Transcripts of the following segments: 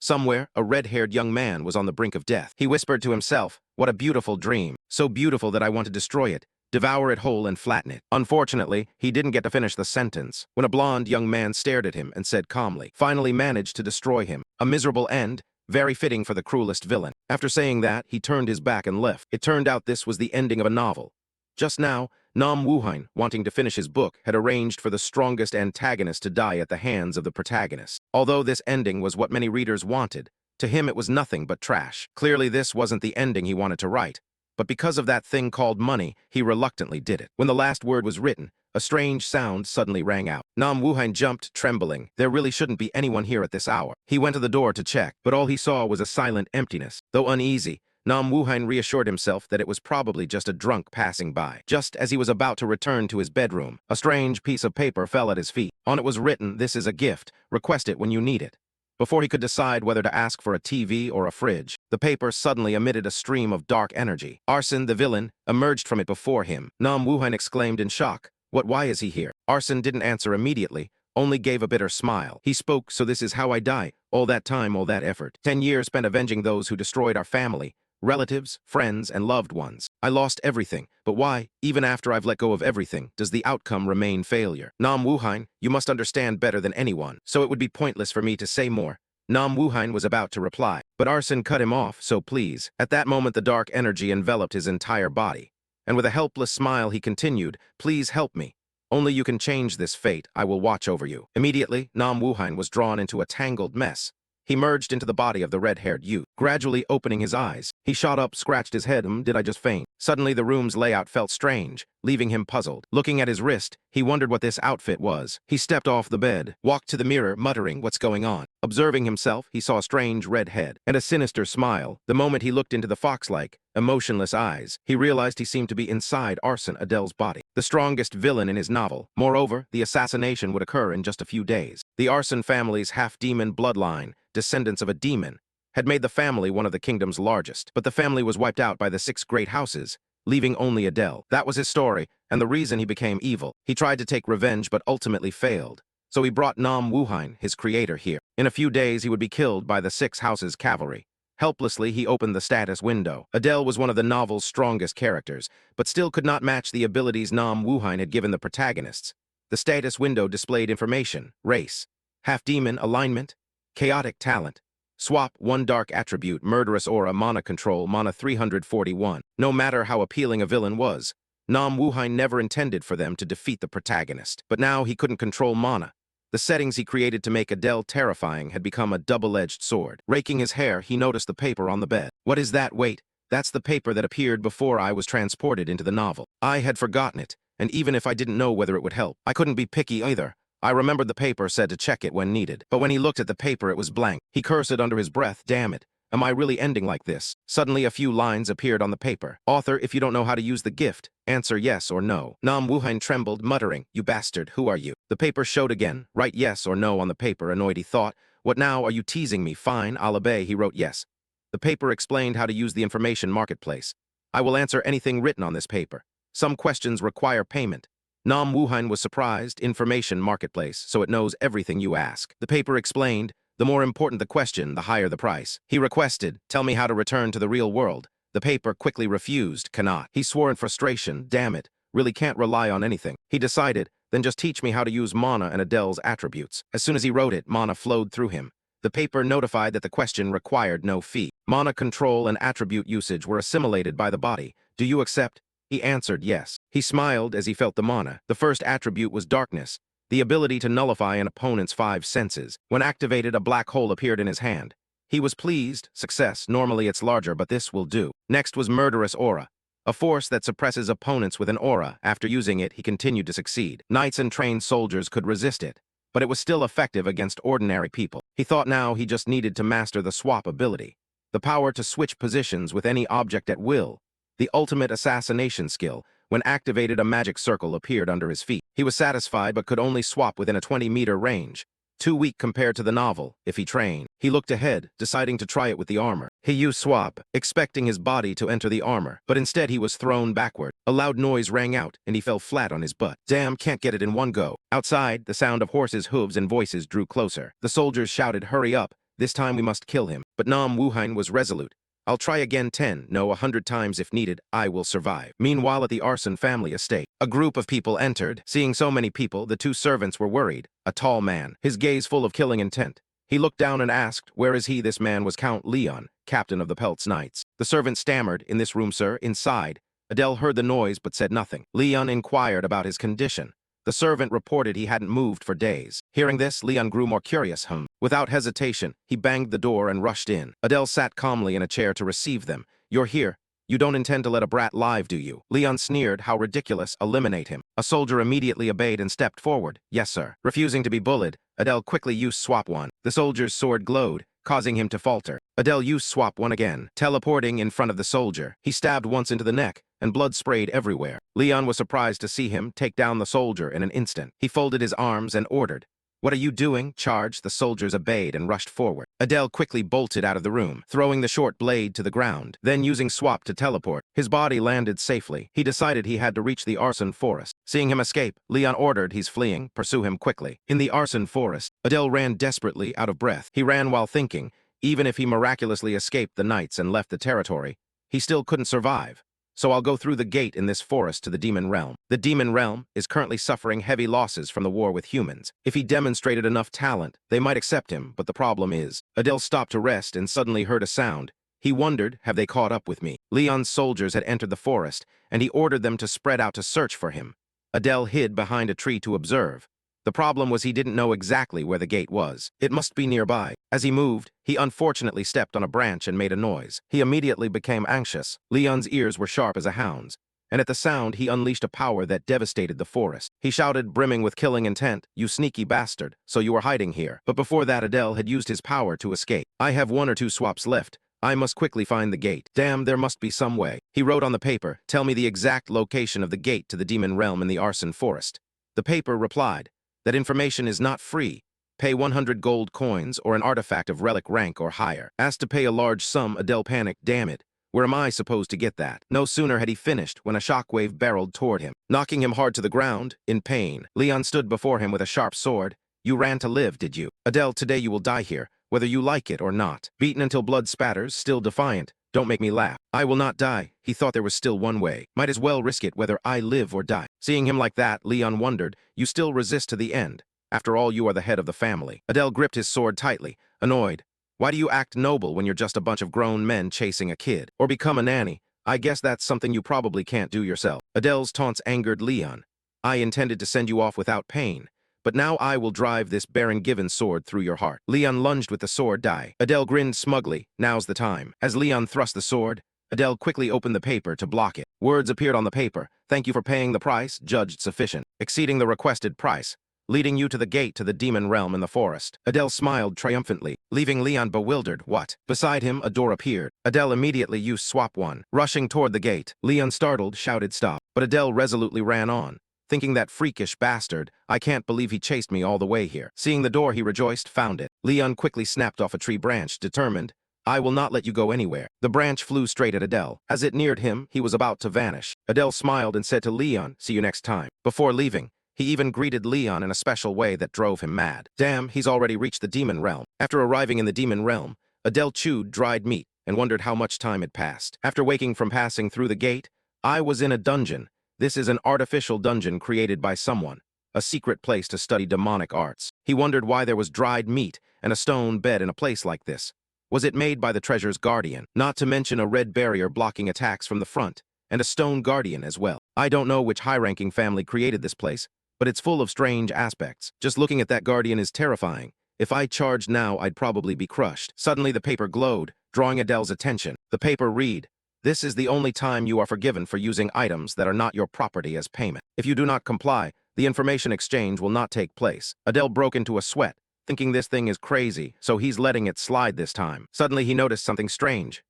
Somewhere, a red-haired young man was on the brink of death. He whispered to himself, "What a beautiful dream. So beautiful that I want to destroy it, devour it whole and flatten it." Unfortunately, he didn't get to finish the sentence when a blonde young man stared at him and said calmly, "Finally managed to destroy him. A miserable end, very fitting for the cruelest villain." After saying that, he turned his back and left. It turned out this was the ending of a novel. Just now, Nam Wuhan, wanting to finish his book, had arranged for the strongest antagonist to die at the hands of the protagonist. Although this ending was what many readers wanted, to him it was nothing but trash. Clearly this wasn't the ending he wanted to write. But because of that thing called money, he reluctantly did it. When the last word was written, a strange sound suddenly rang out. Nam Wuhan jumped, trembling. There really shouldn't be anyone here at this hour. He went to the door to check, but all he saw was a silent emptiness. Though uneasy, Nam Wuhan reassured himself that it was probably just a drunk passing by. Just as he was about to return to his bedroom, a strange piece of paper fell at his feet. On it was written, "This is a gift. Request it when you need it." Before he could decide whether to ask for a TV or a fridge, the paper suddenly emitted a stream of dark energy. Arson, the villain, emerged from it before him. Nam Wuhan exclaimed in shock, Why is he here?" Arson didn't answer immediately, only gave a bitter smile. He spoke, "So this is how I die. All that time, all that effort. 10 years spent avenging those who destroyed our family. Relatives, friends, and loved ones. I lost everything, but why, even after I've let go of everything, does the outcome remain failure? Nam Wuhan, you must understand better than anyone, so it would be pointless for me to say more." Nam Wuhan was about to reply, but Arson cut him off, "So please." At that moment the dark energy enveloped his entire body, and with a helpless smile he continued, "Please help me. Only you can change this fate. I will watch over you." Immediately, Nam Wuhan was drawn into a tangled mess. He merged into the body of the red-haired youth. Gradually opening his eyes, he shot up, scratched his head. Did I just faint?" Suddenly the room's layout felt strange, leaving him puzzled. Looking at his wrist, he wondered what this outfit was. He stepped off the bed, walked to the mirror, muttering, "What's going on?" Observing himself, he saw a strange red head and a sinister smile. The moment he looked into the fox-like, emotionless eyes, he realized he seemed to be inside Arson Adele's body, the strongest villain in his novel. Moreover, the assassination would occur in just a few days. The Arson family's half-demon bloodline, descendants of a demon, had made the family one of the kingdom's largest. But the family was wiped out by the 6 great houses, leaving only Adele. That was his story, and the reason he became evil. He tried to take revenge but ultimately failed. So he brought Nam Wuhan, his creator, here. In a few days he would be killed by the 6 houses' cavalry. Helplessly, he opened the status window. Adele was one of the novel's strongest characters, but still could not match the abilities Nam Wuhan had given the protagonists. The status window displayed information: race, half-demon, alignment, chaotic talent. Swap 1 dark attribute, murderous aura, mana control, mana 341. No matter how appealing a villain was, Nam Wuhan never intended for them to defeat the protagonist. But now he couldn't control mana. The settings he created to make Adele terrifying had become a double-edged sword. Raking his hair, he noticed the paper on the bed. "What is that? Wait, that's the paper that appeared before I was transported into the novel. I had forgotten it, and even if I didn't know whether it would help, I couldn't be picky either. I remembered the paper said to check it when needed. But when he looked at the paper, it was blank. He cursed under his breath, "Damn it. Am I really ending like this?" Suddenly a few lines appeared on the paper. "Author, if you don't know how to use the gift, answer yes or no." Nam Wuhan trembled, muttering, "You bastard, who are you?" The paper showed again. Write yes or no on the paper. Annoyed, he thought, "What now? Are you teasing me? Fine, I'll obey." He wrote yes. The paper explained how to use the information marketplace. "I will answer anything written on this paper. Some questions require payment." Nam Wuhan was surprised. Information marketplace, so it knows everything you ask. The paper explained, the more important the question, the higher the price. He requested, "Tell me how to return to the real world." The paper quickly refused, "Cannot." He swore in frustration, "Damn it, really can't rely on anything." He decided, "Then just teach me how to use mana and Adele's attributes." As soon as he wrote it, mana flowed through him. The paper notified that the question required no fee. Mana control and attribute usage were assimilated by the body. "Do you accept?" He answered yes. He smiled as he felt the mana. The first attribute was darkness, the ability to nullify an opponent's 5 senses. When activated, a black hole appeared in his hand. He was pleased. Success. Normally it's larger, but this will do. Next was murderous aura, a force that suppresses opponents with an aura. After using it, he continued to succeed. Knights and trained soldiers could resist it, but it was still effective against ordinary people. He thought now he just needed to master the swap ability, the power to switch positions with any object at will. The ultimate assassination skill. When activated, a magic circle appeared under his feet. He was satisfied but could only swap within a 20-meter range. Too weak compared to the novel, if he trained. He looked ahead, deciding to try it with the armor. He used swap, expecting his body to enter the armor, but instead he was thrown backward. A loud noise rang out, and he fell flat on his butt. "Damn, can't get it in one go." Outside, the sound of horses' hooves and voices drew closer. The soldiers shouted, "Hurry up. This time we must kill him. But Nam Wuhain was resolute. I'll try again 10, no 100 times if needed, I will survive. Meanwhile at the arson family estate, a group of people entered. Seeing so many people, the two servants were worried. A tall man, his gaze full of killing intent. He looked down and asked, "Where is he?" This man was Count Leon, captain of the Peltz Knights. The servant stammered, "In this room, sir, inside." Adele heard the noise but said nothing. Leon inquired about his condition. The servant reported he hadn't moved for days. Hearing this, Leon grew more curious. Without hesitation, he banged the door and rushed in. Adele sat calmly in a chair to receive them. "You're here. You don't intend to let a brat live, do you?" Leon sneered. "How ridiculous. Eliminate him." A soldier immediately obeyed and stepped forward. "Yes, sir." Refusing to be bullied, Adele quickly used swap one. The soldier's sword glowed, causing him to falter. Adele used swap one again, teleporting in front of the soldier. He stabbed once into the neck, and blood sprayed everywhere. Leon was surprised to see him take down the soldier in an instant. He folded his arms and ordered, "What are you doing?" Charge. The soldiers obeyed and rushed forward. Adele quickly bolted out of the room, throwing the short blade to the ground, then using swap to teleport. His body landed safely. He decided he had to reach the arson forest. Seeing him escape, Leon ordered, "He's fleeing. Pursue him quickly." In the arson forest, Adele ran desperately, out of breath. He ran while thinking, even if he miraculously escaped the knights and left the territory, he still couldn't survive. So I'll go through the gate in this forest to the demon realm. The demon realm is currently suffering heavy losses from the war with humans. If he demonstrated enough talent, they might accept him, but the problem is, Adele stopped to rest and suddenly heard a sound. He wondered, have they caught up with me? Leon's soldiers had entered the forest, and he ordered them to spread out to search for him. Adele hid behind a tree to observe. The problem was he didn't know exactly where the gate was. It must be nearby. As he moved, he unfortunately stepped on a branch and made a noise. He immediately became anxious. Leon's ears were sharp as a hound's, and at the sound he unleashed a power that devastated the forest. He shouted, brimming with killing intent, "You sneaky bastard, so you were hiding here." But before that, Adele had used his power to escape. "I have 1 or 2 swaps left. I must quickly find the gate. Damn, there must be some way." He wrote on the paper, "Tell me the exact location of the gate to the demon realm in the arson forest." The paper replied, "That information is not free. Pay 100 gold coins or an artifact of relic rank or higher." Asked to pay a large sum, Adele panicked. "Damn it. Where am I supposed to get that?" No sooner had he finished when a shockwave barreled toward him, knocking him hard to the ground, in pain. Leon stood before him with a sharp sword. "You ran to live, did you? Adele, today you will die here, whether you like it or not." Beaten until blood spatters, still defiant. "Don't make me laugh. I will not die." He thought there was still one way. Might as well risk it whether I live or die. Seeing him like that, Leon wondered, "You still resist to the end. After all, you are the head of the family." Adele gripped his sword tightly, annoyed. "Why do you act noble when you're just a bunch of grown men chasing a kid? Or become a nanny? I guess that's something you probably can't do yourself." Adele's taunts angered Leon. "I intended to send you off without pain, but now I will drive this Baron-given sword through your heart." Leon lunged with the sword. "Die." Adele grinned smugly. "Now's the time." As Leon thrust the sword, Adele quickly opened the paper to block it. Words appeared on the paper. "Thank you for paying the price, judged sufficient, exceeding the requested price, leading you to the gate to the demon realm in the forest." Adele smiled triumphantly, leaving Leon bewildered. What? Beside him, a door appeared. Adele immediately used swap one, rushing toward the gate. Leon, startled, shouted stop, but Adele resolutely ran on, thinking, "That freakish bastard, I can't believe he chased me all the way here." Seeing the door, he rejoiced, found it. Leon quickly snapped off a tree branch, determined, "I will not let you go anywhere." The branch flew straight at Adele. As it neared him, he was about to vanish. Adele smiled and said to Leon, "See you next time." Before leaving, he even greeted Leon in a special way that drove him mad. Damn, he's already reached the demon realm. After arriving in the demon realm, Adele chewed dried meat and wondered how much time had passed. After waking from passing through the gate, I was in a dungeon. This is an artificial dungeon created by someone, a secret place to study demonic arts. He wondered why there was dried meat and a stone bed in a place like this. Was it made by the treasure's guardian? Not to mention a red barrier blocking attacks from the front, and a stone guardian as well. I don't know which high-ranking family created this place, but it's full of strange aspects. Just looking at that guardian is terrifying. If I charged now, I'd probably be crushed. Suddenly the paper glowed, drawing Adele's attention. The paper read, "This is the only time you are forgiven for using items that are not your property as payment. If you do not comply, the information exchange will not take place." Adele broke into a sweat, thinking this thing is crazy, so he's letting it slide this time. Suddenly he noticed something strange.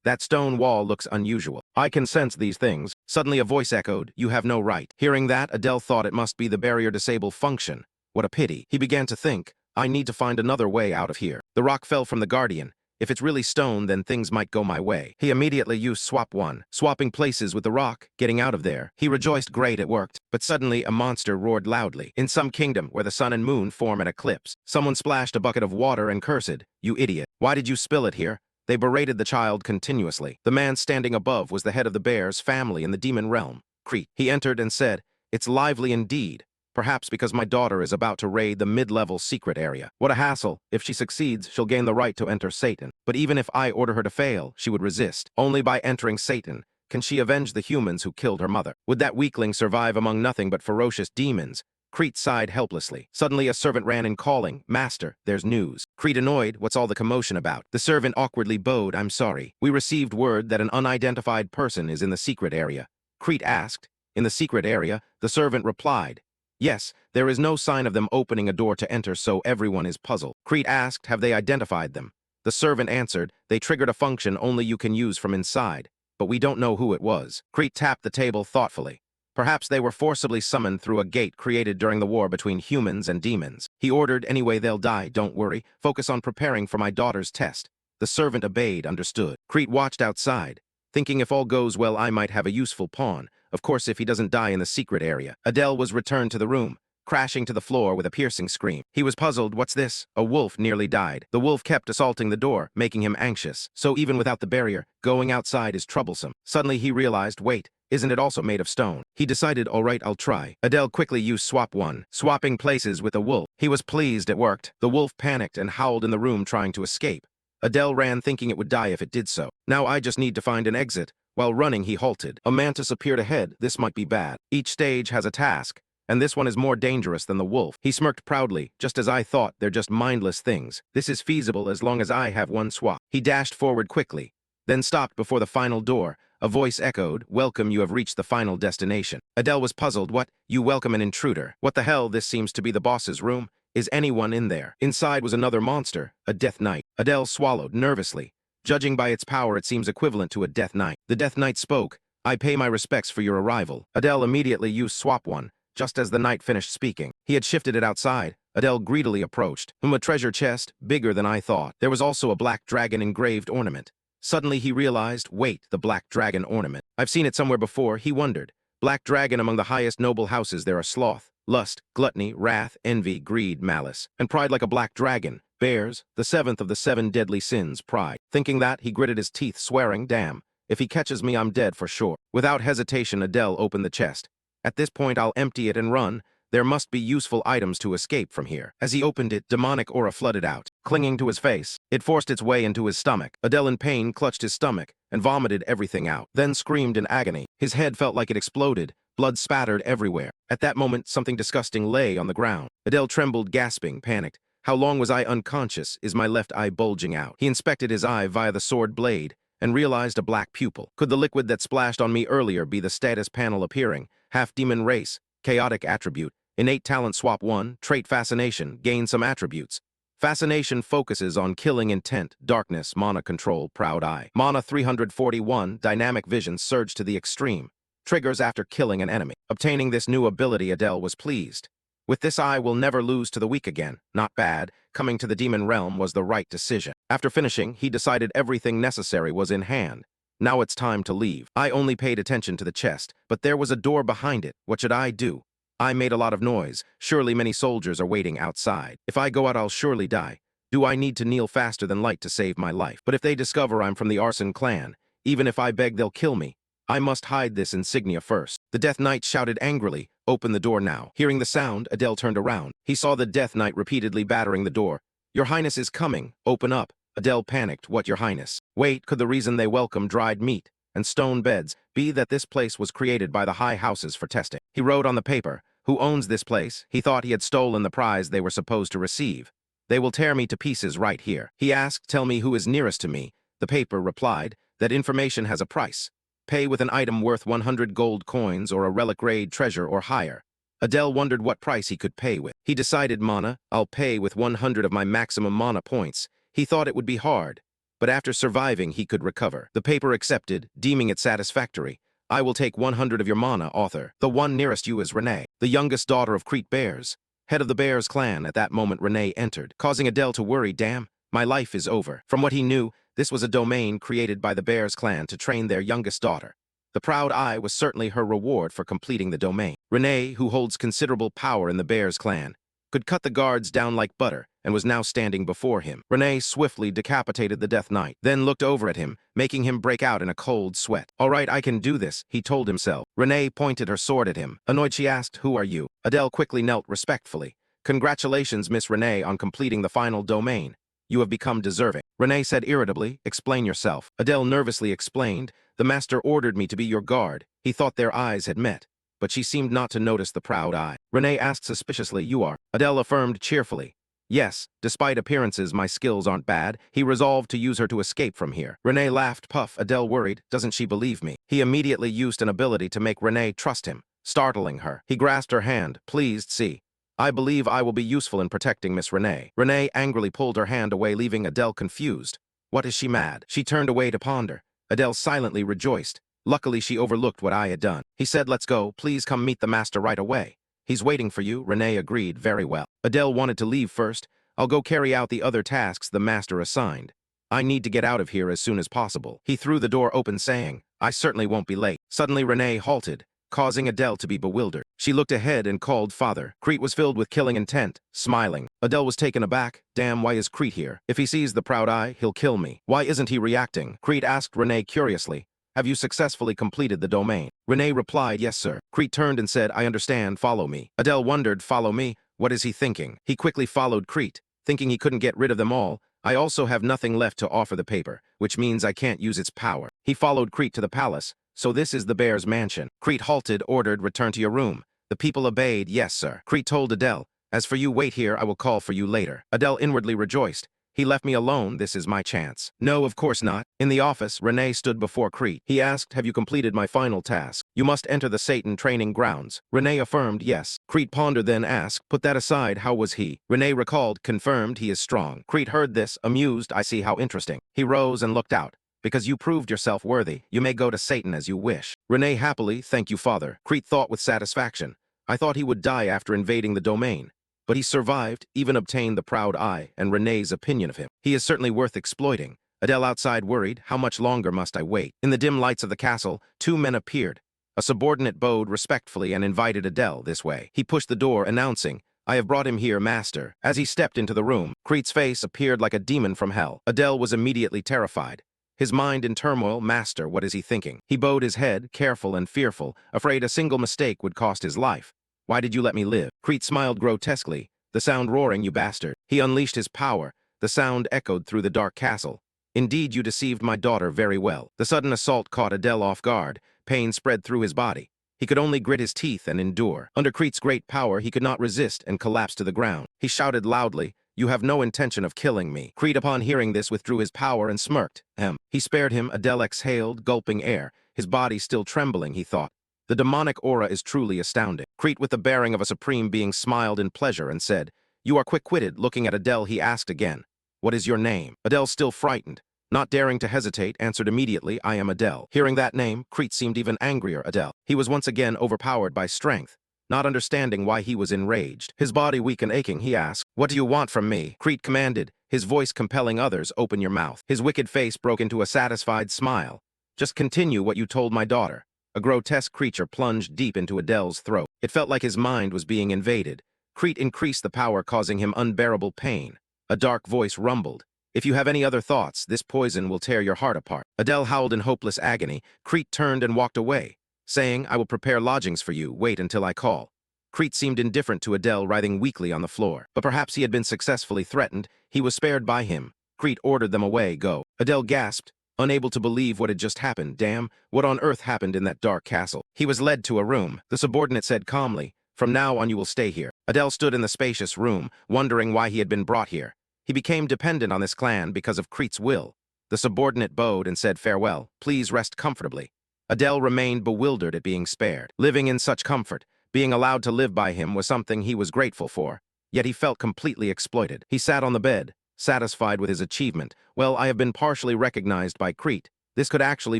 That stone wall looks unusual. I can sense these things. Suddenly a voice echoed, "You have no right." Hearing that, Adele thought it must be the barrier disable function. What a pity. He began to think, I need to find another way out of here. The rock fell from the guardian, If it's really stone, then things might go my way. He immediately used swap one, swapping places with the rock, getting out of there. He rejoiced great it worked. But suddenly a monster roared loudly. In some kingdom where the sun and moon form an eclipse, someone splashed a bucket of water and cursed, "You idiot. Why did you spill it here?" They berated the child continuously. The man standing above was the head of the bear's family in the demon realm, Crete. He entered and said, "It's lively indeed. Perhaps because my daughter is about to raid the mid-level secret area. What a hassle. If she succeeds, she'll gain the right to enter Satan. But even if I order her to fail, she would resist. Only by entering Satan can she avenge the humans who killed her mother. Would that weakling survive among nothing but ferocious demons?" Crete sighed helplessly. Suddenly a servant ran in calling, "Master, there's news." Crete annoyed, "What's all the commotion about?" The servant awkwardly bowed, "I'm sorry. We received word that an unidentified person is in the secret area." Crete asked, "In the secret area?" The servant replied, "Yes, there is no sign of them opening a door to enter, so everyone is puzzled." Crete asked, "Have they identified them?" The servant answered, "They triggered a function only you can use from inside, but we don't know who it was." Crete tapped the table thoughtfully. Perhaps they were forcibly summoned through a gate created during the war between humans and demons. He ordered, "Anyway, they'll die, don't worry. Focus on preparing for my daughter's test." The servant obeyed, understood. Crete watched outside, thinking if all goes well I might have a useful pawn. Of course, if he doesn't die in the secret area. Adele was returned to the room, crashing to the floor with a piercing scream. He was puzzled. What's this? A wolf nearly died. The wolf kept assaulting the door, making him anxious. So even without the barrier, going outside is troublesome. Suddenly he realized, wait, isn't it also made of stone? He decided, all right, I'll try. Adele quickly used swap one, swapping places with the wolf. He was pleased it worked. The wolf panicked and howled in the room trying to escape. Adele ran thinking it would die if it did so. Now I just need to find an exit. While running, he halted. A mantis appeared ahead. This might be bad. Each stage has a task, and this one is more dangerous than the wolf. He smirked proudly. Just as I thought, they're just mindless things. This is feasible as long as I have one swap. He dashed forward quickly, then stopped before the final door. A voice echoed, "Welcome, you have reached the final destination." Adele was puzzled. What? You welcome an intruder? What the hell? This seems to be the boss's room. Is anyone in there? Inside was another monster, a death knight. Adele swallowed nervously. Judging by its power, it seems equivalent to a death knight. The death knight spoke, "I pay my respects for your arrival." Adele immediately used swap one, just as the knight finished speaking. He had shifted it outside. Adele greedily approached. A treasure chest, bigger than I thought. There was also a black dragon engraved ornament. Suddenly he realized, wait, the black dragon ornament. I've seen it somewhere before, he wondered. Black dragon, among the highest noble houses there are sloth, lust, gluttony, wrath, envy, greed, malice, and pride like a black dragon. Bears, the seventh of the 7 deadly sins, pride. Thinking that, he gritted his teeth, swearing, damn, if he catches me, I'm dead for sure. Without hesitation, Adele opened the chest. At this point, I'll empty it and run. There must be useful items to escape from here. As he opened it, demonic aura flooded out, clinging to his face. It forced its way into his stomach. Adele, in pain, clutched his stomach and vomited everything out, then screamed in agony. His head felt like it exploded. Blood spattered everywhere. At that moment, something disgusting lay on the ground. Adele trembled, gasping, panicked. How long was I unconscious? Is my left eye bulging out? He inspected his eye via the sword blade and realized a black pupil. Could the liquid that splashed on me earlier be the status panel appearing? Half-demon race, chaotic attribute, innate talent swap 1, trait fascination, gain some attributes. Fascination focuses on killing intent, darkness, mana control, proud eye. Mana 341, dynamic vision surge to the extreme. Triggers after killing an enemy. Obtaining this new ability, Adele was pleased. With this eye will never lose to the weak again. Not bad. Coming to the demon realm was the right decision. After finishing, he decided everything necessary was in hand. Now it's time to leave. I only paid attention to the chest, but there was a door behind it. What should I do? I made a lot of noise. Surely many soldiers are waiting outside. If I go out, I'll surely die. Do I need to kneel faster than light to save my life? But if they discover I'm from the arson clan, even if I beg, they'll kill me. I must hide this insignia first. The Death Knight shouted angrily, "Open the door now." Hearing the sound, Adele turned around. He saw the Death Knight repeatedly battering the door. "Your Highness is coming. Open up." Adele panicked. "What, Your Highness?" Wait, could the reason they welcome dried meat and stone beds be that this place was created by the high houses for testing? He wrote on the paper, "Who owns this place?" He thought he had stolen the prize they were supposed to receive. "They will tear me to pieces right here." He asked, "Tell me who is nearest to me." The paper replied, "That information has a price. Pay with an item worth 100 gold coins or a relic grade treasure or higher." Adele wondered what price he could pay with. He decided, mana, I'll pay with 100 of my maximum mana points. He thought it would be hard, but after surviving, he could recover. The paper accepted, deeming it satisfactory. "I will take 100 of your mana, author. The one nearest you is Renee, the youngest daughter of Crete Bears, head of the Bears clan." At that moment, Renee entered, causing Adele to worry. "Damn, My life is over. From what he knew, this was a domain created by the Bears clan to train their youngest daughter. The proud eye was certainly her reward for completing the domain. Renee, who holds considerable power in the Bears clan, could cut the guards down like butter and was now standing before him. Renee swiftly decapitated the Death Knight, then looked over at him, making him break out in a cold sweat. All right, I can do this, he told himself. Renee pointed her sword at him. Annoyed, she asked, who are you? Adele quickly knelt respectfully. Congratulations, Miss Renee, on completing the final domain. You have become deserving. Renee said irritably, explain yourself. Adele nervously explained, the master ordered me to be your guard. He thought their eyes had met, but she seemed not to notice the proud eye. Renee asked suspiciously, you are? Adele affirmed cheerfully. Yes, despite appearances, my skills aren't bad. He resolved to use her to escape from here. Renee laughed. Puff. Adele worried, doesn't she believe me? He immediately used an ability to make Renee trust him, startling her. He grasped her hand, pleased, see. I believe I will be useful in protecting Miss Renee. Renee angrily pulled her hand away, leaving Adele confused. What, is she mad? She turned away to ponder. Adele silently rejoiced. Luckily, she overlooked what I had done. He said, let's go, please come meet the master right away. He's waiting for you. Renee agreed very well. Adele wanted to leave first. I'll go carry out the other tasks the master assigned. I need to get out of here as soon as possible. He threw the door open, saying, I certainly won't be late. Suddenly, Renee halted, causing Adele to be bewildered. She looked ahead and called father. Crete was filled with killing intent, smiling. Adele was taken aback. Damn, why is Crete here? If he sees the proud eye, he'll kill me. Why isn't he reacting? Crete asked Renee curiously. Have you successfully completed the domain? Renee replied, yes, sir. Crete turned and said, I understand, follow me. Adele wondered, follow me? What is he thinking? He quickly followed Crete, thinking he couldn't get rid of them all. I also have nothing left to offer the paper, which means I can't use its power. He followed Crete to the palace. So this is the bear's mansion. Crete halted, ordered, return to your room. The people obeyed, yes, sir. Crete told Adele, as for you, wait here, I will call for you later. Adele inwardly rejoiced. He left me alone, this is my chance. No, of course not. In the office, Renee stood before Crete. He asked, have you completed my final task? You must enter the Satan training grounds. Renee affirmed, yes. Crete pondered, then asked, put that aside, how was he? Renee recalled, confirmed, he is strong. Crete heard this, amused, I see, how interesting. He rose and looked out. Because you proved yourself worthy, you may go to Satan as you wish. Renee happily, thank you, father. Crete thought with satisfaction. I thought he would die after invading the domain. But he survived, even obtained the proud eye and Renee's opinion of him. He is certainly worth exploiting. Adele outside worried, how much longer must I wait? In the dim lights of the castle, two men appeared. A subordinate bowed respectfully and invited Adele this way. He pushed the door, announcing, I have brought him here, master. As he stepped into the room, Crete's face appeared like a demon from hell. Adele was immediately terrified. His mind in turmoil, master, what is he thinking? He bowed his head, careful and fearful, afraid a single mistake would cost his life. Why did you let me live? Crete smiled grotesquely, the sound roaring, you bastard. He unleashed his power. The sound echoed through the dark castle. Indeed, you deceived my daughter very well. The sudden assault caught Adele off guard. Pain spread through his body. He could only grit his teeth and endure. Under Crete's great power, he could not resist and collapsed to the ground. He shouted loudly, you have no intention of killing me. Crete, upon hearing this, withdrew his power and smirked. He spared him. Adele exhaled, gulping air. His body still trembling, he thought. The demonic aura is truly astounding. Crete, with the bearing of a supreme being, smiled in pleasure and said, you are quick-witted. Looking at Adele, he asked again, what is your name? Adele, still frightened, not daring to hesitate, answered immediately, I am Adele. Hearing that name, Crete seemed even angrier. Adele. He was once again overpowered by strength. Not understanding why he was enraged, his body weak and aching, he asked, what do you want from me? Crete commanded, his voice compelling others, open your mouth. His wicked face broke into a satisfied smile. Just continue what you told my daughter. A grotesque creature plunged deep into Adele's throat. It felt like his mind was being invaded. Crete increased the power, causing him unbearable pain. A dark voice rumbled. If you have any other thoughts, this poison will tear your heart apart. Adele howled in hopeless agony. Crete turned and walked away, saying, I will prepare lodgings for you. Wait until I call. Crete seemed indifferent to Adele writhing weakly on the floor. But perhaps he had been successfully threatened. He was spared by him. Crete ordered them away, go. Adele gasped, unable to believe what had just happened. Damn, what on earth happened in that dark castle? He was led to a room. The subordinate said calmly, from now on you will stay here. Adele stood in the spacious room, wondering why he had been brought here. He became dependent on this clan because of Crete's will. The subordinate bowed and said farewell. Please rest comfortably. Adele remained bewildered at being spared. Living in such comfort, being allowed to live by him was something he was grateful for. Yet he felt completely exploited. He sat on the bed, satisfied with his achievement. Well, I have been partially recognized by Crete. This could actually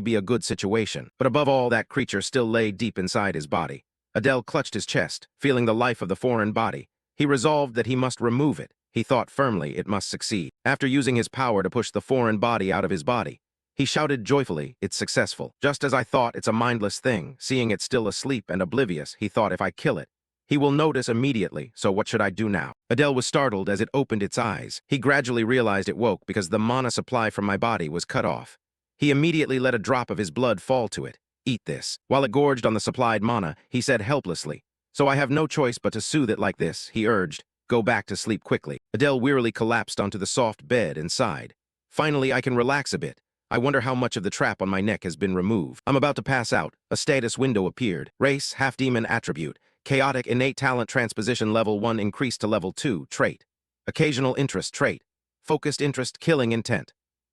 be a good situation. But above all, that creature still lay deep inside his body. Adele clutched his chest, feeling the life of the foreign body. He resolved that he must remove it. He thought firmly it must succeed. After using his power to push the foreign body out of his body, he shouted joyfully, "It's successful." Just as I thought, it's a mindless thing. Seeing it still asleep and oblivious, he thought, if I kill it, he will notice immediately, so what should I do now? Adele was startled as it opened its eyes. He gradually realized it woke because the mana supply from my body was cut off. He immediately let a drop of his blood fall to it. "Eat this." While it gorged on the supplied mana, he said helplessly, "So I have no choice but to soothe it like this," he urged. "Go back to sleep quickly." Adele wearily collapsed onto the soft bed and sighed. "Finally, I can relax a bit. I wonder how much of the trap on my neck has been removed." I'm about to pass out. A status window appeared. Race, half-demon attribute. Chaotic innate talent transposition level 1 increased to level 2, trait. Occasional interest, trait. Focused interest, killing intent.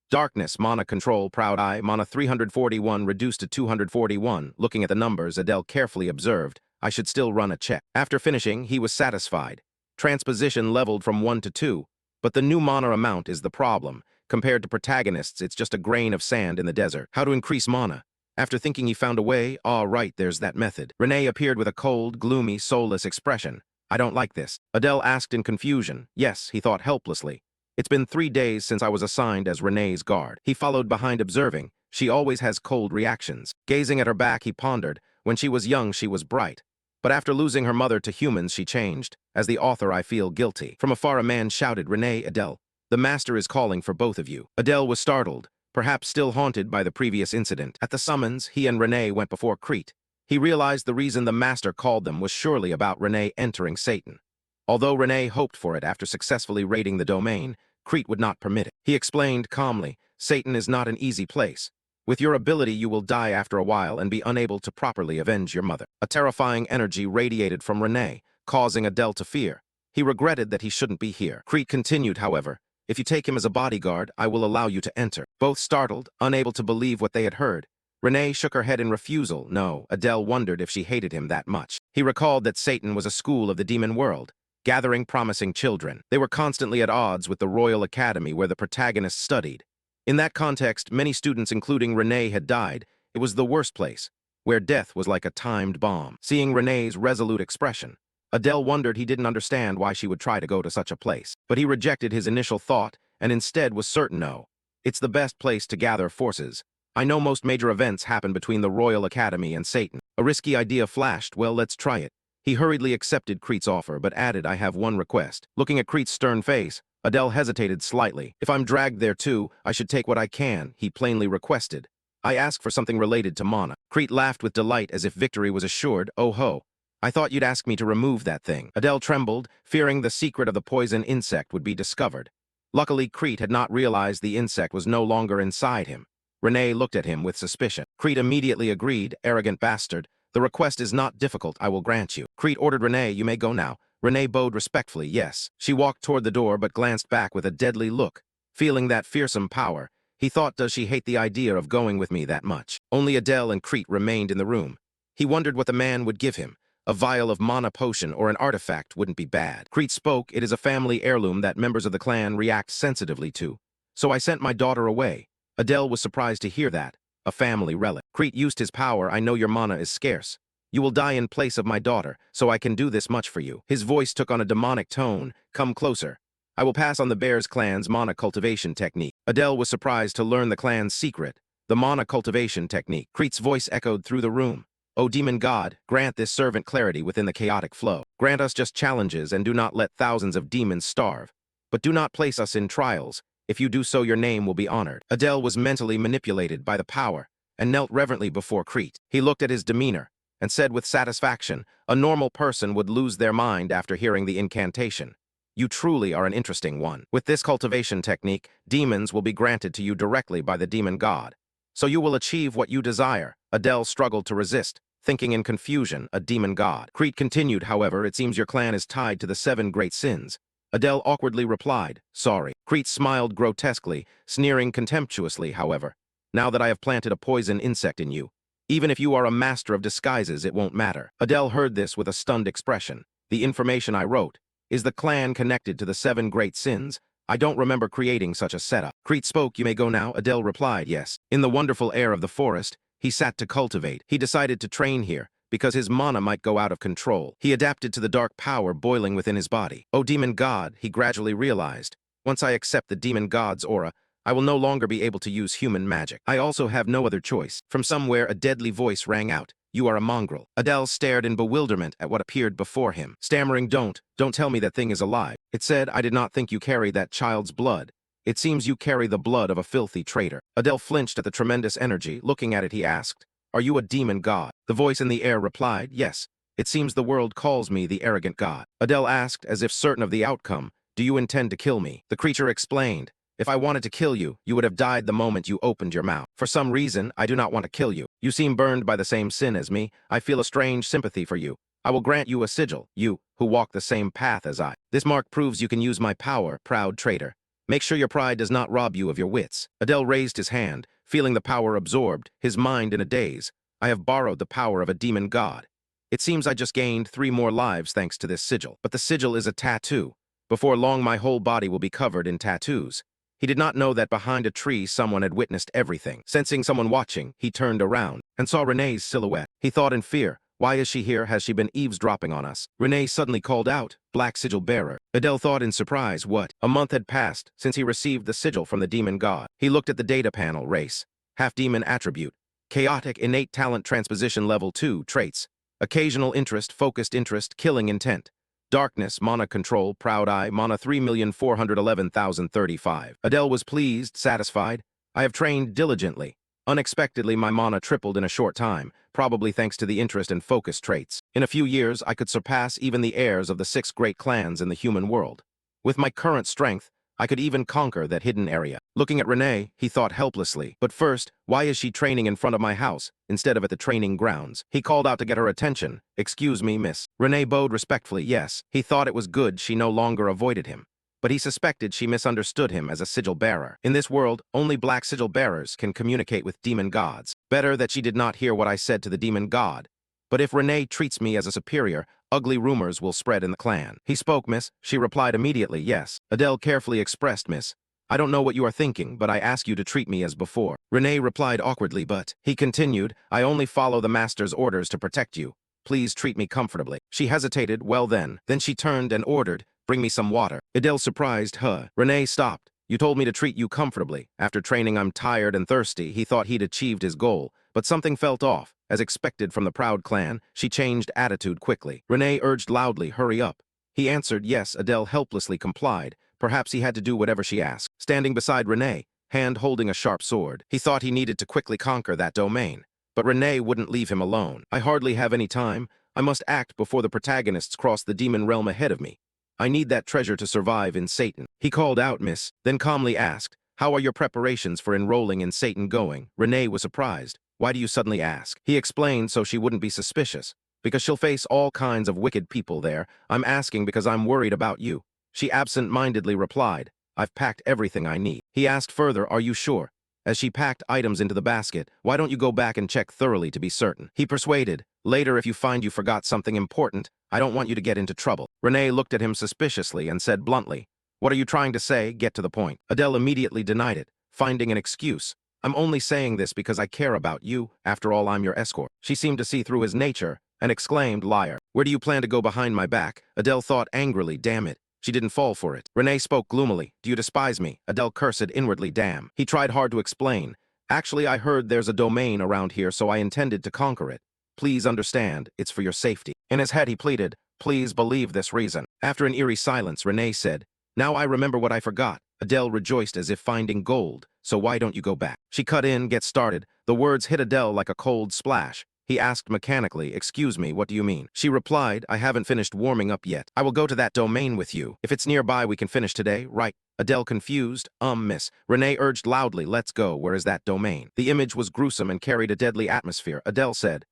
Darkness, mana control, proud eye, mana 341 reduced to 241. Looking at the numbers, Adele carefully observed, I should still run a check. After finishing, he was satisfied. Transposition leveled from 1 to 2, but the new mana amount is the problem. Compared to protagonists, it's just a grain of sand in the desert. How to increase mana? After thinking he found a way, right, there's that method. Renee appeared with a cold, gloomy, soulless expression. I don't like this. Adele asked in confusion. Yes, he thought helplessly. It's been 3 days since I was assigned as Renee's guard. He followed behind observing. She always has cold reactions. Gazing at her back, he pondered. When she was young, she was bright. But after losing her mother to humans, she changed. As the author, I feel guilty. From afar, a man shouted, Renee, Adele. The master is calling for both of you. Adele was startled, perhaps still haunted by the previous incident. At the summons, he and Renee went before Crete. He realized the reason the master called them was surely about Renee entering Satan. Although Renee hoped for it after successfully raiding the domain, Crete would not permit it. He explained calmly, Satan is not an easy place. With your ability, you will die after a while and be unable to properly avenge your mother. A terrifying energy radiated from Renee, causing Adele to fear. He regretted that he shouldn't be here. Crete continued, however, if you take him as a bodyguard, I will allow you to enter. Both startled, unable to believe what they had heard. Renee shook her head in refusal. No, Adele wondered if she hated him that much. He recalled that Satan was a school of the demon world, gathering promising children. They were constantly at odds with the Royal Academy where the protagonist studied. In that context, many students, including Renee, had died. It was the worst place, where death was like a timed bomb. Seeing Renee's resolute expression, Adele wondered he didn't understand why she would try to go to such a place. But he rejected his initial thought and instead was certain no. It's the best place to gather forces. I know most major events happen between the Royal Academy and Satan. A risky idea flashed. Well, let's try it. He hurriedly accepted Crete's offer, but added, I have one request. Looking at Crete's stern face, Adele hesitated slightly. If I'm dragged there too, I should take what I can, he plainly requested. I ask for something related to mana. Crete laughed with delight as if victory was assured. Oh ho. I thought you'd ask me to remove that thing. Adele trembled, fearing the secret of the poison insect would be discovered. Luckily, Crete had not realized the insect was no longer inside him. Renee looked at him with suspicion. Crete immediately agreed, arrogant bastard. The request is not difficult, I will grant you. Crete ordered Renee, you may go now. Renee bowed respectfully, yes. She walked toward the door but glanced back with a deadly look. Feeling that fearsome power, he thought, does she hate the idea of going with me that much? Only Adele and Crete remained in the room. He wondered what the man would give him. A vial of mana potion or an artifact wouldn't be bad. Crete spoke, it is a family heirloom that members of the clan react sensitively to. So I sent my daughter away. Adele was surprised to hear that. A family relic. Crete used his power, I know your mana is scarce. You will die in place of my daughter, so I can do this much for you. His voice took on a demonic tone. Come closer. I will pass on the Bears clan's mana cultivation technique. Adele was surprised to learn the clan's secret, the mana cultivation technique. Crete's voice echoed through the room. O demon god, grant this servant clarity within the chaotic flow. Grant us just challenges and do not let thousands of demons starve. But do not place us in trials. If you do so, your name will be honored. Adele was mentally manipulated by the power and knelt reverently before Crete. He looked at his demeanor and said with satisfaction, a normal person would lose their mind after hearing the incantation. You truly are an interesting one. With this cultivation technique, demons will be granted to you directly by the demon god. So you will achieve what you desire. Adele struggled to resist, thinking in confusion, a demon god. Crete continued, however, it seems your clan is tied to the 7 great sins. Adele awkwardly replied, sorry. Crete smiled grotesquely, sneering contemptuously, however. Now that I have planted a poison insect in you, even if you are a master of disguises, it won't matter. Adele heard this with a stunned expression. The information I wrote, is the clan connected to the 7 great sins? I don't remember creating such a setup. Crete spoke, you may go now. Adele replied, yes. In the wonderful air of the forest, he sat to cultivate. He decided to train here, because his mana might go out of control. He adapted to the dark power boiling within his body. Oh, demon god, he gradually realized. Once I accept the demon god's aura, I will no longer be able to use human magic. I also have no other choice. From somewhere, a deadly voice rang out. You are a mongrel. Adele stared in bewilderment at what appeared before him, stammering, don't tell me that thing is alive. It said, I did not think you carry that child's blood. It seems you carry the blood of a filthy traitor. Adele flinched at the tremendous energy. Looking at it, he asked, are you a demon god? The voice in the air replied, yes. It seems the world calls me the arrogant god. Adele asked, as if certain of the outcome, do you intend to kill me? The creature explained, if I wanted to kill you, you would have died the moment you opened your mouth. For some reason, I do not want to kill you. You seem burned by the same sin as me. I feel a strange sympathy for you. I will grant you a sigil, you, who walk the same path as I. This mark proves you can use my power, proud traitor. Make sure your pride does not rob you of your wits. Adele raised his hand, feeling the power absorbed, his mind in a daze. I have borrowed the power of a demon god. It seems I just gained 3 more lives thanks to this sigil. But the sigil is a tattoo. Before long, my whole body will be covered in tattoos. He did not know that behind a tree someone had witnessed everything. Sensing someone watching, he turned around and saw Renee's silhouette. He thought in fear, why is she here? Has she been eavesdropping on us? Renee suddenly called out, Black Sigil Bearer. Adele thought in surprise, what? A month had passed since he received the sigil from the demon god. He looked at the data panel, race, half-demon attribute, chaotic innate talent transposition level 2 traits, occasional interest, focused interest, killing intent. Darkness, mana control, proud eye, mana 3,411,035. Adele was pleased, satisfied. I have trained diligently. Unexpectedly, my mana tripled in a short time, probably thanks to the interest and focus traits. In a few years, I could surpass even the heirs of the 6 great clans in the human world. With my current strength, I could even conquer that hidden area. Looking at Renee, he thought helplessly. But first, why is she training in front of my house, instead of at the training grounds? He called out to get her attention. Excuse me, miss. Renee bowed respectfully, yes. He thought it was good she no longer avoided him. But he suspected she misunderstood him as a sigil bearer. In this world, only black sigil bearers can communicate with demon gods. Better that she did not hear what I said to the demon god. But if Renee treats me as a superior, ugly rumors will spread in the clan. He spoke, miss. She replied immediately, yes. Adele carefully expressed, miss. I don't know what you are thinking, but I ask you to treat me as before. Renee replied awkwardly, but he continued, I only follow the master's orders to protect you. Please treat me comfortably. She hesitated, well then she turned and ordered, bring me some water. Adele surprised, huh? Renee stopped. You told me to treat you comfortably. After training, I'm tired and thirsty. He thought he'd achieved his goal, but something felt off. As expected from the proud clan, she changed attitude quickly. Renee urged loudly, hurry up. He answered yes. Adele helplessly complied. Perhaps he had to do whatever she asked. Standing beside Renee, hand holding a sharp sword, he thought he needed to quickly conquer that domain. But Renee wouldn't leave him alone. I hardly have any time. I must act before the protagonists cross the demon realm ahead of me. I need that treasure to survive in Satan. He called out, miss, then calmly asked, how are your preparations for enrolling in Satan going? Renee was surprised. Why do you suddenly ask? He explained so she wouldn't be suspicious. Because she'll face all kinds of wicked people there. I'm asking because I'm worried about you. She absent-mindedly replied, I've packed everything I need. He asked further, are you sure? As she packed items into the basket, why don't you go back and check thoroughly to be certain? He persuaded, later if you find you forgot something important, I don't want you to get into trouble. Renee looked at him suspiciously and said bluntly, what are you trying to say? Get to the point. Adele immediately denied it, finding an excuse. I'm only saying this because I care about you. After all, I'm your escort. She seemed to see through his nature and exclaimed, liar. Where do you plan to go behind my back? Adele thought angrily, damn it. She didn't fall for it. Renee spoke gloomily. Do you despise me? Adele cursed inwardly, damn. He tried hard to explain. Actually, I heard there's a domain around here, so I intended to conquer it. Please understand, it's for your safety. In his head, he pleaded, please believe this reason. After an eerie silence, Renee said, now I remember what I forgot. Adele rejoiced as if finding gold. So why don't you go back? She cut in, get started. The words hit Adele like a cold splash. He asked mechanically, excuse me, what do you mean? She replied, I haven't finished warming up yet. I will go to that domain with you. If it's nearby, we can finish today, right? Adele confused, miss. Renee urged loudly, let's go, where is that domain? The image was gruesome and carried a deadly atmosphere. Adele said,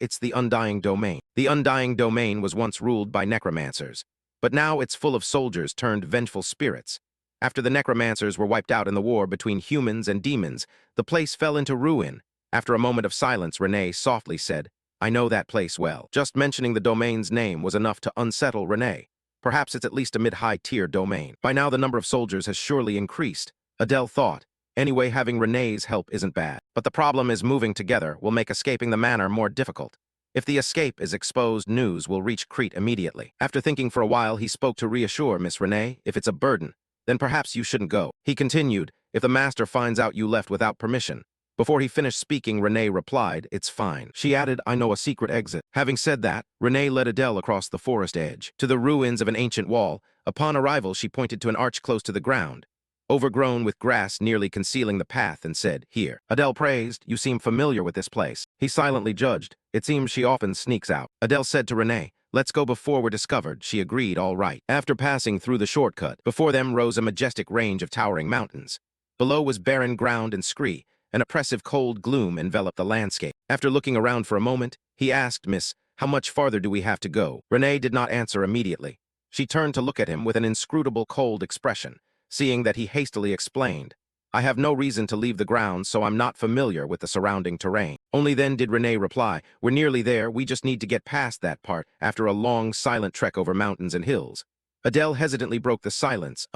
it's the Undying Domain. The Undying Domain was once ruled by necromancers, but now it's full of soldiers turned vengeful spirits. After the necromancers were wiped out in the war between humans and demons, the place fell into ruin. After a moment of silence, Renee softly said, I know that place well. Just mentioning the domain's name was enough to unsettle Renee. Perhaps it's at least a mid-high tier domain. By now the number of soldiers has surely increased. Adele thought. Anyway, having Renee's help isn't bad. But the problem is moving together will make escaping the manor more difficult. If the escape is exposed, news will reach Crete immediately. After thinking for a while, he spoke to reassure Miss Renee, if it's a burden, then perhaps you shouldn't go. He continued, if the master finds out you left without permission. Before he finished speaking, Renee replied, it's fine. She added, I know a secret exit. Having said that, Renee led Adele across the forest edge, to the ruins of an ancient wall. Upon arrival, she pointed to an arch close to the ground, overgrown with grass nearly concealing the path, and said, here. Adele praised, you seem familiar with this place. He silently judged, it seems she often sneaks out. Adele said to Renee, let's go before we're discovered. She agreed, all right. After passing through the shortcut, before them rose a majestic range of towering mountains. Below was barren ground and scree. An oppressive cold gloom enveloped the landscape. After looking around for a moment, he asked, Miss, how much farther do we have to go? Renee did not answer immediately. She turned to look at him with an inscrutable cold expression. Seeing that he hastily explained, I have no reason to leave the grounds, so I'm not familiar with the surrounding terrain. Only then did Renee reply, we're nearly there, we just need to get past that part after a long, silent trek over mountains and hills. Adele hesitantly broke the silence,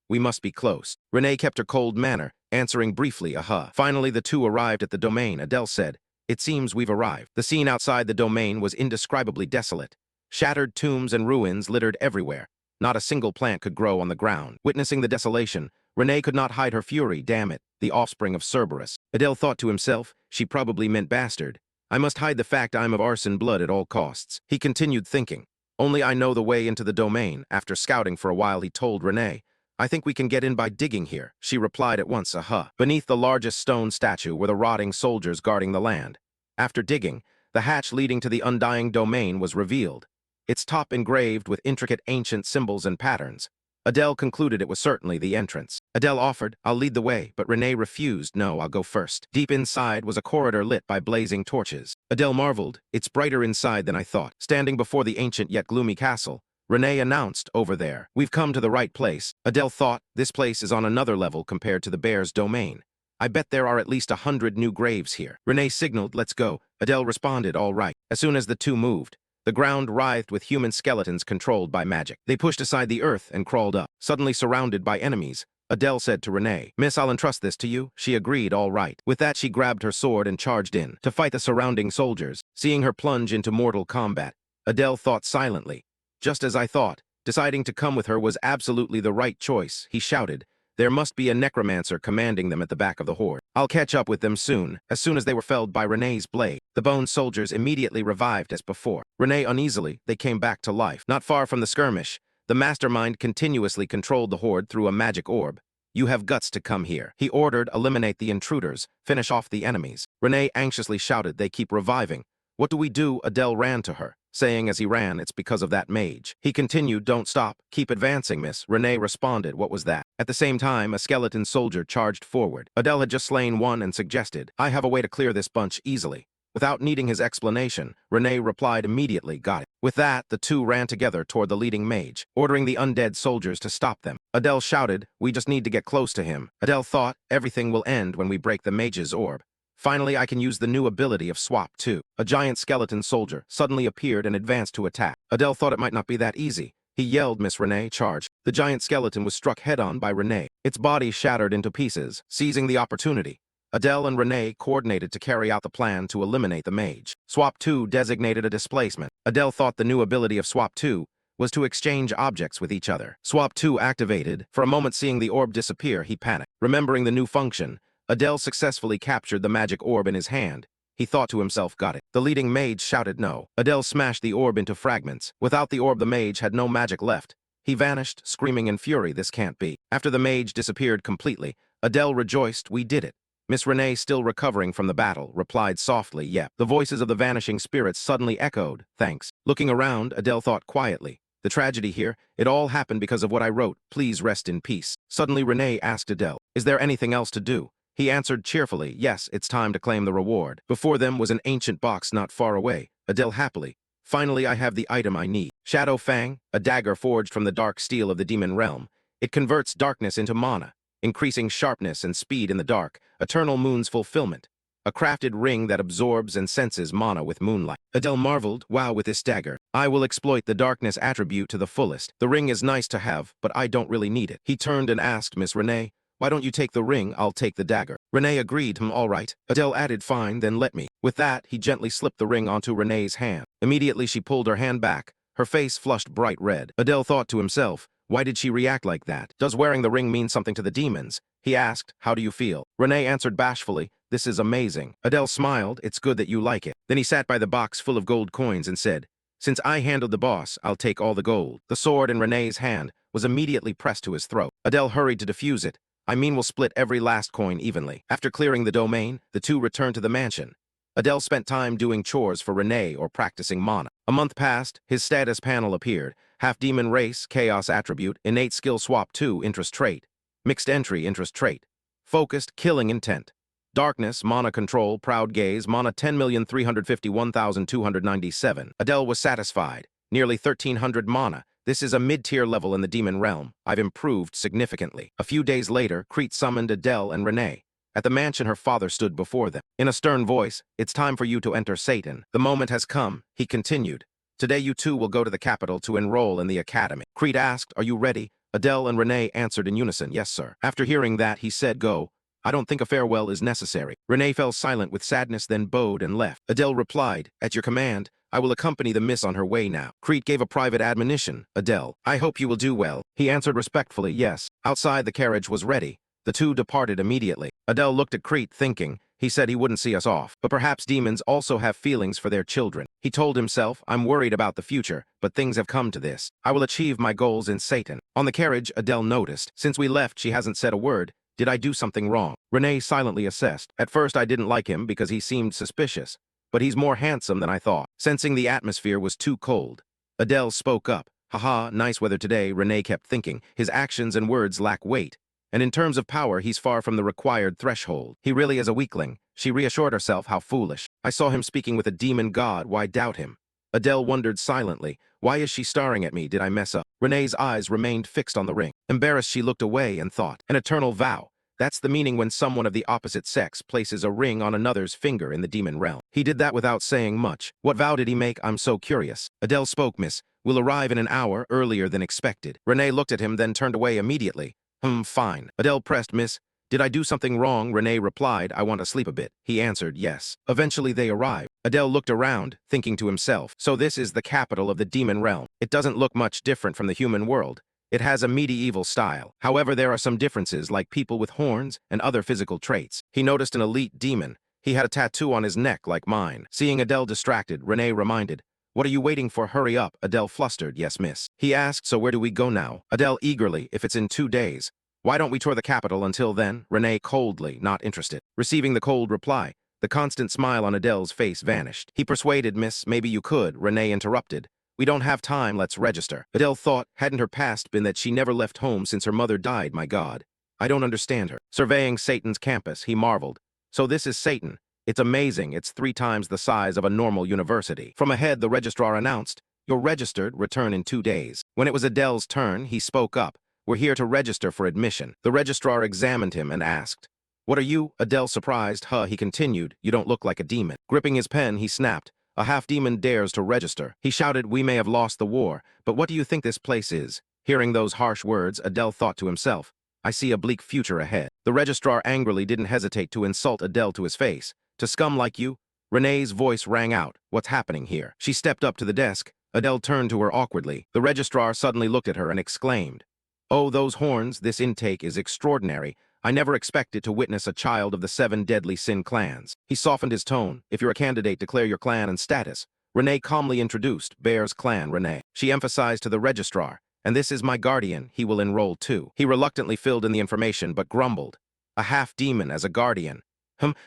we must be close. Renee kept her cold manner, answering briefly, Finally, the two arrived at the domain. Adele said, it seems we've arrived. The scene outside the domain was indescribably desolate. Shattered tombs and ruins littered everywhere. Not a single plant could grow on the ground. Witnessing the desolation, Renee could not hide her fury. Damn it, the offspring of Cerberus. Adele thought to himself, she probably meant bastard. I must hide the fact I'm of arson blood at all costs. He continued thinking, only I know the way into the domain. After scouting for a while, he told Renee, I think we can get in by digging here. She replied at once, Beneath the largest stone statue were the rotting soldiers guarding the land. After digging, the hatch leading to the undying domain was revealed, its top engraved with intricate ancient symbols and patterns. Adele concluded it was certainly the entrance. Adele offered, I'll lead the way, but Renee refused. No, I'll go first. Deep inside was a corridor lit by blazing torches. Adele marveled, it's brighter inside than I thought. Standing before the ancient yet gloomy castle, Renee announced, over there. We've come to the right place. Adele thought, this place is on another level compared to the bear's domain. I bet there are at least 100 new graves here. Renee signaled, let's go. Adele responded, all right. As soon as the two moved, the ground writhed with human skeletons controlled by magic. They pushed aside the earth and crawled up. Suddenly surrounded by enemies, Adele said to Renee, Miss, I'll entrust this to you. She agreed, all right. With that, she grabbed her sword and charged in to fight the surrounding soldiers. Seeing her plunge into mortal combat, Adele thought silently, just as I thought, deciding to come with her was absolutely the right choice. He shouted, there must be a necromancer commanding them at the back of the horde. I'll catch up with them soon. As soon as they were felled by Renee's blade, the bone soldiers immediately revived as before. Renee uneasily, they came back to life. Not far from the skirmish, the mastermind continuously controlled the horde through a magic orb. You have guts to come here. He ordered, eliminate the intruders, finish off the enemies. Renee anxiously shouted, they keep reviving. What do we do? Adele ran to her, saying as he ran, it's because of that mage. He continued, don't stop, keep advancing, miss. Renee responded, what was that? At the same time, a skeleton soldier charged forward. Adele had just slain one and suggested, I have a way to clear this bunch easily. Without needing his explanation, Renee replied immediately, got it. With that, the two ran together toward the leading mage, ordering the undead soldiers to stop them. Adele shouted, we just need to get close to him. Adele thought, everything will end when we break the mage's orb. Finally, I can use the new ability of Swap 2. A giant skeleton soldier suddenly appeared and advanced to attack. Adele thought it might not be that easy. He yelled, Miss Renee, charge. The giant skeleton was struck head-on by Renee. Its body shattered into pieces. Seizing the opportunity, Adele and Renee coordinated to carry out the plan to eliminate the mage. Swap 2 designated a displacement. Adele thought the new ability of Swap 2 was to exchange objects with each other. Swap 2 activated. For a moment, seeing the orb disappear, he panicked. Remembering the new function, Adele successfully captured the magic orb in his hand. He thought to himself, got it. The leading mage shouted no. Adele smashed the orb into fragments. Without the orb, the mage had no magic left. He vanished, screaming in fury, this can't be. After the mage disappeared completely, Adele rejoiced, we did it. Miss Renee, still recovering from the battle, replied softly, yep. The voices of the vanishing spirits suddenly echoed, thanks. Looking around, Adele thought quietly, the tragedy here, it all happened because of what I wrote. Please rest in peace. Suddenly Renee asked Adele, is there anything else to do? He answered cheerfully, yes, it's time to claim the reward. Before them was an ancient box not far away. Adele happily, finally I have the item I need. Shadow Fang, a dagger forged from the dark steel of the demon realm. It converts darkness into mana, increasing sharpness and speed in the dark. Eternal Moon's fulfillment. A crafted ring that absorbs and senses mana with moonlight. Adele marveled, wow, with this dagger, I will exploit the darkness attribute to the fullest. The ring is nice to have, but I don't really need it. He turned and asked Miss Renee, Why don't you take the ring, I'll take the dagger. Renee agreed, all right. Adele added, fine, then let me. With that, he gently slipped the ring onto Renee's hand. Immediately she pulled her hand back. Her face flushed bright red. Adele thought to himself, why did she react like that? Does wearing the ring mean something to the demons? He asked, how do you feel? Renee answered bashfully, this is amazing. Adele smiled, it's good that you like it. Then he sat by the box full of gold coins and said, since I handled the boss, I'll take all the gold. The sword in Renee's hand was immediately pressed to his throat. Adele hurried to defuse it. I mean, we'll split every last coin evenly. After clearing the domain, the two returned to the mansion. Adele spent time doing chores for Renee or practicing mana. A month passed, his status panel appeared. Half-demon race, chaos attribute, innate skill swap 2, interest trait. Mixed entry, interest trait. Focused, killing intent. Darkness, mana control, proud gaze, mana 10,351,297. Adele was satisfied. Nearly 1,300 mana. This is a mid-tier level in the demon realm. I've improved significantly. A few days later, Crete summoned Adele and Renee. At the mansion, her father stood before them. In a stern voice, it's time for you to enter Satan. The moment has come, he continued. Today you two will go to the capital to enroll in the academy. Crete asked, are you ready? Adele and Renee answered in unison, yes, sir. After hearing that, he said, go. I don't think a farewell is necessary. Renee fell silent with sadness, then bowed and left. Adele replied, at your command, I will accompany the miss on her way now. Crete gave a private admonition. Adele, I hope you will do well. He answered respectfully, yes. Outside, the carriage was ready. The two departed immediately. Adele looked at Crete, thinking, he said he wouldn't see us off. But perhaps demons also have feelings for their children. He told himself, I'm worried about the future, but things have come to this. I will achieve my goals in Satan. On the carriage, Adele noticed, since we left, she hasn't said a word. Did I do something wrong? Renee silently assessed. At first, I didn't like him because he seemed suspicious. But he's more handsome than I thought. Sensing the atmosphere was too cold, Adele spoke up. Haha, nice weather today, Renee kept thinking. His actions and words lack weight. And in terms of power, he's far from the required threshold. He really is a weakling. She reassured herself, how foolish. I saw him speaking with a demon god, why doubt him? Adele wondered silently. Why is she staring at me? Did I mess up? Renee's eyes remained fixed on the ring. Embarrassed, she looked away and thought, an eternal vow. That's the meaning when someone of the opposite sex places a ring on another's finger in the demon realm. He did that without saying much. What vow did he make? I'm so curious. Adele spoke, miss. We'll arrive in an hour earlier than expected. Renee looked at him, then turned away immediately. Fine. Adele pressed, miss. Did I do something wrong? Renee replied, I want to sleep a bit. He answered, yes. Eventually they arrived. Adele looked around, thinking to himself, so this is the capital of the demon realm. It doesn't look much different from the human world. It has a medieval style. However, there are some differences, like people with horns and other physical traits. He noticed an elite demon. He had a tattoo on his neck like mine. Seeing Adele distracted, Renee reminded, what are you waiting for? Hurry up. Adele flustered, yes, miss. He asked, so where do we go now? Adele eagerly, if it's in 2 days. Why don't we tour the capital until then? Renee coldly, not interested. Receiving the cold reply, the constant smile on Adele's face vanished. He persuaded, miss, maybe you could. Renee interrupted. We don't have time, let's register. Adele thought, hadn't her past been that she never left home since her mother died, my God? I don't understand her. Surveying Satan's campus, he marveled. So this is Satan. It's amazing, it's 3 times the size of a normal university. From ahead, the registrar announced, you're registered, return in 2 days. When it was Adele's turn, he spoke up. We're here to register for admission. The registrar examined him and asked, what are you? Adele surprised, he continued, you don't look like a demon. Gripping his pen, he snapped. A half-demon dares to register. He shouted, we may have lost the war, but what do you think this place is? Hearing those harsh words, Adele thought to himself, I see a bleak future ahead. The registrar angrily didn't hesitate to insult Adele to his face. To scum like you? Renee's voice rang out. What's happening here? She stepped up to the desk. Adele turned to her awkwardly. The registrar suddenly looked at her and exclaimed, oh, those horns, this intake is extraordinary. I never expected to witness a child of the 7 deadly sin clans. He softened his tone. If you're a candidate, declare your clan and status. Renee calmly introduced Bear's clan, Renee. She emphasized to the registrar, and this is my guardian, he will enroll too. He reluctantly filled in the information, but grumbled. A half-demon as a guardian.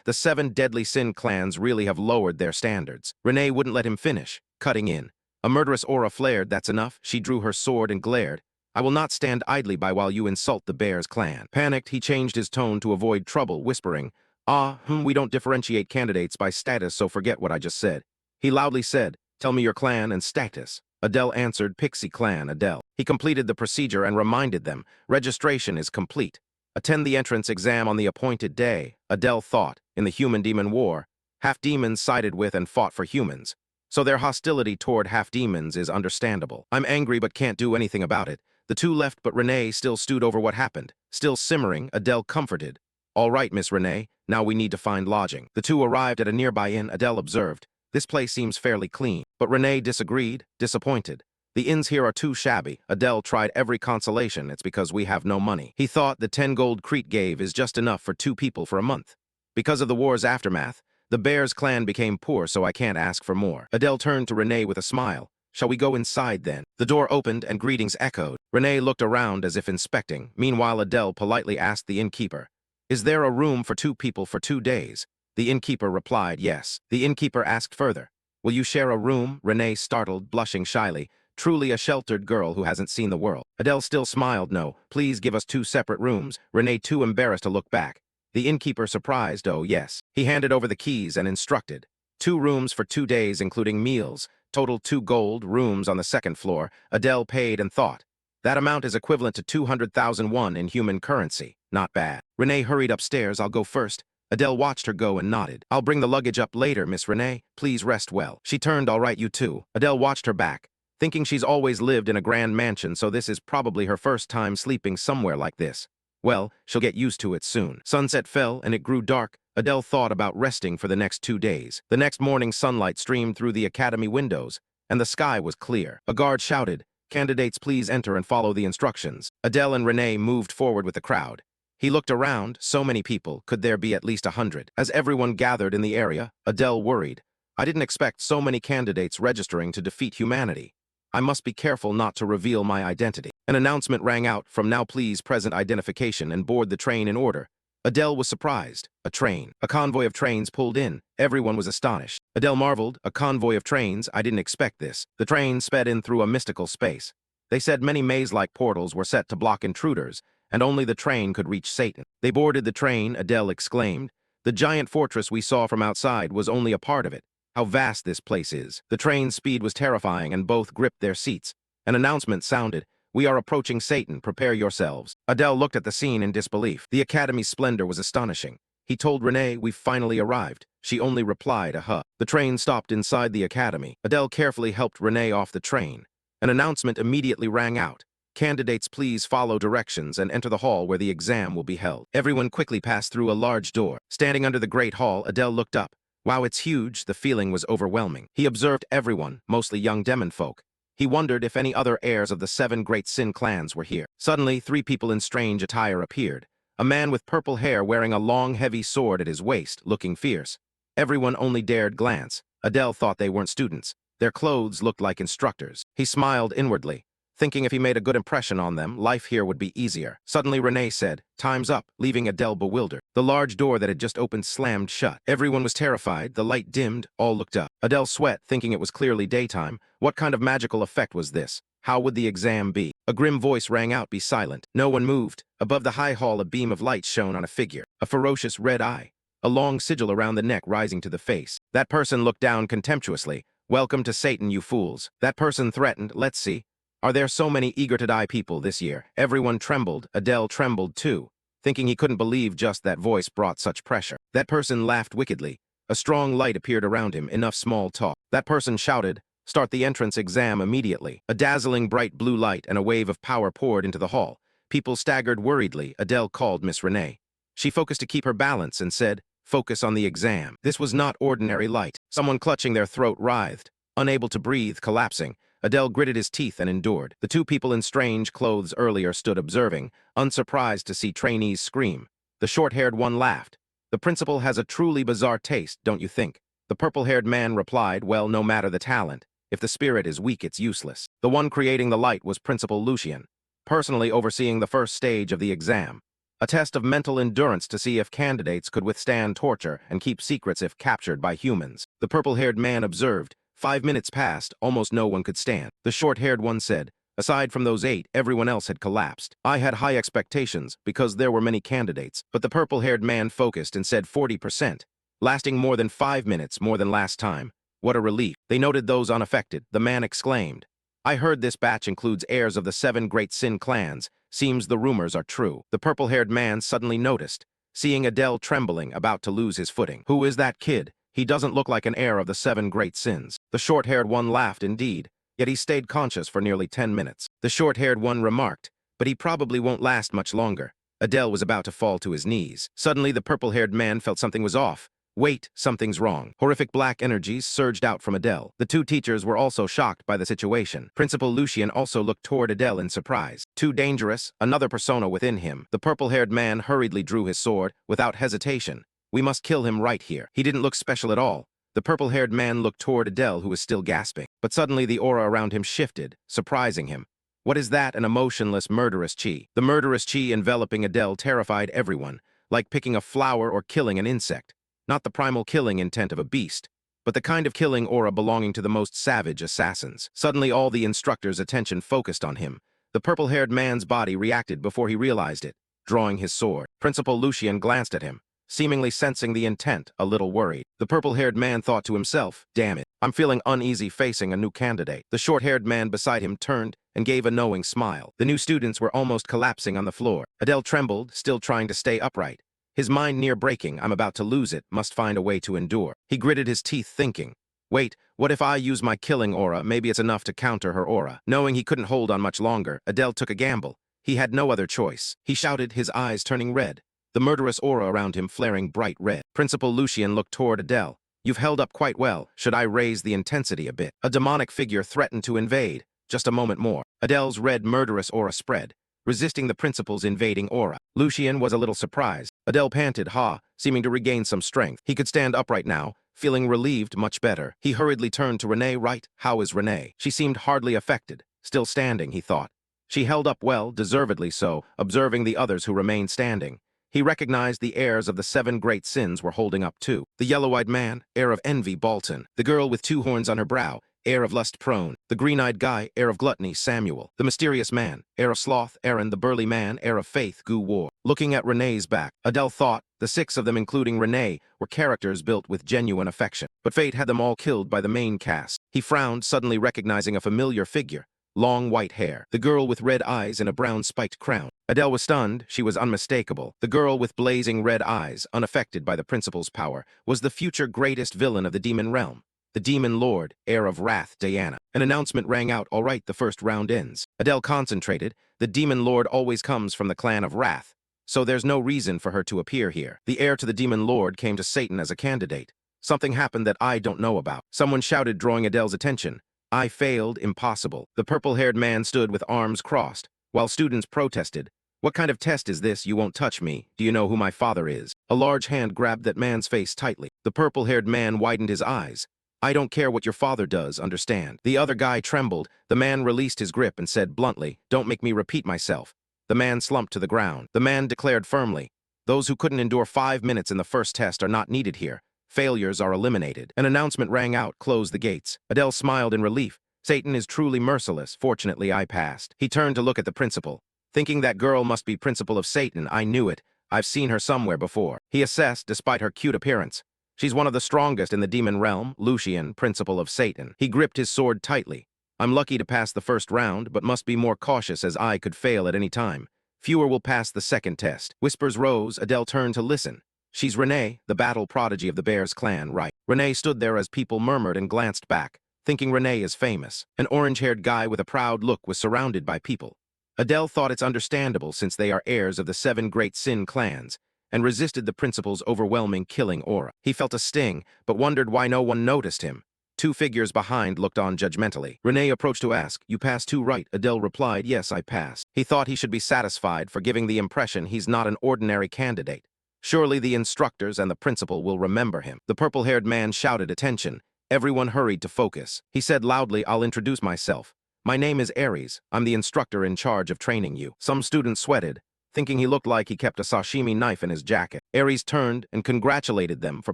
The 7 deadly sin clans really have lowered their standards. Renee wouldn't let him finish, cutting in. A murderous aura flared, that's enough. She drew her sword and glared. I will not stand idly by while you insult the Bear's clan. Panicked, he changed his tone to avoid trouble, whispering, we don't differentiate candidates by status, so forget what I just said. He loudly said, tell me your clan and status. Adele answered, Pixie Clan, Adele. He completed the procedure and reminded them, registration is complete. Attend the entrance exam on the appointed day. Adele thought, in the human-demon war, half-demons sided with and fought for humans. So their hostility toward half-demons is understandable. I'm angry but can't do anything about it. The two left, but Renee still stewed over what happened. Still simmering, Adele comforted. All right, Miss Renee, now we need to find lodging. The two arrived at a nearby inn. Adele observed. This place seems fairly clean. But Renee disagreed, disappointed. The inns here are too shabby. Adele tried every consolation. It's because we have no money. He thought the 10 gold Crete gave is just enough for 2 people for a month. Because of the war's aftermath, the Bears clan became poor, so I can't ask for more. Adele turned to Renee with a smile. Shall we go inside then? The door opened and greetings echoed. Renee looked around as if inspecting. Meanwhile, Adele politely asked the innkeeper, "Is there a room for 2 people for 2 days?" The innkeeper replied, "Yes." The innkeeper asked further, "Will you share a room?" Renee startled, blushing shyly. Truly a sheltered girl who hasn't seen the world. Adele still smiled. "No, please give us 2 separate rooms." Renee too embarrassed to look back. The innkeeper surprised. "Oh, yes." He handed over the keys and instructed. 2 rooms for 2 days, including meals. Total 2 gold, rooms on the 2nd floor. Adele paid and thought. That amount is equivalent to 200,000 won in human currency. Not bad. Renee hurried upstairs. "I'll go first." Adele watched her go and nodded. "I'll bring the luggage up later, Miss Renee. Please rest well." She turned. "All right, you too." Adele watched her back, thinking she's always lived in a grand mansion, so this is probably her first time sleeping somewhere like this. Well, she'll get used to it soon. Sunset fell and it grew dark. Adele thought about resting for the next 2 days. The next morning, sunlight streamed through the academy windows, and the sky was clear. A guard shouted, "Candidates, please enter and follow the instructions." Adele and Renee moved forward with the crowd. He looked around. So many people. Could there be at least 100? As everyone gathered in the area, Adele worried. I didn't expect so many candidates registering to defeat humanity. I must be careful not to reveal my identity. An announcement rang out, "From now please present identification and board the train in order." Adele was surprised. A train. A convoy of trains pulled in. Everyone was astonished. Adele marveled. A convoy of trains? I didn't expect this. The train sped in through a mystical space. They said many maze-like portals were set to block intruders, and only the train could reach Satan. They boarded the train. Adele exclaimed. The giant fortress we saw from outside was only a part of it. How vast this place is. The train's speed was terrifying, and both gripped their seats. An announcement sounded. "We are approaching Satan. Prepare yourselves." Adele looked at the scene in disbelief. The academy's splendor was astonishing. He told Renee, "We've finally arrived." She only replied a huh. The train stopped inside the academy. Adele carefully helped Renee off the train. An announcement immediately rang out. "Candidates, please follow directions and enter the hall where the exam will be held." Everyone quickly passed through a large door. Standing under the great hall, Adele looked up. Wow, it's huge. The feeling was overwhelming. He observed everyone, mostly young demon folk. He wondered if any other heirs of the 7 great sin clans were here. Suddenly, 3 people in strange attire appeared. A man with purple hair wearing a long, heavy sword at his waist, looking fierce. Everyone only dared glance. Adele thought they weren't students. Their clothes looked like instructors. He smiled inwardly, thinking if he made a good impression on them, life here would be easier. Suddenly, Renee said, "Time's up," leaving Adele bewildered. The large door that had just opened slammed shut. Everyone was terrified. The light dimmed. All looked up. Adele sweat, thinking it was clearly daytime. What kind of magical effect was this? How would the exam be? A grim voice rang out, "Be silent." No one moved. Above the high hall, a beam of light shone on a figure. A ferocious red eye. A long sigil around the neck rising to the face. That person looked down contemptuously. "Welcome to Satan, you fools." That person threatened, "Let's see. Are there so many eager-to-die people this year?" Everyone trembled. Adele trembled too, thinking he couldn't believe just that voice brought such pressure. That person laughed wickedly. A strong light appeared around him, enough small talk. That person shouted, "Start the entrance exam immediately." A dazzling bright blue light and a wave of power poured into the hall. People staggered worriedly. Adele called Miss Renee. She focused to keep her balance and said, "Focus on the exam." This was not ordinary light. Someone clutching their throat writhed, unable to breathe, collapsing. Adele gritted his teeth and endured. The 2 people in strange clothes earlier stood observing, unsurprised to see trainees scream. The short-haired one laughed. "The principal has a truly bizarre taste, don't you think?" The purple-haired man replied, "Well, no matter the talent. If the spirit is weak, it's useless." The one creating the light was Principal Lucian, personally overseeing the first stage of the exam. A test of mental endurance to see if candidates could withstand torture and keep secrets if captured by humans. The purple-haired man observed. 5 minutes passed, almost no one could stand. The short-haired one said, "Aside from those 8, everyone else had collapsed. I had high expectations because there were many candidates." But the purple-haired man focused and said 40%, lasting more than 5 minutes, more than last time. What a relief. They noted those unaffected. The man exclaimed, "I heard this batch includes heirs of the 7 great sin clans. Seems the rumors are true." The purple-haired man suddenly noticed, seeing Adele trembling, about to lose his footing. "Who is that kid? He doesn't look like an heir of the 7 great sins." The short-haired one laughed indeed. yet he stayed conscious for nearly 10 minutes. The short-haired one remarked, "But he probably won't last much longer." Adele was about to fall to his knees. Suddenly, the purple-haired man felt something was off. "Wait, something's wrong." Horrific black energies surged out from Adele. The two teachers were also shocked by the situation. Principal Lucien also looked toward Adele in surprise. Too dangerous, another persona within him. The purple-haired man hurriedly drew his sword, without hesitation. "We must kill him right here." He didn't look special at all. The purple-haired man looked toward Adele, who was still gasping. But suddenly the aura around him shifted, surprising him. What is that? An emotionless, murderous chi. The murderous chi enveloping Adele terrified everyone, like picking a flower or killing an insect. Not the primal killing intent of a beast, but the kind of killing aura belonging to the most savage assassins. Suddenly all the instructors' attention focused on him. The purple-haired man's body reacted before he realized it, drawing his sword. Principal Lucien glanced at him, seemingly sensing the intent, a little worried. The purple-haired man thought to himself, "Damn it, I'm feeling uneasy facing a new candidate." The short-haired man beside him turned and gave a knowing smile. The new students were almost collapsing on the floor. Adele trembled, still trying to stay upright. His mind near breaking. "I'm about to lose it, must find a way to endure." He gritted his teeth thinking, "Wait, what if I use my killing aura? Maybe it's enough to counter her aura." Knowing he couldn't hold on much longer, Adele took a gamble. He had no other choice. He shouted, his eyes turning red, the murderous aura around him flaring bright red. Principal Lucien looked toward Adele. "You've held up quite well. Should I raise the intensity a bit?" A demonic figure threatened to invade. Just a moment more. Adele's red murderous aura spread, resisting the principal's invading aura. Lucien was a little surprised. Adele panted, seeming to regain some strength. He could stand upright now, feeling relieved much better. He hurriedly turned to Renee. "Right, how is Renee?" She seemed hardly affected. Still standing, he thought. She held up well, deservedly so, observing the others who remained standing. He recognized the heirs of the 7 great sins were holding up too. The yellow-eyed man, heir of envy, Bolton. The girl with 2 horns on her brow, heir of lust, Prone. The green-eyed guy, heir of gluttony, Samuel. The mysterious man, heir of sloth, Aaron. The burly man, heir of faith, Gu War. Looking at Renee's back, Adele thought the 6 of them, including Renee, were characters built with genuine affection. But fate had them all killed by the main cast. He frowned, suddenly recognizing a familiar figure. Long white hair. The girl with red eyes and a brown spiked crown. Adele was stunned. She was unmistakable. The girl with blazing red eyes, unaffected by the principal's power, was the future greatest villain of the demon realm. The demon lord, heir of wrath, Diana. An announcement rang out. "All right, the first round ends." Adele concentrated. The demon lord always comes from the clan of wrath, so there's no reason for her to appear here. The heir to the demon lord came to Satan as a candidate. Something happened that I don't know about. Someone shouted, drawing Adele's attention. "I failed, impossible." The purple-haired man stood with arms crossed, while students protested. "What kind of test is this? You won't touch me. Do you know who my father is?" A large hand grabbed that man's face tightly. The purple-haired man widened his eyes. "I don't care what your father does, understand?" The other guy trembled. The man released his grip and said bluntly, "Don't make me repeat myself." The man slumped to the ground. The man declared firmly, "Those who couldn't endure 5 minutes in the first test are not needed here. Failures are eliminated." An announcement rang out, "Close the gates." Adele smiled in relief. Satan is truly merciless. Fortunately, I passed. He turned to look at the principal. "Thinking that girl must be principal of Satan. I knew it. I've seen her somewhere before." He assessed, despite her cute appearance. "She's one of the strongest in the demon realm, Lucien, principal of Satan." He gripped his sword tightly. "I'm lucky to pass the first round, but must be more cautious as I could fail at any time. Fewer will pass the second test." Whispers rose. Adele turned to listen. "She's Renee, the battle prodigy of the Bears clan, right?" Renee stood there as people murmured and glanced back, thinking Renee is famous. An orange-haired guy with a proud look was surrounded by people. Adele thought it's understandable since they are heirs of the 7 great sin clans, and resisted the principal's overwhelming killing aura. He felt a sting, but wondered why no one noticed him. 2 figures behind looked on judgmentally. Renee approached to ask, "You passed too, right?" Adele replied, "Yes, I passed." He thought he should be satisfied for giving the impression he's not an ordinary candidate. Surely the instructors and the principal will remember him. The purple-haired man shouted, "Attention." Everyone hurried to focus. He said loudly, "I'll introduce myself. My name is Ares. I'm the instructor in charge of training you." Some students sweated, thinking he looked like he kept a sashimi knife in his jacket. Ares turned and congratulated them for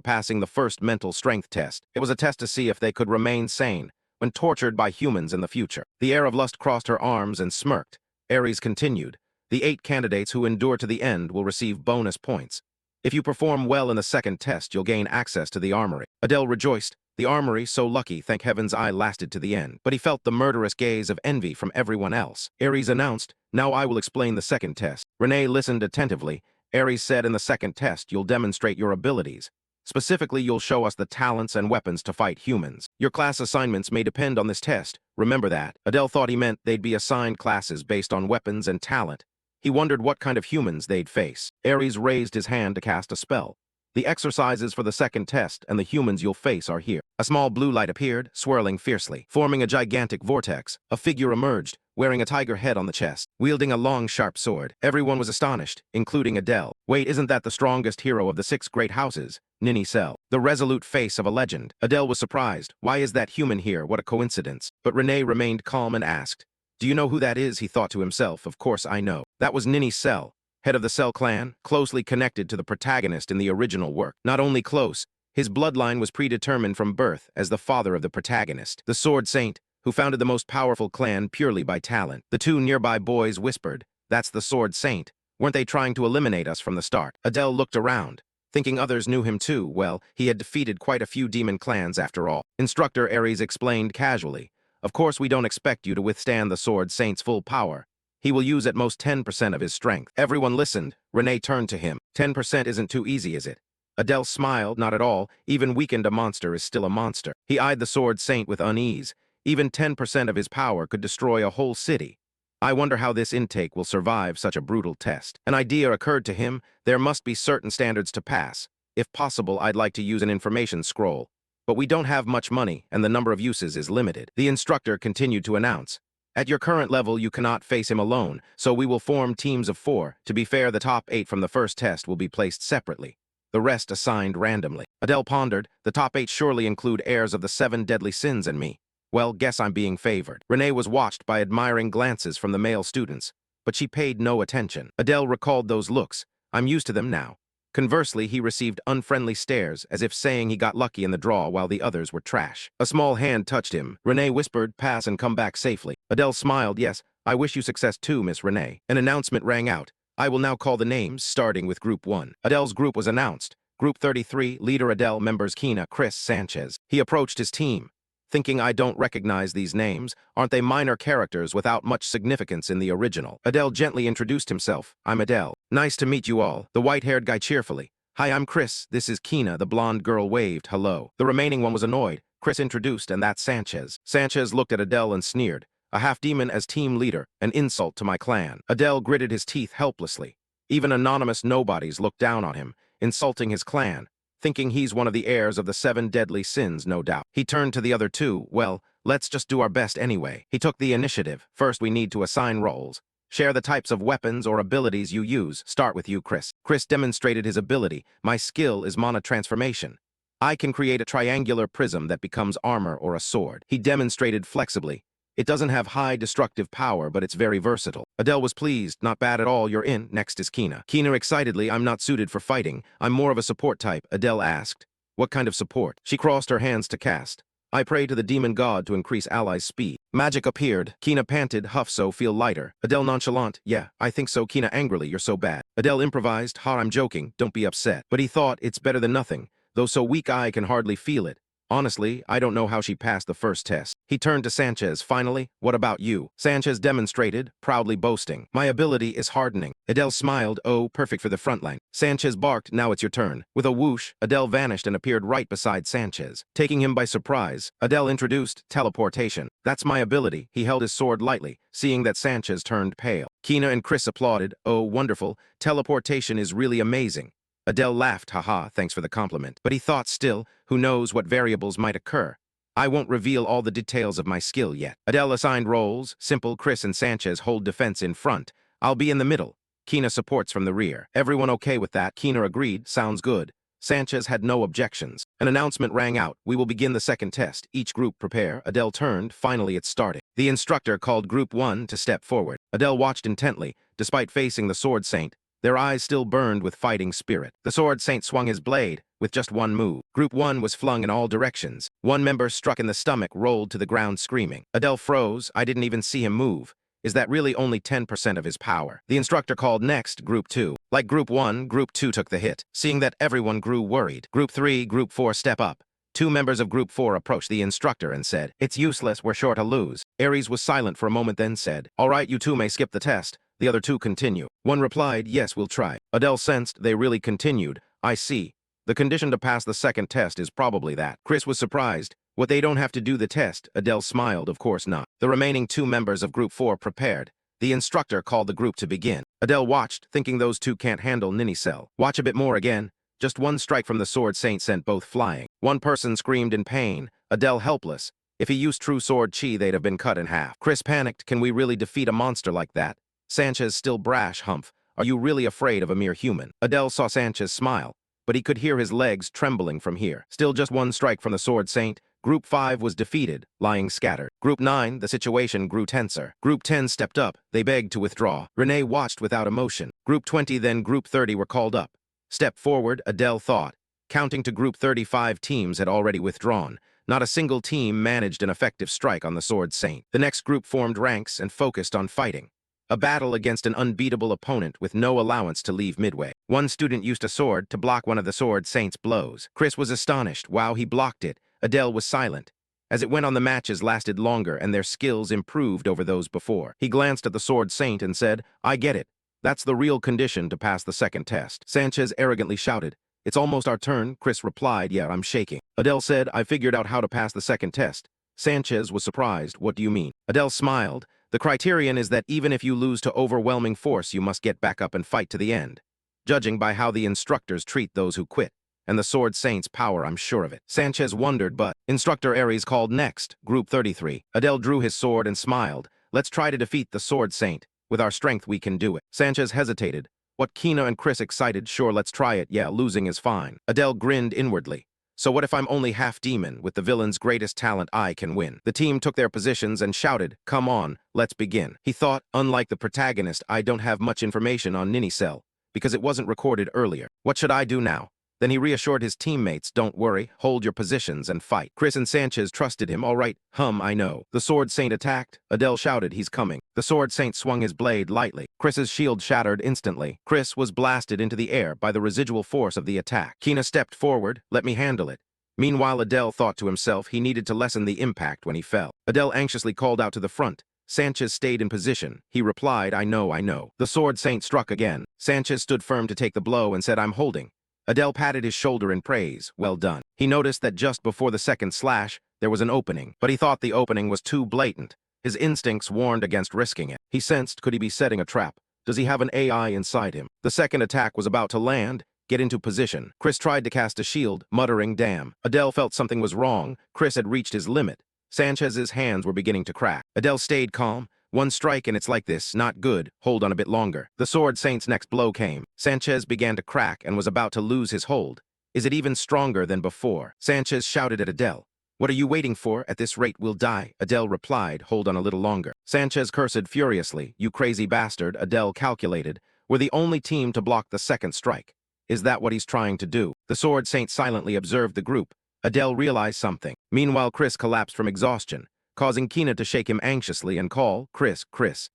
passing the first mental strength test. It was a test to see if they could remain sane when tortured by humans in the future. The heir of lust crossed her arms and smirked. Ares continued, "The 8 candidates who endure to the end will receive bonus points. If you perform well in the second test, you'll gain access to the armory." Adele rejoiced. The armory, so lucky, thank heaven's eye lasted to the end. But he felt the murderous gaze of envy from everyone else. Ares announced, "Now I will explain the second test." Renee listened attentively. Ares said, "In the second test, you'll demonstrate your abilities. Specifically, you'll show us the talents and weapons to fight humans. Your class assignments may depend on this test. Remember that. Adele thought he meant they'd be assigned classes based on weapons and talent. He wondered what kind of humans they'd face. Ares raised his hand to cast a spell. The exercises for the second test and the humans you'll face are here. A small blue light appeared, swirling fiercely. Forming a gigantic vortex, a figure emerged, wearing a tiger head on the chest, wielding a long, sharp sword. Everyone was astonished, including Adele. Wait, isn't that the strongest hero of the 6 great houses? Ninny Cell, the resolute face of a legend. Adele was surprised. Why is that human here? What a coincidence. But Renee remained calm and asked, "Do you know who that is?" He thought to himself. Of course I know. That was Ninny Cell, head of the Cell clan, closely connected to the protagonist in the original work. Not only close, his bloodline was predetermined from birth as the father of the protagonist, the Sword Saint, who founded the most powerful clan purely by talent. The 2 nearby boys whispered, "That's the Sword Saint. Weren't they trying to eliminate us from the start?" Adele looked around, thinking others knew him too. Well, he had defeated quite a few demon clans after all. Instructor Ares explained casually, "Of course we don't expect you to withstand the Sword Saint's full power. He will use at most 10% of his strength." Everyone listened. Renee turned to him. 10% isn't too easy, is it? Adele smiled. Not at all. Even weakened, a monster is still a monster. He eyed the Sword Saint with unease. Even 10% of his power could destroy a whole city. I wonder how this intake will survive such a brutal test. An idea occurred to him. There must be certain standards to pass. If possible, I'd like to use an information scroll. But we don't have much money, and the number of uses is limited. The instructor continued to announce, "At your current level, you cannot face him alone, so we will form teams of 4. To be fair, the top 8 from the first test will be placed separately. The rest assigned randomly." Adele pondered. The top 8 surely include heirs of the 7 deadly sins and me. Well, guess I'm being favored. Renee was watched by admiring glances from the male students, but she paid no attention. Adele recalled those looks. I'm used to them now. Conversely, he received unfriendly stares, as if saying he got lucky in the draw while the others were trash. A small hand touched him. Renee whispered, "Pass and come back safely." Adele smiled. "Yes, I wish you success too, Miss Renee." An announcement rang out. "I will now call the names, starting with Group 1. Adele's group was announced. Group 33, leader Adele, members Kina, Chris, Sanchez. He approached his team, thinking, I don't recognize these names. Aren't they minor characters without much significance in the original? Adele gently introduced himself. "I'm Adele. Nice to meet you all." The white-haired guy cheerfully. "Hi, I'm Chris. This is Kina." The blonde girl waved. "Hello." The remaining one was annoyed. Chris introduced, "And that's Sanchez." Sanchez looked at Adele and sneered. "A half-demon as team leader, an insult to my clan." Adele gritted his teeth helplessly. Even anonymous nobodies looked down on him, insulting his clan, thinking he's one of the heirs of the 7 deadly sins, no doubt. He turned to the other 2. "Well, let's just do our best anyway." He took the initiative. "First, we need to assign roles. Share the types of weapons or abilities you use. Start with you, Chris." Chris demonstrated his ability. "My skill is mana transformation. I can create a triangular prism that becomes armor or a sword." He demonstrated flexibly. "It doesn't have high destructive power, but it's very versatile." Adele was pleased. "Not bad at all. You're in." Next is Kina. Kina excitedly, "I'm not suited for fighting. I'm more of a support type." Adele asked, "What kind of support?" She crossed her hands to cast. "I pray to the demon god to increase allies' speed." Magic appeared. Kina panted, "Huff, so feel lighter." Adele nonchalant, "Yeah, I think so." Kina angrily, "You're so bad." Adele improvised, "Ha, I'm joking. Don't be upset." But he thought, it's better than nothing, though so weak I can hardly feel it. Honestly, I don't know how she passed the first test. He turned to Sanchez. "Finally, what about you?" Sanchez demonstrated, proudly boasting, "My ability is hardening." Adele smiled. "Oh, perfect for the front line." Sanchez barked, "Now it's your turn." With a whoosh, Adele vanished and appeared right beside Sanchez. Taking him by surprise, Adele introduced teleportation. "That's my ability." He held his sword lightly, seeing that Sanchez turned pale. Kina and Chris applauded. "Oh, wonderful. Teleportation is really amazing." Adele laughed. "Haha, thanks for the compliment." But he thought still, who knows what variables might occur. "I won't reveal all the details of my skill yet." Adele assigned roles. Simple, Chris and Sanchez hold defense in front. I'll be in the middle. Kina supports from the rear. Everyone okay with that? Kina agreed. Sounds good. Sanchez had no objections. An announcement rang out. "We will begin the second test. Each group prepare." Adele turned. Finally, it started. The instructor called Group 1 to step forward. Adele watched intently. Despite facing the Sword Saint, their eyes still burned with fighting spirit. The Sword Saint swung his blade, with just one move. Group 1 was flung in all directions. One member struck in the stomach, rolled to the ground screaming. Adele froze. I didn't even see him move. Is that really only 10% of his power? The instructor called next, Group 2. Like Group 1, Group 2 took the hit. Seeing that, everyone grew worried. Group 3, Group 4 step up. 2 members of Group 4 approached the instructor and said, "It's useless, we're sure to lose." Ares was silent for a moment, then said, "All right, you 2 may skip the test." The other 2 continue. One replied, "Yes, we'll try." Adele sensed they really continued. "I see. The condition to pass the second test is probably that." Chris was surprised. What, they don't have to do the test? Adele smiled. Of course not. The remaining 2 members of Group 4 prepared. The instructor called the group to begin. Adele watched, thinking those 2 can't handle Ninicel. Watch a bit more again. Just one strike from the sword saint sent both flying. One person screamed in pain, Adele helpless. If he used true sword chi, they'd have been cut in half. Chris panicked. Can we really defeat a monster like that? Sanchez still brash, Humph. Are you really afraid of a mere human? Adele saw Sanchez smile, but he could hear his legs trembling from here. Still just one strike from the sword saint. Group 5 was defeated, lying scattered. Group 9, the situation grew tenser. Group 10 stepped up. They begged to withdraw. Renee watched without emotion. Group 20 then Group 30 were called up. Step forward, Adele thought. Counting to Group 35, teams had already withdrawn. Not a single team managed an effective strike on the sword saint. The next group formed ranks and focused on fighting. A battle against an unbeatable opponent with no allowance to leave midway. One student used a sword to block one of the sword saint's blows. Chris was astonished. Wow, he blocked it. Adele was silent. As it went on, the matches lasted longer and their skills improved over those before. He glanced at the sword saint and said, I get it. That's the real condition to pass the second test. Sanchez arrogantly shouted. It's almost our turn. Chris replied, yeah, I'm shaking. Adele said, I figured out how to pass the second test. Sanchez was surprised. What do you mean? Adele smiled. The criterion is that even if you lose to overwhelming force, you must get back up and fight to the end. Judging by how the instructors treat those who quit. And the sword saint's power, I'm sure of it. Sanchez wondered, but Instructor Aries called next, Group 33. Adele drew his sword and smiled. Let's try to defeat the sword saint. With our strength, we can do it. Sanchez hesitated. What, Kina and Chris excited? Sure, let's try it. Yeah, losing is fine. Adele grinned inwardly. So what if I'm only half demon? With the villain's greatest talent, I can win. The team took their positions and shouted, come on, let's begin. He thought, unlike the protagonist, I don't have much information on Ninicel, because it wasn't recorded earlier. What should I do now? Then he reassured his teammates, don't worry, hold your positions and fight. Chris and Sanchez trusted him. All right, I know. The sword saint attacked. Adele shouted, he's coming. The sword saint swung his blade lightly. Chris's shield shattered instantly. Chris was blasted into the air by the residual force of the attack. Kina stepped forward, let me handle it. Meanwhile, Adele thought to himself he needed to lessen the impact when he fell. Adele anxiously called out to the front. Sanchez stayed in position. He replied, I know. The sword saint struck again. Sanchez stood firm to take the blow and said, I'm holding. Adele patted his shoulder in praise. Well done. He noticed that just before the second slash, there was an opening, but he thought the opening was too blatant. His instincts warned against risking it. He sensed, could he be setting a trap? Does he have an AI inside him? The second attack was about to land. Get into position. Chris tried to cast a shield, muttering, damn. Adele felt something was wrong. Chris had reached his limit. Sanchez's hands were beginning to crack. Adele stayed calm. One strike and it's like this, not good. Hold on a bit longer. The sword saint's next blow came. Sanchez began to crack and was about to lose his hold. Is it even stronger than before? Sanchez shouted at Adele. What are you waiting for? At this rate, we'll die. Adele replied, hold on a little longer. Sanchez cursed furiously. You crazy bastard, Adele calculated. We're the only team to block the second strike. Is that what he's trying to do? The sword saint silently observed the group. Adele realized something. Meanwhile, Chris collapsed from exhaustion, causing Kina to shake him anxiously and call, Chris.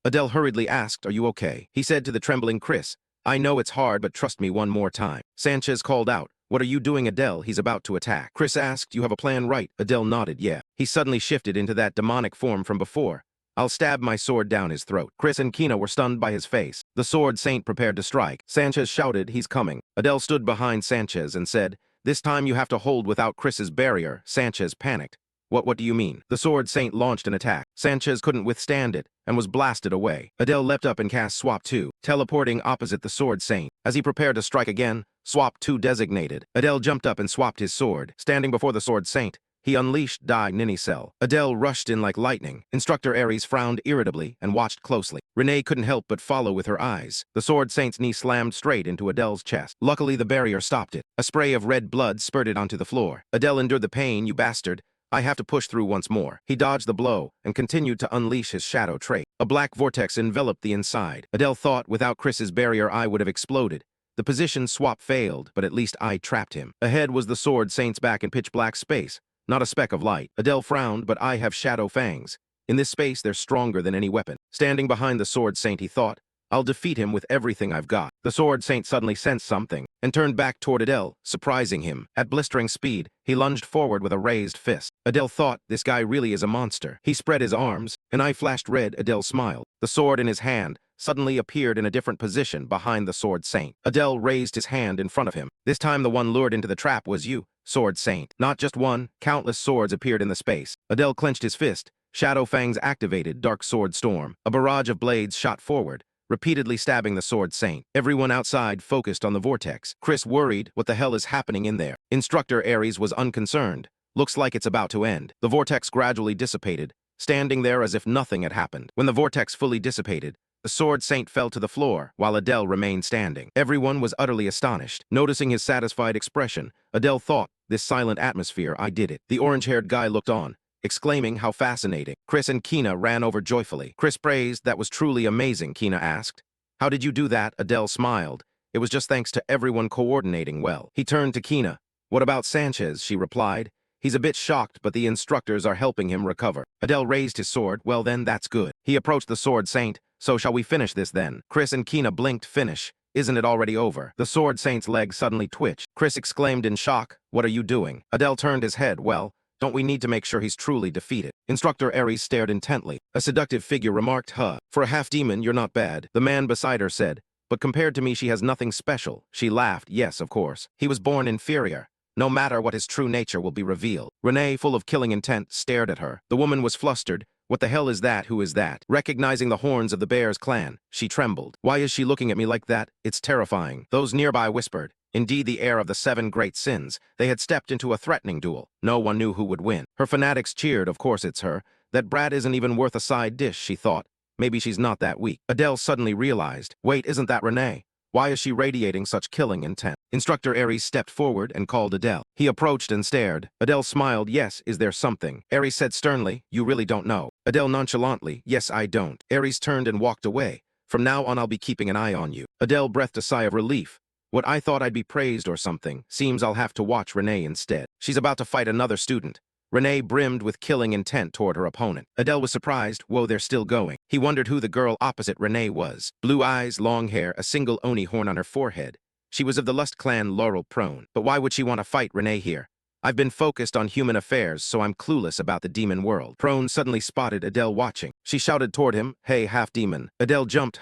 Adele hurriedly asked, are you okay? He said to the trembling Chris, I know it's hard, but trust me one more time. Sanchez called out, what are you doing, Adele? He's about to attack. Chris asked, you have a plan, right? Adele nodded, yeah. He suddenly shifted into that demonic form from before. I'll stab my sword down his throat. Chris and Kina were stunned by his face. The sword saint prepared to strike. Sanchez shouted, he's coming. Adele stood behind Sanchez and said, this time you have to hold without Chris's barrier. Sanchez panicked. What do you mean? The sword saint launched an attack. Sanchez couldn't withstand it and was blasted away. Adele leapt up and cast Swap 2, teleporting opposite the sword saint. As he prepared to strike again, Swap 2 designated. Adele jumped up and swapped his sword. Standing before the sword saint, he unleashed Dai Ninicel. Adele rushed in like lightning. Instructor Aries frowned irritably and watched closely. Renee couldn't help but follow with her eyes. The sword saint's knee slammed straight into Adele's chest. Luckily, the barrier stopped it. A spray of red blood spurted onto the floor. Adele endured the pain. You bastard. I have to push through once more. He dodged the blow and continued to unleash his shadow trait. A black vortex enveloped the inside. Adele thought, without Chris's barrier, I would have exploded. The position swap failed, but at least I trapped him. Ahead was the sword saint's back in pitch black space. Not a speck of light. Adele frowned, but I have shadow fangs. In this space, they're stronger than any weapon. Standing behind the sword saint, he thought, I'll defeat him with everything I've got. The sword saint suddenly sensed something and turned back toward Adele, surprising him. At blistering speed, he lunged forward with a raised fist. Adele thought, this guy really is a monster. He spread his arms. An eye flashed red. Adele smiled. The sword in his hand suddenly appeared in a different position behind the sword saint. Adele raised his hand in front of him. This time the one lured into the trap was you. Sword Saint. Not just one, countless swords appeared in the space. Adele clenched his fist. Shadow fangs activated, dark sword storm. A barrage of blades shot forward, repeatedly stabbing the Sword Saint. Everyone outside focused on the vortex. Chris worried, what the hell is happening in there? Instructor Ares was unconcerned. Looks like it's about to end. The vortex gradually dissipated, standing there as if nothing had happened. When the vortex fully dissipated, the Sword Saint fell to the floor, while Adele remained standing. Everyone was utterly astonished. Noticing his satisfied expression, Adele thought, this silent atmosphere, I did it. The orange-haired guy looked on, exclaiming how fascinating. Chris and Kina ran over joyfully. Chris praised, that was truly amazing, Kina asked. How did you do that? Adele smiled. It was just thanks to everyone coordinating well. He turned to Kina. What about Sanchez? She replied. He's a bit shocked, but the instructors are helping him recover. Adele raised his sword. Well then, that's good. He approached the Sword Saint. So shall we finish this then? Chris and Kina blinked. Finish. Isn't it already over? The Sword Saint's leg suddenly twitched. Chris exclaimed in shock. What are you doing? Adele turned his head. Well, don't we need to make sure he's truly defeated? Instructor Ares stared intently. A seductive figure remarked, For a half-demon, you're not bad. The man beside her said, but compared to me she has nothing special. She laughed. Yes, of course. He was born inferior. No matter what his true nature will be revealed. Renee, full of killing intent, stared at her. The woman was flustered. What the hell is that? Who is that? Recognizing the horns of the Bears clan, she trembled. Why is she looking at me like that? It's terrifying. Those nearby whispered. Indeed, the heir of the 7 great sins. They had stepped into a threatening duel. No one knew who would win. Her fanatics cheered. Of course it's her. That brat isn't even worth a side dish, she thought. Maybe she's not that weak. Adele suddenly realized. Wait, isn't that Renee? Why is she radiating such killing intent? Instructor Ares stepped forward and called Adele. He approached and stared. Adele smiled. Yes, is there something? Ares said sternly, you really don't know. Adele nonchalantly, yes, I don't. Ares turned and walked away. From now on I'll be keeping an eye on you. Adele breathed a sigh of relief. What I thought I'd be praised or something, seems I'll have to watch Renee instead. She's about to fight another student. Renee brimmed with killing intent toward her opponent. Adele was surprised. Whoa, they're still going. He wondered who the girl opposite Renee was. Blue eyes, long hair, a single oni horn on her forehead. She was of the Lust clan Laurel Prone. But why would she want to fight Renee here? I've been focused on human affairs, so I'm clueless about the demon world. Prone suddenly spotted Adele watching. She shouted toward him, hey, half-demon. Adele jumped,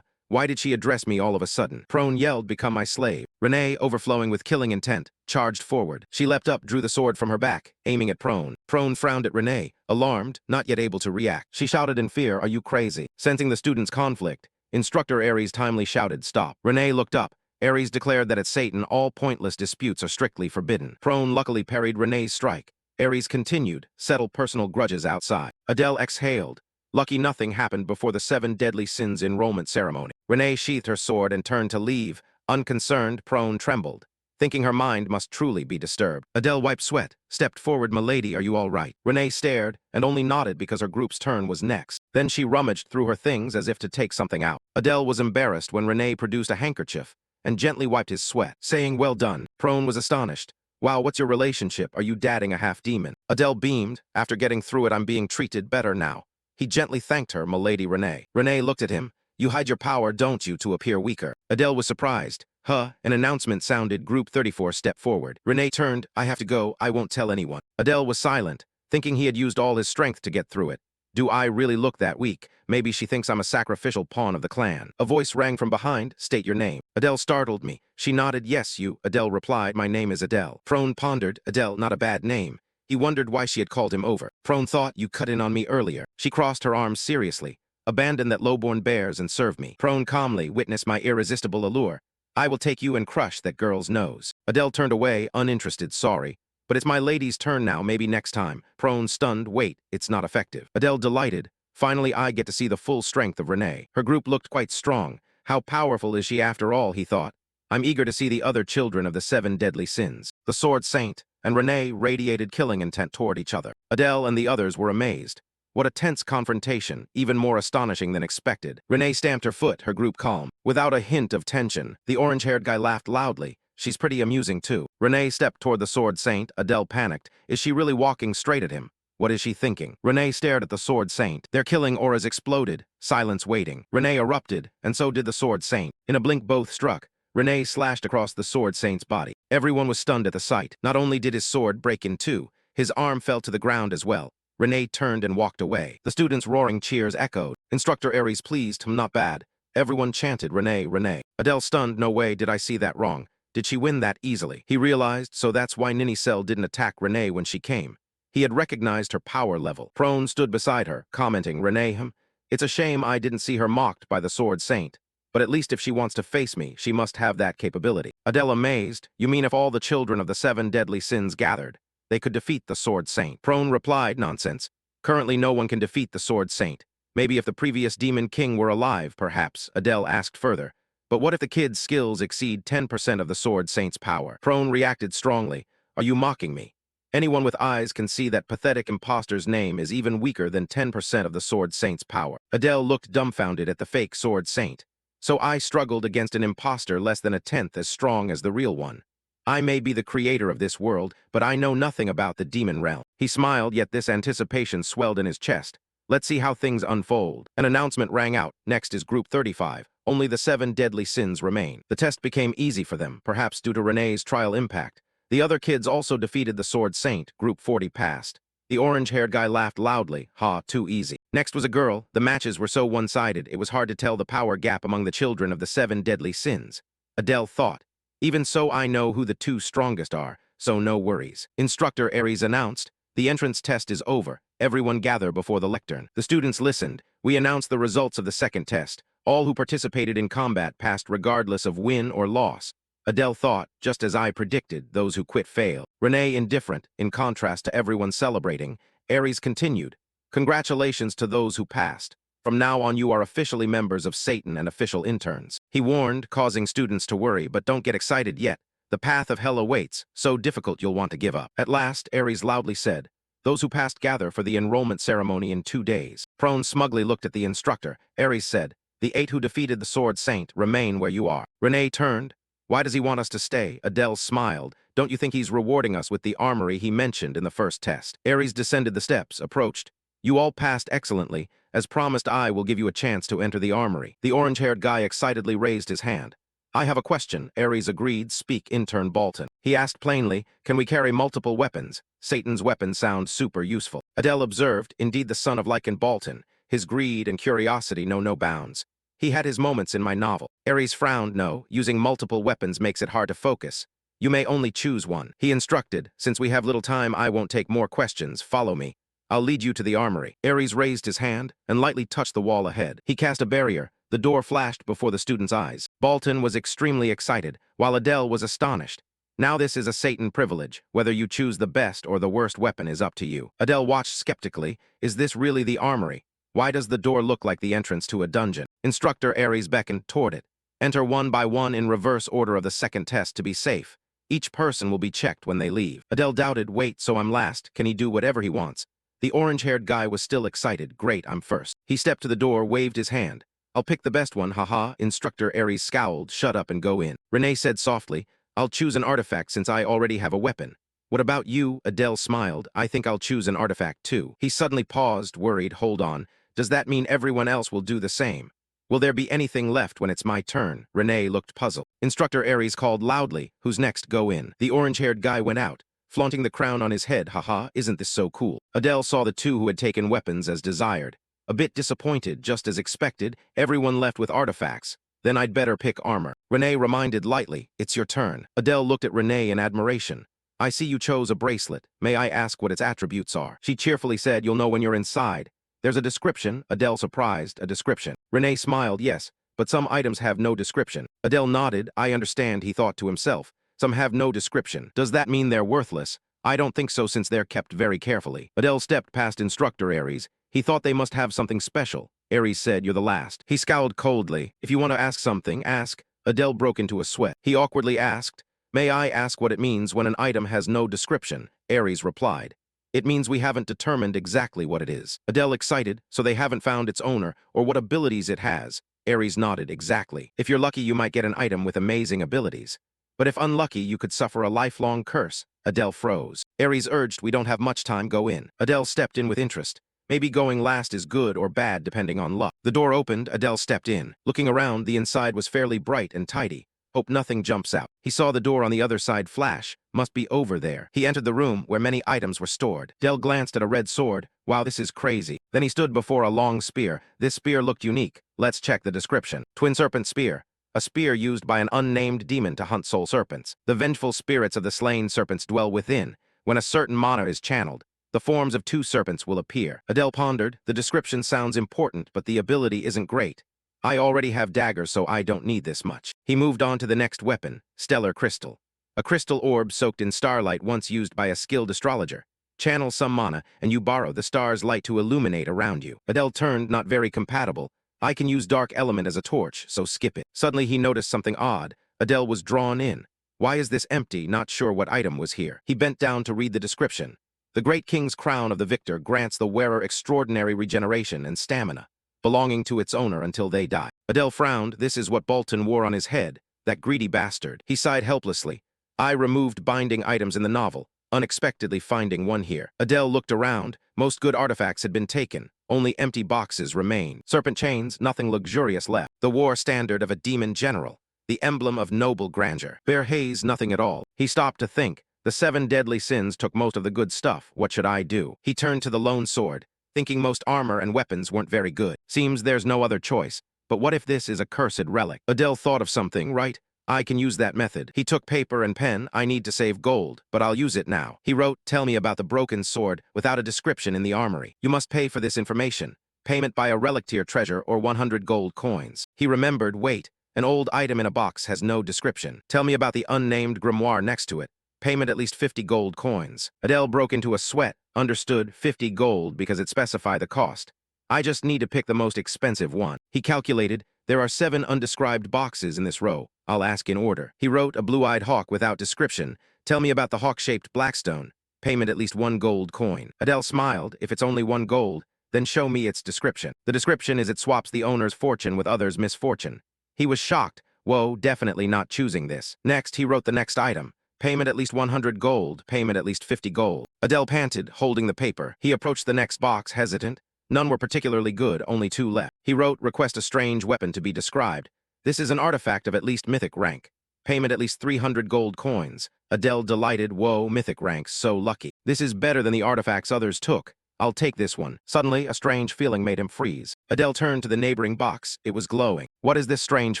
Why did she address me all of a sudden? Prone yelled, become my slave. Renee, overflowing with killing intent, charged forward. She leapt up, drew the sword from her back, aiming at Prone. Prone frowned at Renee, alarmed, not yet able to react. She shouted in fear, are you crazy? Sensing the students' conflict, Instructor Ares timely shouted, stop. Renee looked up. Ares declared that at Satan all pointless disputes are strictly forbidden. Prone luckily parried Renee's strike. Ares continued, settle personal grudges outside. Adele exhaled. Lucky nothing happened before the 7 deadly sins enrollment ceremony. Renee sheathed her sword and turned to leave. Unconcerned, Prone trembled, thinking her mind must truly be disturbed. Adele wiped sweat, stepped forward. Milady, are you all right? Renee stared, and only nodded because her group's turn was next. Then she rummaged through her things as if to take something out. Adele was embarrassed when Renee produced a handkerchief and gently wiped his sweat, saying, well done. Prone was astonished. Wow, what's your relationship? Are you dating a half-demon? Adele beamed. After getting through it, I'm being treated better now. He gently thanked her, Milady Renee. Renee looked at him. You hide your power, don't you, to appear weaker? Adele was surprised. An announcement sounded. Group 34 stepped forward. Renee turned. I have to go. I won't tell anyone. Adele was silent, thinking he had used all his strength to get through it. Do I really look that weak? Maybe she thinks I'm a sacrificial pawn of the clan. A voice rang from behind. State your name. Adele startled me. She nodded. Yes, you. Adele replied. My name is Adele. Prone pondered. Adele, not a bad name. He wondered why she had called him over. Prone thought, you cut in on me earlier. She crossed her arms seriously. Abandon that low-born bears and serve me. Prone calmly witnessed my irresistible allure. I will take you and crush that girl's nose. Adele turned away, uninterested. Sorry. But it's my lady's turn now, maybe next time. Prone stunned. Wait, it's not effective. Adele delighted. Finally, I get to see the full strength of Renee. Her group looked quite strong. How powerful is she after all, he thought. I'm eager to see the other children of the 7 deadly sins. The Sword Saint and Renee radiated killing intent toward each other. Adele and the others were amazed. What a tense confrontation, even more astonishing than expected. Renee stamped her foot, her group calm. Without a hint of tension, the orange-haired guy laughed loudly. She's pretty amusing too. Renee stepped toward the Sword Saint. Adele panicked. Is she really walking straight at him? What is she thinking? Renee stared at the Sword Saint. Their killing auras exploded, silence waiting. Renee erupted, and so did the Sword Saint. In a blink both struck. Renee slashed across the Sword Saint's body. Everyone was stunned at the sight. Not only did his sword break in two, his arm fell to the ground as well. Renee turned and walked away. The students' roaring cheers echoed. Instructor Ares pleased, not bad. Everyone chanted, Renee, Renee. Adele stunned, no way did I see that wrong. Did she win that easily? He realized, so that's why Ninny Cell didn't attack Renee when she came. He had recognized her power level. Prone stood beside her, commenting, Renee, it's a shame I didn't see her mocked by the Sword Saint. But at least if she wants to face me, she must have that capability. Adele amazed, you mean if all the children of the 7 deadly sins gathered, they could defeat the Sword Saint? Prone replied, nonsense. Currently no one can defeat the Sword Saint. Maybe if the previous Demon King were alive, perhaps, Adele asked further. But what if the kid's skills exceed 10% of the Sword Saint's power? Prone reacted strongly. Are you mocking me? Anyone with eyes can see that pathetic imposter's name is even weaker than 10% of the Sword Saint's power. Adele looked dumbfounded at the fake Sword Saint. So I struggled against an imposter less than a tenth as strong as the real one. I may be the creator of this world, but I know nothing about the demon realm. He smiled, yet this anticipation swelled in his chest. Let's see how things unfold. An announcement rang out. Next is Group 35. Only the 7 deadly sins remain. The test became easy for them, perhaps due to Renee's trial impact. The other kids also defeated the Sword Saint. Group 40 passed. The orange-haired guy laughed loudly. Ha, too easy. Next was a girl. The matches were so one-sided, it was hard to tell the power gap among the children of the 7 deadly sins. Adele thought. Even so, I know who the 2 strongest are, so no worries. Instructor Aries announced, the entrance test is over. Everyone gather before the lectern. The students listened. We announced the results of the second test. All who participated in combat passed regardless of win or loss. Adele thought, just as I predicted, those who quit fail. Renee indifferent, in contrast to everyone celebrating. Aries continued. Congratulations to those who passed. From now on you are officially members of Satan and official interns. He warned, causing students to worry, but don't get excited yet. The path of hell awaits, so difficult you'll want to give up. At last, Aries loudly said, those who passed gather for the enrollment ceremony in 2 days. Prone smugly looked at the instructor. Aries said, the 8 who defeated the Sword Saint remain where you are. Renee turned. Why does he want us to stay? Adele smiled. Don't you think he's rewarding us with the armory he mentioned in the first test? Aries descended the steps, approached. You all passed excellently. As promised, I will give you a chance to enter the armory. The orange-haired guy excitedly raised his hand. I have a question. Aries agreed. Speak, intern Bolton. He asked plainly, can we carry multiple weapons? Satan's weapons sound super useful. Adele observed, indeed the son of Lycan Bolton. His greed and curiosity know no bounds. He had his moments in my novel. Aries frowned. No, using multiple weapons makes it hard to focus. You may only choose one. He instructed, since we have little time I won't take more questions. Follow me. I'll lead you to the armory. Aries raised his hand and lightly touched the wall ahead. He cast a barrier. The door flashed before the student's eyes. Bolton was extremely excited, while Adele was astonished. Now this is a Satan privilege. Whether you choose the best or the worst weapon is up to you. Adele watched skeptically. Is this really the armory? Why does the door look like the entrance to a dungeon? Instructor Aries beckoned toward it. Enter one by one in reverse order of the second test to be safe. Each person will be checked when they leave. Adele doubted, wait, so I'm last. Can he do whatever he wants? The orange-haired guy was still excited. Great, I'm first. He stepped to the door, waved his hand. I'll pick the best one, haha. Instructor Aries scowled. Shut up and go in. Renee said softly, I'll choose an artifact since I already have a weapon. What about you? Adele smiled. I think I'll choose an artifact too. He suddenly paused, worried. Hold on. Does that mean everyone else will do the same? Will there be anything left when it's my turn? Renee looked puzzled. Instructor Aries called loudly. Who's next? Go in. The orange-haired guy went out, flaunting the crown on his head. Haha, isn't this so cool? Adele saw the 2 who had taken weapons as desired. A bit disappointed, just as expected, everyone left with artifacts. Then I'd better pick armor. Renee reminded lightly, it's your turn. Adele looked at Renee in admiration. I see you chose a bracelet. May I ask what its attributes are? She cheerfully said, you'll know when you're inside. There's a description. Adele surprised, a description. Renee smiled, yes, but some items have no description. Adele nodded. I understand, he thought to himself. Some have no description. Does that mean they're worthless? I don't think so since they're kept very carefully. Adele stepped past Instructor Aries. He thought they must have something special. Aries said, you're the last. He scowled coldly. If you want to ask something, ask. Adele broke into a sweat. He awkwardly asked, may I ask what it means when an item has no description? Aries replied, it means we haven't determined exactly what it is. Adele excited, so they haven't found its owner or what abilities it has. Aries nodded, exactly. If you're lucky, you might get an item with amazing abilities. But if unlucky, you could suffer a lifelong curse. Adele froze. Aries urged, we don't have much time, go in. Adele stepped in with interest. Maybe going last is good or bad depending on luck. The door opened, Adele stepped in. Looking around, the inside was fairly bright and tidy. Hope nothing jumps out. He saw the door on the other side flash. Must be over there. He entered the room where many items were stored. Adele glanced at a red sword. Wow, this is crazy. Then he stood before a long spear. This spear looked unique. Let's check the description. Twin serpent spear. a spear used by an unnamed demon to hunt soul serpents. The vengeful spirits of the slain serpents dwell within. When a certain mana is channeled, the forms of 2 serpents will appear. Adele pondered. The description sounds important, but the ability isn't great. I already have daggers, so I don't need this much. He moved on to the next weapon, stellar crystal. A crystal orb soaked in starlight once used by a skilled astrologer. Channel some mana, and you borrow the star's light to illuminate around you. Adele turned. Not very compatible. I can use dark element as a torch, so skip it. Suddenly he noticed something odd. Adele was drawn in. Why is this empty? Not sure what item was here. He bent down to read the description. The great king's crown of the victor grants the wearer extraordinary regeneration and stamina, belonging to its owner until they die. Adele frowned. This is what Bolton wore on his head, that greedy bastard. He sighed helplessly. I removed binding items in the novel, unexpectedly finding one here. Adele looked around. Most good artifacts had been taken. Only empty boxes remained. Serpent chains, nothing luxurious left. The war standard of a demon general. The emblem of noble grandeur. Bear haze, nothing at all. He stopped to think. The 7 deadly sins took most of the good stuff. What should I do? He turned to the lone sword, thinking most armor and weapons weren't very good. Seems there's no other choice. But what if this is a cursed relic? Adele thought of something, right? I can use that method. He took paper and pen. I need to save gold, but I'll use it now. He wrote, tell me about the broken sword without a description in the armory. You must pay for this information. Payment by a relic tier treasure or 100 gold coins. He remembered, wait, an old item in a box has no description. Tell me about the unnamed grimoire next to it. Payment at least 50 gold coins. Adele broke into a sweat. Understood, 50 gold because it specified the cost. I just need to pick the most expensive one. He calculated, there are 7 undescribed boxes in this row. I'll ask in order. He wrote, a blue-eyed hawk without description. Tell me about the hawk-shaped blackstone. Payment at least 1 gold coin. Adele smiled. If it's only 1 gold, then show me its description. The description is it swaps the owner's fortune with others' misfortune. He was shocked. Whoa, definitely not choosing this. Next, he wrote the next item. Payment at least 100 gold. Payment at least 50 gold. Adele panted, holding the paper. He approached the next box, hesitant. None were particularly good, only 2 left. He wrote, request a strange weapon to be described. This is an artifact of at least mythic rank. Payment at least 300 gold coins. Adele delighted. Whoa, mythic ranks, so lucky. This is better than the artifacts others took. I'll take this one. Suddenly, a strange feeling made him freeze. Adele turned to the neighboring box. It was glowing. What is this strange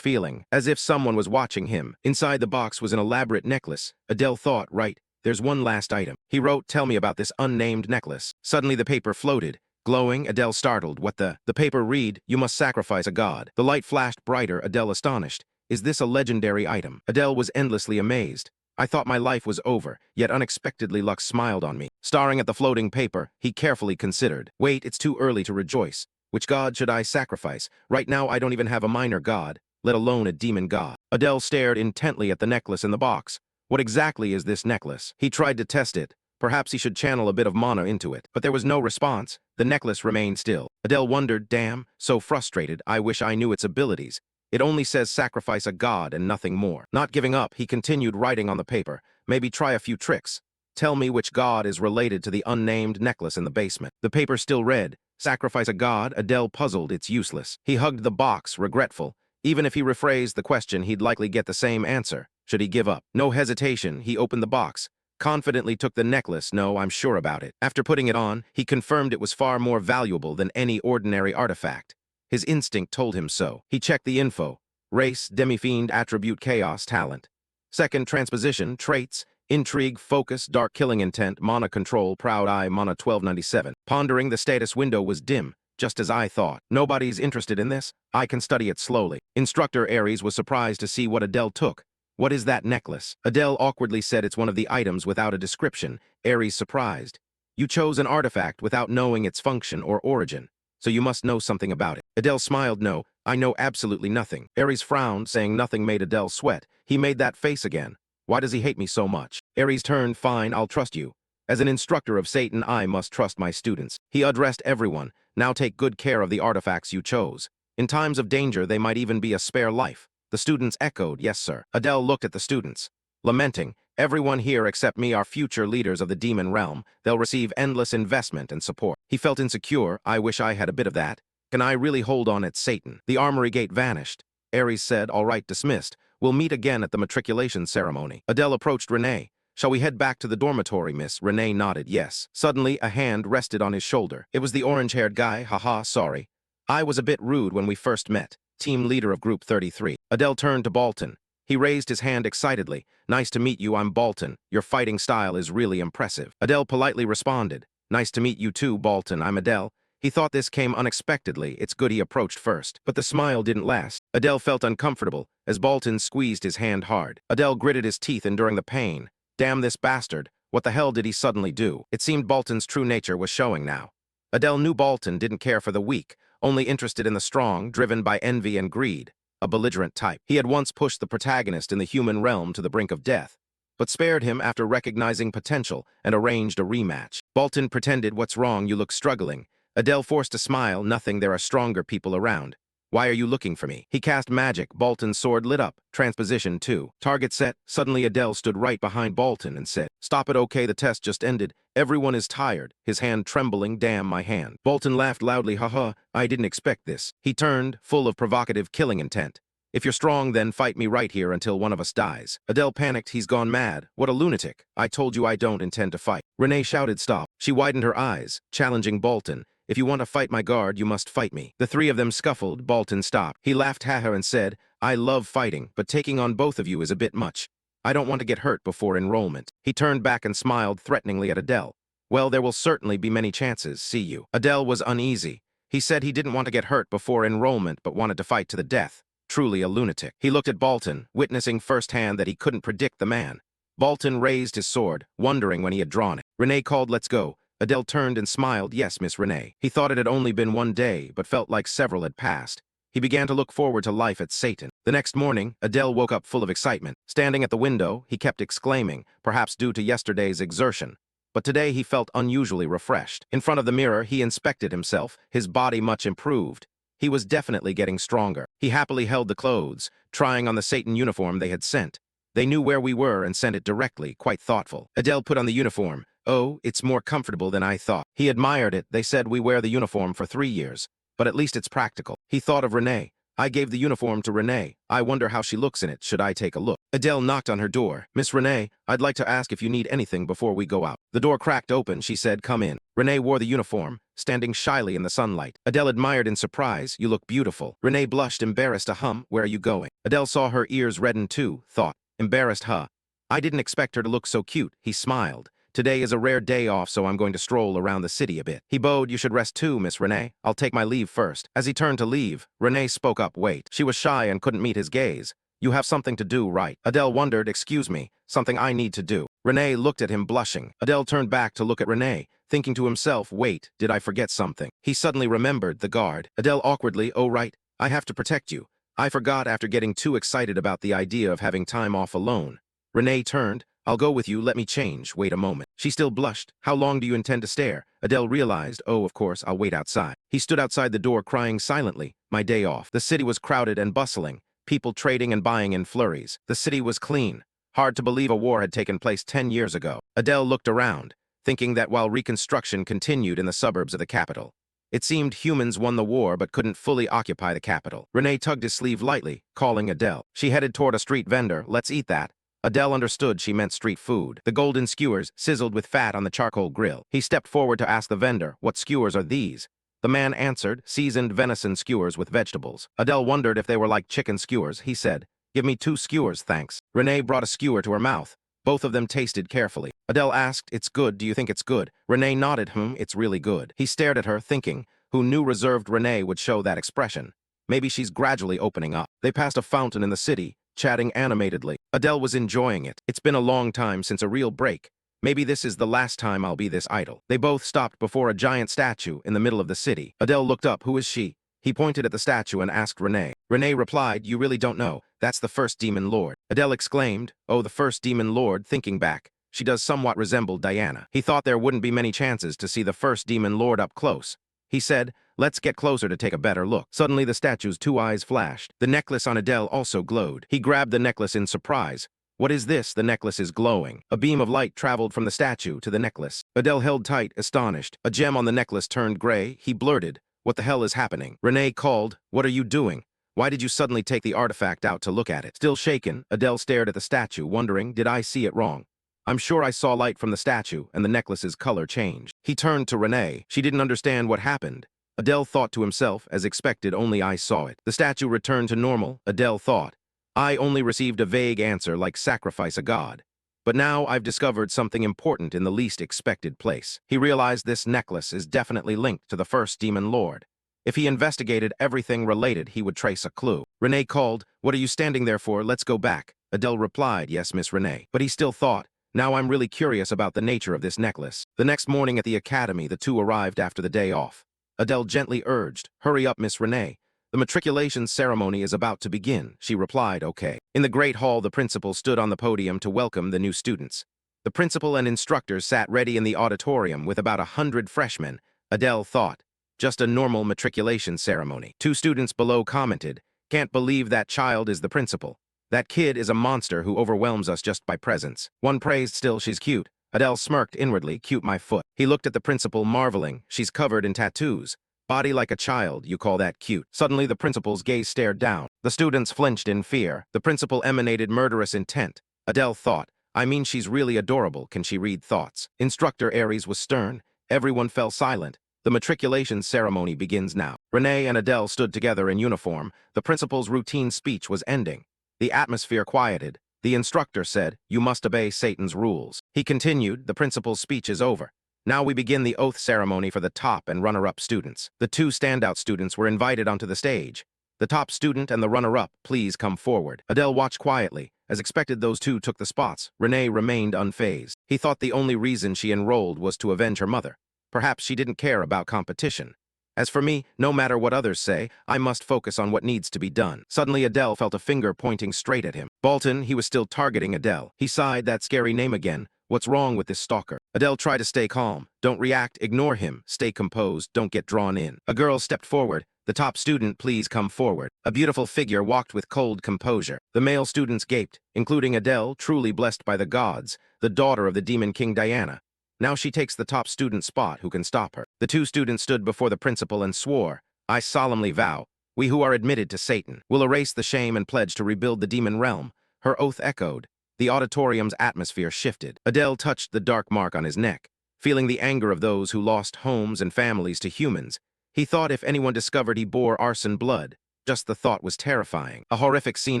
feeling? As if someone was watching him. Inside the box was an elaborate necklace. Adele thought, right, there's one last item. He wrote, tell me about this unnamed necklace. Suddenly the paper floated. Glowing, Adele startled. What the? The paper read, you must sacrifice a god. The light flashed brighter, Adele astonished. Is this a legendary item? Adele was endlessly amazed. I thought my life was over, yet unexpectedly luck smiled on me. Staring at the floating paper, he carefully considered. Wait, it's too early to rejoice. Which god should I sacrifice? Right now I don't even have a minor god, let alone a demon god. Adele stared intently at the necklace in the box. What exactly is this necklace? He tried to test it. Perhaps he should channel a bit of mana into it. But there was no response. The necklace remained still. Adele wondered, damn, so frustrated, I wish I knew its abilities. It only says sacrifice a god and nothing more. Not giving up, he continued writing on the paper. Maybe try a few tricks. Tell me which god is related to the unnamed necklace in the basement. The paper still read, sacrifice a god. Adele puzzled, it's useless. He hugged the box, regretful. Even if he rephrased the question, he'd likely get the same answer. Should he give up? No hesitation, he opened the box. Confidently took the necklace. No, I'm sure about it. After putting it on, he confirmed it was far more valuable than any ordinary artifact. His instinct told him so. He checked the info. Race, demi-fiend, attribute, chaos, talent. Second, transposition, traits, intrigue, focus, dark killing intent, mana control, proud eye, mana 1297. Pondering, the status window was dim, just as I thought. Nobody's interested in this. I can study it slowly. Instructor Ares was surprised to see what Adele took. What is that necklace? Adele awkwardly said it's one of the items without a description. Ares surprised. You chose an artifact without knowing its function or origin, so you must know something about it. Adele smiled. No, I know absolutely nothing. Ares frowned, saying nothing made Adele sweat. He made that face again. Why does he hate me so much? Ares turned. Fine, I'll trust you. As an instructor of Satan, I must trust my students. He addressed everyone. Now take good care of the artifacts you chose. In times of danger, they might even be a spare life. The students echoed, yes, sir. Adele looked at the students, lamenting, everyone here except me are future leaders of the demon realm. They'll receive endless investment and support. He felt insecure. I wish I had a bit of that. Can I really hold on at Satan? The armory gate vanished. Ares said, all right, dismissed. We'll meet again at the matriculation ceremony. Adele approached Renee. Shall we head back to the dormitory, miss? Renee nodded, yes. Suddenly, a hand rested on his shoulder. It was the orange-haired guy. Haha, sorry. I was a bit rude when we first met. team leader of Group 33. Adele turned to Bolton. He raised his hand excitedly. Nice to meet you, I'm Bolton. Your fighting style is really impressive. Adele politely responded. Nice to meet you too, Bolton. I'm Adele. He thought this came unexpectedly. It's good he approached first. But the smile didn't last. Adele felt uncomfortable as Bolton squeezed his hand hard. Adele gritted his teeth, enduring the pain. Damn this bastard. What the hell did he suddenly do? It seemed Bolton's true nature was showing now. Adele knew Bolton didn't care for the weak, only interested in the strong, driven by envy and greed. A belligerent type. He had once pushed the protagonist in the human realm to the brink of death, but spared him after recognizing potential and arranged a rematch. Bolton pretended, what's wrong, you look struggling. Adele forced a smile, nothing, there are stronger people around. Why are you looking for me? He cast magic. Bolton's sword lit up. Transposition 2. Target set. Suddenly Adele stood right behind Bolton and said, Stop it, okay, the test just ended. Everyone is tired. His hand trembling. Damn my hand. Bolton laughed loudly. Haha, I didn't expect this. He turned, full of provocative killing intent. If you're strong, then fight me right here until one of us dies. Adele panicked. He's gone mad. What a lunatic. I told you I don't intend to fight. Renee shouted stop. She widened her eyes, challenging Bolton. If you want to fight my guard, you must fight me. The three of them scuffled. Bolton stopped. He laughed haha and said, I love fighting, but taking on both of you is a bit much. I don't want to get hurt before enrollment. He turned back and smiled threateningly at Adele. Well, there will certainly be many chances, see you. Adele was uneasy. He said he didn't want to get hurt before enrollment, but wanted to fight to the death. Truly a lunatic. He looked at Bolton, witnessing firsthand that he couldn't predict the man. Bolton raised his sword, wondering when he had drawn it. Renee called, let's go. Adele turned and smiled, yes, Miss Renee. He thought it had only been one day, but felt like several had passed. He began to look forward to life at Satan. The next morning, Adele woke up full of excitement. Standing at the window, he kept exclaiming, perhaps due to yesterday's exertion. But today he felt unusually refreshed. In front of the mirror, he inspected himself, his body much improved. He was definitely getting stronger. He happily held the clothes, trying on the Satan uniform they had sent. They knew where we were and sent it directly, quite thoughtful. Adele put on the uniform. Oh, it's more comfortable than I thought. He admired it. They said we wear the uniform for 3 years, but at least it's practical. He thought of Renee. I gave the uniform to Renee. I wonder how she looks in it. Should I take a look? Adele knocked on her door. Miss Renee, I'd like to ask if you need anything before we go out. The door cracked open. She said, come in. Renee wore the uniform, standing shyly in the sunlight. Adele admired in surprise. You look beautiful. Renee blushed, embarrassed. Where are you going? Adele saw her ears redden too, thought. Embarrassed, huh? I didn't expect her to look so cute. He smiled. Today is a rare day off, so I'm going to stroll around the city a bit. He bowed. You should rest too, Miss Renee. I'll take my leave first. As he turned to leave, Renee spoke up. Wait. She was shy and couldn't meet his gaze. You have something to do, right? Adele wondered. Excuse me. Something I need to do. Renee looked at him, blushing. Adele turned back to look at Renee, thinking to himself, wait, did I forget something? He suddenly remembered the guard. Adele awkwardly, oh right, I have to protect you. I forgot after getting too excited about the idea of having time off alone. Renee turned. I'll go with you, let me change. Wait a moment. She still blushed. How long do you intend to stare? Adele realized, oh, of course, I'll wait outside. He stood outside the door crying silently. My day off. The city was crowded and bustling, people trading and buying in flurries. The city was clean. Hard to believe a war had taken place 10 years ago. Adele looked around, thinking that while reconstruction continued in the suburbs of the capital, it seemed humans won the war but couldn't fully occupy the capital. Renee tugged his sleeve lightly, calling Adele. She headed toward a street vendor. Let's eat that. Adele understood she meant street food. The golden skewers sizzled with fat on the charcoal grill. He stepped forward to ask the vendor, what skewers are these? The man answered, seasoned venison skewers with vegetables. Adele wondered if they were like chicken skewers. He said, give me 2 skewers, thanks. Renee brought a skewer to her mouth. Both of them tasted carefully. Adele asked, it's good, do you think it's good? Renee nodded, it's really good. He stared at her, thinking, who knew reserved Renee would show that expression? Maybe she's gradually opening up. They passed a fountain in the city, chatting animatedly. Adele was enjoying it. It's been a long time since a real break. Maybe this is the last time I'll be this idle. They both stopped before a giant statue in the middle of the city. Adele looked up. Who is she? He pointed at the statue and asked Renee. Renee replied, you really don't know. That's the first demon lord. Adele exclaimed, oh, the first demon lord. Thinking back, she does somewhat resemble Diana. He thought there wouldn't be many chances to see the first demon lord up close. He said, let's get closer to take a better look. Suddenly the statue's 2 eyes flashed. The necklace on Adele also glowed. He grabbed the necklace in surprise. What is this? The necklace is glowing. A beam of light traveled from the statue to the necklace. Adele held tight, astonished. A gem on the necklace turned gray. He blurted, what the hell is happening? Renee called, what are you doing? Why did you suddenly take the artifact out to look at it? Still shaken, Adele stared at the statue, wondering, did I see it wrong? I'm sure I saw light from the statue, and the necklace's color changed. He turned to Renee. She didn't understand what happened. Adele thought to himself, as expected, only I saw it. The statue returned to normal, Adele thought. I only received a vague answer like sacrifice a god. But now I've discovered something important in the least expected place. He realized this necklace is definitely linked to the first demon lord. If he investigated everything related, he would trace a clue. Renee called, "What are you standing there for? Let's go back." Adele replied, "Yes, Miss Renee." But he still thought, "Now I'm really curious about the nature of this necklace." The next morning at the academy, the two arrived after the day off. Adele gently urged, "Hurry up, Miss Renee. The matriculation ceremony is about to begin." She replied, "Okay." In the great hall, the principal stood on the podium to welcome the new students. The principal and instructors sat ready in the auditorium with about 100 freshmen. Adele thought, just a normal matriculation ceremony. Two students below commented, "Can't believe that child is the principal. That kid is a monster who overwhelms us just by presence." One praised, "Still, she's cute." Adele smirked inwardly, "Cute my foot." He looked at the principal, marveling, "She's covered in tattoos. Body like a child, you call that cute?" Suddenly the principal's gaze stared down. The students flinched in fear. The principal emanated murderous intent. Adele thought, "I mean, she's really adorable. Can she read thoughts?" Instructor Aries was stern. Everyone fell silent. The matriculation ceremony begins now. Renee and Adele stood together in uniform. The principal's routine speech was ending. The atmosphere quieted. The instructor said, "You must obey Satan's rules." He continued, "The principal's speech is over. Now we begin the oath ceremony for the top and runner-up students." The two standout students were invited onto the stage. "The top student and the runner-up, please come forward." Adele watched quietly. As expected, those two took the spots. Renee remained unfazed. He thought the only reason she enrolled was to avenge her mother. Perhaps she didn't care about competition. As for me, no matter what others say, I must focus on what needs to be done. Suddenly Adele felt a finger pointing straight at him. Bolton, he was still targeting Adele. He sighed, "That scary name again. What's wrong with this stalker?" Adele tried to stay calm. "Don't react, ignore him. Stay composed, don't get drawn in." A girl stepped forward. "The top student, please come forward." A beautiful figure walked with cold composure. The male students gaped, including Adele, truly blessed by the gods, the daughter of the demon king Diana. Now she takes the top student spot. Who can stop her? The two students stood before the principal and swore, "I solemnly vow, we who are admitted to Satan will erase the shame and pledge to rebuild the demon realm." Her oath echoed. The auditorium's atmosphere shifted. Adele touched the dark mark on his neck, feeling the anger of those who lost homes and families to humans. He thought if anyone discovered he bore arson blood, just the thought was terrifying. A horrific scene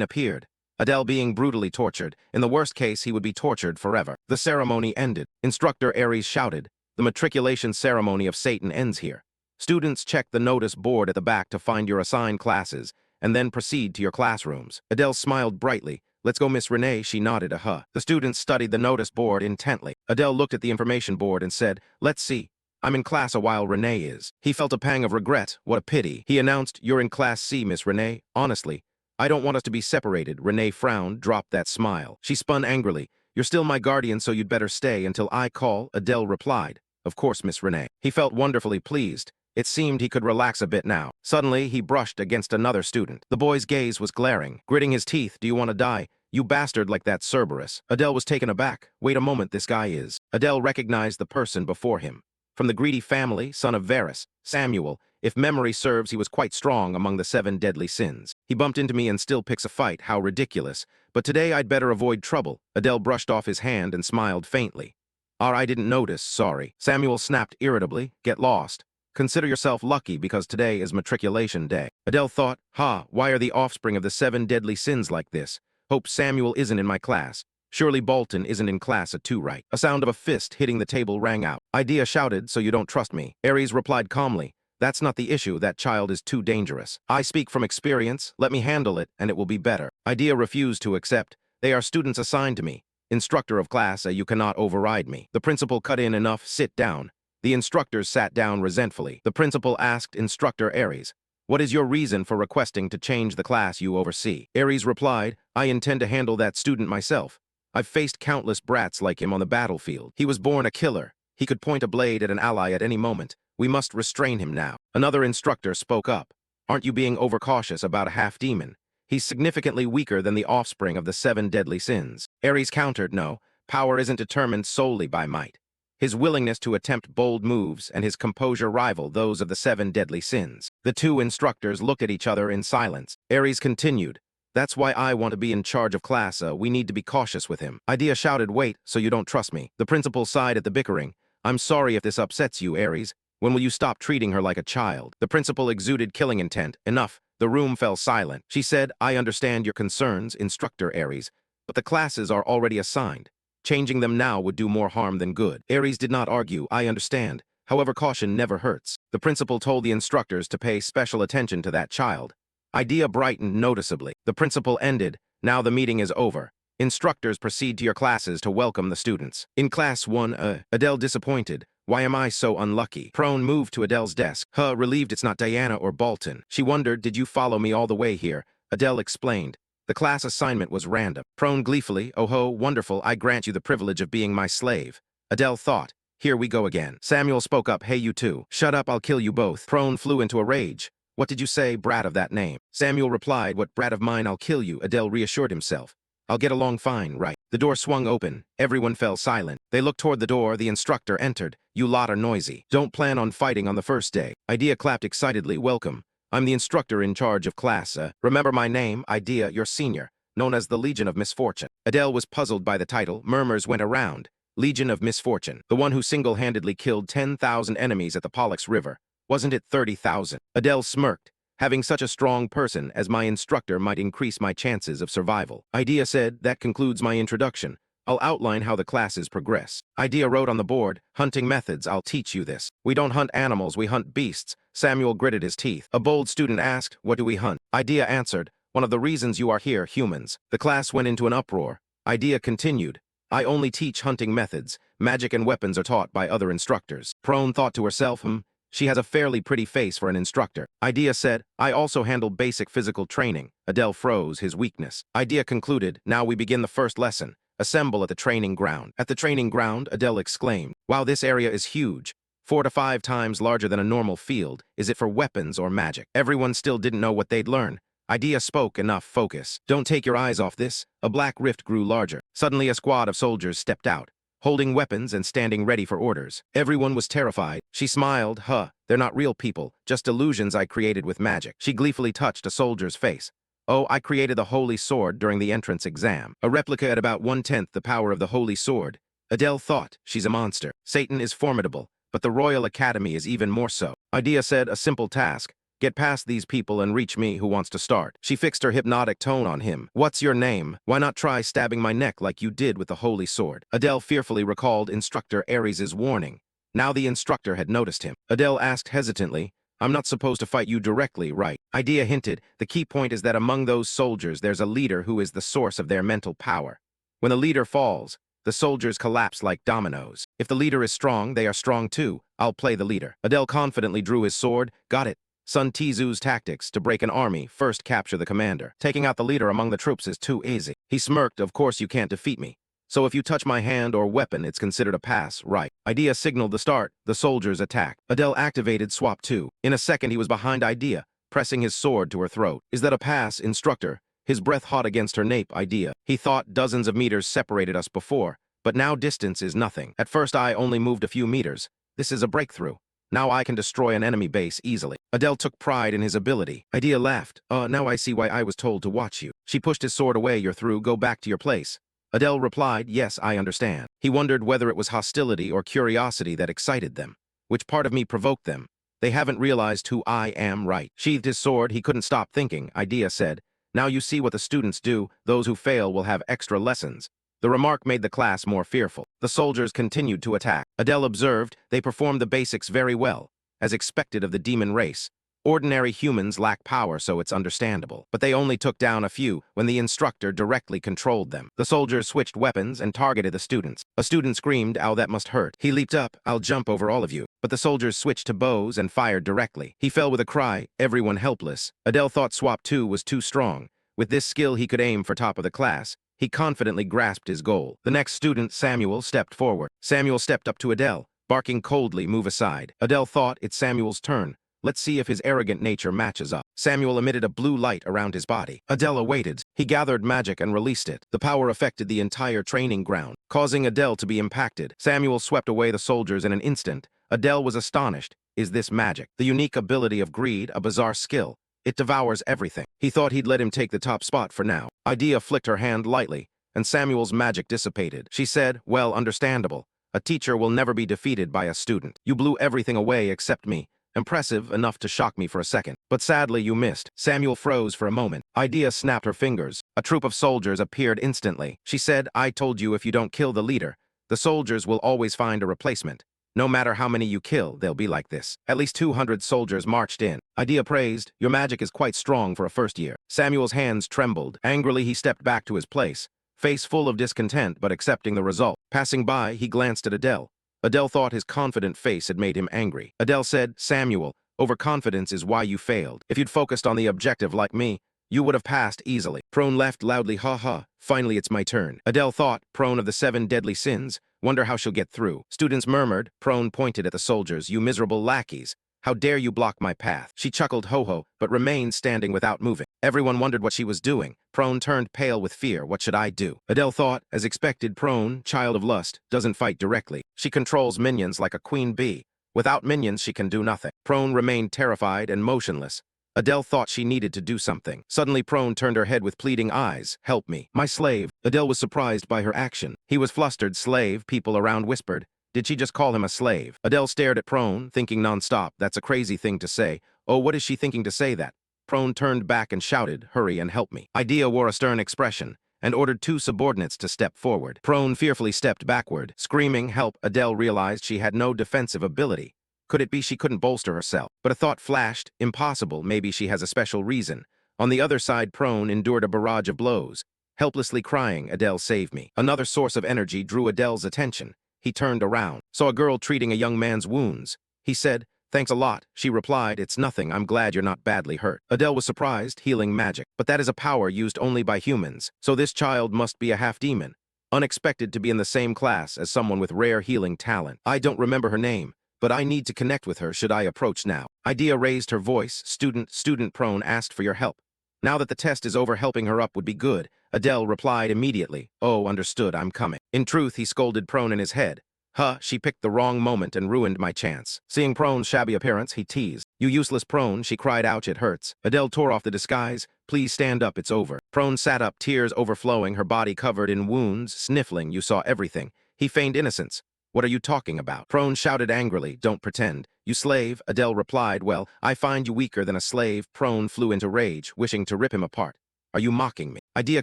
appeared. Adele being brutally tortured. In the worst case, he would be tortured forever. The ceremony ended. Instructor Aries shouted, "The matriculation ceremony of Satan ends here. Students, check the notice board at the back to find your assigned classes, and then proceed to your classrooms." Adele smiled brightly. "Let's go, Miss Renee." She nodded a huh. The students studied the notice board intently. Adele looked at the information board and said, "Let's see. I'm in class a while Renee is." He felt a pang of regret. What a pity. He announced, "You're in class C, Miss Renee. Honestly, I don't want us to be separated." Renee frowned, dropped that smile. She spun angrily. "You're still my guardian, so you'd better stay until I call." Adele replied, "Of course, Miss Renee." He felt wonderfully pleased. It seemed he could relax a bit now. Suddenly, he brushed against another student. The boy's gaze was glaring, gritting his teeth. "Do you want to die? You bastard like that Cerberus." Adele was taken aback. "Wait a moment, this guy is..." Adele recognized the person before him. From the greedy family, son of Varus, Samuel. If memory serves, he was quite strong among the 7 deadly sins. "He bumped into me and still picks a fight. How ridiculous. But today I'd better avoid trouble." Adele brushed off his hand and smiled faintly. I didn't notice, sorry." Samuel snapped irritably. "Get lost. Consider yourself lucky because today is matriculation day." Adele thought, why are the offspring of the 7 deadly sins like this? Hope Samuel isn't in my class. Surely Bolton isn't in class at 2, right? A sound of a fist hitting the table rang out. Idea shouted, "So you don't trust me." Aries replied calmly, "That's not the issue. That child is too dangerous. I speak from experience. Let me handle it, and it will be better." Idea refused to accept. "They are students assigned to me. Instructor of class, you cannot override me." The principal cut in, "Enough, sit down." The instructors sat down resentfully. The principal asked Instructor Aries, "What is your reason for requesting to change the class you oversee?" Aries replied, "I intend to handle that student myself. I've faced countless brats like him on the battlefield. He was born a killer. He could point a blade at an ally at any moment. We must restrain him now." Another instructor spoke up. "Aren't you being overcautious about a half-demon? He's significantly weaker than the offspring of the 7 deadly sins." Aries countered, "No, power isn't determined solely by might. His willingness to attempt bold moves and his composure rival those of the 7 deadly sins." The two instructors looked at each other in silence. Aries continued, "That's why I want to be in charge of class. We need to be cautious with him." Idea shouted, "Wait, so you don't trust me?" The principal sighed at the bickering. "I'm sorry if this upsets you, Aries. When will you stop treating her like a child? The principal exuded killing intent. Enough. The room fell silent. She said, I understand your concerns, Instructor Aries, but the classes are already assigned. Changing them now would do more harm than good. Aries did not argue. I understand. However, caution never hurts. The principal told the instructors to pay special attention to that child. Idea brightened noticeably. The principal ended. Now the meeting is over. Instructors, proceed to your classes to welcome the students. In class 1, Adele disappointed. Why am I so unlucky? Prone moved to Adele's desk. Relieved it's not Diana or Bolton. She wondered, did you follow me all the way here? Adele explained. The class assignment was random. Prone gleefully, oh ho, wonderful, I grant you the privilege of being my slave. Adele thought, here we go again. Samuel spoke up, hey you two. Shut up, I'll kill you both. Prone flew into a rage. What did you say, brat of that name? Samuel replied, what brat of mine, I'll kill you. Adele reassured himself. I'll get along fine, right? The door swung open. Everyone fell silent. They looked toward the door. The instructor entered. You lot are noisy. Don't plan on fighting on the first day. Idea clapped excitedly. Welcome. I'm the instructor in charge of class. Remember my name, Idea, your senior, known as the Legion of Misfortune. Adele was puzzled by the title. Murmurs went around. Legion of Misfortune. The one who single-handedly killed 10,000 enemies at the Pollux River. Wasn't it 30,000? Adele smirked. Having such a strong person as my instructor might increase my chances of survival. Idea said, that concludes my introduction. I'll outline how the classes progress. Idea wrote on the board, hunting methods, I'll teach you this. We don't hunt animals, we hunt beasts. Samuel gritted his teeth. A bold student asked, what do we hunt? Idea answered, one of the reasons you are here, humans. The class went into an uproar. Idea continued, I only teach hunting methods. Magic and weapons are taught by other instructors. Prone thought to herself, she has a fairly pretty face for an instructor. Idea said, I also handle basic physical training. Adele froze, his weakness. Idea concluded, now we begin the first lesson. Assemble at the training ground. At the training ground, Adele exclaimed, wow, this area is huge. 4 to 5 times larger than a normal field. Is it for weapons or magic? Everyone still didn't know what they'd learn. Idea spoke, enough, focus. Don't take your eyes off this. A black rift grew larger. Suddenly a squad of soldiers stepped out, holding weapons and standing ready for orders. Everyone was terrified. She smiled, they're not real people, just illusions I created with magic. She gleefully touched a soldier's face. Oh, I created the Holy Sword during the entrance exam. A replica at about 1/10 the power of the Holy Sword. Adele thought, she's a monster. Satan is formidable, but the Royal Academy is even more so. Idea said, a simple task. Get past these people and reach me, who wants to start. She fixed her hypnotic tone on him. What's your name? Why not try stabbing my neck like you did with the Holy Sword? Adele fearfully recalled Instructor Aries' warning. Now the instructor had noticed him. Adele asked hesitantly, I'm not supposed to fight you directly, right? Idea hinted, the key point is that among those soldiers there's a leader who is the source of their mental power. When the leader falls, the soldiers collapse like dominoes. If the leader is strong, they are strong too. I'll play the leader. Adele confidently drew his sword. Got it. Sun Tzu's tactics to break an army, first capture the commander. Taking out the leader among the troops is too easy. He smirked, of course you can't defeat me. So if you touch my hand or weapon, it's considered a pass, right? Idea signaled the start. The soldiers attacked. Adele activated Swap 2. In a second he was behind Idea, pressing his sword to her throat. Is that a pass, instructor? His breath hot against her nape. Idea. He thought dozens of meters separated us before, but now distance is nothing. At first I only moved a few meters. This is a breakthrough. Now I can destroy an enemy base easily. Adele took pride in his ability. Idea laughed. Now I see why I was told to watch you. She pushed his sword away. You're through. Go back to your place. Adele replied, yes, I understand. He wondered whether it was hostility or curiosity that excited them. Which part of me provoked them? They haven't realized who I am, right? Sheathed his sword. He couldn't stop thinking. Idea said, now you see what the students do. Those who fail will have extra lessons. The remark made the class more fearful. The soldiers continued to attack. Adele observed, they performed the basics very well, as expected of the demon race. Ordinary humans lack power, so it's understandable. But they only took down a few when the instructor directly controlled them. The soldiers switched weapons and targeted the students. A student screamed, ow, that must hurt. He leaped up, I'll jump over all of you. But the soldiers switched to bows and fired directly. He fell with a cry, everyone helpless. Adele thought Swap 2 was too strong. With this skill he could aim for top of the class. He confidently grasped his goal. The next student, Samuel, stepped forward. Samuel stepped up to Adele, barking coldly, move aside. Adele thought, it's Samuel's turn. Let's see if his arrogant nature matches up. Samuel emitted a blue light around his body. Adele awaited. He gathered magic and released it. The power affected the entire training ground, causing Adele to be impacted. Samuel swept away the soldiers in an instant. Adele was astonished. Is this magic? The unique ability of greed, a bizarre skill. It devours everything. He thought he'd let him take the top spot for now. Idea flicked her hand lightly, and Samuel's magic dissipated. She said, well, understandable. A teacher will never be defeated by a student. You blew everything away except me. Impressive enough to shock me for a second. But sadly you missed. Samuel froze for a moment. Idea snapped her fingers. A troop of soldiers appeared instantly. She said, I told you if you don't kill the leader, the soldiers will always find a replacement. No matter how many you kill, they'll be like this. At least 200 soldiers marched in. Idea praised, your magic is quite strong for a first year. Samuel's hands trembled. Angrily he stepped back to his place, face full of discontent but accepting the result. Passing by, he glanced at Adele. Adele thought his confident face had made him angry. Adele said, Samuel, overconfidence is why you failed. If you'd focused on the objective like me, you would have passed easily. Prone laughed loudly, ha ha, finally it's my turn. Adele thought, prone of the 7 deadly sins, wonder how she'll get through. Students murmured, prone pointed at the soldiers, you miserable lackeys. How dare you block my path? She chuckled ho-ho, but remained standing without moving. Everyone wondered what she was doing. Prone turned pale with fear. What should I do? Adele thought, as expected, Prone, child of lust, doesn't fight directly. She controls minions like a queen bee. Without minions, she can do nothing. Prone remained terrified and motionless. Adele thought she needed to do something. Suddenly, Prone turned her head with pleading eyes. Help me. My slave. Adele was surprised by her action. He was flustered. Slave, people around whispered. Did she just call him a slave? Adele stared at Prone, thinking nonstop, that's a crazy thing to say. Oh, what is she thinking to say that? Prone turned back and shouted, hurry and help me. Idea wore a stern expression and ordered 2 subordinates to step forward. Prone fearfully stepped backward. Screaming help, Adele realized she had no defensive ability. Could it be she couldn't bolster herself? But a thought flashed, impossible, maybe she has a special reason. On the other side, Prone endured a barrage of blows. Helplessly crying, Adele save me. Another source of energy drew Adele's attention. He turned around, saw a girl treating a young man's wounds. He said, thanks a lot. She replied, it's nothing, I'm glad you're not badly hurt. Adele was surprised, healing magic. But that is a power used only by humans, so this child must be a half-demon. Unexpected to be in the same class as someone with rare healing talent. I don't remember her name, but I need to connect with her. Should I approach now? Idea raised her voice. Student Prone asked for your help. Now that the test is over, helping her up would be good. Adele replied immediately, oh, understood, I'm coming. In truth, he scolded Prone in his head. Huh, she picked the wrong moment and ruined my chance. Seeing Prone's shabby appearance, he teased. You useless Prone, she cried, ouch, it hurts. Adele tore off the disguise. Please stand up, it's over. Prone sat up, tears overflowing, her body covered in wounds, sniffling, you saw everything. He feigned innocence. What are you talking about? Prone shouted angrily, don't pretend. You slave, Adele replied, well, I find you weaker than a slave. Prone flew into rage, wishing to rip him apart. Are you mocking me? Idea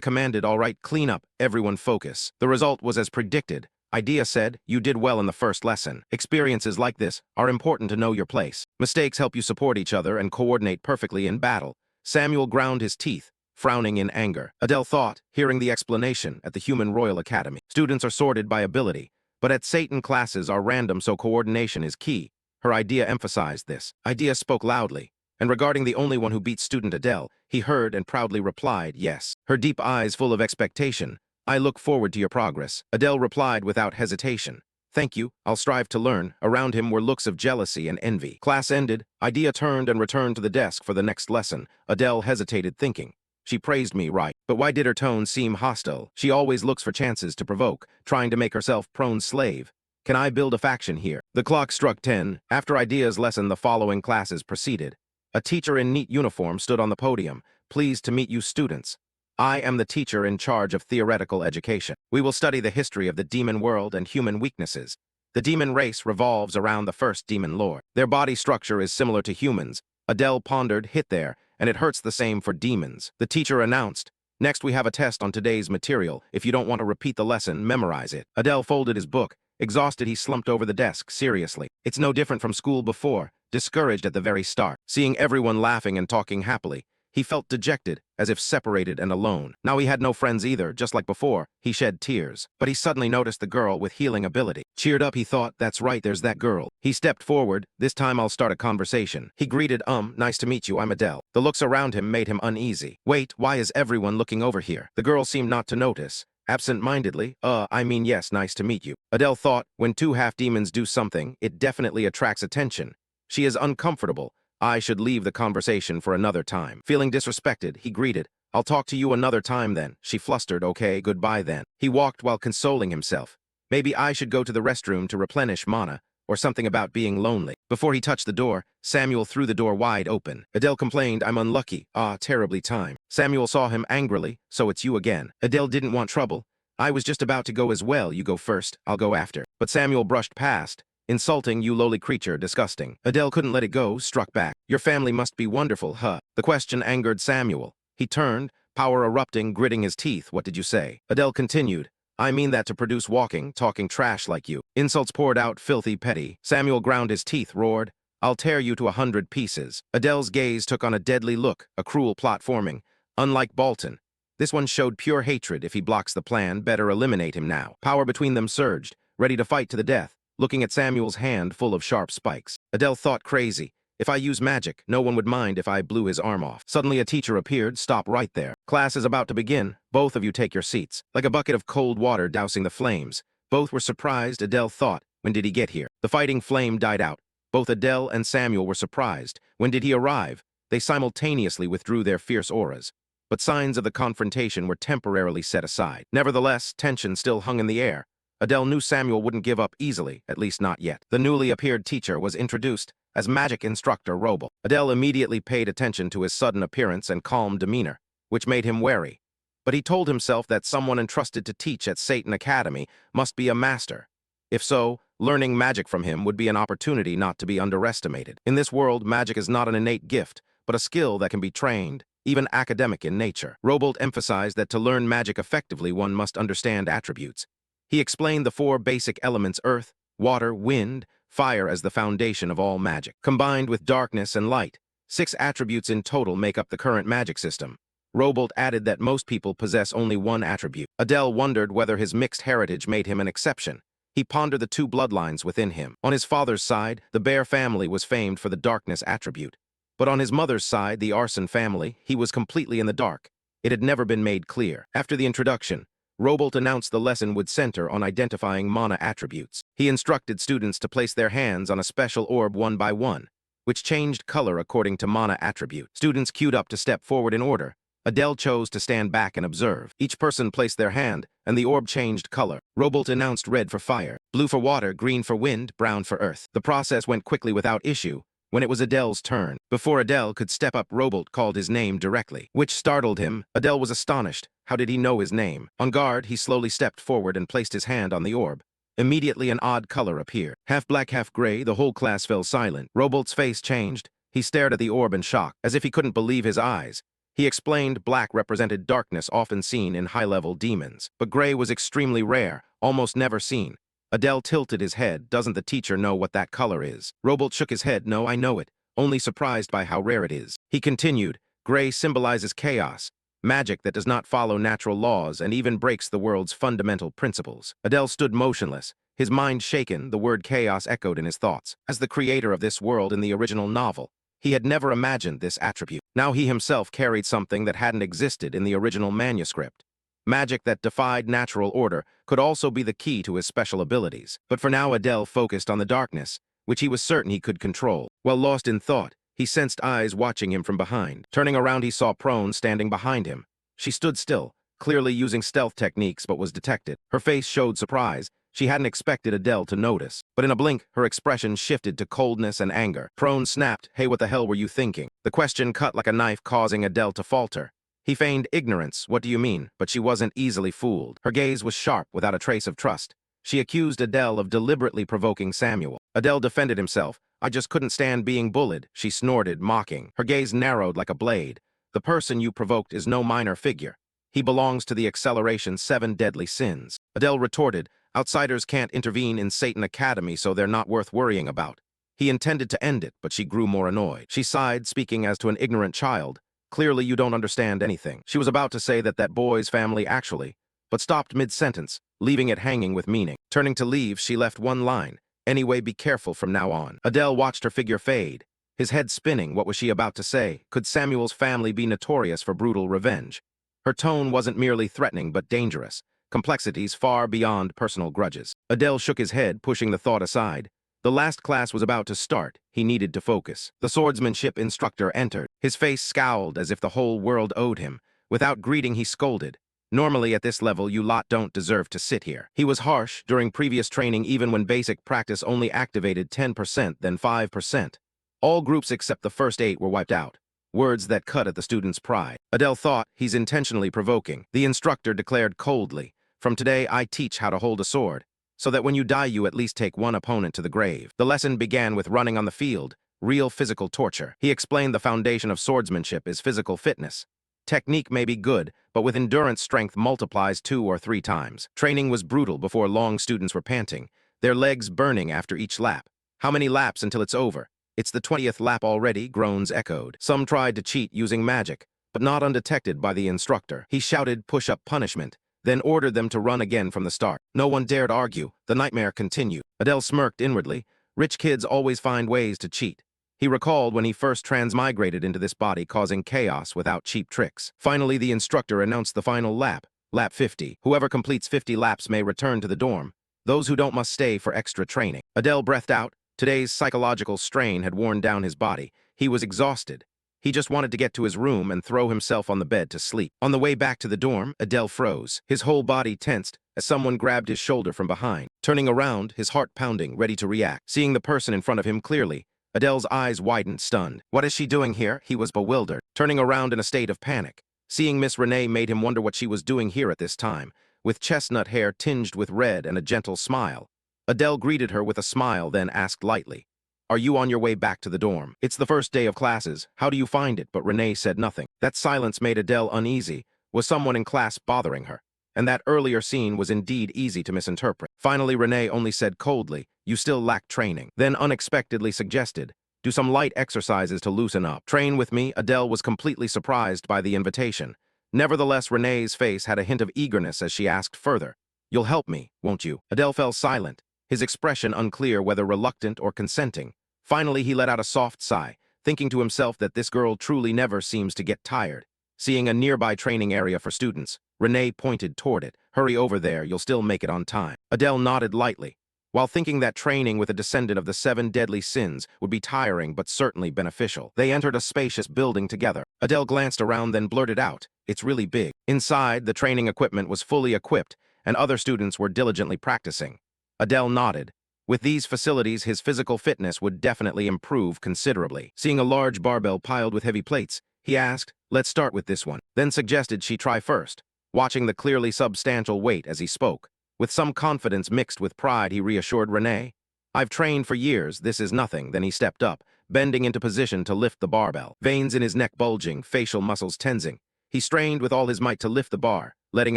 commanded, all right, clean up, everyone focus. The result was as predicted. Idea said, you did well in the first lesson. Experiences like this are important to know your place. Mistakes help you support each other and coordinate perfectly in battle. Samuel ground his teeth, frowning in anger. Adele thought, hearing the explanation, at the Human Royal Academy. Students are sorted by ability, but at Satan classes are random, so coordination is key. Her Idea emphasized this. Idea spoke loudly, and regarding the only one who beat student Adele, he heard and proudly replied, yes. Her deep eyes full of expectation. I look forward to your progress. Adele replied without hesitation. Thank you, I'll strive to learn. Around him were looks of jealousy and envy. Class ended. Idea turned and returned to the desk for the next lesson. Adele hesitated, thinking. She praised me, right, but why did her tone seem hostile? She always looks for chances to provoke, trying to make herself Prone's slave. Can I build a faction here? The clock struck 10. After Idea's lesson, the following classes proceeded. A teacher in neat uniform stood on the podium. Pleased to meet you, students. I am the teacher in charge of theoretical education. We will study the history of the demon world and human weaknesses. The demon race revolves around the first demon lord. Their body structure is similar to humans. Adele pondered, hit there, and it hurts the same for demons. The teacher announced, next we have a test on today's material. If you don't want to repeat the lesson, memorize it. Adele folded his book. Exhausted, he slumped over the desk, seriously. It's no different from school before, discouraged at the very start. Seeing everyone laughing and talking happily, he felt dejected, as if separated and alone. Now he had no friends either, just like before. He shed tears. But he suddenly noticed the girl with healing ability. Cheered up, he thought, that's right, there's that girl. He stepped forward. This time I'll start a conversation. He greeted, nice to meet you, I'm Adele. The looks around him made him uneasy. Wait, why is everyone looking over here? The girl seemed not to notice. Absent-mindedly, yes, nice to meet you. Adele thought, when 2 half-demons do something, it definitely attracts attention. She is uncomfortable. I should leave the conversation for another time. Feeling disrespected, he greeted, I'll talk to you another time then. She flustered, okay, goodbye then. He walked while consoling himself. Maybe I should go to the restroom to replenish mana, or something about being lonely. Before he touched the door, Samuel threw the door wide open. Adele complained, I'm unlucky. Terribly timed. Samuel saw him angrily, so it's you again. Adele didn't want trouble. I was just about to go as well. You go first, I'll go after. But Samuel brushed past. Insulting, you lowly creature, disgusting. Adele couldn't let it go, struck back. Your family must be wonderful, huh? The question angered Samuel. He turned, power erupting, gritting his teeth. What did you say? Adele continued. I mean that to produce walking, talking trash like you. Insults poured out, filthy, petty. Samuel ground his teeth, roared. I'll tear you to 100 pieces. Adele's gaze took on a deadly look, a cruel plot forming. Unlike Bolton, this one showed pure hatred. If he blocks the plan, better eliminate him now. Power between them surged, ready to fight to the death, looking at Samuel's hand full of sharp spikes. Adele thought crazy. If I use magic, no one would mind if I blew his arm off. Suddenly a teacher appeared. Stop right there. Class is about to begin. Both of you take your seats. Like a bucket of cold water dousing the flames. Both were surprised, Adele thought. When did he get here? The fighting flame died out. Both Adele and Samuel were surprised. When did he arrive? They simultaneously withdrew their fierce auras. But signs of the confrontation were temporarily set aside. Nevertheless, tension still hung in the air. Adele knew Samuel wouldn't give up easily, at least not yet. The newly appeared teacher was introduced as magic instructor Robel. Adele immediately paid attention to his sudden appearance and calm demeanor, which made him wary. But he told himself that someone entrusted to teach at Satan Academy must be a master. If so, learning magic from him would be an opportunity not to be underestimated. In this world, magic is not an innate gift, but a skill that can be trained, even academic in nature. Robel emphasized that to learn magic effectively, one must understand attributes. He explained the 4 basic elements: earth, water, wind, fire as the foundation of all magic. Combined with darkness and light, 6 attributes in total make up the current magic system. Robel added that most people possess only 1 attribute. Adele wondered whether his mixed heritage made him an exception. He pondered the 2 bloodlines within him. On his father's side, the Bear family was famed for the darkness attribute. But on his mother's side, the Arson family, he was completely in the dark. It had never been made clear. After the introduction, Robel announced the lesson would center on identifying mana attributes. He instructed students to place their hands on a special orb one by one, which changed color according to mana attribute. Students queued up to step forward in order. Adele chose to stand back and observe. Each person placed their hand, and the orb changed color. Robel announced red for fire, blue for water, green for wind, brown for earth. The process went quickly without issue. When it was Adele's turn, before Adele could step up, Robel called his name directly, which startled him. Adele was astonished. How did he know his name? On guard, he slowly stepped forward and placed his hand on the orb. Immediately an odd color appeared. Half black, half gray, the whole class fell silent. Robel's face changed. He stared at the orb in shock, as if he couldn't believe his eyes. He explained black represented darkness often seen in high-level demons, but gray was extremely rare, almost never seen. Adele tilted his head. Doesn't the teacher know what that color is? Robel shook his head. No, I know it, only surprised by how rare it is. He continued, gray symbolizes chaos, magic that does not follow natural laws and even breaks the world's fundamental principles. Adele stood motionless, his mind shaken. The word chaos echoed in his thoughts. As the creator of this world in the original novel, he had never imagined this attribute. Now he himself carried something that hadn't existed in the original manuscript. Magic that defied natural order could also be the key to his special abilities. But for now, Adele focused on the darkness, which he was certain he could control. While lost in thought, he sensed eyes watching him from behind. Turning around, he saw Prone standing behind him. She stood still, clearly using stealth techniques, but was detected. Her face showed surprise. She hadn't expected Adele to notice. But in a blink, her expression shifted to coldness and anger. Prone snapped, "Hey, what the hell were you thinking?" The question cut like a knife, causing Adele to falter. He feigned ignorance. What do you mean? But she wasn't easily fooled. Her gaze was sharp, without a trace of trust. She accused Adele of deliberately provoking Samuel. Adele defended himself. I just couldn't stand being bullied, she snorted, mocking. Her gaze narrowed like a blade. The person you provoked is no minor figure. He belongs to the Acceleration 7 Deadly Sins. Adele retorted, outsiders can't intervene in Satan Academy, so they're not worth worrying about. He intended to end it, but she grew more annoyed. She sighed, speaking as to an ignorant child. Clearly you don't understand anything. She was about to say that boy's family actually, but stopped mid-sentence, leaving it hanging with meaning. Turning to leave, she left one line. Anyway, be careful from now on. Adele watched her figure fade, his head spinning. What was she about to say? Could Samuel's family be notorious for brutal revenge? Her tone wasn't merely threatening, but dangerous. Complexities far beyond personal grudges. Adele shook his head, pushing the thought aside. The last class was about to start. He needed to focus. The swordsmanship instructor entered. His face scowled as if the whole world owed him. Without greeting, he scolded. Normally at this level, you lot don't deserve to sit here. He was harsh. During previous training, even when basic practice only activated 10%, then 5%. All groups except the first 8 were wiped out. Words that cut at the student's pride. Adele thought, he's intentionally provoking. The instructor declared coldly, from today I teach how to hold a sword. so that when you die you at least take one opponent to the grave. The lesson began with running on the field, real physical torture. He explained the foundation of swordsmanship is physical fitness. Technique may be good, but with endurance strength multiplies 2 or 3 times. Training was brutal before long students were panting, their legs burning after each lap. How many laps until it's over? It's the 20th lap already, groans echoed. Some tried to cheat using magic, but not undetected by the instructor. He shouted push-up punishment, then ordered them to run again from the start. No one dared argue. The nightmare continued. Adele smirked inwardly. Rich kids always find ways to cheat. He recalled when he first transmigrated into this body, causing chaos without cheap tricks. Finally, the instructor announced the final lap, lap 50. Whoever completes 50 laps may return to the dorm. Those who don't must stay for extra training. Adele breathed out. Today's psychological strain had worn down his body. He was exhausted. He just wanted to get to his room and throw himself on the bed to sleep. On the way back to the dorm, Adele froze. His whole body tensed as someone grabbed his shoulder from behind. Turning around, his heart pounding, ready to react. Seeing the person in front of him clearly, Adele's eyes widened, stunned. What is she doing here? He was bewildered, turning around in a state of panic. Seeing Miss Renee made him wonder what she was doing here at this time, with chestnut hair tinged with red and a gentle smile. Adele greeted her with a smile, then asked lightly, "Are you on your way back to the dorm? It's the first day of classes. How do you find it?" But Renee said nothing. That silence made Adele uneasy. Was someone in class bothering her? And that earlier scene was indeed easy to misinterpret. Finally, Renee only said coldly, "You still lack training." Then unexpectedly suggested, "Do some light exercises to loosen up. Train with me." Adele was completely surprised by the invitation. Nevertheless, Renee's face had a hint of eagerness as she asked further, "You'll help me, won't you?" Adele fell silent, his expression unclear whether reluctant or consenting. Finally, he let out a soft sigh, thinking to himself that this girl truly never seems to get tired. Seeing a nearby training area for students, Renee pointed toward it. "Hurry over there, you'll still make it on time." Adele nodded lightly, while thinking that training with a descendant of the 7 deadly sins would be tiring but certainly beneficial. They entered a spacious building together. Adele glanced around, then blurted out, "It's really big." Inside, the training equipment was fully equipped, and other students were diligently practicing. Adele nodded. With these facilities, his physical fitness would definitely improve considerably. Seeing a large barbell piled with heavy plates, he asked, "Let's start with this one," then suggested she try first, watching the clearly substantial weight as he spoke. With some confidence mixed with pride, he reassured Renee, "I've trained for years, this is nothing." Then he stepped up, bending into position to lift the barbell, veins in his neck bulging, facial muscles tensing. He strained with all his might to lift the bar, letting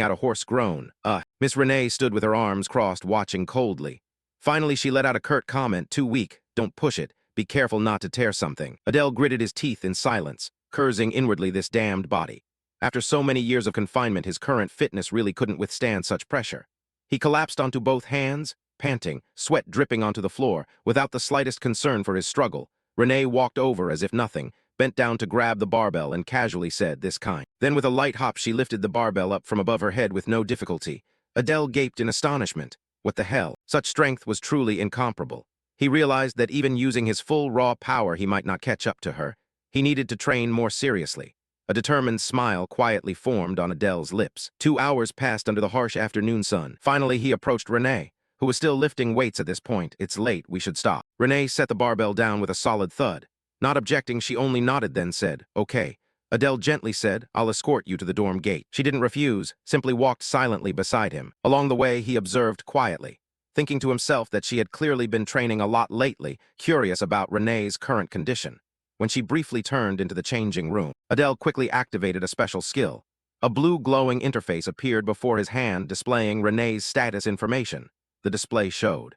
out a hoarse groan. Miss Renee stood with her arms crossed, watching coldly. Finally, she let out a curt comment, "Too weak, don't push it, be careful not to tear something." Adele gritted his teeth in silence, cursing inwardly this damned body. After so many years of confinement, his current fitness really couldn't withstand such pressure. He collapsed onto both hands, panting, sweat dripping onto the floor, without the slightest concern for his struggle. Renee walked over as if nothing, bent down to grab the barbell and casually said, "This kind." Then with a light hop she lifted the barbell up from above her head with no difficulty. Adele gaped in astonishment. What the hell? Such strength was truly incomparable. He realized that even using his full raw power he might not catch up to her. He needed to train more seriously. A determined smile quietly formed on Adele's lips. 2 hours passed under the harsh afternoon sun. Finally, he approached Renee, who was still lifting weights at this point. "It's late, we should stop." Renee set the barbell down with a solid thud. Not objecting, she only nodded, then said, "Okay." Adele gently said, "I'll escort you to the dorm gate." She didn't refuse, simply walked silently beside him. Along the way, he observed quietly, thinking to himself that she had clearly been training a lot lately, curious about Renee's current condition. When she briefly turned into the changing room, Adele quickly activated a special skill. A blue glowing interface appeared before his hand, displaying Renee's status information. The display showed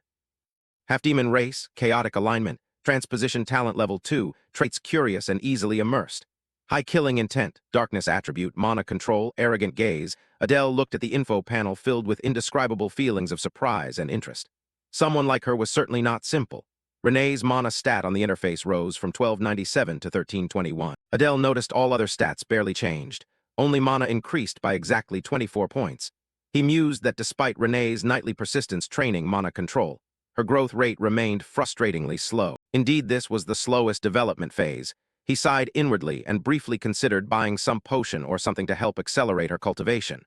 half-demon race, chaotic alignment, transposition talent level 2, traits curious and easily immersed. High killing intent, darkness attribute, mana control, arrogant gaze. Adele looked at the info panel filled with indescribable feelings of surprise and interest. Someone like her was certainly not simple. Renee's mana stat on the interface rose from 1297 to 1321. Adele noticed all other stats barely changed. Only mana increased by exactly 24 points. He mused that despite Renee's nightly persistence training mana control, her growth rate remained frustratingly slow. Indeed, this was the slowest development phase. He sighed inwardly and briefly considered buying some potion or something to help accelerate her cultivation.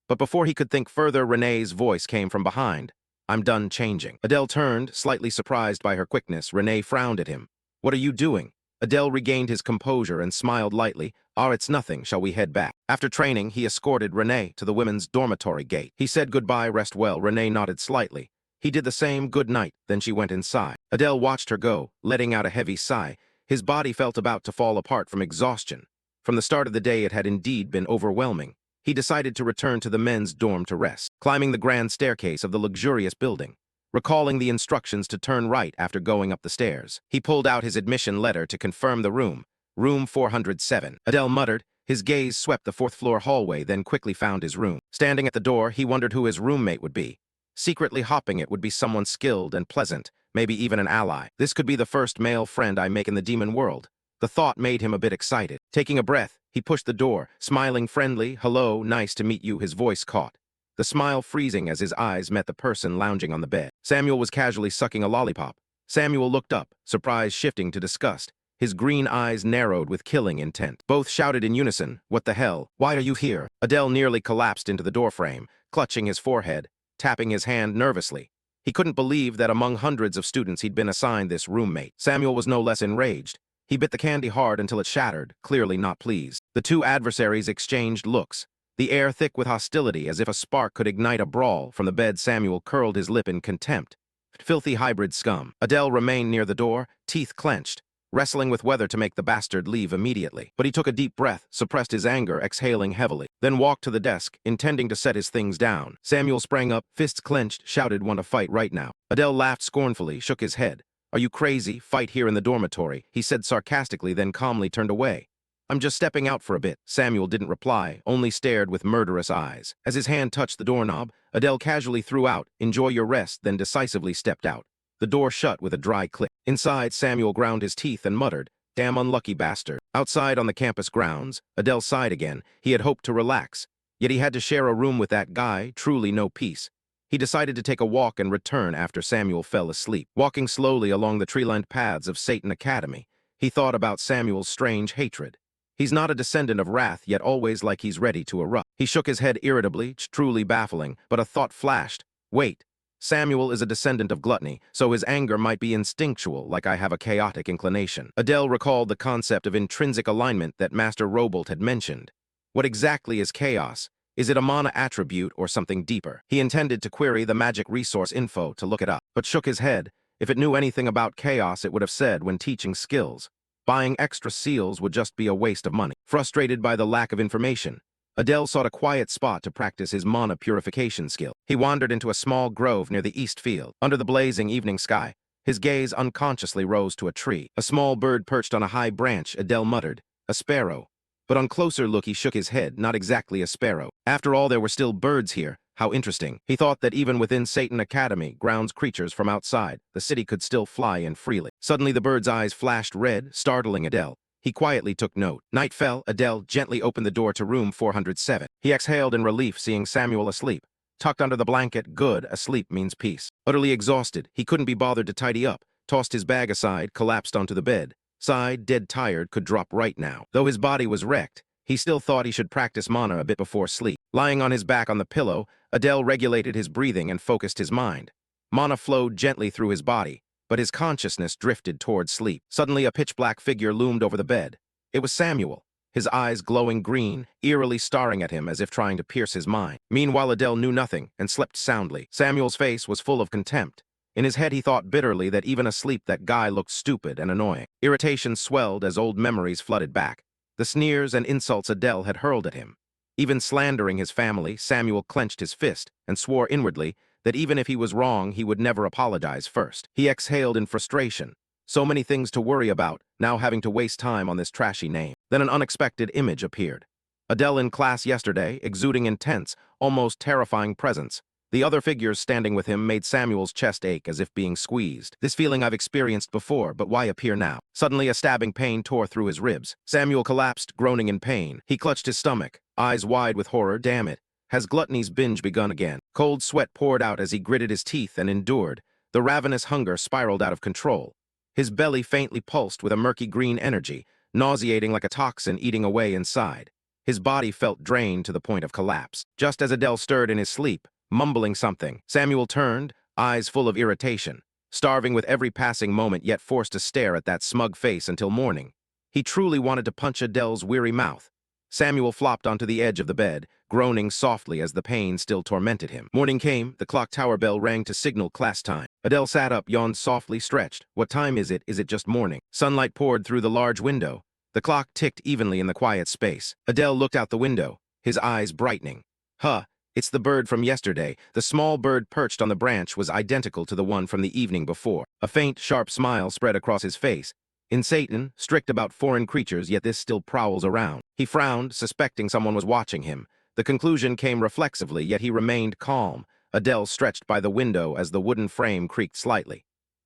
But before he could think further, Renee's voice came from behind. "I'm done changing." Adele turned, slightly surprised by her quickness. Renee frowned at him. "What are you doing?" Adele regained his composure and smiled lightly. It's nothing. Shall we head back?" After training, he escorted Renee to the women's dormitory gate. He said goodbye, rest well. Renee nodded slightly. He did the same good night, then she went inside. Adele watched her go, letting out a heavy sigh. His body felt about to fall apart from exhaustion. From the start of the day it had indeed been overwhelming. He decided to return to the men's dorm to rest, climbing the grand staircase of the luxurious building. Recalling the instructions to turn right after going up the stairs, he pulled out his admission letter to confirm the room. Room 407. Adele muttered. His gaze swept the fourth-floor hallway, then quickly found his room. Standing at the door, he wondered who his roommate would be. Secretly hopping it would be someone skilled and pleasant, maybe even an ally. This could be the first male friend I make in the demon world. The thought made him a bit excited. Taking a breath, he pushed the door, smiling friendly. "Hello, nice to meet you," his voice caught. The smile freezing as his eyes met the person lounging on the bed. Samuel was casually sucking a lollipop. Samuel looked up, surprise shifting to disgust. His green eyes narrowed with killing intent. Both shouted in unison, "What the hell? Why are you here?" Adele nearly collapsed into the doorframe, clutching his forehead, tapping his hand nervously. He couldn't believe that among hundreds of students he'd been assigned this roommate. Samuel was no less enraged. He bit the candy hard until it shattered, clearly not pleased. The two adversaries exchanged looks, the air thick with hostility as if a spark could ignite a brawl. From the bed, Samuel curled his lip in contempt. Filthy hybrid scum. Adele remained near the door, teeth clenched, wrestling with whether to make the bastard leave immediately. But he took a deep breath, suppressed his anger, exhaling heavily, then walked to the desk, intending to set his things down. Samuel sprang up, fists clenched, shouted, "Want to fight right now?" Adele laughed scornfully, shook his head. "Are you crazy? Fight here in the dormitory," he said sarcastically, then calmly turned away. "I'm just stepping out for a bit." Samuel didn't reply, only stared with murderous eyes. As his hand touched the doorknob, Adele casually threw out, "Enjoy your rest," then decisively stepped out. The door shut with a dry click. Inside, Samuel ground his teeth and muttered, "Damn unlucky bastard." Outside on the campus grounds, Adele sighed again. He had hoped to relax, yet he had to share a room with that guy, truly no peace. He decided to take a walk and return after Samuel fell asleep. Walking slowly along the tree-lined paths of Satan Academy, he thought about Samuel's strange hatred. He's not a descendant of wrath, yet always like he's ready to erupt. He shook his head irritably, truly baffling, but a thought flashed. Wait. Samuel is a descendant of gluttony, so his anger might be instinctual, like I have a chaotic inclination. Adele recalled the concept of intrinsic alignment that Master Robolt had mentioned. What exactly is chaos? Is it a mana attribute or something deeper? He intended to query the magic resource info to look it up, but shook his head. If it knew anything about chaos, it would have said when teaching skills. Buying extra seals would just be a waste of money. Frustrated by the lack of information, Adele sought a quiet spot to practice his mana purification skill. He wandered into a small grove near the east field. Under the blazing evening sky, his gaze unconsciously rose to a tree. A small bird perched on a high branch. Adele muttered, "A sparrow." But on closer look he shook his head, not exactly a sparrow. After all, there were still birds here. How interesting. He thought that even within Satan Academy, grounds creatures from outside, the city could still fly in freely. Suddenly the bird's eyes flashed red, startling Adele. He quietly took note. Night fell. Adele gently opened the door to room 407. He exhaled in relief, seeing Samuel asleep. Tucked under the blanket, good, asleep means peace. Utterly exhausted, he couldn't be bothered to tidy up, tossed his bag aside, collapsed onto the bed. Sighed, dead tired, could drop right now. Though his body was wrecked, he still thought he should practice mana a bit before sleep. Lying on his back on the pillow, Adele regulated his breathing and focused his mind. Mana flowed gently through his body, but his consciousness drifted toward sleep. Suddenly, a pitch-black figure loomed over the bed. It was Samuel, his eyes glowing green, eerily staring at him as if trying to pierce his mind. Meanwhile, Adele knew nothing and slept soundly. Samuel's face was full of contempt. In his head, he thought bitterly that even asleep that guy looked stupid and annoying. Irritation swelled as old memories flooded back. The sneers and insults Adele had hurled at him. Even slandering his family, Samuel clenched his fist and swore inwardly that even if he was wrong, he would never apologize first. He exhaled in frustration. So many things to worry about, now having to waste time on this trashy name. Then an unexpected image appeared. Adele in class yesterday, exuding intense, almost terrifying presence. The other figures standing with him made Samuel's chest ache as if being squeezed. This feeling I've experienced before, but why appear now? Suddenly a stabbing pain tore through his ribs. Samuel collapsed, groaning in pain. He clutched his stomach, eyes wide with horror. Damn it. Has gluttony's binge begun again? Cold sweat poured out as he gritted his teeth and endured. The ravenous hunger spiraled out of control. His belly faintly pulsed with a murky green energy, nauseating like a toxin eating away inside. His body felt drained to the point of collapse. Just as Adele stirred in his sleep, mumbling something, Samuel turned, eyes full of irritation, starving with every passing moment yet forced to stare at that smug face until morning. He truly wanted to punch Adele's weary mouth. Samuel flopped onto the edge of the bed, groaning softly as the pain still tormented him. Morning came, the clock tower bell rang to signal class time. Adele sat up, yawned softly, stretched. What time is it? Is it just morning? Sunlight poured through the large window. The clock ticked evenly in the quiet space. Adele looked out the window, his eyes brightening. Huh, it's the bird from yesterday. The small bird perched on the branch was identical to the one from the evening before. A faint, sharp smile spread across his face. In Satan, strict about foreign creatures, yet this still prowls around. He frowned, suspecting someone was watching him. The conclusion came reflexively, yet he remained calm. Adele stretched by the window as the wooden frame creaked slightly.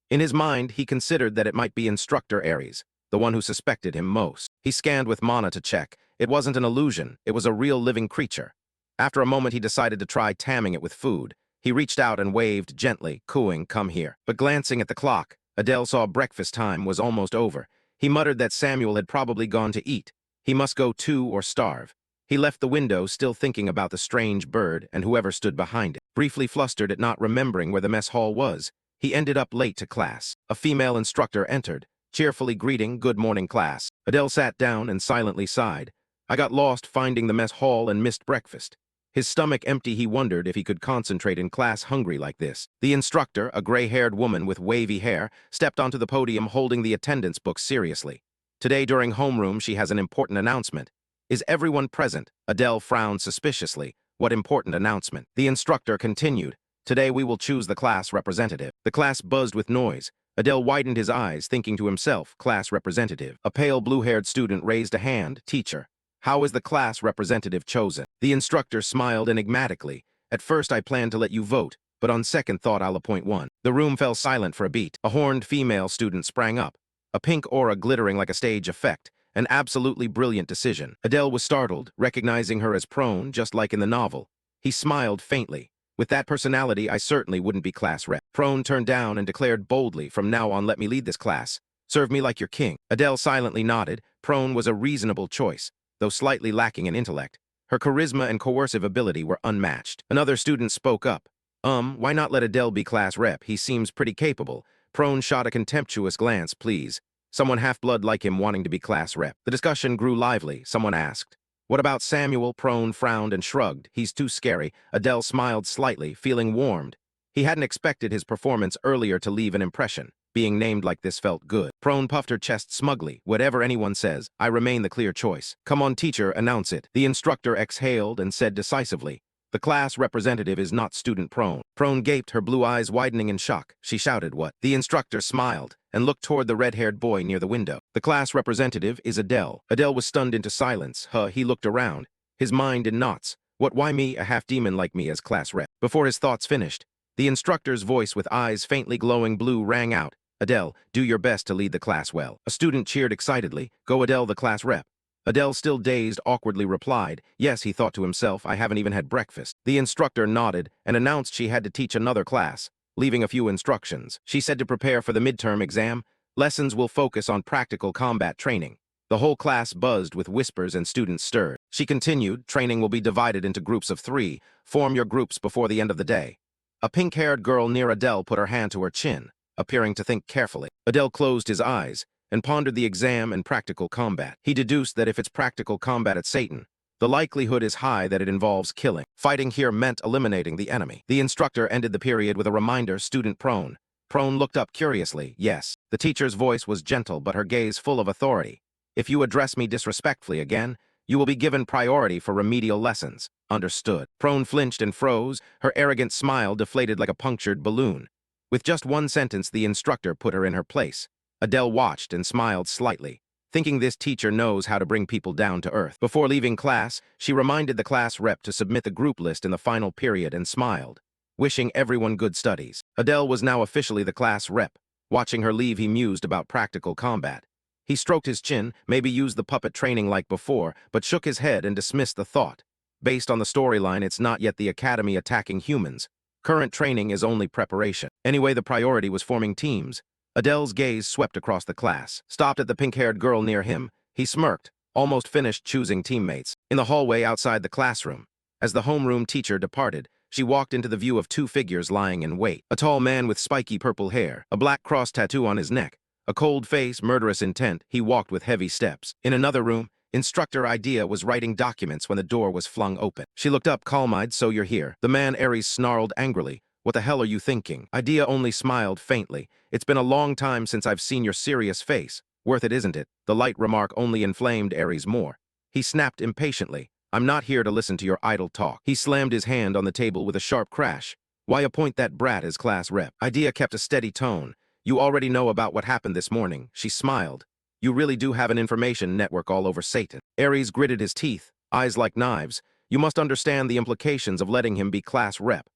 In his mind, he considered that it might be Instructor Aries, the one who suspected him most. He scanned with mana to check. It wasn't an illusion, it was a real living creature. After a moment, he decided to try tamming it with food. He reached out and waved gently, cooing, "Come here." But glancing at the clock, Adele saw breakfast time was almost over. He muttered that Samuel had probably gone to eat. He must go too or starve. He left the window, still thinking about the strange bird and whoever stood behind it. Briefly flustered at not remembering where the mess hall was, he ended up late to class. A female instructor entered, cheerfully greeting, "Good morning, class." Adele sat down and silently sighed. "I got lost finding the mess hall and missed breakfast." His stomach empty, he wondered if he could concentrate in class hungry like this. The instructor, a gray-haired woman with wavy hair, stepped onto the podium holding the attendance book seriously. Today during homeroom, she has an important announcement. "Is everyone present?" Adele frowned suspiciously. "What important announcement?" The instructor continued. "Today we will choose the class representative." The class buzzed with noise. Adele widened his eyes, thinking to himself, class representative. A pale blue-haired student raised a hand. "Teacher, how is the class representative chosen?" The instructor smiled enigmatically. "At first I planned to let you vote, but on second thought I'll appoint one." The room fell silent for a beat. A horned female student sprang up, a pink aura glittering like a stage effect. An absolutely brilliant decision. Adele was startled, recognizing her as Prone, just like in the novel. He smiled faintly. "With that personality, I certainly wouldn't be class rep." Prone turned down and declared boldly, "From now on, let me lead this class. Serve me like your king." Adele silently nodded. Prone was a reasonable choice, though slightly lacking in intellect. Her charisma and coercive ability were unmatched. Another student spoke up. Why not let Adele be class rep? He seems pretty capable." Prone shot a contemptuous glance. "Please. Someone half-blood like him wanting to be class rep." The discussion grew lively. Someone asked, "What about Samuel?" Prone frowned and shrugged. "He's too scary." Adele smiled slightly, feeling warmed. He hadn't expected his performance earlier to leave an impression. Being named like this felt good. Prone puffed her chest smugly. "Whatever anyone says, I remain the clear choice." "Come on, teacher, announce it." The instructor exhaled and said decisively, "The class representative is not student Prone." Prone gaped, her blue eyes widening in shock. She shouted, "What?" The instructor smiled and looked toward the red-haired boy near the window. "The class representative is Adele." Adele was stunned into silence. He looked around, his mind in knots. "What, why me, a half-demon like me as class rep?" Before his thoughts finished, the instructor's voice with eyes faintly glowing blue rang out. "Adele, do your best to lead the class well." A student cheered excitedly. "Go Adele, the class rep." Adele, still dazed, awkwardly replied. "Yes," he thought to himself, "I haven't even had breakfast." The instructor nodded and announced she had to teach another class, leaving a few instructions. She said to prepare for the midterm exam. Lessons will focus on practical combat training. The whole class buzzed with whispers and students stirred. She continued, "Training will be divided into groups of 3. Form your groups before the end of the day." A pink-haired girl near Adele put her hand to her chin, appearing to think carefully. Adele closed his eyes and pondered the exam and practical combat. He deduced that if it's practical combat at Satan, the likelihood is high that it involves killing. Fighting here meant eliminating the enemy. The instructor ended the period with a reminder, "Student Prone." Prone looked up curiously. "Yes." The teacher's voice was gentle, but her gaze full of authority. "If you address me disrespectfully again, you will be given priority for remedial lessons." "Understood." Prone flinched and froze, her arrogant smile deflated like a punctured balloon. With just one sentence, the instructor put her in her place. Adele watched and smiled slightly, thinking this teacher knows how to bring people down to earth. Before leaving class, she reminded the class rep to submit the group list in the final period and smiled, wishing everyone good studies. Adele was now officially the class rep. Watching her leave, he mused about practical combat. He stroked his chin, maybe used the puppet training like before, but shook his head and dismissed the thought. Based on the storyline, it's not yet the academy attacking humans. Current training is only preparation. Anyway, the priority was forming teams. Adele's gaze swept across the class, stopped at the pink-haired girl near him. He smirked, almost finished choosing teammates. In the hallway outside the classroom, as the homeroom teacher departed, she walked into the view of 2 figures lying in wait. A tall man with spiky purple hair, a black cross tattoo on his neck, a cold face, murderous intent. He walked with heavy steps. In another room, Instructor Idea was writing documents when the door was flung open. She looked up calm-eyed. "So you're here." The man Aries snarled angrily. "What the hell are you thinking?" Idea only smiled faintly. "It's been a long time since I've seen your serious face. Worth it, isn't it?" The light remark only inflamed Aries more. He snapped impatiently. "I'm not here to listen to your idle talk." He slammed his hand on the table with a sharp crash. "Why appoint that brat as class rep?" Idea kept a steady tone. "You already know about what happened this morning." She smiled. "You really do have an information network all over Satan." Aries gritted his teeth, eyes like knives. "You must understand the implications of letting him be class rep."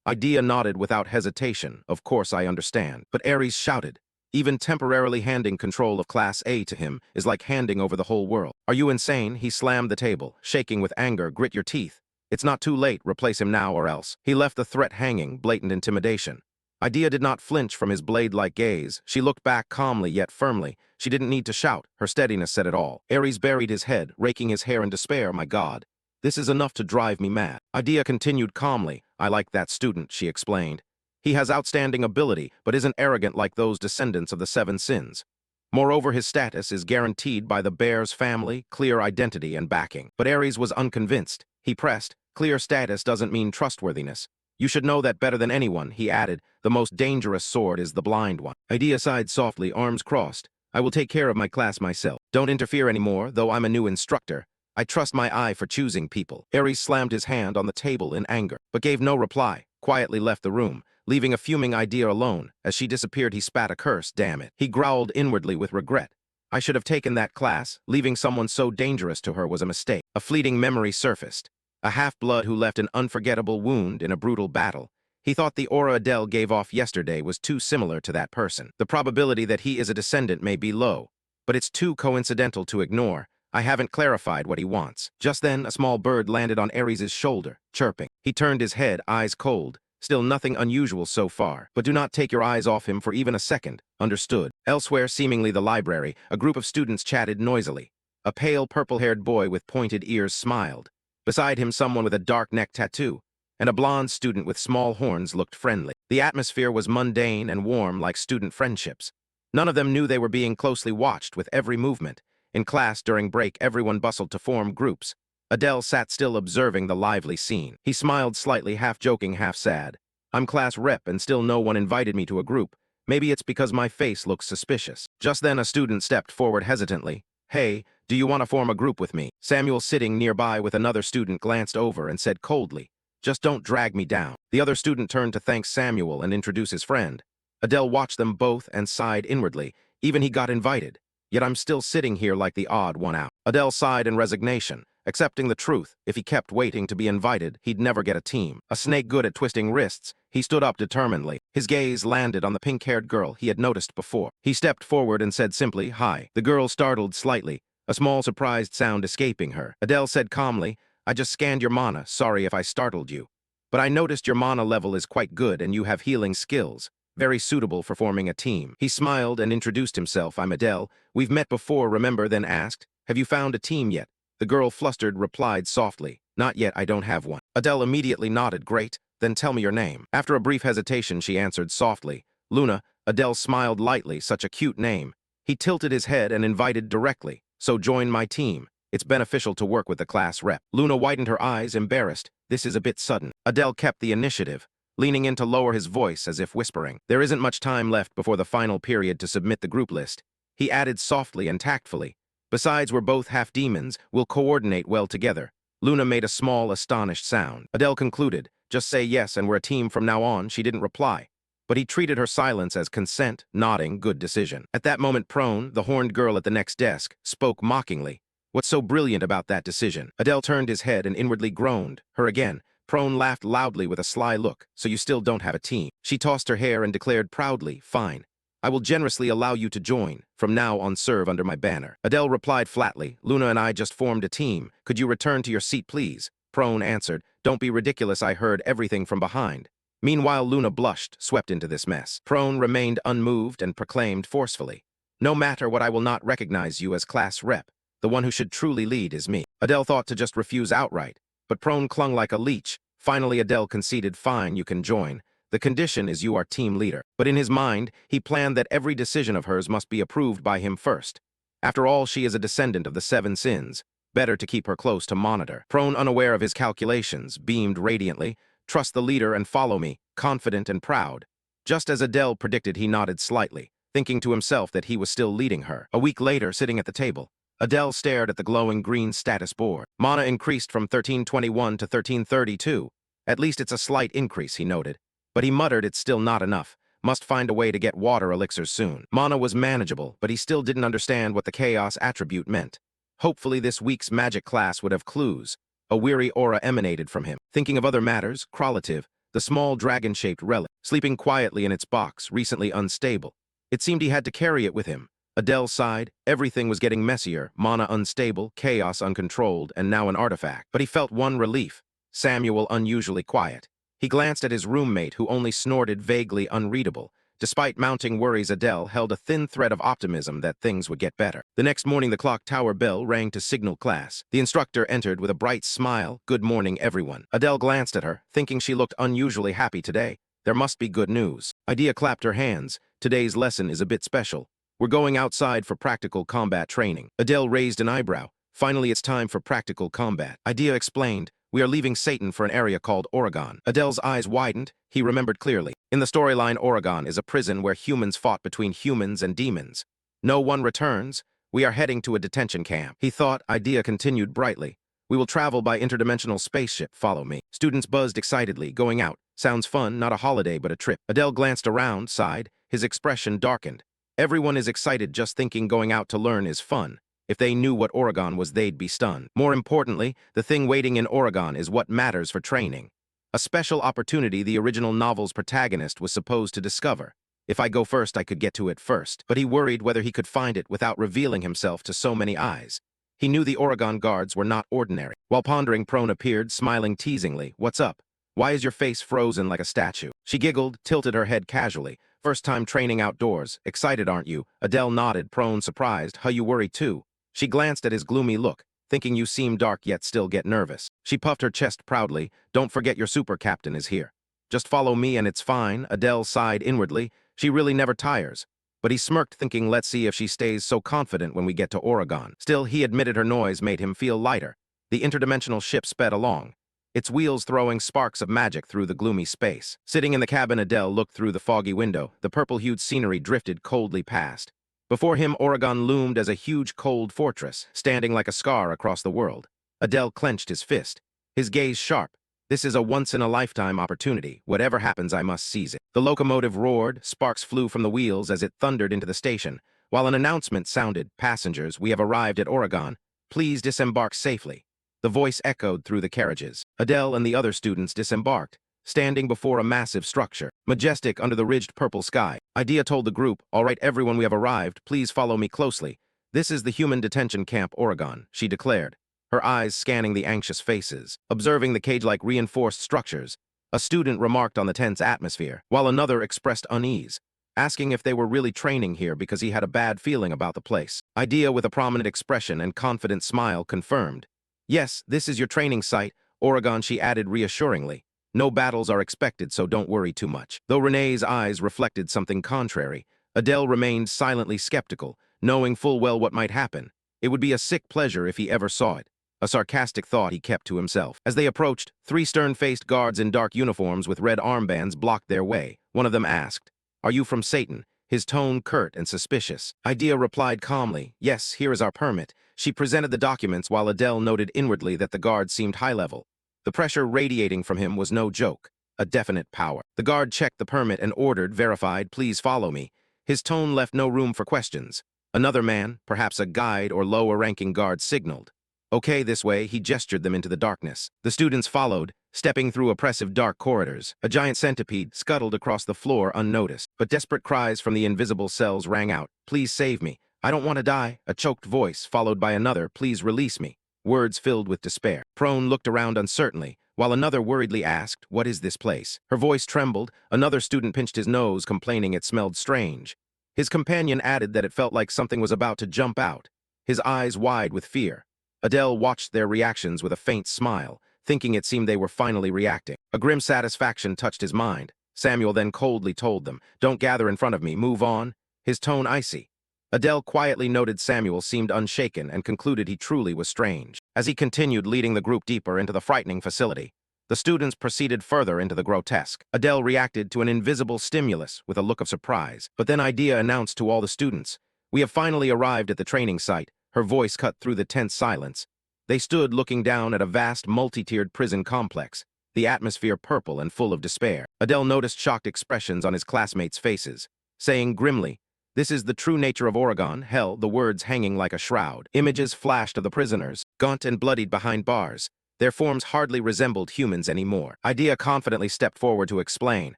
Idea nodded without hesitation. "Of course I understand." But Aries shouted, "Even temporarily handing control of Class A to him is like handing over the whole world." "Are you insane?" He slammed the table, shaking with anger. "Grit your teeth. It's not too late. Replace him now or else." He left the threat hanging, blatant intimidation. Idea did not flinch from his blade-like gaze. She looked back calmly yet firmly. She didn't need to shout. Her steadiness said it all. Aries buried his head, raking his hair in despair. "My God, this is enough to drive me mad." Idea continued calmly. "I like that student," she explained. "He has outstanding ability, but isn't arrogant like those descendants of the Seven Sins. Moreover, his status is guaranteed by the Bear's family, clear identity, and backing." But Aries was unconvinced. He pressed, "Clear status doesn't mean trustworthiness. You should know that better than anyone," he added. "The most dangerous sword is the blind one." Idea sighed softly, arms crossed. "I will take care of my class myself. Don't interfere anymore, though I'm a new instructor. I trust my eye for choosing people." Aries slammed his hand on the table in anger, but gave no reply, quietly left the room, leaving a fuming Idea alone. As she disappeared, he spat a curse. "Damn it." He growled inwardly with regret. "I should have taken that class. Leaving someone so dangerous to her was a mistake." A fleeting memory surfaced. A half-blood who left an unforgettable wound in a brutal battle. He thought the aura Adele gave off yesterday was too similar to that person. The probability that he is a descendant may be low, but it's too coincidental to ignore. I haven't clarified what he wants. Just then, a small bird landed on Aries' shoulder, chirping. He turned his head, eyes cold. "Still nothing unusual so far, but do not take your eyes off him for even a second." "Understood." Elsewhere, seemingly the library, a group of students chatted noisily. A pale, purple-haired boy with pointed ears smiled. Beside him, someone with a dark neck tattoo, and a blonde student with small horns looked friendly. The atmosphere was mundane and warm like student friendships. None of them knew they were being closely watched with every movement. In class, during break, everyone bustled to form groups. Adele sat still observing the lively scene. He smiled slightly, half joking, half sad. "I'm class rep and still no one invited me to a group. Maybe it's because my face looks suspicious." Just then a student stepped forward hesitantly. "Hey, do you want to form a group with me?" Samuel, sitting nearby with another student, glanced over and said coldly, "Just don't drag me down." The other student turned to thank Samuel and introduce his friend. Adele watched them both and sighed inwardly. Even he got invited. Yet I'm still sitting here like the odd one out. Adele sighed in resignation, accepting the truth. If he kept waiting to be invited, he'd never get a team. A snake good at twisting wrists, he stood up determinedly. His gaze landed on the pink-haired girl he had noticed before. He stepped forward and said simply, "Hi." The girl startled slightly, a small surprised sound escaping her. Adele said calmly, "I just scanned your mana. Sorry if I startled you. But I noticed your mana level is quite good and you have healing skills. Very suitable for forming a team." He smiled and introduced himself. "I'm Adele. We've met before, remember?" Then asked, "Have you found a team yet?" The girl, flustered, replied softly, "Not yet, I don't have one." Adele immediately nodded. "Great, then tell me your name." After a brief hesitation, she answered softly, "Luna." Adele smiled lightly. Such a cute name. He tilted his head and invited directly, "So join my team. It's beneficial to work with the class rep." Luna widened her eyes, embarrassed. "This is a bit sudden." Adele kept the initiative, leaning in to lower his voice as if whispering. "There isn't much time left before the final period to submit the group list." He added softly and tactfully, "Besides, we're both half demons. We'll coordinate well together." Luna made a small, astonished sound. Adele concluded, "Just say yes and we're a team from now on." She didn't reply, but he treated her silence as consent, nodding, "Good decision." At that moment, Prone, the horned girl at the next desk, spoke mockingly. "What's so brilliant about that decision?" Adele turned his head and inwardly groaned. Her again. Prone laughed loudly with a sly look. "So you still don't have a team." She tossed her hair and declared proudly, "Fine. I will generously allow you to join. From now on, serve under my banner." Adele replied flatly, "Luna and I just formed a team. Could you return to your seat, please?" Prone answered, "Don't be ridiculous. I heard everything from behind." Meanwhile, Luna blushed, swept into this mess. Prone remained unmoved and proclaimed forcefully, "No matter what, I will not recognize you as class rep. The one who should truly lead is me." Adele thought to just refuse outright, but Prone clung like a leech. Finally, Adele conceded, "Fine, you can join. The condition is you are team leader." But in his mind, he planned that every decision of hers must be approved by him first. After all, she is a descendant of the seven sins. Better to keep her close to monitor. Prone, unaware of his calculations, beamed radiantly. Trust the leader and follow me, confident and proud. Just as Adele predicted, he nodded slightly, thinking to himself that he was still leading her. A week later, sitting at the table, Adele stared at the glowing green status board. Mana increased from 1321 to 1332. At least it's a slight increase, he noted. But he muttered it's still not enough. Must find a way to get water elixirs soon. Mana was manageable, but he still didn't understand what the chaos attribute meant. Hopefully this week's magic class would have clues. A weary aura emanated from him. Thinking of other matters, Kralativ, the small dragon-shaped relic, sleeping quietly in its box, recently unstable. It seemed he had to carry it with him. Adele sighed. Everything was getting messier, mana unstable, chaos uncontrolled, and now an artifact. But he felt one relief. Samuel unusually quiet. He glanced at his roommate, who only snorted vaguely unreadable. Despite mounting worries, Adele held a thin thread of optimism that things would get better. The next morning, the clock tower bell rang to signal class. The instructor entered with a bright smile. Good morning, everyone. Adele glanced at her, thinking she looked unusually happy today. There must be good news. Idea clapped her hands. Today's lesson is a bit special. We're going outside for practical combat training. Adele raised an eyebrow. Finally, it's time for practical combat. Idea explained. We are leaving Satan for an area called Oregon. Adele's eyes widened. He remembered clearly. In the storyline, Oregon is a prison where humans fought between humans and demons. No one returns. We are heading to a detention camp. He thought. Idea continued brightly. We will travel by interdimensional spaceship. Follow me. Students buzzed excitedly. Going out. Sounds fun, not a holiday but a trip. Adele glanced around, sighed. His expression darkened. Everyone is excited just thinking going out to learn is fun. If they knew what Oregon was, they'd be stunned. More importantly, the thing waiting in Oregon is what matters for training. A special opportunity the original novel's protagonist was supposed to discover. If I go first, I could get to it first. But he worried whether he could find it without revealing himself to so many eyes. He knew the Oregon guards were not ordinary. While pondering, Prone appeared, smiling teasingly. What's up? Why is your face frozen like a statue? She giggled, tilted her head casually. First time training outdoors. Excited, aren't you? Adele nodded, Prone surprised. How you worry too? She glanced at his gloomy look, thinking you seem dark yet still get nervous. She puffed her chest proudly. Don't forget your super captain is here. Just follow me and it's fine. Adele sighed inwardly. She really never tires. But he smirked, thinking let's see if she stays so confident when we get to Oregon. Still, he admitted her noise made him feel lighter. The interdimensional ship sped along, its wheels throwing sparks of magic through the gloomy space. Sitting in the cabin, Adele looked through the foggy window. The purple-hued scenery drifted coldly past. Before him, Oregon loomed as a huge cold fortress, standing like a scar across the world. Adele clenched his fist, his gaze sharp. This is a once-in-a-lifetime opportunity. Whatever happens, I must seize it. The locomotive roared, sparks flew from the wheels as it thundered into the station, while an announcement sounded, "Passengers, we have arrived at Oregon. Please disembark safely." The voice echoed through the carriages. Adele and the other students disembarked, standing before a massive structure, majestic under the ridged purple sky. Idea told the group, "All right, everyone, we have arrived. Please follow me closely. This is the human detention camp, Oregon," she declared, her eyes scanning the anxious faces. Observing the cage-like reinforced structures, a student remarked on the tense atmosphere, while another expressed unease, asking if they were really training here because he had a bad feeling about the place. Idea, with a prominent expression and confident smile, confirmed. "Yes, this is your training site, Oregon," she added reassuringly. "No battles are expected, so don't worry too much." Though Renee's eyes reflected something contrary, Adele remained silently skeptical, knowing full well what might happen. It would be a sick pleasure if he ever saw it. A sarcastic thought he kept to himself. As they approached, three stern-faced guards in dark uniforms with red armbands blocked their way. One of them asked, "Are you from Satan?" His tone curt and suspicious. Idea replied calmly, "Yes, here is our permit." She presented the documents while Adele noted inwardly that the guard seemed high-level. The pressure radiating from him was no joke, a definite power. The guard checked the permit and ordered, verified, "Please follow me." His tone left no room for questions. Another man, perhaps a guide or lower-ranking guard, signaled. "Okay, this way," he gestured them into the darkness. The students followed, stepping through oppressive dark corridors. A giant centipede scuttled across the floor unnoticed, but desperate cries from the invisible cells rang out. "Please save me. I don't want to die." A choked voice, followed by another, "Please release me." Words filled with despair. Prone looked around uncertainly, while another worriedly asked, "What is this place?" Her voice trembled. Another student pinched his nose, complaining it smelled strange. His companion added that it felt like something was about to jump out, his eyes wide with fear. Adele watched their reactions with a faint smile, thinking it seemed they were finally reacting. A grim satisfaction touched his mind. Samuel then coldly told them, "Don't gather in front of me, move on," his tone icy. Adele quietly noted Samuel seemed unshaken and concluded he truly was strange. As he continued leading the group deeper into the frightening facility, the students proceeded further into the grotesque. Adele reacted to an invisible stimulus with a look of surprise, but then Idea announced to all the students, "We have finally arrived at the training site." Her voice cut through the tense silence. They stood looking down at a vast multi-tiered prison complex, the atmosphere purple and full of despair. Adele noticed shocked expressions on his classmates' faces, saying grimly, "This is the true nature of Oregon, hell," the words hanging like a shroud. Images flashed of the prisoners, gaunt and bloodied behind bars. Their forms hardly resembled humans anymore. Idea confidently stepped forward to explain,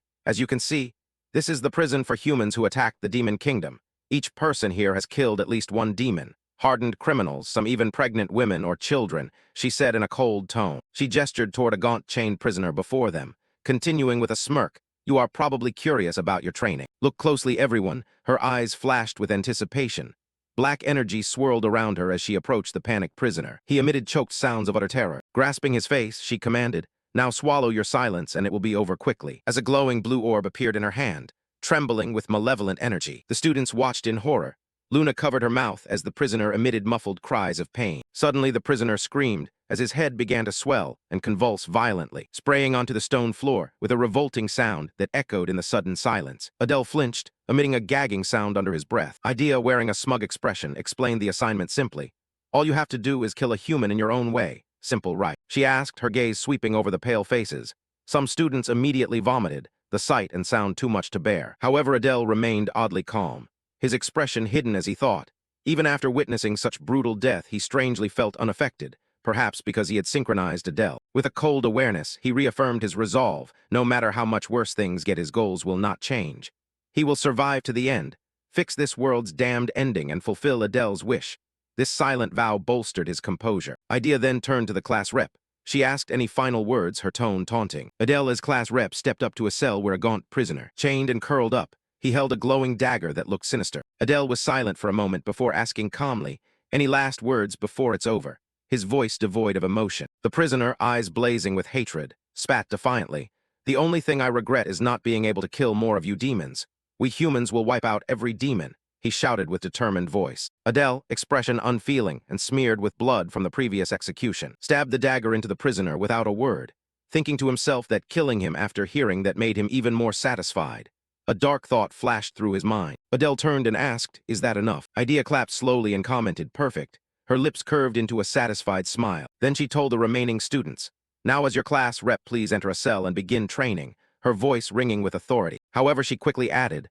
"As you can see, this is the prison for humans who attacked the demon kingdom. Each person here has killed at least one demon. Hardened criminals, some even pregnant women or children," she said in a cold tone. She gestured toward a gaunt chained prisoner before them, continuing with a smirk, "You are probably curious about your training. Look closely, everyone." Her eyes flashed with anticipation. Black energy swirled around her as she approached the panicked prisoner. He emitted choked sounds of utter terror. Grasping his face, she commanded, "Now swallow your silence and it will be over quickly." As a glowing blue orb appeared in her hand, trembling with malevolent energy, the students watched in horror. Luna covered her mouth as the prisoner emitted muffled cries of pain. Suddenly, the prisoner screamed as his head began to swell and convulse violently, spraying onto the stone floor with a revolting sound that echoed in the sudden silence. Adele flinched, emitting a gagging sound under his breath. Idea, wearing a smug expression, explained the assignment simply. "All you have to do is kill a human in your own way. Simple, right?" she asked, her gaze sweeping over the pale faces. Some students immediately vomited, the sight and sound too much to bear. However, Adele remained oddly calm, his expression hidden as he thought. Even after witnessing such brutal death, he strangely felt unaffected, perhaps because he had synchronized Adele. With a cold awareness, he reaffirmed his resolve. No matter how much worse things get, his goals will not change. He will survive to the end, fix this world's damned ending, and fulfill Adele's wish. This silent vow bolstered his composure. Idea then turned to the class rep. She asked any final words, her tone taunting. Adele, as class rep, stepped up to a cell where a gaunt prisoner, chained and curled up, he held a glowing dagger that looked sinister. Adele was silent for a moment before asking calmly, "Any last words before it's over?" His voice devoid of emotion. The prisoner, eyes blazing with hatred, spat defiantly, "The only thing I regret is not being able to kill more of you demons. We humans will wipe out every demon," he shouted with determined voice. Adele, expression unfeeling and smeared with blood from the previous execution, stabbed the dagger into the prisoner without a word, thinking to himself that killing him after hearing that made him even more satisfied. A dark thought flashed through his mind. Adele turned and asked, "Is that enough?" Idea clapped slowly and commented, "Perfect." Her lips curved into a satisfied smile. Then she told the remaining students, "Now as your class rep, please enter a cell and begin training," her voice ringing with authority. However, she quickly added,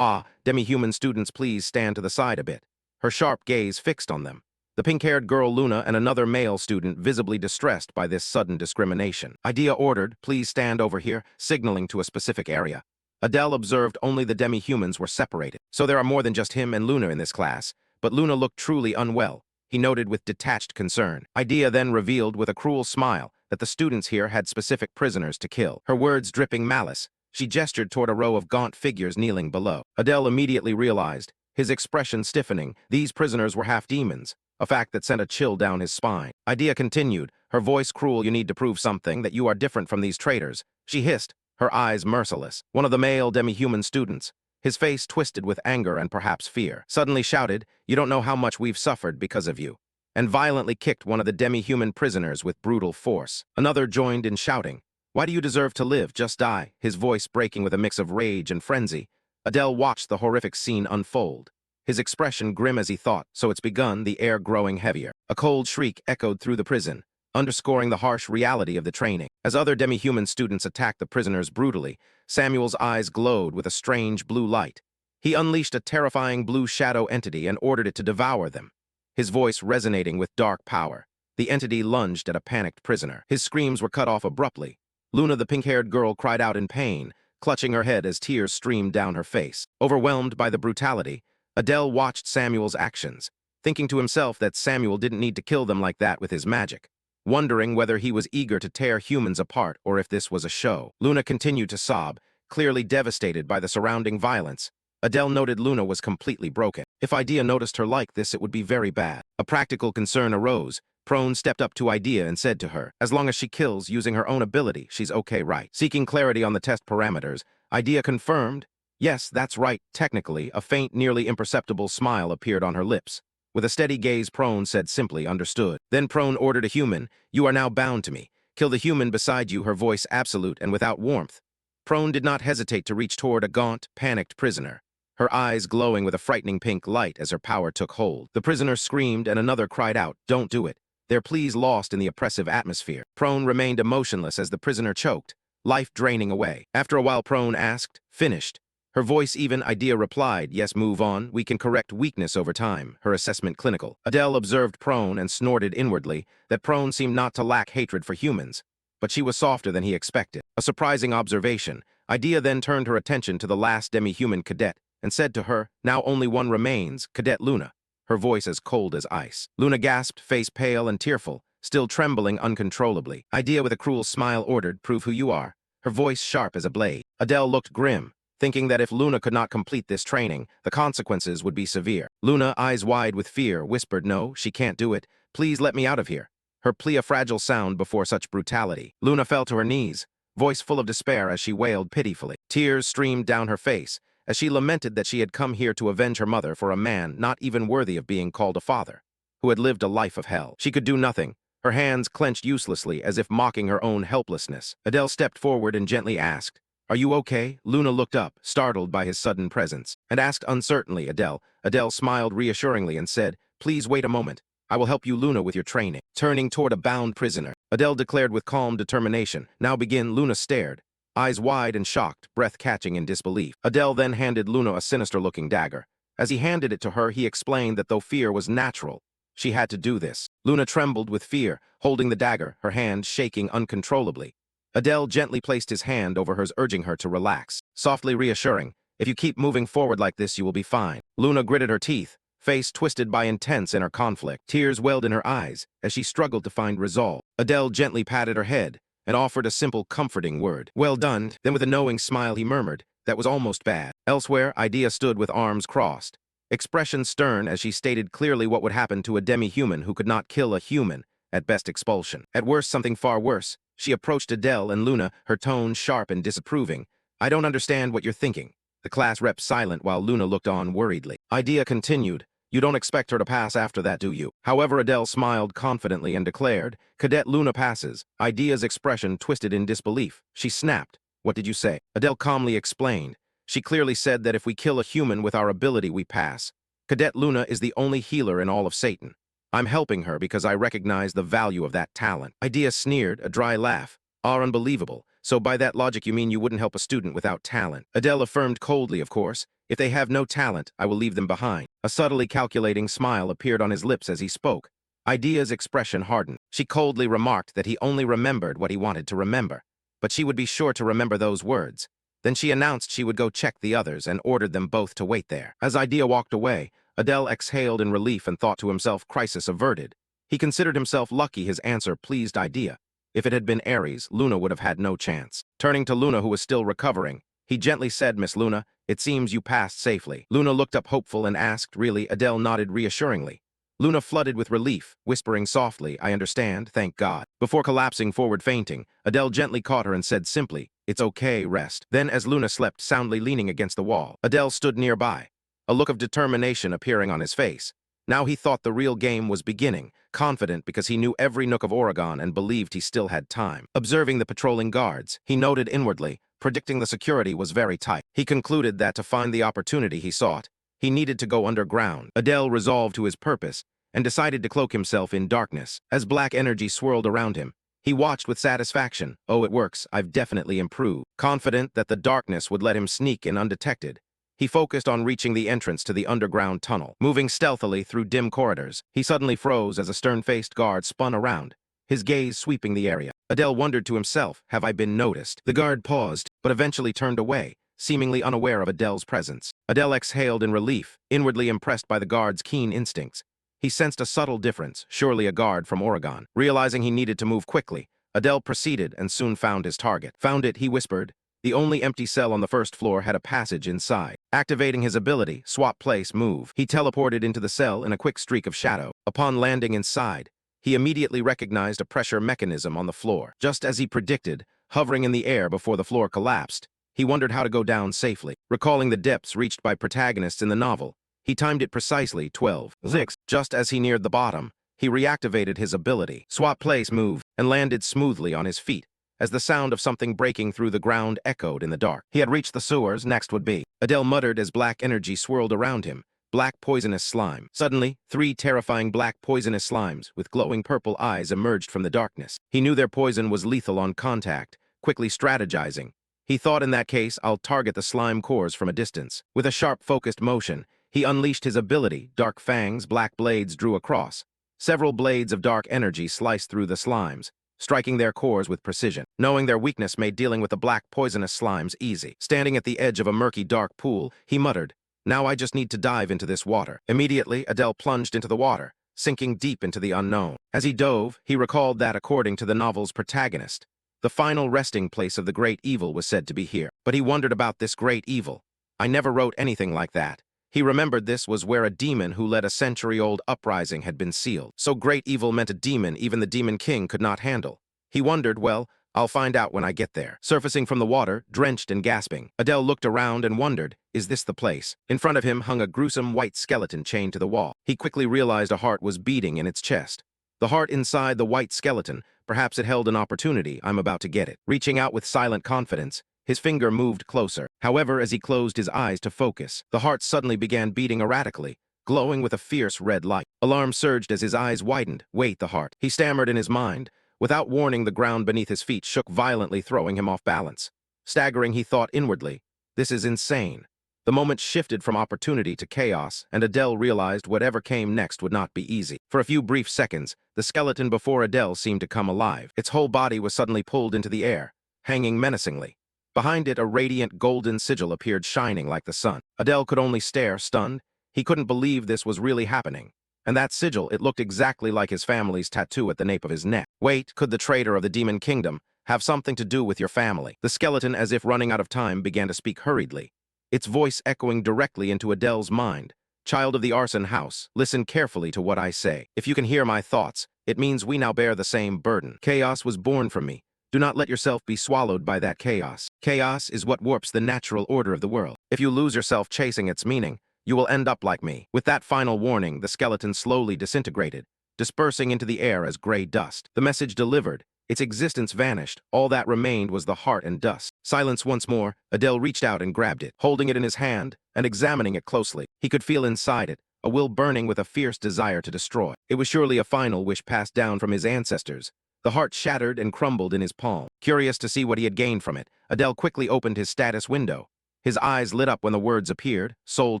"Demi-human students, please stand to the side a bit." Her sharp gaze fixed on them. The pink-haired girl Luna and another male student visibly distressed by this sudden discrimination. Idea ordered, "Please stand over here," signaling to a specific area. Adele observed only the demi-humans were separated. So there are more than just him and Luna in this class, but Luna looked truly unwell, he noted with detached concern. Idea then revealed with a cruel smile that the students here had specific prisoners to kill. Her words dripping malice, she gestured toward a row of gaunt figures kneeling below. Adele immediately realized, his expression stiffening, these prisoners were half demons, a fact that sent a chill down his spine. Idea continued, her voice cruel, "You need to prove something, that you are different from these traitors," she hissed, her eyes merciless. One of the male demi-human students, his face twisted with anger and perhaps fear, suddenly shouted, "You don't know how much we've suffered because of you," and violently kicked one of the demi-human prisoners with brutal force. Another joined in shouting, "Why do you deserve to live? Just die," his voice breaking with a mix of rage and frenzy. Adele watched the horrific scene unfold, his expression grim as he thought, "So it's begun," the air growing heavier. A cold shriek echoed through the prison, underscoring the harsh reality of the training. As other demi-human students attacked the prisoners brutally, Samuel's eyes glowed with a strange blue light. He unleashed a terrifying blue shadow entity and ordered it to devour them, his voice resonating with dark power. The entity lunged at a panicked prisoner. His screams were cut off abruptly. Luna, the pink-haired girl, cried out in pain, clutching her head as tears streamed down her face. Overwhelmed by the brutality, Adele watched Samuel's actions, thinking to himself that Samuel didn't need to kill them like that with his magic, wondering whether he was eager to tear humans apart or if this was a show. Luna continued to sob, clearly devastated by the surrounding violence. Adele noted Luna was completely broken. If Idea noticed her like this, it would be very bad. A practical concern arose. Prone stepped up to Idea and said to her, "As long as she kills using her own ability, she's okay, right?" Seeking clarity on the test parameters, Idea confirmed, Yes, that's right. Technically, a faint, nearly imperceptible smile appeared on her lips. With a steady gaze, Prone said simply, understood. Then Prone ordered a human, you are now bound to me. Kill the human beside you, her voice absolute and without warmth. Prone did not hesitate to reach toward a gaunt, panicked prisoner, her eyes glowing with a frightening pink light as her power took hold. The prisoner screamed and another cried out, don't do it. Their pleas lost in the oppressive atmosphere. Prone remained emotionless as the prisoner choked, life draining away. After a while, Prone asked, finished. Her voice even, Idea replied, yes, move on, we can correct weakness over time, her assessment clinical. Adele observed Prone and snorted inwardly that Prone seemed not to lack hatred for humans, but she was softer than he expected. A surprising observation. Idea then turned her attention to the last demi-human cadet and said to her, now only one remains, Cadet Luna, her voice as cold as ice. Luna gasped, face pale and tearful, still trembling uncontrollably. Idea with a cruel smile ordered, prove who you are, her voice sharp as a blade. Adele looked grim, thinking that if Luna could not complete this training, the consequences would be severe. Luna, eyes wide with fear, whispered, no, she can't do it. Please let me out of here. Her plea a fragile sound before such brutality. Luna fell to her knees, voice full of despair as she wailed pitifully. Tears streamed down her face as she lamented that she had come here to avenge her mother for a man not even worthy of being called a father, who had lived a life of hell. She could do nothing, her hands clenched uselessly as if mocking her own helplessness. Adele stepped forward and gently asked, are you okay? Luna looked up, startled by his sudden presence, and asked uncertainly, Adele. Adele smiled reassuringly and said, please wait a moment. I will help you, Luna, with your training. Turning toward a bound prisoner, Adele declared with calm determination, now begin. Luna stared, eyes wide and shocked, breath catching in disbelief. Adele then handed Luna a sinister-looking dagger. As he handed it to her, he explained that though fear was natural, she had to do this. Luna trembled with fear, holding the dagger, her hand shaking uncontrollably. Adele gently placed his hand over hers, urging her to relax, softly reassuring, if you keep moving forward like this, you will be fine. Luna gritted her teeth, face twisted by intense inner conflict. Tears welled in her eyes as she struggled to find resolve. Adele gently patted her head and offered a simple, comforting word. Well done. Then with a knowing smile he murmured, that was almost bad. Elsewhere, Idea stood with arms crossed, expression stern as she stated clearly what would happen to a demi-human who could not kill a human, at best expulsion. At worst, something far worse. She approached Adele and Luna, her tone sharp and disapproving. I don't understand what you're thinking. The class rep silent while Luna looked on worriedly. Idea continued, you don't expect her to pass after that, do you? However, Adele smiled confidently and declared, Cadet Luna passes. Idea's expression twisted in disbelief. She snapped, what did you say? Adele calmly explained, she clearly said that if we kill a human with our ability, we pass. Cadet Luna is the only healer in all of Satan. I'm helping her because I recognize the value of that talent. Idea sneered, a dry laugh. Unbelievable. So by that logic you mean you wouldn't help a student without talent? Adele affirmed coldly, of course. If they have no talent, I will leave them behind. A subtly calculating smile appeared on his lips as he spoke. Idea's expression hardened. She coldly remarked that he only remembered what he wanted to remember, but she would be sure to remember those words. Then she announced she would go check the others and ordered them both to wait there. As Idea walked away, Adele exhaled in relief and thought to himself, crisis averted. He considered himself lucky his answer pleased Idea. If it had been Ares, Luna would have had no chance. Turning to Luna, who was still recovering, he gently said, Miss Luna, it seems you passed safely. Luna looked up hopeful and asked, really? Adele nodded reassuringly. Luna flooded with relief, whispering softly, I understand, thank God. Before collapsing forward fainting, Adele gently caught her and said simply, it's okay, rest. Then as Luna slept soundly leaning against the wall, Adele stood nearby, a look of determination appearing on his face. Now he thought the real game was beginning, confident because he knew every nook of Oregon and believed he still had time. Observing the patrolling guards, he noted inwardly, predicting the security was very tight. He concluded that to find the opportunity he sought, he needed to go underground. Adele resolved to his purpose and decided to cloak himself in darkness. As black energy swirled around him, he watched with satisfaction. Oh, it works. I've definitely improved. Confident that the darkness would let him sneak in undetected, he focused on reaching the entrance to the underground tunnel. Moving stealthily through dim corridors, he suddenly froze as a stern-faced guard spun around, his gaze sweeping the area. Adele wondered to himself, have I been noticed? The guard paused, but eventually turned away, seemingly unaware of Adele's presence. Adele exhaled in relief, inwardly impressed by the guard's keen instincts. He sensed a subtle difference, surely a guard from Oregon. Realizing he needed to move quickly, Adele proceeded and soon found his target. Found it, he whispered. The only empty cell on the first floor had a passage inside. Activating his ability, swap place, move, he teleported into the cell in a quick streak of shadow. Upon landing inside, he immediately recognized a pressure mechanism on the floor. Just as he predicted, hovering in the air before the floor collapsed, He wondered how to go down safely. Recalling the depths reached by protagonists in the novel, he timed it precisely 12 zix. Just as he neared the bottom, he reactivated his ability, swap place move, and landed smoothly on his feet, as the sound of something breaking through the ground echoed in the dark. He had reached the sewers, next would be. Adele muttered as black energy swirled around him. Black poisonous slime. Suddenly, 3 terrifying black poisonous slimes with glowing purple eyes emerged from the darkness. He knew their poison was lethal on contact, quickly strategizing. He thought, in that case, I'll target the slime cores from a distance. With a sharp, focused motion, he unleashed his ability. Dark fangs, black blades drew across. Several blades of dark energy sliced through the slimes, striking their cores with precision. Knowing their weakness made dealing with the black poisonous slimes easy. Standing at the edge of a murky dark pool, he muttered, "Now I just need to dive into this water." Immediately, Adele plunged into the water, sinking deep into the unknown. As he dove, he recalled that, according to the novel's protagonist, the final resting place of the great evil was said to be here. But he wondered about this great evil. I never wrote anything like that. He remembered this was where a demon who led a century-old uprising had been sealed. So great evil meant a demon even the Demon King could not handle. He wondered, well, I'll find out when I get there. Surfacing from the water, drenched and gasping, Adele looked around and wondered, is this the place? In front of him hung a gruesome white skeleton chained to the wall. He quickly realized a heart was beating in its chest. The heart inside the white skeleton, perhaps it held an opportunity. I'm about to get it. Reaching out with silent confidence, his finger moved closer. However, as he closed his eyes to focus, the heart suddenly began beating erratically, glowing with a fierce red light. Alarm surged as his eyes widened. Wait, the heart. He stammered in his mind. Without warning, the ground beneath his feet shook violently, throwing him off balance. Staggering, he thought inwardly, this is insane. The moment shifted from opportunity to chaos, and Adele realized whatever came next would not be easy. For a few brief seconds, the skeleton before Adele seemed to come alive. Its whole body was suddenly pulled into the air, hanging menacingly. Behind it, a radiant golden sigil appeared, shining like the sun. Adele could only stare, stunned. He couldn't believe this was really happening. And that sigil, it looked exactly like his family's tattoo at the nape of his neck. Wait, could the traitor of the Demon Kingdom have something to do with your family? The skeleton, as if running out of time, began to speak hurriedly, its voice echoing directly into Adele's mind. Child of the arson house, listen carefully to what I say. If you can hear my thoughts, it means we now bear the same burden. Chaos was born from me. Do not let yourself be swallowed by that chaos. Chaos is what warps the natural order of the world. If you lose yourself chasing its meaning, you will end up like me. With that final warning, the skeleton slowly disintegrated, dispersing into the air as gray dust. The message delivered. Its existence vanished. All that remained was the heart and dust. Silence once more. Adele reached out and grabbed it, holding it in his hand and examining it closely. He could feel inside it a will burning with a fierce desire to destroy. It was surely a final wish passed down from his ancestors. The heart shattered and crumbled in his palm. Curious to see what he had gained from it, Adele quickly opened his status window. His eyes lit up when the words appeared. Soul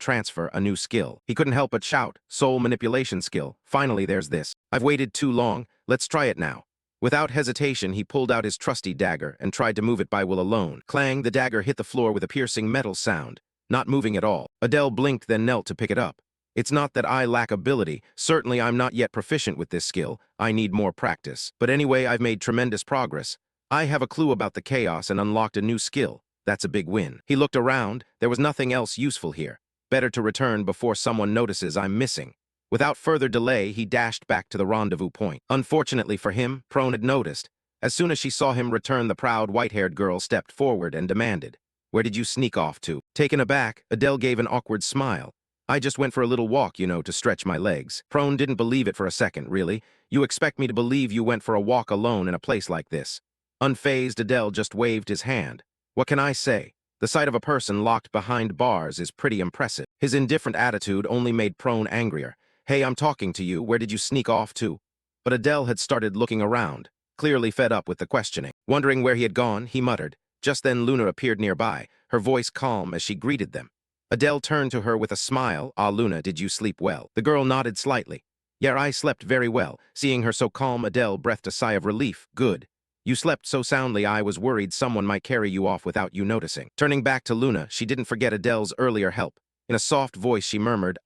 transfer, a new skill. He couldn't help but shout, soul manipulation skill. Finally, there's this. I've waited too long. Let's try it now. Without hesitation, he pulled out his trusty dagger and tried to move it by will alone. Clang, the dagger hit the floor with a piercing metal sound, not moving at all. Adele blinked, then knelt to pick it up. It's not that I lack ability. Certainly I'm not yet proficient with this skill. I need more practice. But anyway, I've made tremendous progress. I have a clue about the chaos and unlocked a new skill. That's a big win. He looked around. There was nothing else useful here. Better to return before someone notices I'm missing. Without further delay, he dashed back to the rendezvous point. Unfortunately for him, Prone had noticed. As soon as she saw him return, the proud white-haired girl stepped forward and demanded, "Where did you sneak off to?" Taken aback, Adele gave an awkward smile. "I just went for a little walk, to stretch my legs." Prone didn't believe it for a second. Really? You expect me to believe you went for a walk alone in a place like this? Unfazed, Adele just waved his hand. What can I say? The sight of a person locked behind bars is pretty impressive. His indifferent attitude only made Prone angrier. "Hey, I'm talking to you. Where did you sneak off to?" But Adele had started looking around, clearly fed up with the questioning. Wondering where he had gone, he muttered. Just then Luna appeared nearby, her voice calm as she greeted them. Adele turned to her with a smile. "Ah, Luna, did you sleep well?" The girl nodded slightly. "Yeah, I slept very well." Seeing her so calm, Adele breathed a sigh of relief. "Good. You slept so soundly I was worried someone might carry you off without you noticing." Turning back to Luna, she didn't forget Adele's earlier help. In a soft voice, she murmured,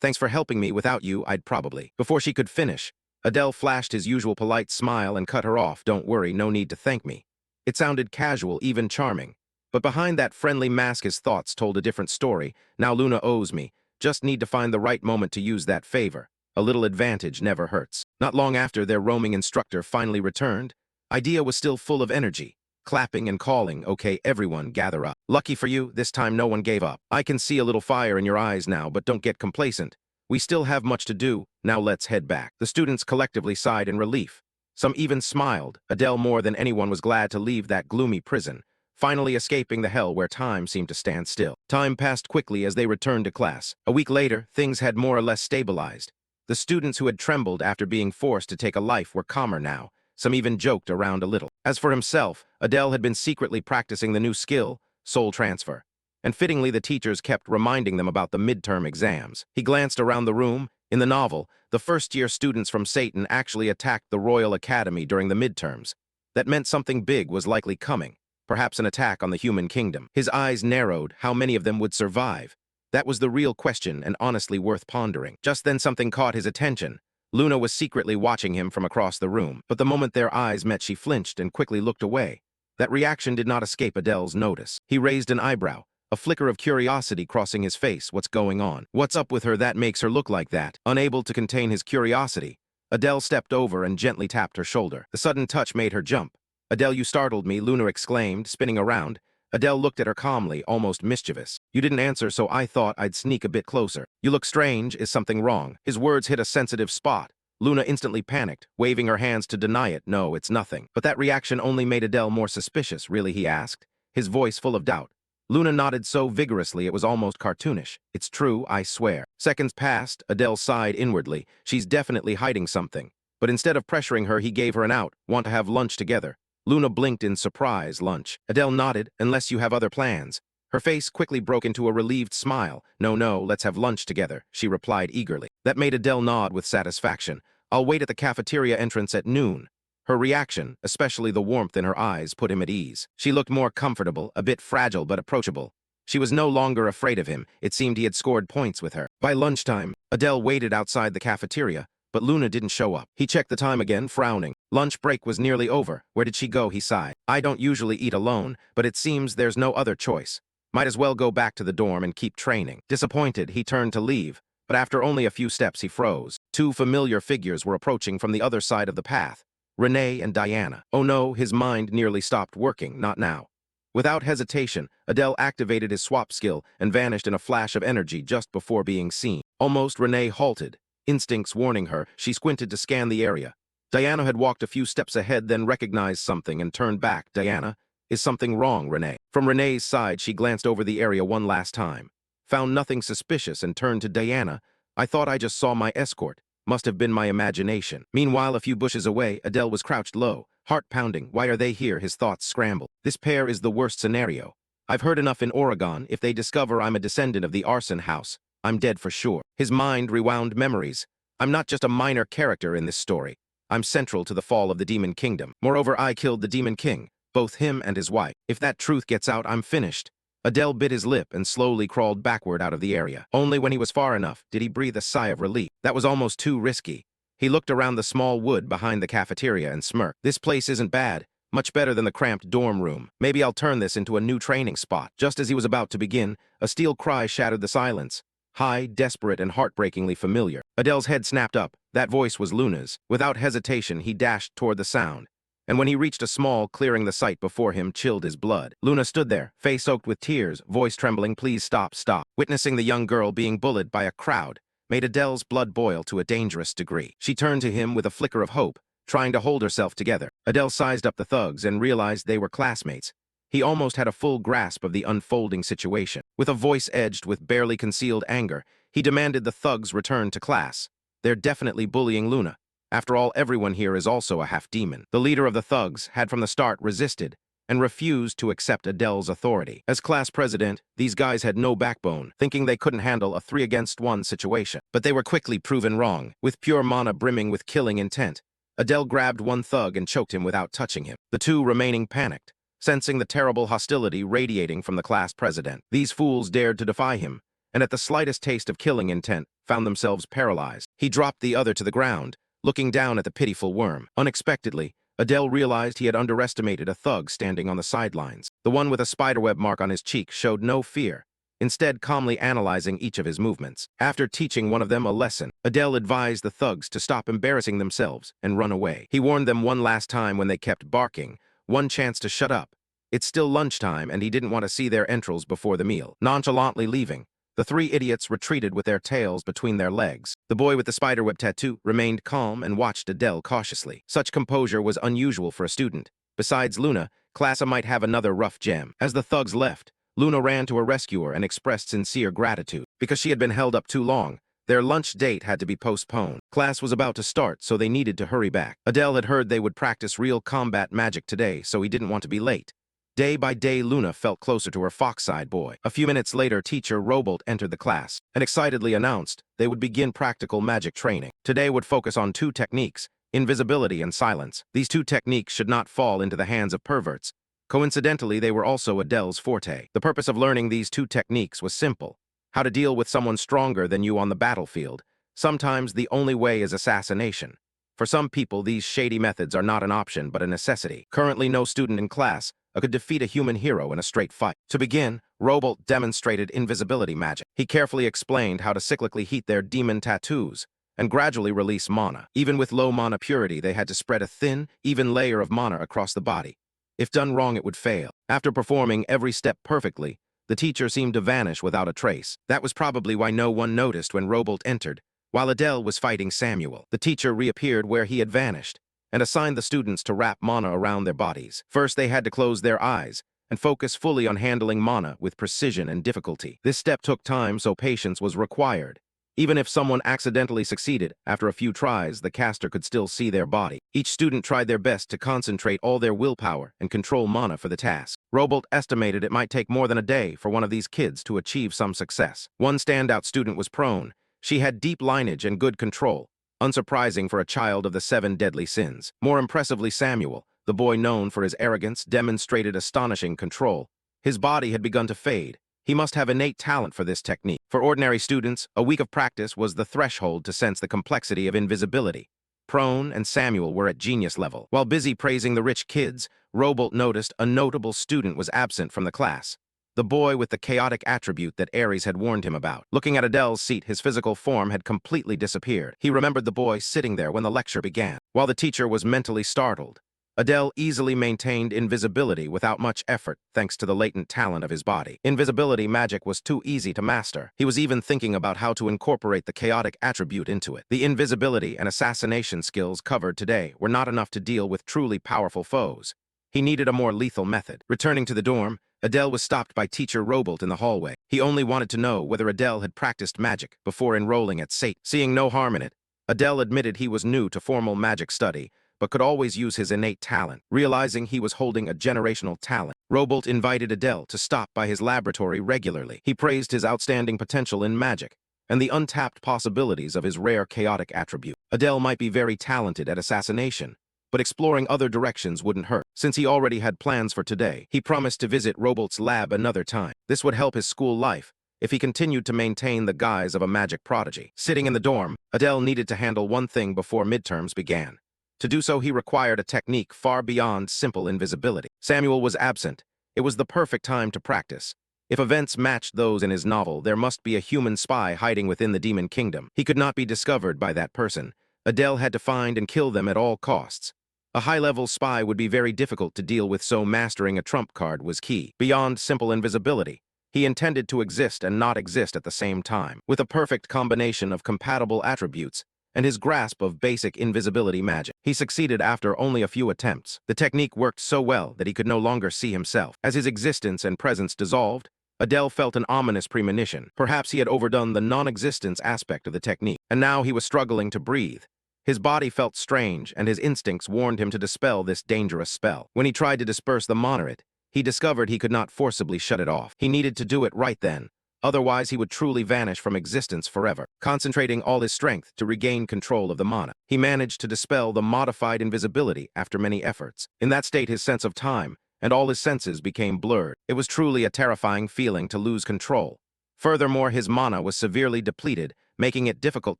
Thanks for helping me. Without you, I'd probably..." Before she could finish, Adele flashed his usual polite smile and cut her off. "Don't worry, no need to thank me." It sounded casual, even charming. But behind that friendly mask, his thoughts told a different story. "Now Luna owes me. Just need to find the right moment to use that favor. A little advantage never hurts." Not long after, their roaming instructor finally returned. Idea was still full of energy. clapping and calling, "Okay, everyone, gather up." Lucky for you, this time no one gave up. I can see a little fire in your eyes now, but don't get complacent. We still have much to do, now let's head back. The students collectively sighed in relief. Some even smiled. Adele more than anyone was glad to leave that gloomy prison, finally escaping the hell where time seemed to stand still. Time passed quickly as they returned to class. A week later, things had more or less stabilized. The students who had trembled after being forced to take a life were calmer now. Some even joked around a little. As for himself, Adele had been secretly practicing the new skill, soul transfer. And fittingly, the teachers kept reminding them about the midterm exams. He glanced around the room. In the novel, the first-year students from Satan actually attacked the Royal Academy during the midterms. That meant something big was likely coming, perhaps an attack on the human kingdom. His eyes narrowed. How many of them would survive? That was the real question, and honestly worth pondering. Just then something caught his attention. Luna was secretly watching him from across the room, but the moment their eyes met she flinched and quickly looked away. That reaction did not escape Adele's notice. He raised an eyebrow, a flicker of curiosity crossing his face. What's going on? What's up with her that makes her look like that? Unable to contain his curiosity, Adele stepped over and gently tapped her shoulder. The sudden touch made her jump. "Adele, you startled me," Luna exclaimed, spinning around. Adele looked at her calmly, almost mischievous. "You didn't answer, so I thought I'd sneak a bit closer. You look strange. Is something wrong?" His words hit a sensitive spot. Luna instantly panicked, waving her hands to deny it. "No, it's nothing." But that reaction only made Adele more suspicious. "Really?" he asked, his voice full of doubt. Luna nodded so vigorously it was almost cartoonish. "It's true, I swear." Seconds passed. Adele sighed inwardly. She's definitely hiding something. But instead of pressuring her, he gave her an out. "Want to have lunch together?" Luna blinked in surprise. "Lunch?" Adele nodded. "Unless you have other plans." Her face quickly broke into a relieved smile. "No, let's have lunch together," she replied eagerly. That made Adele nod with satisfaction. "I'll wait at the cafeteria entrance at noon." Her reaction, especially the warmth in her eyes, put him at ease. She looked more comfortable, a bit fragile but approachable. She was no longer afraid of him. It seemed he had scored points with her. By lunchtime, Adele waited outside the cafeteria, but Luna didn't show up. He checked the time again, frowning. Lunch break was nearly over. "Where did she go?" he sighed. "I don't usually eat alone, but it seems there's no other choice. Might as well go back to the dorm and keep training." Disappointed, he turned to leave, but after only a few steps he froze. Two familiar figures were approaching from the other side of the path. Renee and Diana. Oh no, his mind nearly stopped working. Not now. Without hesitation, Adele activated his swap skill and vanished in a flash of energy just before being seen. Almost, Renee halted, instincts warning her. She squinted to scan the area. Diana had walked a few steps ahead, then recognized something and turned back. "Diana, is something wrong, Renee?" From Renee's side, she glanced over the area one last time, found nothing suspicious, and turned to Diana. "I thought I just saw my escort. Must have been my imagination." Meanwhile, a few bushes away, Adele was crouched low, heart pounding. Why are they here? His thoughts scrambled. This pair is the worst scenario. I've heard enough in Oregon. If they discover I'm a descendant of the arson house, I'm dead for sure. His mind rewound memories. I'm not just a minor character in this story. I'm central to the fall of the Demon Kingdom. Moreover, I killed the Demon King, both him and his wife. If that truth gets out, I'm finished. Adele bit his lip and slowly crawled backward out of the area. Only when he was far enough did he breathe a sigh of relief. That was almost too risky. He looked around the small wood behind the cafeteria and smirked. This place isn't bad. Much better than the cramped dorm room. Maybe I'll turn this into a new training spot. Just as he was about to begin, a steel cry shattered the silence. High, desperate, and heartbreakingly familiar. Adele's head snapped up. That voice was Luna's. Without hesitation, he dashed toward the sound. And when he reached a small clearing, the sight before him chilled his blood. Luna stood there, face soaked with tears, voice trembling. "Please stop, stop." Witnessing the young girl being bullied by a crowd made Adele's blood boil to a dangerous degree. She turned to him with a flicker of hope, trying to hold herself together. Adele sized up the thugs and realized they were classmates. He almost had a full grasp of the unfolding situation. With a voice edged with barely concealed anger, he demanded the thugs return to class. "They're definitely bullying Luna. After all, everyone here is also a half-demon." The leader of the thugs had from the start resisted and refused to accept Adele's authority. As class president, these guys had no backbone, thinking they couldn't handle a 3-against-1 situation. But they were quickly proven wrong. With pure mana brimming with killing intent, Adele grabbed one thug and choked him without touching him. The two remaining panicked, sensing the terrible hostility radiating from the class president. These fools dared to defy him, and at the slightest taste of killing intent, found themselves paralyzed. He dropped the other to the ground, looking down at the pitiful worm. Unexpectedly, Adele realized he had underestimated a thug standing on the sidelines. The one with a spiderweb mark on his cheek showed no fear, instead calmly analyzing each of his movements. After teaching one of them a lesson, Adele advised the thugs to stop embarrassing themselves and run away. He warned them one last time when they kept barking, one chance to shut up. It's still lunchtime, and he didn't want to see their entrails before the meal. Nonchalantly leaving, the three idiots retreated with their tails between their legs. The boy with the spiderweb tattoo remained calm and watched Adele cautiously. Such composure was unusual for a student. Besides Luna, Classa might have another rough gem. As the thugs left, Luna ran to her rescuer and expressed sincere gratitude. Because she had been held up too long, their lunch date had to be postponed. Class was about to start, so they needed to hurry back. Adele had heard they would practice real combat magic today, so he didn't want to be late. Day by day, Luna felt closer to her fox-eyed boy. A few minutes later, teacher Robolt entered the class and excitedly announced they would begin practical magic training. Today would focus on two techniques, invisibility and silence. These two techniques should not fall into the hands of perverts. Coincidentally, they were also Adele's forte. The purpose of learning these two techniques was simple: how to deal with someone stronger than you on the battlefield. Sometimes the only way is assassination. For some people, these shady methods are not an option but a necessity. Currently, no student in class could defeat a human hero in a straight fight. To begin, Robolt demonstrated invisibility magic. He carefully explained how to cyclically heat their demon tattoos and gradually release mana. Even with low mana purity, they had to spread a thin, even layer of mana across the body. If done wrong, it would fail. After performing every step perfectly, the teacher seemed to vanish without a trace. That was probably why no one noticed when Robolt entered. While Adele was fighting Samuel, the teacher reappeared where he had vanished and assigned the students to wrap mana around their bodies. First, they had to close their eyes and focus fully on handling mana with precision and difficulty. This step took time, so patience was required. Even if someone accidentally succeeded, after a few tries, the caster could still see their body. Each student tried their best to concentrate all their willpower and control mana for the task. Robolt estimated it might take more than a day for one of these kids to achieve some success. One standout student was prone. She had deep lineage and good control, unsurprising for a child of the 7 deadly sins. More impressively, Samuel, the boy known for his arrogance, demonstrated astonishing control. His body had begun to fade. He must have innate talent for this technique. For ordinary students, a week of practice was the threshold to sense the complexity of invisibility. Prone and Samuel were at genius level. While busy praising the rich kids, Robolt noticed a notable student was absent from the class. The boy with the chaotic attribute that Ares had warned him about. Looking at Adele's seat, his physical form had completely disappeared. He remembered the boy sitting there when the lecture began. While the teacher was mentally startled, Adele easily maintained invisibility without much effort thanks to the latent talent of his body. Invisibility magic was too easy to master. He was even thinking about how to incorporate the chaotic attribute into it. The invisibility and assassination skills covered today were not enough to deal with truly powerful foes. He needed a more lethal method. Returning to the dorm, Adele was stopped by teacher Robolt in the hallway. He only wanted to know whether Adele had practiced magic before enrolling at SAT. Seeing no harm in it, Adele admitted he was new to formal magic study, but could always use his innate talent. Realizing he was holding a generational talent, Robolt invited Adele to stop by his laboratory regularly. He praised his outstanding potential in magic and the untapped possibilities of his rare chaotic attribute. Adele might be very talented at assassination, but exploring other directions wouldn't hurt. Since he already had plans for today, he promised to visit Robolt's lab another time. This would help his school life if he continued to maintain the guise of a magic prodigy. Sitting in the dorm, Adele needed to handle one thing before midterms began. To do so, he required a technique far beyond simple invisibility. Samuel was absent. It was the perfect time to practice. If events matched those in his novel, there must be a human spy hiding within the demon kingdom. He could not be discovered by that person. Adele had to find and kill them at all costs. A high-level spy would be very difficult to deal with, so mastering a trump card was key. Beyond simple invisibility, he intended to exist and not exist at the same time. With a perfect combination of compatible attributes and his grasp of basic invisibility magic, he succeeded after only a few attempts. The technique worked so well that he could no longer see himself. As his existence and presence dissolved, Adele felt an ominous premonition. Perhaps he had overdone the non-existence aspect of the technique, and now he was struggling to breathe. His body felt strange, and his instincts warned him to dispel this dangerous spell. When he tried to disperse the monorit, he discovered he could not forcibly shut it off. He needed to do it right then. Otherwise, he would truly vanish from existence forever. Concentrating all his strength to regain control of the mana, he managed to dispel the modified invisibility after many efforts. In that state, his sense of time and all his senses became blurred. It was truly a terrifying feeling to lose control. Furthermore, his mana was severely depleted, making it difficult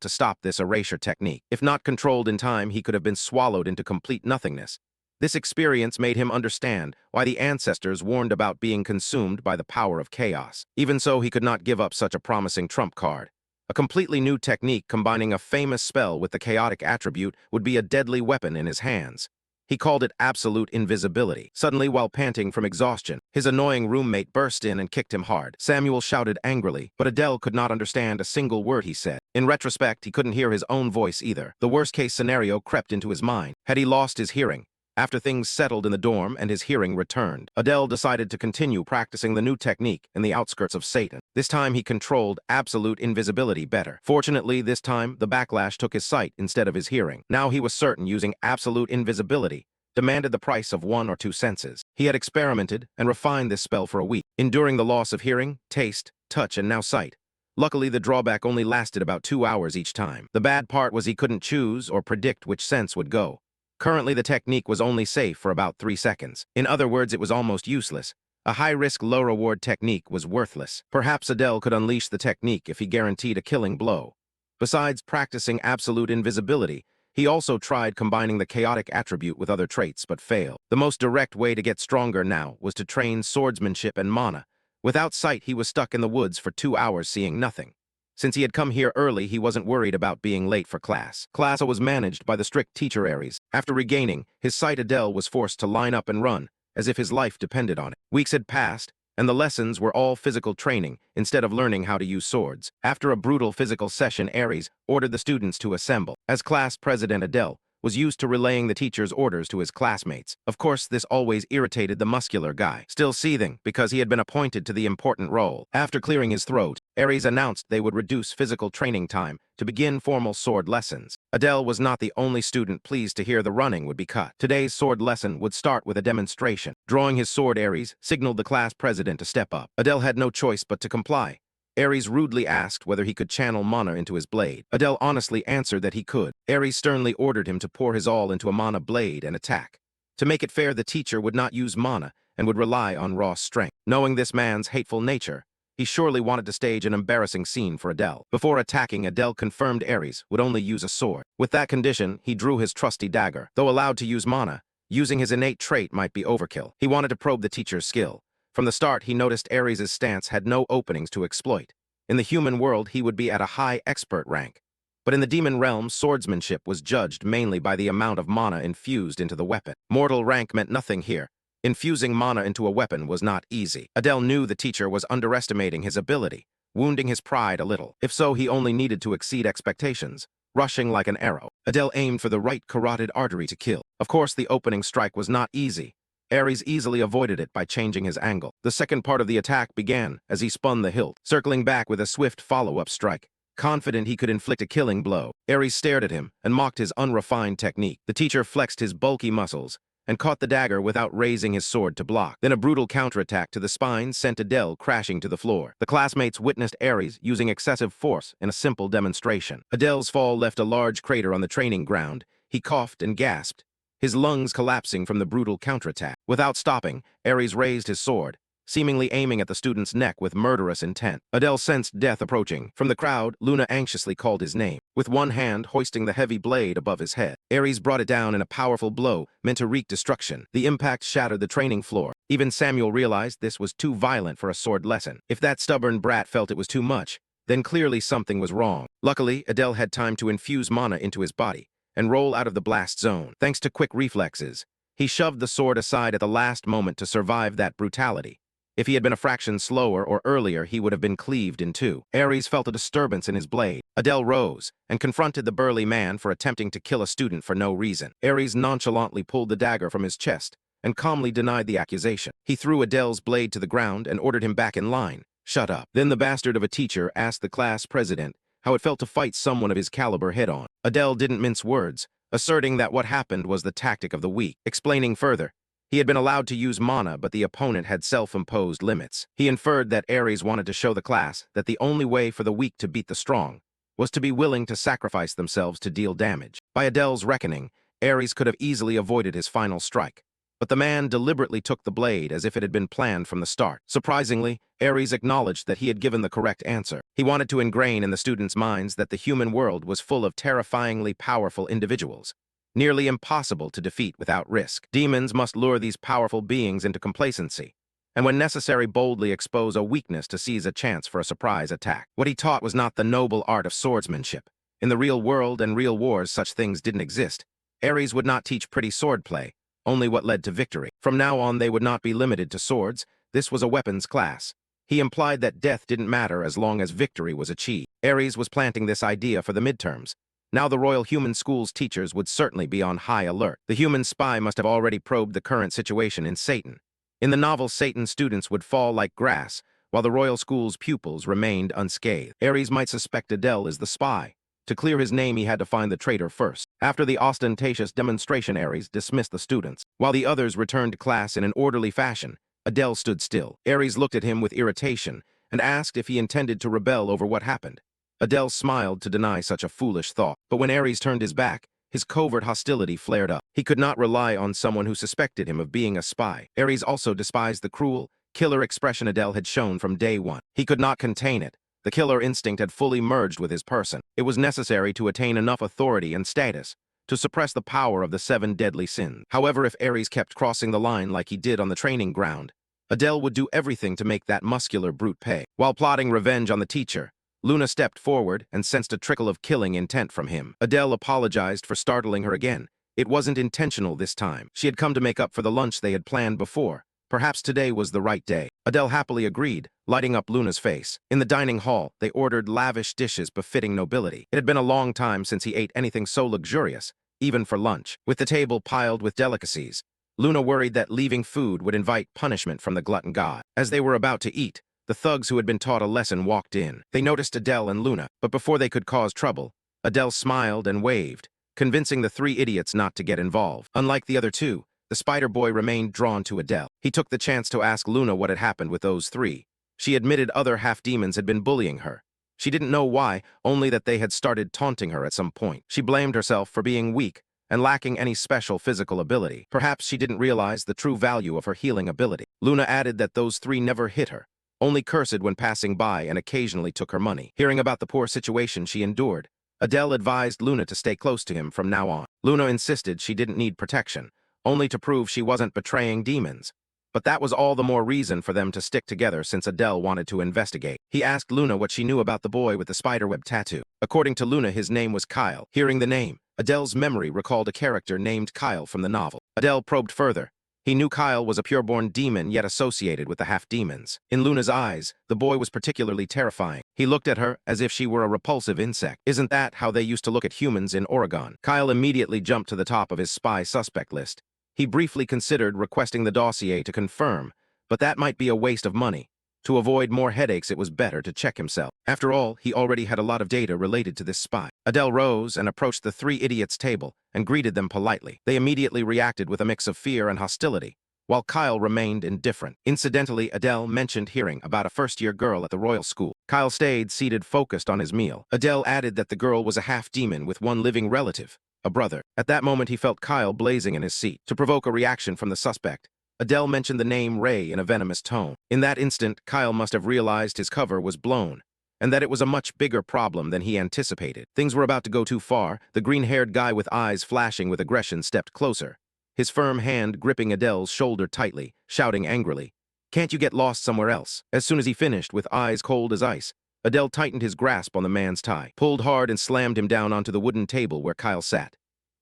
to stop this erasure technique. If not controlled in time, he could have been swallowed into complete nothingness. This experience made him understand why the ancestors warned about being consumed by the power of chaos. Even so, he could not give up such a promising trump card. A completely new technique combining a famous spell with the chaotic attribute would be a deadly weapon in his hands. He called it absolute invisibility. Suddenly, while panting from exhaustion, his annoying roommate burst in and kicked him hard. Samuel shouted angrily, but Adele could not understand a single word he said. In retrospect, he couldn't hear his own voice either. The worst-case scenario crept into his mind. Had he lost his hearing? After things settled in the dorm and his hearing returned, Adele decided to continue practicing the new technique in the outskirts of Satan. This time he controlled absolute invisibility better. Fortunately, this time the backlash took his sight instead of his hearing. Now he was certain using absolute invisibility demanded the price of 1 or 2 senses. He had experimented and refined this spell for a week, enduring the loss of hearing, taste, touch, and now sight. Luckily, the drawback only lasted about 2 hours each time. The bad part was he couldn't choose or predict which sense would go. Currently, the technique was only safe for about 3 seconds. In other words, it was almost useless. A high-risk, low-reward technique was worthless. Perhaps Adele could unleash the technique if he guaranteed a killing blow. Besides practicing absolute invisibility, he also tried combining the chaotic attribute with other traits, but failed. The most direct way to get stronger now was to train swordsmanship and mana. Without sight, he was stuck in the woods for 2 hours seeing nothing. Since he had come here early, he wasn't worried about being late for class. Class was managed by the strict teacher Aries. After regaining his sight, Adele was forced to line up and run, as if his life depended on it. Weeks had passed, and the lessons were all physical training instead of learning how to use swords. After a brutal physical session, Aries ordered the students to assemble. As class president, Adele was used to relaying the teacher's orders to his classmates. Of course, this always irritated the muscular guy, still seething because he had been appointed to the important role. After clearing his throat, Aries announced they would reduce physical training time to begin formal sword lessons. Adele was not the only student pleased to hear the running would be cut. Today's sword lesson would start with a demonstration. Drawing his sword, Aries signaled the class president to step up. Adele had no choice but to comply. Aries rudely asked whether he could channel mana into his blade. Adele honestly answered that he could. Aries sternly ordered him to pour his all into a mana blade and attack. To make it fair, the teacher would not use mana and would rely on raw strength. Knowing this man's hateful nature, he surely wanted to stage an embarrassing scene for Adele. Before attacking, Adele confirmed Aries would only use a sword. With that condition, he drew his trusty dagger. Though allowed to use mana, using his innate trait might be overkill. He wanted to probe the teacher's skill. From the start, he noticed Aries' stance had no openings to exploit. In the human world, he would be at a high expert rank. But in the demon realm, swordsmanship was judged mainly by the amount of mana infused into the weapon. Mortal rank meant nothing here. Infusing mana into a weapon was not easy. Adele knew the teacher was underestimating his ability, wounding his pride a little. If so, he only needed to exceed expectations, rushing like an arrow. Adele aimed for the right carotid artery to kill. Of course, the opening strike was not easy. Aries easily avoided it by changing his angle. The second part of the attack began as he spun the hilt, circling back with a swift follow-up strike. Confident he could inflict a killing blow, Aries stared at him and mocked his unrefined technique. The teacher flexed his bulky muscles and caught the dagger without raising his sword to block. Then a brutal counterattack to the spine sent Adele crashing to the floor. The classmates witnessed Aries using excessive force in a simple demonstration. Adele's fall left a large crater on the training ground. He coughed and gasped, his lungs collapsing from the brutal counterattack. Without stopping, Aries raised his sword, seemingly aiming at the student's neck with murderous intent. Adele sensed death approaching. From the crowd, Luna anxiously called his name, with one hand hoisting the heavy blade above his head. Aries brought it down in a powerful blow meant to wreak destruction. The impact shattered the training floor. Even Samuel realized this was too violent for a sword lesson. If that stubborn brat felt it was too much, then clearly something was wrong. Luckily, Adele had time to infuse mana into his body and roll out of the blast zone. Thanks to quick reflexes, he shoved the sword aside at the last moment to survive that brutality. If he had been a fraction slower or earlier, he would have been cleaved in two. Aries felt a disturbance in his blade. Adele rose and confronted the burly man for attempting to kill a student for no reason. Aries nonchalantly pulled the dagger from his chest and calmly denied the accusation. He threw Adele's blade to the ground and ordered him back in line. Shut up. Then the bastard of a teacher asked the class president how it felt to fight someone of his caliber head-on. Adele didn't mince words, asserting that what happened was the tactic of the weak. Explaining further, he had been allowed to use mana, but the opponent had self-imposed limits. He inferred that Aries wanted to show the class that the only way for the weak to beat the strong was to be willing to sacrifice themselves to deal damage. By Adele's reckoning, Aries could have easily avoided his final strike. But the man deliberately took the blade as if it had been planned from the start. Surprisingly, Aries acknowledged that he had given the correct answer. He wanted to ingrain in the students' minds that the human world was full of terrifyingly powerful individuals, nearly impossible to defeat without risk. Demons must lure these powerful beings into complacency, and when necessary, boldly expose a weakness to seize a chance for a surprise attack. What he taught was not the noble art of swordsmanship. In the real world and real wars, such things didn't exist. Aries would not teach pretty swordplay, only what led to victory. From now on, they would not be limited to swords. This was a weapons class. He implied that death didn't matter as long as victory was achieved. Ares was planting this idea for the midterms. Now the Royal Human School's teachers would certainly be on high alert. The human spy must have already probed the current situation in Satan. In the novel, Satan's students would fall like grass, while the Royal School's pupils remained unscathed. Ares might suspect Adele is the spy. To clear his name, he had to find the traitor first. After the ostentatious demonstration, Ares dismissed the students. While the others returned to class in an orderly fashion, Adele stood still. Ares looked at him with irritation and asked if he intended to rebel over what happened. Adele smiled to deny such a foolish thought, but when Ares turned his back, his covert hostility flared up. He could not rely on someone who suspected him of being a spy. Ares also despised the cruel, killer expression Adele had shown from day one. He could not contain it. The killer instinct had fully merged with his person. It was necessary to attain enough authority and status to suppress the power of the 7 deadly sins. However, if Ares kept crossing the line like he did on the training ground, Adele would do everything to make that muscular brute pay. While plotting revenge on the teacher, Luna stepped forward and sensed a trickle of killing intent from him. Adele apologized for startling her again. It wasn't intentional this time. She had come to make up for the lunch they had planned before. Perhaps today was the right day. Adele happily agreed, lighting up Luna's face. In the dining hall, they ordered lavish dishes befitting nobility. It had been a long time since he ate anything so luxurious, even for lunch. With the table piled with delicacies, Luna worried that leaving food would invite punishment from the glutton god. As they were about to eat, the thugs who had been taught a lesson walked in. They noticed Adele and Luna, but before they could cause trouble, Adele smiled and waved, convincing the 3 idiots not to get involved. Unlike the other 2, the spider boy remained drawn to Adele. He took the chance to ask Luna what had happened with those 3. She admitted other half-demons had been bullying her. She didn't know why, only that they had started taunting her at some point. She blamed herself for being weak and lacking any special physical ability. Perhaps she didn't realize the true value of her healing ability. Luna added that those 3 never hit her, only cursed when passing by and occasionally took her money. Hearing about the poor situation she endured, Adele advised Luna to stay close to him from now on. Luna insisted she didn't need protection, only to prove she wasn't betraying demons. But that was all the more reason for them to stick together since Adele wanted to investigate. He asked Luna what she knew about the boy with the spiderweb tattoo. According to Luna, his name was Kyle. Hearing the name, Adele's memory recalled a character named Kyle from the novel. Adele probed further. He knew Kyle was a pureborn demon yet associated with the half-demons. In Luna's eyes, the boy was particularly terrifying. He looked at her as if she were a repulsive insect. Isn't that how they used to look at humans in Oregon? Kyle immediately jumped to the top of his spy suspect list. He briefly considered requesting the dossier to confirm, but that might be a waste of money. To avoid more headaches, it was better to check himself. After all, he already had a lot of data related to this spy. Adele rose and approached the 3 idiots' table and greeted them politely. They immediately reacted with a mix of fear and hostility, while Kyle remained indifferent. Incidentally, Adele mentioned hearing about a first-year girl at the royal school. Kyle stayed seated, focused on his meal. Adele added that the girl was a half-demon with one living relative, a brother. At that moment, he felt Kyle blazing in his seat. To provoke a reaction from the suspect, Adele mentioned the name Ray in a venomous tone. In that instant, Kyle must have realized his cover was blown, and that it was a much bigger problem than he anticipated. Things were about to go too far. The green-haired guy with eyes flashing with aggression stepped closer, his firm hand gripping Adele's shoulder tightly, shouting angrily, "Can't you get lost somewhere else?" As soon as he finished, with eyes cold as ice, Adele tightened his grasp on the man's tie, pulled hard and slammed him down onto the wooden table where Kyle sat.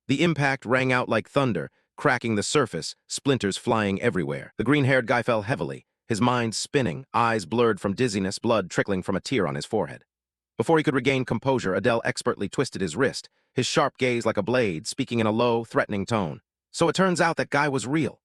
The impact rang out like thunder, cracking the surface, splinters flying everywhere. The green-haired guy fell heavily, his mind spinning, eyes blurred from dizziness, blood trickling from a tear on his forehead. Before he could regain composure, Adele expertly twisted his wrist, his sharp gaze like a blade, speaking in a low, threatening tone. "So it turns out that guy was real."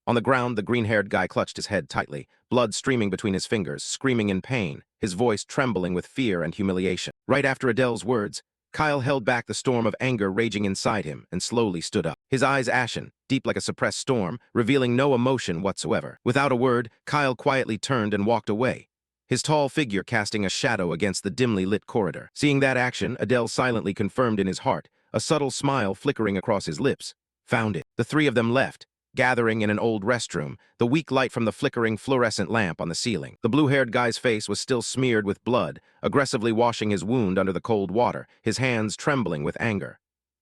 On the ground, the green-haired guy clutched his head tightly, blood streaming between his fingers, screaming in pain, his voice trembling with fear and humiliation. Right after Adele's words, Kyle held back the storm of anger raging inside him and slowly stood up, his eyes ashen, deep like a suppressed storm, revealing no emotion whatsoever. Without a word, Kyle quietly turned and walked away, his tall figure casting a shadow against the dimly lit corridor. Seeing that action, Adele silently confirmed in his heart, a subtle smile flickering across his lips. Found it. The 3 of them left, gathering in an old restroom, the weak light from the flickering fluorescent lamp on the ceiling. The blue-haired guy's face was still smeared with blood, aggressively washing his wound under the cold water, his hands trembling with anger.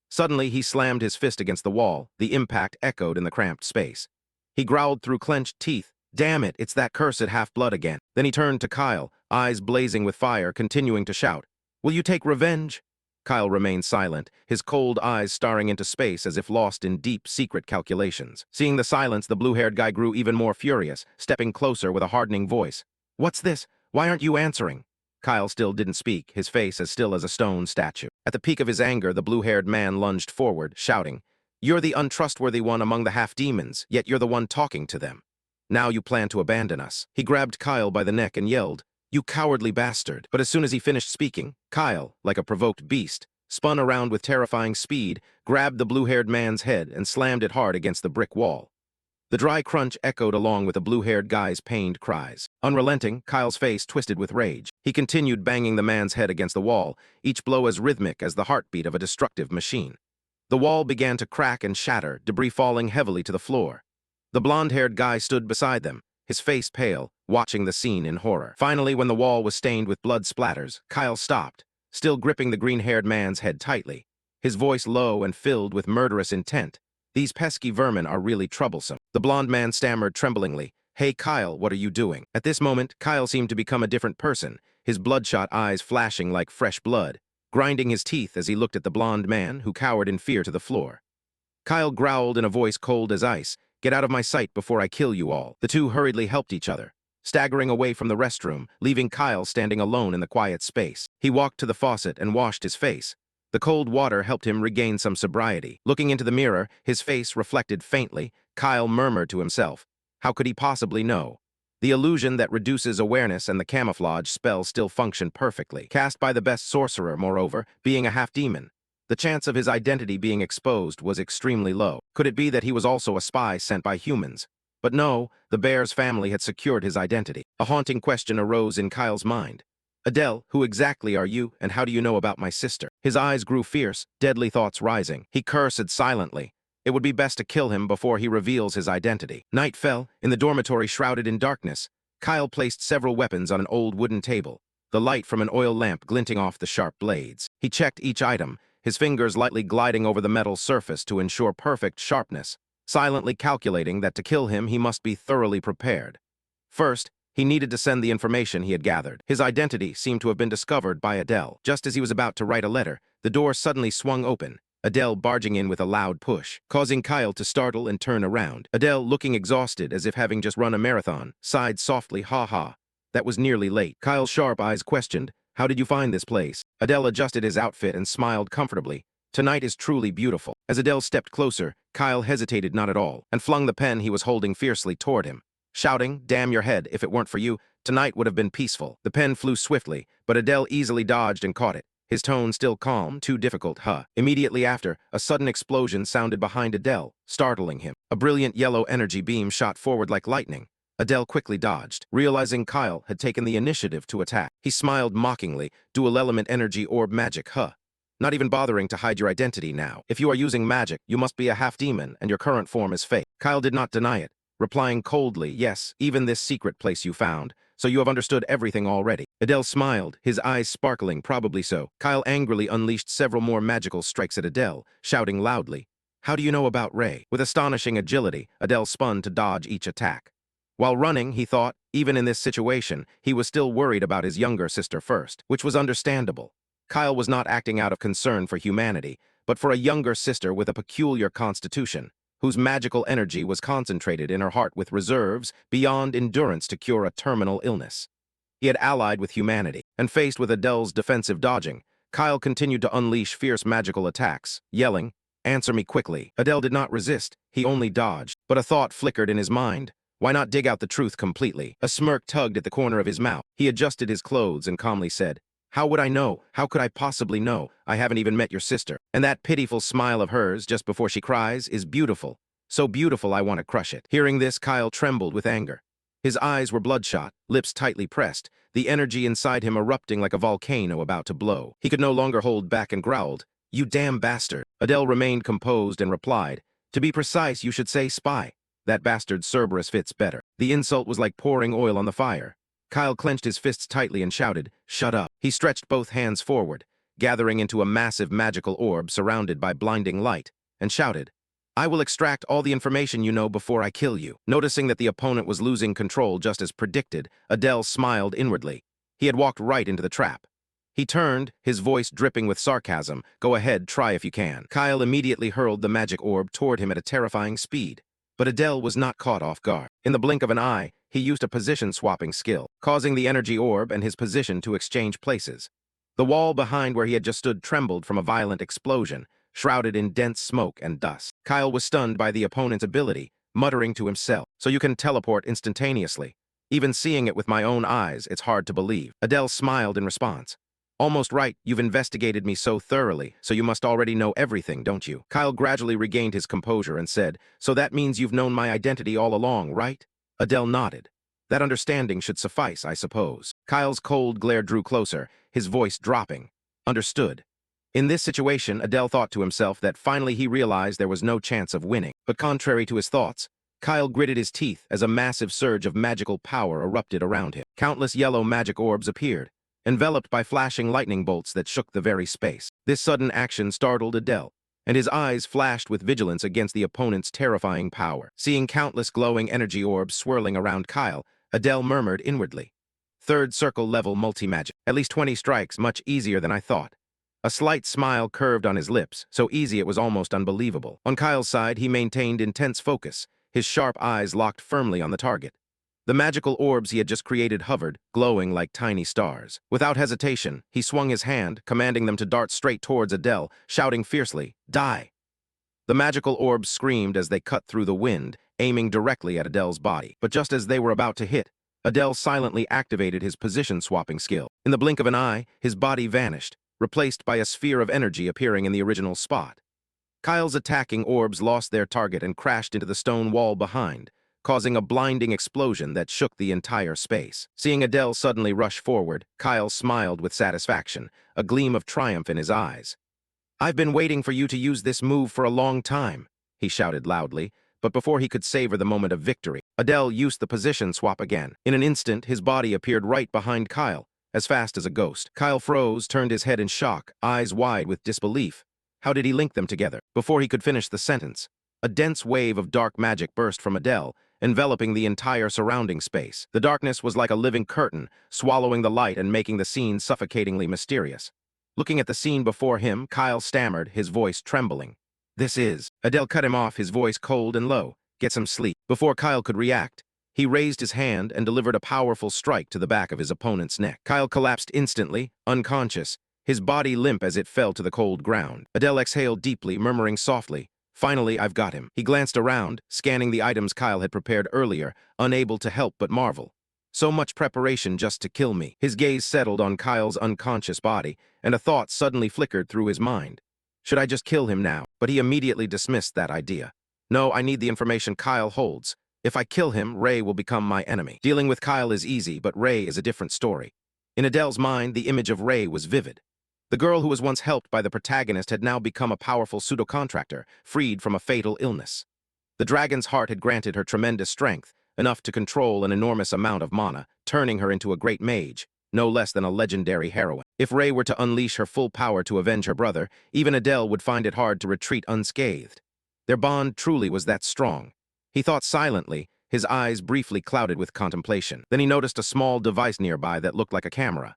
Suddenly, he slammed his fist against the wall, the impact echoed in the cramped space. He growled through clenched teeth, "Damn it, it's that cursed half-blood again." Then he turned to Kyle, eyes blazing with fire, continuing to shout, "Will you take revenge?" Kyle remained silent, his cold eyes staring into space as if lost in deep, secret calculations. Seeing the silence, the blue-haired guy grew even more furious, stepping closer with a hardening voice. "What's this? Why aren't you answering?" Kyle still didn't speak, his face as still as a stone statue. At the peak of his anger, the blue-haired man lunged forward, shouting, "You're the untrustworthy one among the half-demons, yet you're the one talking to them. Now you plan to abandon us." He grabbed Kyle by the neck and yelled, "You cowardly bastard." But as soon as he finished speaking, Kyle, like a provoked beast, spun around with terrifying speed, grabbed the blue-haired man's head and slammed it hard against the brick wall. The dry crunch echoed along with the blue-haired guy's pained cries. Unrelenting, Kyle's face twisted with rage. He continued banging the man's head against the wall, each blow as rhythmic as the heartbeat of a destructive machine. The wall began to crack and shatter, debris falling heavily to the floor. The blonde-haired guy stood beside them, his face pale, watching the scene in horror. Finally, when the wall was stained with blood splatters, Kyle stopped, still gripping the green-haired man's head tightly, his voice low and filled with murderous intent. "These pesky vermin are really troublesome." The blonde man stammered tremblingly, "Hey Kyle, what are you doing?" At this moment, Kyle seemed to become a different person, his bloodshot eyes flashing like fresh blood, grinding his teeth as he looked at the blonde man, who cowered in fear to the floor. Kyle growled in a voice cold as ice, "Get out of my sight before I kill you all." The two hurriedly helped each other, staggering away from the restroom, leaving Kyle standing alone in the quiet space. He walked to the faucet and washed his face. The cold water helped him regain some sobriety. Looking into the mirror, his face reflected faintly, Kyle murmured to himself, how could he possibly know? The illusion that reduces awareness and the camouflage spell still functioned perfectly. Cast by the best sorcerer, moreover, being a half-demon. The chance of his identity being exposed was extremely low. Could it be that he was also a spy sent by humans? But no, the bear's family had secured his identity. A haunting question arose in Kyle's mind. "Adele, who exactly are you, and how do you know about my sister?" His eyes grew fierce, deadly thoughts rising. He cursed silently. It would be best to kill him before he reveals his identity. Night fell, in the dormitory shrouded in darkness. Kyle placed several weapons on an old wooden table, the light from an oil lamp glinting off the sharp blades. He checked each item, his fingers lightly gliding over the metal surface to ensure perfect sharpness, silently calculating that to kill him he must be thoroughly prepared. First, he needed to send the information he had gathered. His identity seemed to have been discovered by Adele. Just as he was about to write a letter, the door suddenly swung open, Adele barging in with a loud push, causing Kyle to startle and turn around. Adele, looking exhausted as if having just run a marathon, sighed softly, "Ha ha. That was nearly late." Kyle's sharp eyes questioned, "How did you find this place?" Adele adjusted his outfit and smiled comfortably. "Tonight is truly beautiful." As Adele stepped closer, Kyle hesitated not at all, and flung the pen he was holding fiercely toward him, shouting, "Damn your head, if it weren't for you, tonight would have been peaceful." The pen flew swiftly, but Adele easily dodged and caught it, his tone still calm, too difficult, huh? Immediately after, a sudden explosion sounded behind Adele, startling him. A brilliant yellow energy beam shot forward like lightning. Adele quickly dodged, realizing Kyle had taken the initiative to attack. He smiled mockingly, "Dual element energy orb magic, huh? Not even bothering to hide your identity now. If you are using magic, you must be a half-demon, and your current form is fake." Kyle did not deny it, replying coldly, "Yes, even this secret place you found, so you have understood everything already." Adele smiled, his eyes sparkling, "Probably so." Kyle angrily unleashed several more magical strikes at Adele, shouting loudly, "How do you know about Ray?" With astonishing agility, Adele spun to dodge each attack. While running, he thought, even in this situation, he was still worried about his younger sister first, which was understandable. Kyle was not acting out of concern for humanity, but for a younger sister with a peculiar constitution, whose magical energy was concentrated in her heart with reserves beyond endurance to cure a terminal illness. He had allied with humanity, and faced with Adele's defensive dodging, Kyle continued to unleash fierce magical attacks, yelling, "Answer me quickly." Adele did not resist, he only dodged, but a thought flickered in his mind. Why not dig out the truth completely? A smirk tugged at the corner of his mouth. He adjusted his clothes and calmly said, "How would I know? How could I possibly know? I haven't even met your sister. And that pitiful smile of hers just before she cries is beautiful. So beautiful I want to crush it." Hearing this, Kyle trembled with anger. His eyes were bloodshot, lips tightly pressed, the energy inside him erupting like a volcano about to blow. He could no longer hold back and growled, "You damn bastard." Adele remained composed and replied, "To be precise, you should say spy. That bastard Cerberus fits better." The insult was like pouring oil on the fire. Kyle clenched his fists tightly and shouted, "Shut up." He stretched both hands forward, gathering into a massive magical orb surrounded by blinding light, and shouted, "I will extract all the information you know before I kill you." Noticing that the opponent was losing control just as predicted, Adele smiled inwardly. He had walked right into the trap. He turned, his voice dripping with sarcasm. Go ahead, try if you can. Kyle immediately hurled the magic orb toward him at a terrifying speed. But Adele was not caught off guard. In the blink of an eye, he used a position-swapping skill, causing the energy orb and his position to exchange places. The wall behind where he had just stood trembled from a violent explosion, shrouded in dense smoke and dust. Kyle was stunned by the opponent's ability, muttering to himself, "So you can teleport instantaneously. Even seeing it with my own eyes, it's hard to believe." Adele smiled in response. "Almost right, you've investigated me so thoroughly, so you must already know everything, don't you?" Kyle gradually regained his composure and said, "So that means you've known my identity all along, right?" Adele nodded. "That understanding should suffice, I suppose." Kyle's cold glare drew closer, his voice dropping. "Understood." In this situation, Adele thought to himself that finally he realized there was no chance of winning. But contrary to his thoughts, Kyle gritted his teeth as a massive surge of magical power erupted around him. Countless yellow magic orbs appeared, enveloped by flashing lightning bolts that shook the very space. This sudden action startled Adele, and his eyes flashed with vigilance against the opponent's terrifying power. Seeing countless glowing energy orbs swirling around Kyle, Adele murmured inwardly, "Third circle level multi-magic. At least 20 strikes, much easier than I thought." A slight smile curved on his lips, so easy it was almost unbelievable. On Kyle's side, he maintained intense focus, his sharp eyes locked firmly on the target. The magical orbs he had just created hovered, glowing like tiny stars. Without hesitation, he swung his hand, commanding them to dart straight towards Adele, shouting fiercely, "Die!" The magical orbs screamed as they cut through the wind, aiming directly at Adele's body. But just as they were about to hit, Adele silently activated his position-swapping skill. In the blink of an eye, his body vanished, replaced by a sphere of energy appearing in the original spot. Kyle's attacking orbs lost their target and crashed into the stone wall behind, causing a blinding explosion that shook the entire space. Seeing Adele suddenly rush forward, Kyle smiled with satisfaction, a gleam of triumph in his eyes. "I've been waiting for you to use this move for a long time," he shouted loudly, but before he could savor the moment of victory, Adele used the position swap again. In an instant, his body appeared right behind Kyle, as fast as a ghost. Kyle froze, turned his head in shock, eyes wide with disbelief. How did he link them together? Before he could finish the sentence, a dense wave of dark magic burst from Adele, enveloping the entire surrounding space. The darkness was like a living curtain, swallowing the light and making the scene suffocatingly mysterious. Looking at the scene before him, Kyle stammered, his voice trembling. "This is..." Adele cut him off, his voice cold and low. "Get some sleep." Before Kyle could react, he raised his hand and delivered a powerful strike to the back of his opponent's neck. Kyle collapsed instantly, unconscious, his body limp as it fell to the cold ground. Adele exhaled deeply, murmuring softly, "Finally, I've got him." He glanced around, scanning the items Kyle had prepared earlier, unable to help but marvel. So much preparation just to kill me. His gaze settled on Kyle's unconscious body, and a thought suddenly flickered through his mind. Should I just kill him now? But he immediately dismissed that idea. "No, I need the information Kyle holds. If I kill him, Ray will become my enemy." Dealing with Kyle is easy, but Ray is a different story. In Adele's mind, the image of Ray was vivid. The girl who was once helped by the protagonist had now become a powerful pseudo-contractor, freed from a fatal illness. The dragon's heart had granted her tremendous strength, enough to control an enormous amount of mana, turning her into a great mage, no less than a legendary heroine. If Ray were to unleash her full power to avenge her brother, even Adele would find it hard to retreat unscathed. Their bond truly was that strong. He thought silently, his eyes briefly clouded with contemplation. Then he noticed a small device nearby that looked like a camera.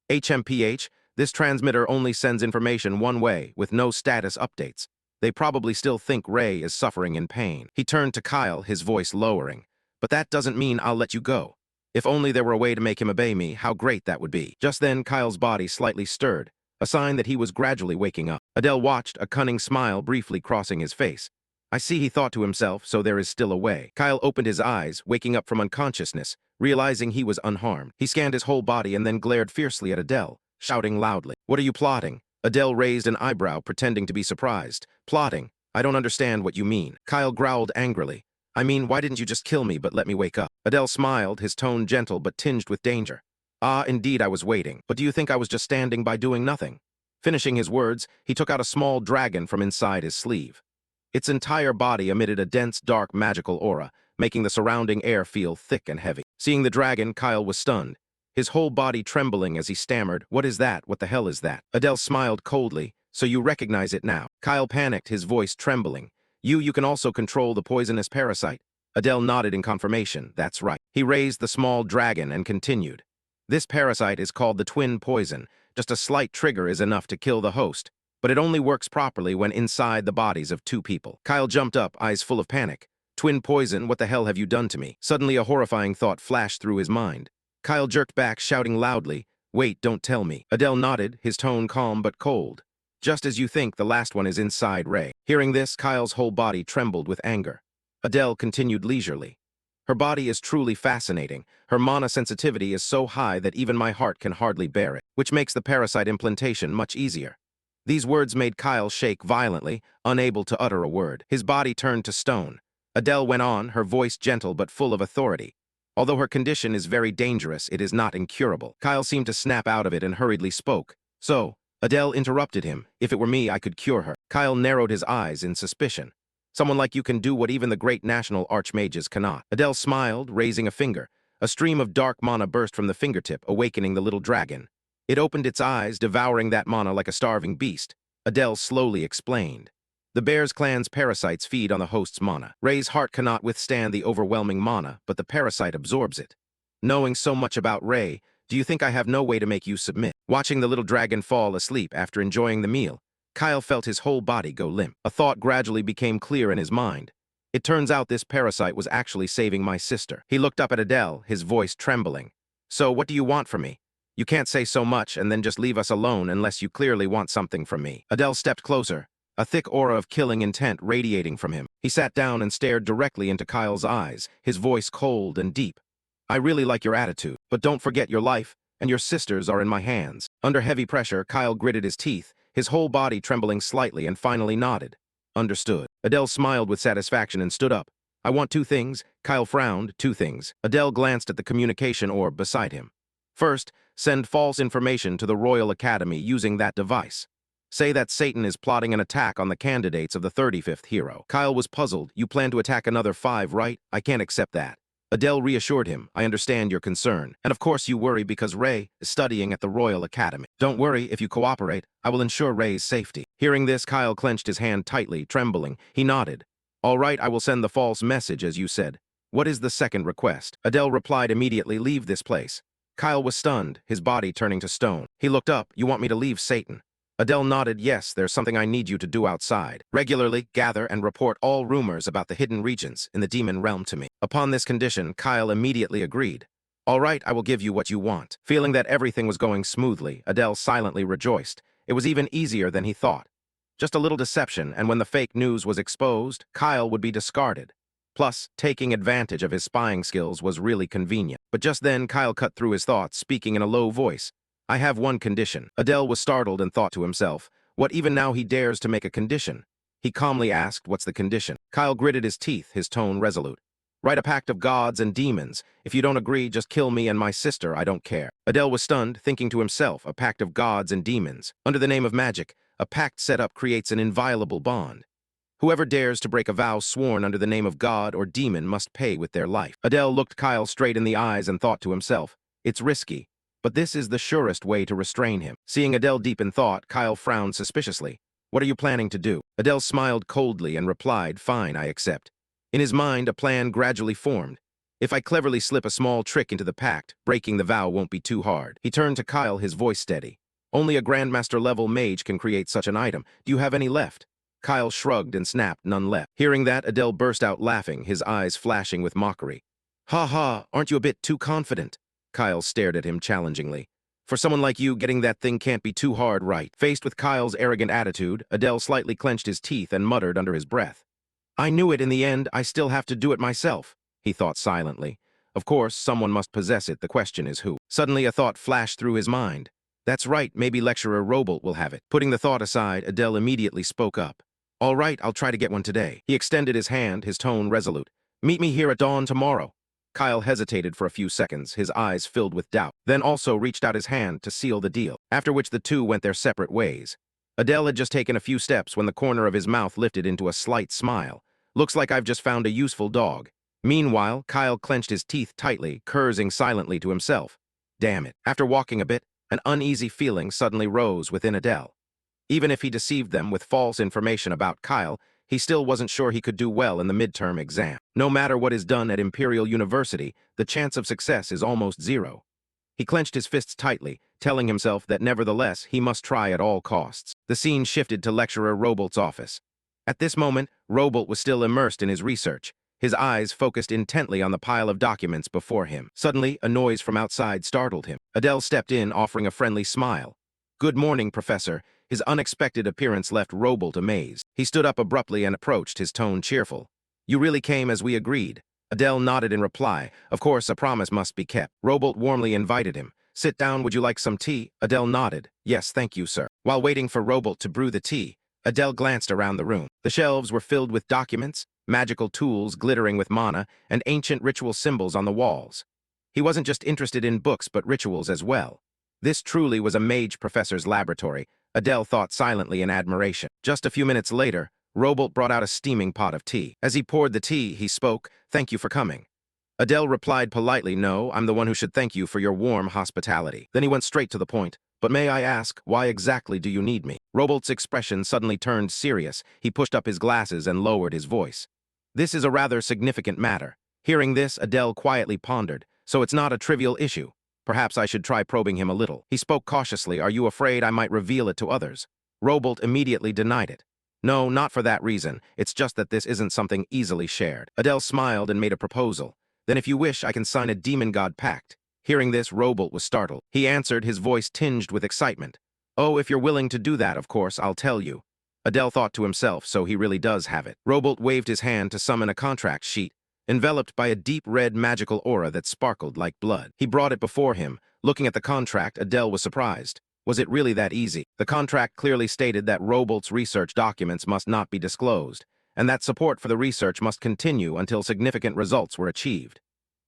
HMPH, this transmitter only sends information one way, with no status updates. They probably still think Ray is suffering in pain. He turned to Kyle, his voice lowering. "But that doesn't mean I'll let you go. If only there were a way to make him obey me, how great that would be." Just then, Kyle's body slightly stirred, a sign that he was gradually waking up. Adele watched, a cunning smile briefly crossing his face. "I see," he thought to himself, "so there is still a way." Kyle opened his eyes, waking up from unconsciousness, realizing he was unharmed. He scanned his whole body and then glared fiercely at Adele, shouting loudly, "What are you plotting?" Adele raised an eyebrow, pretending to be surprised. "Plotting? I don't understand what you mean." Kyle growled angrily. "I mean, why didn't you just kill me but let me wake up?" Adele smiled, his tone gentle but tinged with danger. "Ah, indeed I was waiting. But do you think I was just standing by doing nothing?" Finishing his words, he took out a small dragon from inside his sleeve. Its entire body emitted a dense, dark, magical aura, making the surrounding air feel thick and heavy. Seeing the dragon, Kyle was stunned, his whole body trembling as he stammered, "What is that? What the hell is that?" Adele smiled coldly. "So you recognize it now?" Kyle panicked, his voice trembling. You can also control the poisonous parasite." Adele nodded in confirmation. "That's right." He raised the small dragon and continued. "This parasite is called the twin poison, Just a slight trigger is enough to kill the host, but it only works properly when inside the bodies of two people. Kyle jumped up, eyes full of panic. Twin poison, what the hell have you done to me? Suddenly a horrifying thought flashed through his mind. Kyle jerked back, shouting loudly, "Wait, don't tell me." Adele nodded, his tone calm but cold. "Just as you think, the last one is inside Ray." Hearing this, Kyle's whole body trembled with anger. Adele continued leisurely. "Her body is truly fascinating. Her mana sensitivity is so high that even my heart can hardly bear it, which makes the parasite implantation much easier." These words made Kyle shake violently, unable to utter a word. His body turned to stone. Adele went on, her voice gentle but full of authority. "Although her condition is very dangerous, it is not incurable." Kyle seemed to snap out of it and hurriedly spoke. "So," Adele interrupted him, "if it were me, I could cure her." Kyle narrowed his eyes in suspicion. "Someone like you can do what even the great national archmages cannot." Adele smiled, raising a finger. A stream of dark mana burst from the fingertip, awakening the little dragon. It opened its eyes, devouring that mana like a starving beast. Adele slowly explained. "The Bears clan's parasites feed on the host's mana. Ray's heart cannot withstand the overwhelming mana, but the parasite absorbs it. Knowing so much about Ray, do you think I have no way to make you submit?" Watching the little dragon fall asleep after enjoying the meal, Kyle felt his whole body go limp. A thought gradually became clear in his mind. It turns out this parasite was actually saving my sister. He looked up at Adele, his voice trembling. "So what do you want from me? You can't say so much and then just leave us alone unless you clearly want something from me." Adele stepped closer, a thick aura of killing intent radiating from him. He sat down and stared directly into Kyle's eyes, his voice cold and deep. "I really like your attitude, but don't forget your life, and your sisters are in my hands." Under heavy pressure, Kyle gritted his teeth, his whole body trembling slightly, and finally nodded. "Understood." Adele smiled with satisfaction and stood up. "I want two things." Kyle frowned. "Two things." Adele glanced at the communication orb beside him. "First, send false information to the Royal Academy using that device. Say that Satan is plotting an attack on the candidates of the 35th hero." Kyle was puzzled. "You plan to attack another 5, right? I can't accept that." Adele reassured him. "I understand your concern. And of course you worry because Ray is studying at the Royal Academy. Don't worry, if you cooperate, I will ensure Ray's safety." Hearing this, Kyle clenched his hand tightly, trembling. He nodded. "All right, I will send the false message as you said. What is the second request?" Adele replied immediately, "Leave this place." Kyle was stunned, his body turning to stone. He looked up. "You want me to leave Satan?" Adele nodded. "Yes, there's something I need you to do outside. Regularly gather and report all rumors about the hidden regions in the demon realm to me." Upon this condition, Kyle immediately agreed. "All right, I will give you what you want." Feeling that everything was going smoothly, Adele silently rejoiced. It was even easier than he thought. Just a little deception, and when the fake news was exposed, Kyle would be discarded. Plus, taking advantage of his spying skills was really convenient. But just then, Kyle cut through his thoughts, speaking in a low voice. "I have one condition." Adele was startled and thought to himself, "What, even now he dares to make a condition?" He calmly asked, "What's the condition?" Kyle gritted his teeth, his tone resolute. "Write a pact of gods and demons. If you don't agree, just kill me and my sister, I don't care." Adele was stunned, thinking to himself, a pact of gods and demons. Under the name of magic, a pact set up creates an inviolable bond. Whoever dares to break a vow sworn under the name of god or demon must pay with their life. Adele looked Kyle straight in the eyes and thought to himself, "It's risky, but this is the surest way to restrain him." Seeing Adele deep in thought, Kyle frowned suspiciously. "What are you planning to do?" Adele smiled coldly and replied, "Fine, I accept." In his mind, a plan gradually formed. "If I cleverly slip a small trick into the pact, breaking the vow won't be too hard." He turned to Kyle, his voice steady. "Only a Grandmaster-level mage can create such an item. Do you have any left?" Kyle shrugged and snapped, "None left." Hearing that, Adele burst out laughing, his eyes flashing with mockery. "Ha ha, aren't you a bit too confident?" Kyle stared at him challengingly. "For someone like you, getting that thing can't be too hard, right?" Faced with Kyle's arrogant attitude, Adele slightly clenched his teeth and muttered under his breath. "I knew it in the end, I still have to do it myself," he thought silently. Of course, someone must possess it, the question is who. Suddenly a thought flashed through his mind. "That's right, maybe Lecturer Robolt will have it." Putting the thought aside, Adele immediately spoke up. "All right, I'll try to get one today." He extended his hand, his tone resolute. "Meet me here at dawn tomorrow." Kyle hesitated for a few seconds, his eyes filled with doubt, then also reached out his hand to seal the deal, after which the two went their separate ways. Adele had just taken a few steps when the corner of his mouth lifted into a slight smile. "Looks like I've just found a useful dog." Meanwhile, Kyle clenched his teeth tightly, cursing silently to himself. Damn it. After walking a bit, an uneasy feeling suddenly rose within Adele. Even if he deceived them with false information about Kyle, he still wasn't sure he could do well in the midterm exam. No matter what is done at Imperial University, the chance of success is almost zero. He clenched his fists tightly, telling himself that nevertheless he must try at all costs. The scene shifted to lecturer Robolt's office. At this moment, Robolt was still immersed in his research, his eyes focused intently on the pile of documents before him. Suddenly, a noise from outside startled him. Adele stepped in, offering a friendly smile. "Good morning, Professor." His unexpected appearance left Robolt amazed. He stood up abruptly and approached, his tone cheerful. "You really came as we agreed." Adele nodded in reply. Of course, a promise must be kept. Robolt warmly invited him. "Sit down, would you like some tea?" Adele nodded. "Yes, thank you, sir." While waiting for Robolt to brew the tea, Adele glanced around the room. The shelves were filled with documents, magical tools glittering with mana, and ancient ritual symbols on the walls. He wasn't just interested in books but rituals as well. This truly was a mage professor's laboratory, Adele thought silently in admiration. Just a few minutes later, Robolt brought out a steaming pot of tea. As he poured the tea, he spoke, "Thank you for coming." Adele replied politely, "No, I'm the one who should thank you for your warm hospitality." Then he went straight to the point. "But may I ask, why exactly do you need me?" Robolt's expression suddenly turned serious. He pushed up his glasses and lowered his voice. "This is a rather significant matter." Hearing this, Adele quietly pondered. "So it's not a trivial issue. Perhaps I should try probing him a little." He spoke cautiously. "Are you afraid I might reveal it to others?" Robolt immediately denied it. "No, not for that reason. It's just that this isn't something easily shared." Adele smiled and made a proposal. "Then if you wish, I can sign a demon god pact." Hearing this, Robolt was startled. He answered, his voice tinged with excitement. "Oh, if you're willing to do that, of course, I'll tell you." Adele thought to himself, so he really does have it. Robolt waved his hand to summon a contract sheet, enveloped by a deep red magical aura that sparkled like blood. He brought it before him. Looking at the contract, Adele was surprised. Was it really that easy? The contract clearly stated that Robolt's research documents must not be disclosed, and that support for the research must continue until significant results were achieved.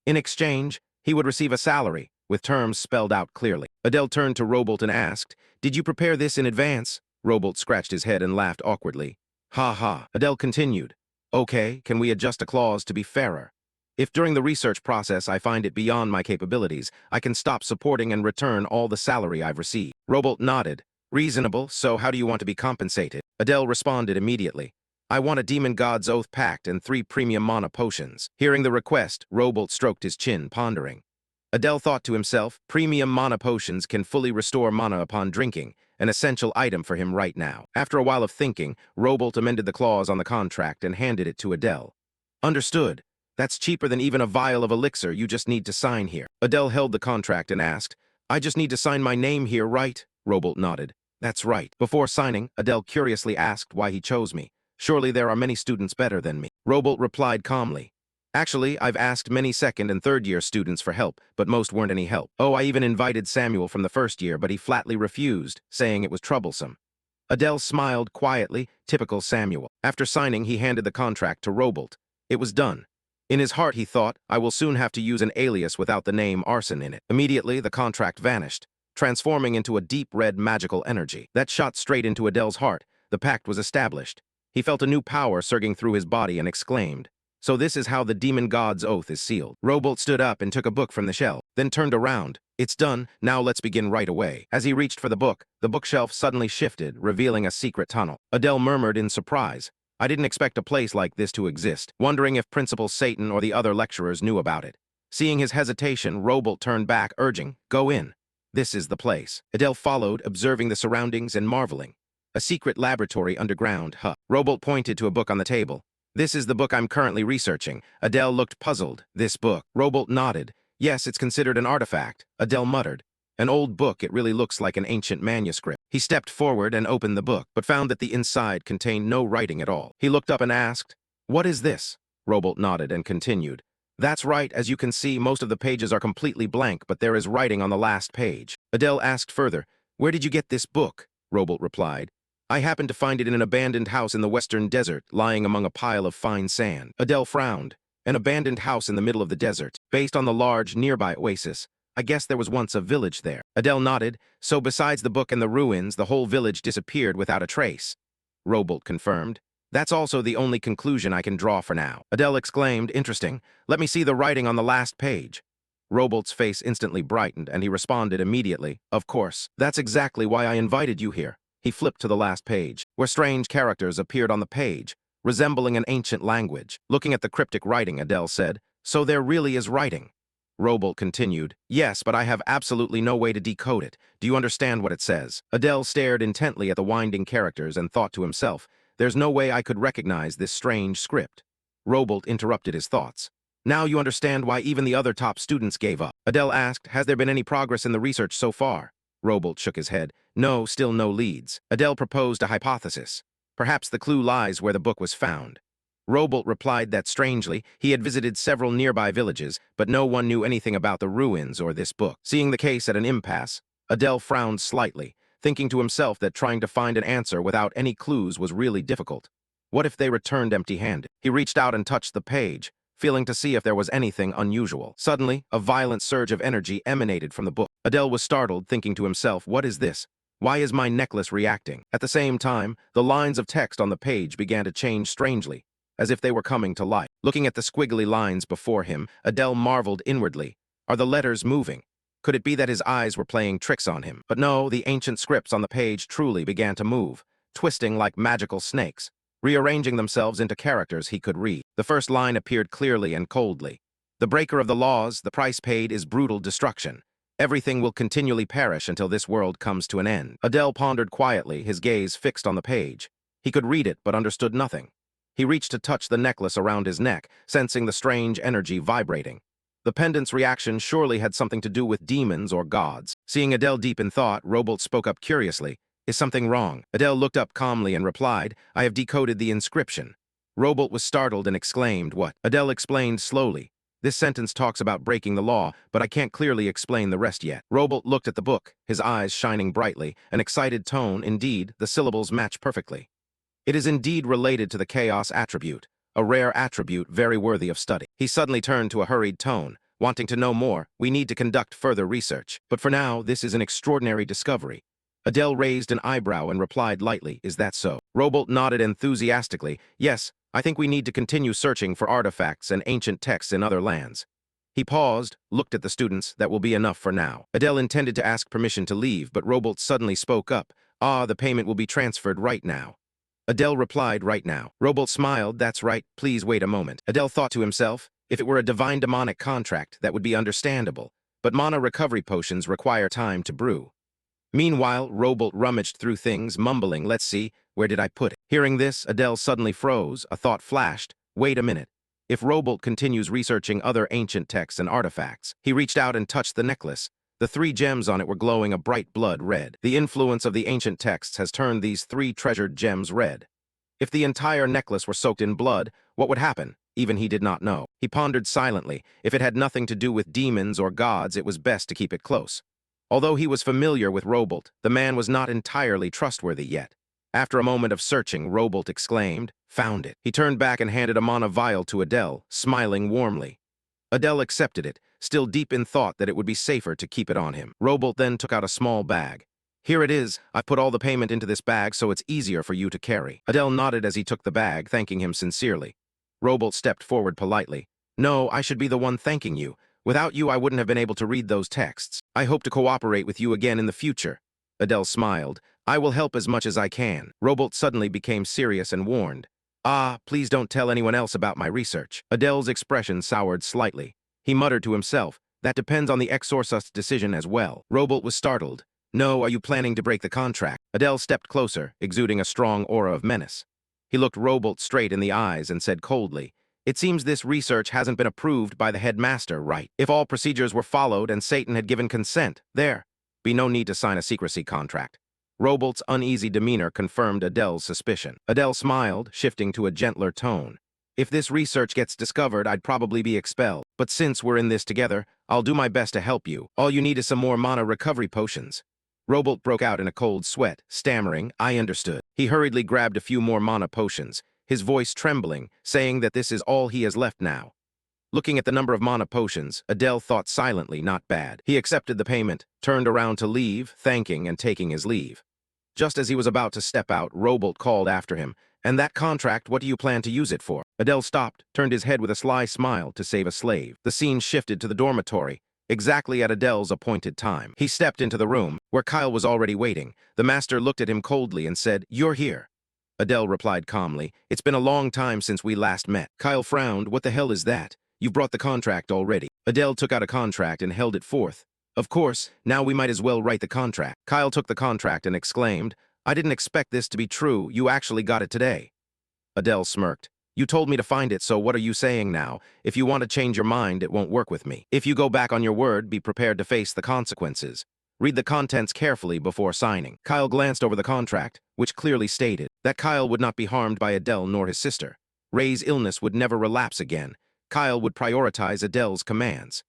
In exchange, he would receive a salary, with terms spelled out clearly. Adele turned to Robolt and asked, "Did you prepare this in advance?" Robolt scratched his head and laughed awkwardly. "Ha ha." Adele continued, "Okay, can we adjust a clause to be fairer? If during the research process I find it beyond my capabilities, I can stop supporting and return all the salary I've received." Robolt nodded. "Reasonable, so how do you want to be compensated?" Adele responded immediately. "I want a Demon God's Oath pact and 3 premium mana potions." Hearing the request, Robolt stroked his chin, pondering. Adele thought to himself, premium mana potions can fully restore mana upon drinking, an essential item for him right now. After a while of thinking, Robolt amended the clause on the contract and handed it to Adele. "Understood. That's cheaper than even a vial of elixir. You just need to sign here." Adele held the contract and asked, "I just need to sign my name here, right?" Robolt nodded. "That's right." Before signing, Adele curiously asked why he chose me. "Surely there are many students better than me." Robolt replied calmly. "Actually, I've asked many second and third year students for help, but most weren't any help. Oh, I even invited Samuel from the first year, but he flatly refused, saying it was troublesome." Adele smiled quietly, typical Samuel. After signing, he handed the contract to Robolt. It was done. In his heart, he thought, "I will soon have to use an alias without the name Arson in it." Immediately, the contract vanished, transforming into a deep red magical energy. That shot straight into Adele's heart. The pact was established. He felt a new power surging through his body and exclaimed, "So this is how the Demon God's Oath is sealed." Robolt stood up and took a book from the shelf, then turned around. "It's done, now let's begin right away." As he reached for the bookshelf suddenly shifted, revealing a secret tunnel. Adele murmured in surprise, "I didn't expect a place like this to exist," wondering if Principal Satan or the other lecturers knew about it. Seeing his hesitation, Robolt turned back, urging, "Go in. This is the place." Adele followed, observing the surroundings and marveling. A secret laboratory underground, huh? Robolt pointed to a book on the table. "This is the book I'm currently researching." Adele looked puzzled. "This book?" Robolt nodded. "Yes, it's considered an artifact." Adele muttered. "An old book, it really looks like an ancient manuscript." He stepped forward and opened the book, but found that the inside contained no writing at all. He looked up and asked, "What is this?" Robolt nodded and continued. "That's right, as you can see, most of the pages are completely blank, but there is writing on the last page." Adele asked further, "Where did you get this book?" Robolt replied, "I happened to find it in an abandoned house in the western desert, lying among a pile of fine sand." Adele frowned. An abandoned house in the middle of the desert, based on the large nearby oasis. "I guess there was once a village there." Adele nodded. "So besides the book and the ruins, the whole village disappeared without a trace." Robolt confirmed. "That's also the only conclusion I can draw for now." Adele exclaimed, "Interesting. Let me see the writing on the last page." Robolt's face instantly brightened, and he responded immediately, "Of course. That's exactly why I invited you here." He flipped to the last page, where strange characters appeared on the page, resembling an ancient language. Looking at the cryptic writing, Adele said, "So there really is writing." Robolt continued, yes, but I have absolutely no way to decode it. Do you understand what it says? Adele stared intently at the winding characters and thought to himself, there's no way I could recognize this strange script. Robolt interrupted his thoughts. Now you understand why even the other top students gave up. Adele asked, has there been any progress in the research so far? Robolt shook his head. No, still no leads. Adele proposed a hypothesis. Perhaps the clue lies where the book was found. Robolt replied that strangely, he had visited several nearby villages, but no one knew anything about the ruins or this book. Seeing the case at an impasse, Adele frowned slightly, thinking to himself that trying to find an answer without any clues was really difficult. What if they returned empty-handed? He reached out and touched the page, feeling to see if there was anything unusual. Suddenly, a violent surge of energy emanated from the book. Adele was startled, thinking to himself, what is this? Why is my necklace reacting? At the same time, the lines of text on the page began to change strangely, as if they were coming to life. Looking at the squiggly lines before him, Adele marveled inwardly. Are the letters moving? Could it be that his eyes were playing tricks on him? But no, the ancient scripts on the page truly began to move, twisting like magical snakes, rearranging themselves into characters he could read. The first line appeared clearly and coldly. The breaker of the laws, the price paid is brutal destruction. Everything will continually perish until this world comes to an end. Adele pondered quietly, his gaze fixed on the page. He could read it, but understood nothing. He reached to touch the necklace around his neck, sensing the strange energy vibrating. The pendant's reaction surely had something to do with demons or gods. Seeing Adele deep in thought, Robolt spoke up curiously. Is something wrong? Adele looked up calmly and replied, I have decoded the inscription. Robolt was startled and exclaimed, what? Adele explained slowly. This sentence talks about breaking the law, but I can't clearly explain the rest yet. Robolt looked at the book, his eyes shining brightly, an excited tone. Indeed, the syllables match perfectly. It is indeed related to the chaos attribute, a rare attribute very worthy of study. He suddenly turned to a hurried tone, wanting to know more. We need to conduct further research. But for now, this is an extraordinary discovery. Adele raised an eyebrow and replied lightly, is that so? Robolt nodded enthusiastically. Yes, I think we need to continue searching for artifacts and ancient texts in other lands. He paused, looked at the students. That will be enough for now. Adele intended to ask permission to leave, but Robolt suddenly spoke up. The payment will be transferred right now. Adele replied, right now. Robolt smiled, that's right, please wait a moment. Adele thought to himself, if it were a divine demonic contract, that would be understandable, but mana recovery potions require time to brew. Meanwhile, Robolt rummaged through things, mumbling, let's see, where did I put it? Hearing this, Adele suddenly froze, a thought flashed, wait a minute. If Robolt continues researching other ancient texts and artifacts, he reached out and touched the necklace. The 3 gems on it were glowing a bright blood red. The influence of the ancient texts has turned these 3 treasured gems red. If the entire necklace were soaked in blood, what would happen? Even he did not know. He pondered silently. If it had nothing to do with demons or gods, it was best to keep it close. Although he was familiar with Robolt, the man was not entirely trustworthy yet. After a moment of searching, Robolt exclaimed, found it. He turned back and handed a mana vial to Adele, smiling warmly. Adele accepted it, still deep in thought that it would be safer to keep it on him. Robolt then took out a small bag. Here it is. I put all the payment into this bag so it's easier for you to carry. Adele nodded as he took the bag, thanking him sincerely. Robolt stepped forward politely. No, I should be the one thanking you. Without you, I wouldn't have been able to read those texts. I hope to cooperate with you again in the future. Adele smiled. I will help as much as I can. Robolt suddenly became serious and warned. Please don't tell anyone else about my research. Adele's expression soured slightly. He muttered to himself, that depends on the exorcist's decision as well. Robolt was startled. No, are you planning to break the contract? Adele stepped closer, exuding a strong aura of menace. He looked Robolt straight in the eyes and said coldly, it seems this research hasn't been approved by the headmaster, right? If all procedures were followed and Satan had given consent, there'd be no need to sign a secrecy contract. Robolt's uneasy demeanor confirmed Adele's suspicion. Adele smiled, shifting to a gentler tone. If this research gets discovered, I'd probably be expelled. But since we're in this together, I'll do my best to help you. All you need is some more mana recovery potions. Robolt broke out in a cold sweat, stammering, I understood. He hurriedly grabbed a few more mana potions, his voice trembling, saying that this is all he has left now. Looking at the number of mana potions, Adele thought silently, not bad. He accepted the payment, turned around to leave, thanking and taking his leave. Just as he was about to step out, Robolt called after him, and that contract, what do you plan to use it for? Adele stopped, turned his head with a sly smile to save a slave. The scene shifted to the dormitory, exactly at Adele's appointed time. He stepped into the room, where Kyle was already waiting. The master looked at him coldly and said, you're here. Adele replied calmly, it's been a long time since we last met. Kyle frowned, what the hell is that? You've brought the contract already. Adele took out a contract and held it forth. Of course, now we might as well write the contract. Kyle took the contract and exclaimed, I didn't expect this to be true. You actually got it today. Adele smirked. You told me to find it, so what are you saying now? If you want to change your mind, it won't work with me. If you go back on your word, be prepared to face the consequences. Read the contents carefully before signing. Kyle glanced over the contract, which clearly stated that Kyle would not be harmed by Adele nor his sister. Ray's illness would never relapse again. Kyle would prioritize Adele's commands.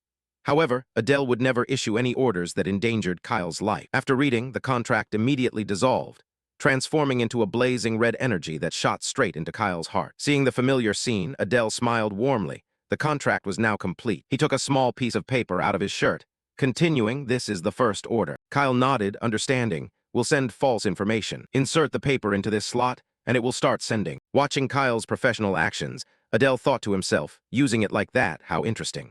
However, Adele would never issue any orders that endangered Kyle's life. After reading, the contract immediately dissolved, transforming into a blazing red energy that shot straight into Kyle's heart. Seeing the familiar scene, Adele smiled warmly. The contract was now complete. He took a small piece of paper out of his shirt, continuing, this is the first order. Kyle nodded, understanding. We'll send false information. Insert the paper into this slot, and it will start sending. Watching Kyle's professional actions, Adele thought to himself, using it like that, how interesting.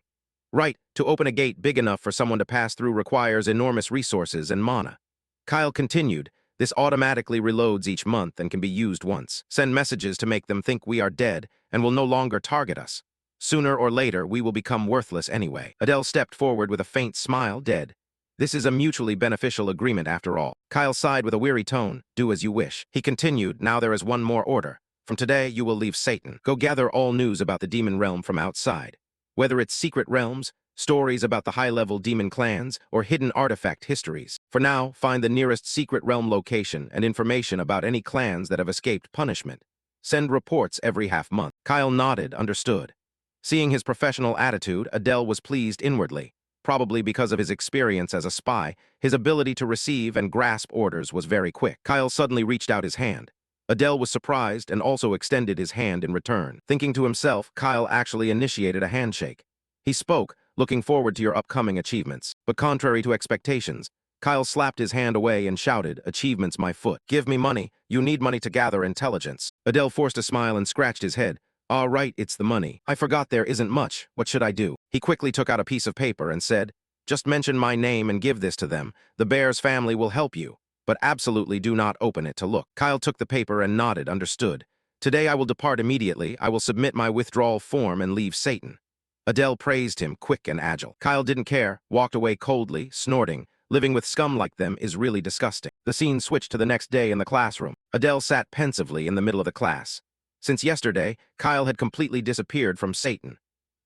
Right, to open a gate big enough for someone to pass through requires enormous resources and mana. Kyle continued, this automatically reloads each month and can be used once. Send messages to make them think we are dead and will no longer target us. Sooner or later, we will become worthless anyway. Adele stepped forward with a faint smile, dead. This is a mutually beneficial agreement after all. Kyle sighed with a weary tone, do as you wish. He continued, now there is one more order. From today, you will leave Satan. Go gather all news about the demon realm from outside. Whether it's secret realms, stories about the high-level demon clans, or hidden artifact histories. For now, find the nearest secret realm location and information about any clans that have escaped punishment. Send reports every half-month. Kyle nodded, understood. Seeing his professional attitude, Adele was pleased inwardly. Probably because of his experience as a spy, his ability to receive and grasp orders was very quick. Kyle suddenly reached out his hand. Adele was surprised and also extended his hand in return. Thinking to himself, Kyle actually initiated a handshake. He spoke, looking forward to your upcoming achievements. But contrary to expectations, Kyle slapped his hand away and shouted, achievements my foot. Give me money. You need money to gather intelligence. Adele forced a smile and scratched his head. All right, it's the money. I forgot there isn't much. What should I do? He quickly took out a piece of paper and said, just mention my name and give this to them. The Bears family will help you. But absolutely do not open it to look. Kyle took the paper and nodded, understood. Today I will depart immediately. I will submit my withdrawal form and leave Satan. Adele praised him, quick and agile. Kyle didn't care, walked away coldly, snorting. Living with scum like them is really disgusting. The scene switched to the next day in the classroom. Adele sat pensively in the middle of the class. Since yesterday, Kyle had completely disappeared from Satan.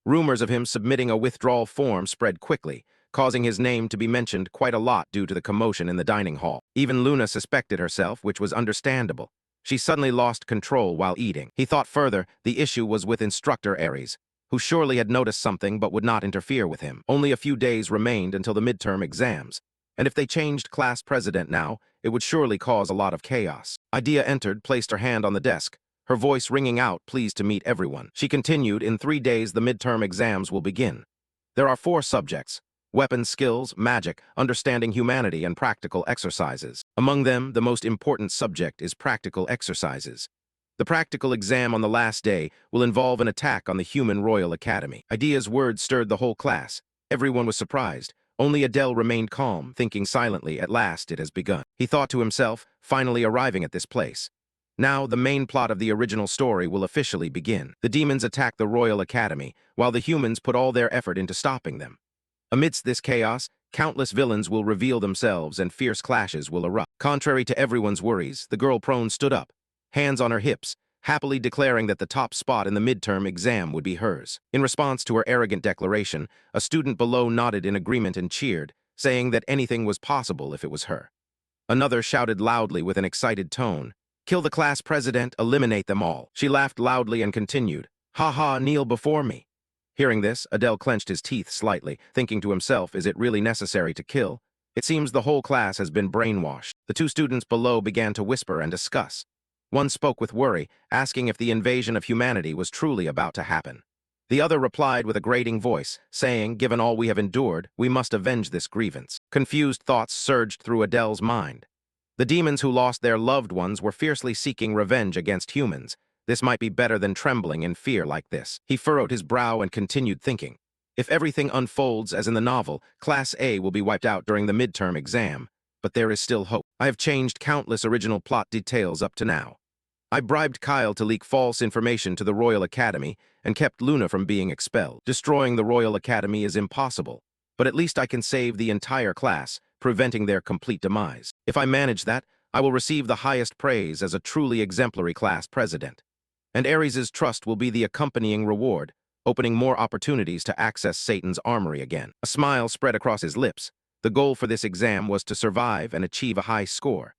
Rumors of him submitting a withdrawal form spread quickly, causing his name to be mentioned quite a lot due to the commotion in the dining hall. Even Luna suspected herself, which was understandable. She suddenly lost control while eating. He thought further, the issue was with instructor Aries, who surely had noticed something but would not interfere with him. Only a few days remained until the midterm exams, and if they changed class president now, it would surely cause a lot of chaos. Idea entered, placed her hand on the desk, her voice ringing out, pleased to meet everyone. She continued, in 3 days the midterm exams will begin. There are 4 subjects: weapon skills, magic, understanding humanity, and practical exercises. Among them, the most important subject is practical exercises. The practical exam on the last day will involve an attack on the Human Royal Academy. Idea's words stirred the whole class. Everyone was surprised. Only Adele remained calm, thinking silently, at last it has begun. He thought to himself, finally arriving at this place. Now, the main plot of the original story will officially begin. The demons attack the Royal Academy, while the humans put all their effort into stopping them. Amidst this chaos, countless villains will reveal themselves and fierce clashes will erupt. Contrary to everyone's worries, the girl prone stood up, hands on her hips, happily declaring that the top spot in the midterm exam would be hers. In response to her arrogant declaration, a student below nodded in agreement and cheered, saying that anything was possible if it was her. Another shouted loudly with an excited tone, kill the class president, eliminate them all. She laughed loudly and continued, ha ha, kneel before me. Hearing this, Adele clenched his teeth slightly, thinking to himself, is it really necessary to kill? It seems the whole class has been brainwashed. The 2 students below began to whisper and discuss. One spoke with worry, asking if the invasion of humanity was truly about to happen. The other replied with a grating voice, saying, given all we have endured, we must avenge this grievance. Confused thoughts surged through Adele's mind. The demons who lost their loved ones were fiercely seeking revenge against humans. This might be better than trembling in fear like this. He furrowed his brow and continued thinking. If everything unfolds as in the novel, Class A will be wiped out during the midterm exam. But there is still hope. I have changed countless original plot details up to now. I bribed Kyle to leak false information to the Royal Academy and kept Luna from being expelled. Destroying the Royal Academy is impossible, but at least I can save the entire class, preventing their complete demise. If I manage that, I will receive the highest praise as a truly exemplary class president. And Ares's trust will be the accompanying reward, opening more opportunities to access Satan's armory again. A smile spread across his lips. The goal for this exam was to survive and achieve a high score.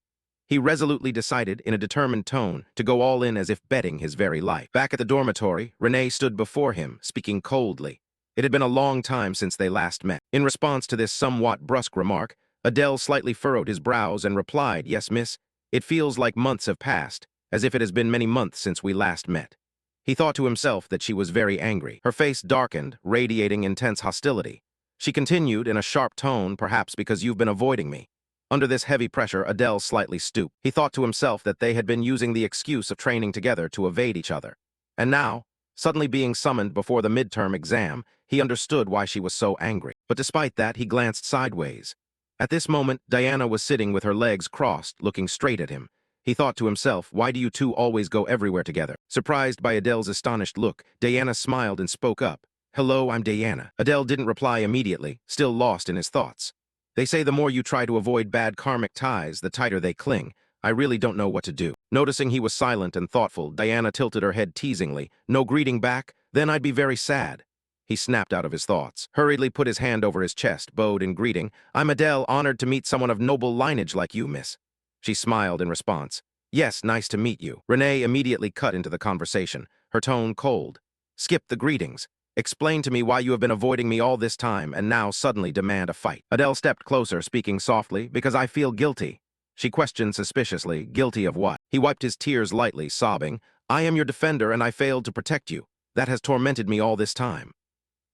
He resolutely decided, in a determined tone, to go all in as if betting his very life. Back at the dormitory, Renee stood before him, speaking coldly. It had been a long time since they last met. In response to this somewhat brusque remark, Adele slightly furrowed his brows and replied, "Yes, miss. It feels like months have passed, as if it has been many months since we last met." He thought to himself that she was very angry. Her face darkened, radiating intense hostility. She continued in a sharp tone, "Perhaps because you've been avoiding me." Under this heavy pressure, Adele slightly stooped. He thought to himself that they had been using the excuse of training together to evade each other. And now, suddenly being summoned before the midterm exam, he understood why she was so angry. But despite that, he glanced sideways. At this moment, Diana was sitting with her legs crossed, looking straight at him. He thought to himself, "Why do you two always go everywhere together?" Surprised by Adele's astonished look, Diana smiled and spoke up. "Hello, I'm Diana." Adele didn't reply immediately, still lost in his thoughts. "They say the more you try to avoid bad karmic ties, the tighter they cling. I really don't know what to do." Noticing he was silent and thoughtful, Diana tilted her head teasingly. "No greeting back? Then I'd be very sad." He snapped out of his thoughts, hurriedly put his hand over his chest, bowed in greeting. "I'm Adele, honored to meet someone of noble lineage like you, miss." She smiled in response. "Yes, nice to meet you." Renee immediately cut into the conversation, her tone cold. "Skip the greetings. Explain to me why you have been avoiding me all this time and now suddenly demand a fight." Adele stepped closer, speaking softly, "Because I feel guilty." She questioned suspiciously, "Guilty of what?" He wiped his tears lightly, sobbing, "I am your defender and I failed to protect you. That has tormented me all this time."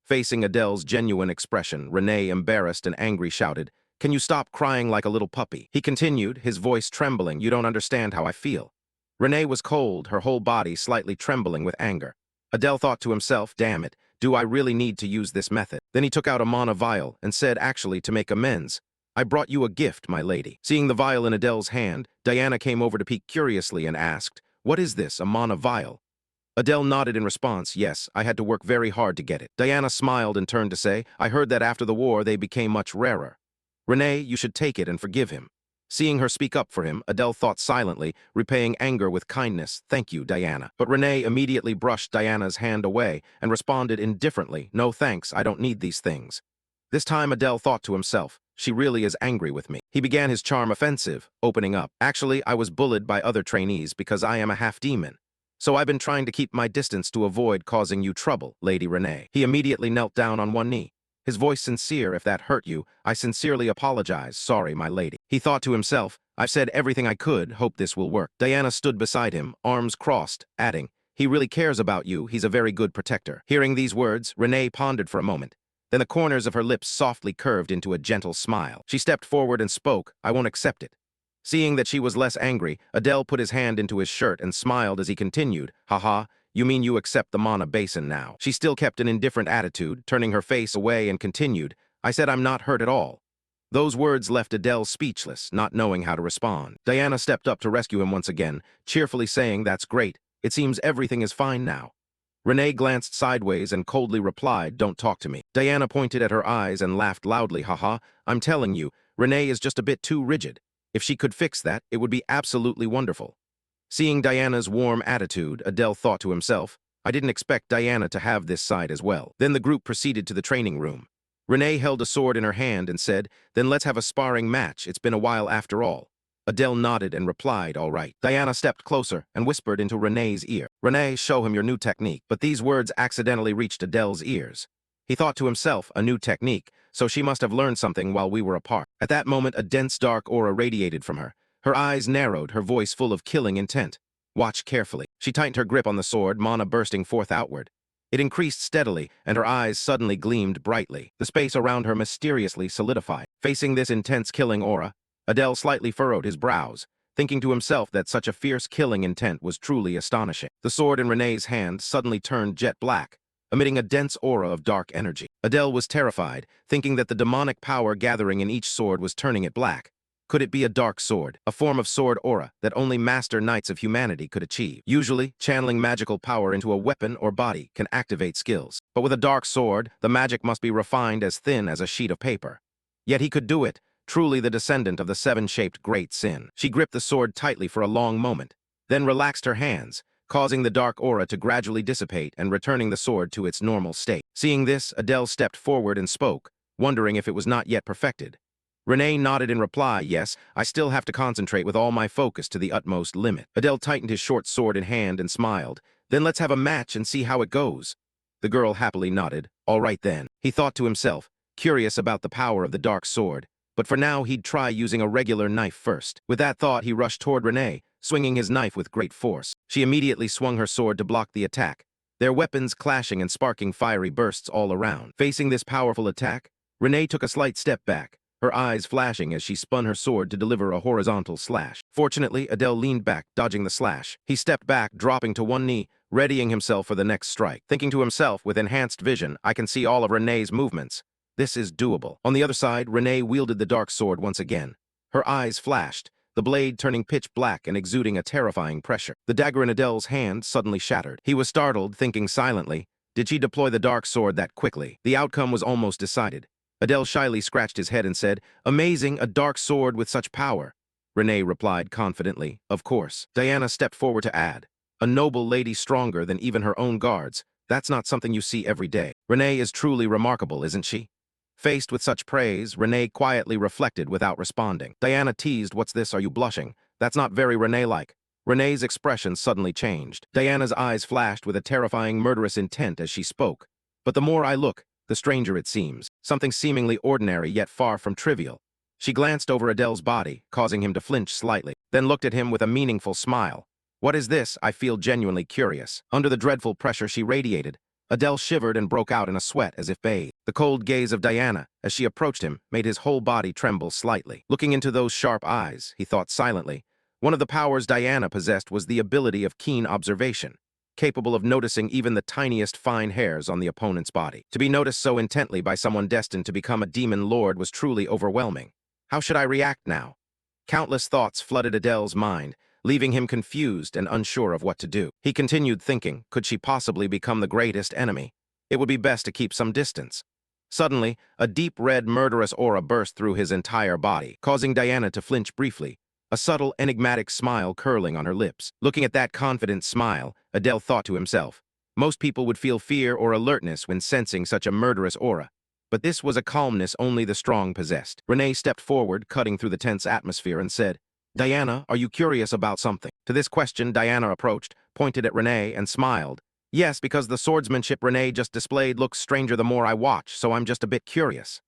Facing Adele's genuine expression, Renee, embarrassed and angry, shouted, "Can you stop crying like a little puppy?" He continued, his voice trembling, "You don't understand how I feel." Renee was cold, her whole body slightly trembling with anger. Adele thought to himself, "Damn it. Do I really need to use this method?" Then he took out a mana vial and said, "Actually, to make amends, I brought you a gift, my lady." Seeing the vial in Adele's hand, Diana came over to peek curiously and asked, "What is this, a mana vial?" Adele nodded in response, "Yes, I had to work very hard to get it." Diana smiled and turned to say, "I heard that after the war they became much rarer. Renee, you should take it and forgive him." Seeing her speak up for him, Adele thought silently, repaying anger with kindness, "Thank you, Diana." But Renee immediately brushed Diana's hand away and responded indifferently, "No thanks, I don't need these things." This time Adele thought to himself, "She really is angry with me." He began his charm offensive, opening up. "Actually, I was bullied by other trainees because I am a half-demon. So I've been trying to keep my distance to avoid causing you trouble, Lady Renee." He immediately knelt down on one knee. His voice sincere, "If that hurt you, I sincerely apologize. Sorry, my lady." He thought to himself, "I've said everything I could, hope this will work." Diana stood beside him, arms crossed, adding, "He really cares about you, he's a very good protector." Hearing these words, Renee pondered for a moment. Then the corners of her lips softly curved into a gentle smile. She stepped forward and spoke, "I won't accept it." Seeing that she was less angry, Adele put his hand into his shirt and smiled as he continued, "Haha, you mean you accept the mana basin now?" She still kept an indifferent attitude, turning her face away and continued, "I said I'm not hurt at all." Those words left Adele speechless, not knowing how to respond. Diana stepped up to rescue him once again, cheerfully saying, "That's great. It seems everything is fine now." Renee glanced sideways and coldly replied, "Don't talk to me." Diana pointed at her eyes and laughed loudly, "Haha, I'm telling you, Renee is just a bit too rigid. If she could fix that, it would be absolutely wonderful." Seeing Diana's warm attitude, Adele thought to himself, "I didn't expect Diana to have this side as well." Then the group proceeded to the training room. Renee held a sword in her hand and said, "Then let's have a sparring match. It's been a while after all." Adele nodded and replied, "All right." Diana stepped closer and whispered into Renee's ear, "Renee, show him your new technique." But these words accidentally reached Adele's ears. He thought to himself, "A new technique, so she must have learned something while we were apart." At that moment, a dense dark aura radiated from her. Her eyes narrowed, her voice full of killing intent. "Watch carefully." She tightened her grip on the sword, mana bursting forth outward. It increased steadily, and her eyes suddenly gleamed brightly. The space around her mysteriously solidified. Facing this intense killing aura, Adele slightly furrowed his brows, thinking to himself that such a fierce killing intent was truly astonishing. The sword in Renee's hand suddenly turned jet black, emitting a dense aura of dark energy. Adele was terrified, thinking that the demonic power gathering in each sword was turning it black, Could it be a dark sword, a form of sword aura that only master knights of humanity could achieve? Usually, channeling magical power into a weapon or body can activate skills. But with a dark sword, the magic must be refined as thin as a sheet of paper. Yet he could do it, truly the descendant of the seven-shaped great sin. She gripped the sword tightly for a long moment, then relaxed her hands, causing the dark aura to gradually dissipate and returning the sword to its normal state. Seeing this, Adele stepped forward and spoke, wondering if it was not yet perfected. Renee nodded in reply, yes, I still have to concentrate with all my focus to the utmost limit. Adele tightened his short sword in hand and smiled. Then let's have a match and see how it goes. The girl happily nodded. All right then. He thought to himself, curious about the power of the dark sword. But for now, he'd try using a regular knife first. With that thought, he rushed toward Renee, swinging his knife with great force. She immediately swung her sword to block the attack, their weapons clashing and sparking fiery bursts all around. Facing this powerful attack, Renee took a slight step back, her eyes flashing as she spun her sword to deliver a horizontal slash. Fortunately, Adele leaned back, dodging the slash. He stepped back, dropping to one knee, readying himself for the next strike. Thinking to himself, with enhanced vision, I can see all of Renee's movements. This is doable. On the other side, Renee wielded the dark sword once again. Her eyes flashed, the blade turning pitch black and exuding a terrifying pressure. The dagger in Adele's hand suddenly shattered. He was startled, thinking silently, did she deploy the dark sword that quickly? The outcome was almost decided. Adele shyly scratched his head and said, amazing, a dark sword with such power. Renee replied confidently, of course. Diana stepped forward to add, a noble lady stronger than even her own guards. That's not something you see every day. Renee is truly remarkable, isn't she? Faced with such praise, Renee quietly reflected without responding. Diana teased, what's this, are you blushing? That's not very Renee-like. Renee's expression suddenly changed. Diana's eyes flashed with a terrifying murderous intent as she spoke. But the more I look, the stranger it seems, something seemingly ordinary yet far from trivial. She glanced over Adele's body, causing him to flinch slightly, then looked at him with a meaningful smile. What is this? I feel genuinely curious. Under the dreadful pressure she radiated, Adele shivered and broke out in a sweat as if bathed. The cold gaze of Diana, as she approached him, made his whole body tremble slightly. Looking into those sharp eyes, he thought silently, one of the powers Diana possessed was the ability of keen observation, capable of noticing even the tiniest fine hairs on the opponent's body. To be noticed so intently by someone destined to become a demon lord was truly overwhelming. How should I react now? Countless thoughts flooded Adele's mind, leaving him confused and unsure of what to do. He continued thinking, could she possibly become the greatest enemy? It would be best to keep some distance. Suddenly, a deep red murderous aura burst through his entire body, causing Diana to flinch briefly, a subtle, enigmatic smile curling on her lips. Looking at that confident smile, Adele thought to himself, most people would feel fear or alertness when sensing such a murderous aura. But this was a calmness only the strong possessed. Renee stepped forward, cutting through the tense atmosphere, and said, Diana, are you curious about something? To this question, Diana approached, pointed at Renee, and smiled. Yes, because the swordsmanship Renee just displayed looks stranger the more I watch, so I'm just a bit curious.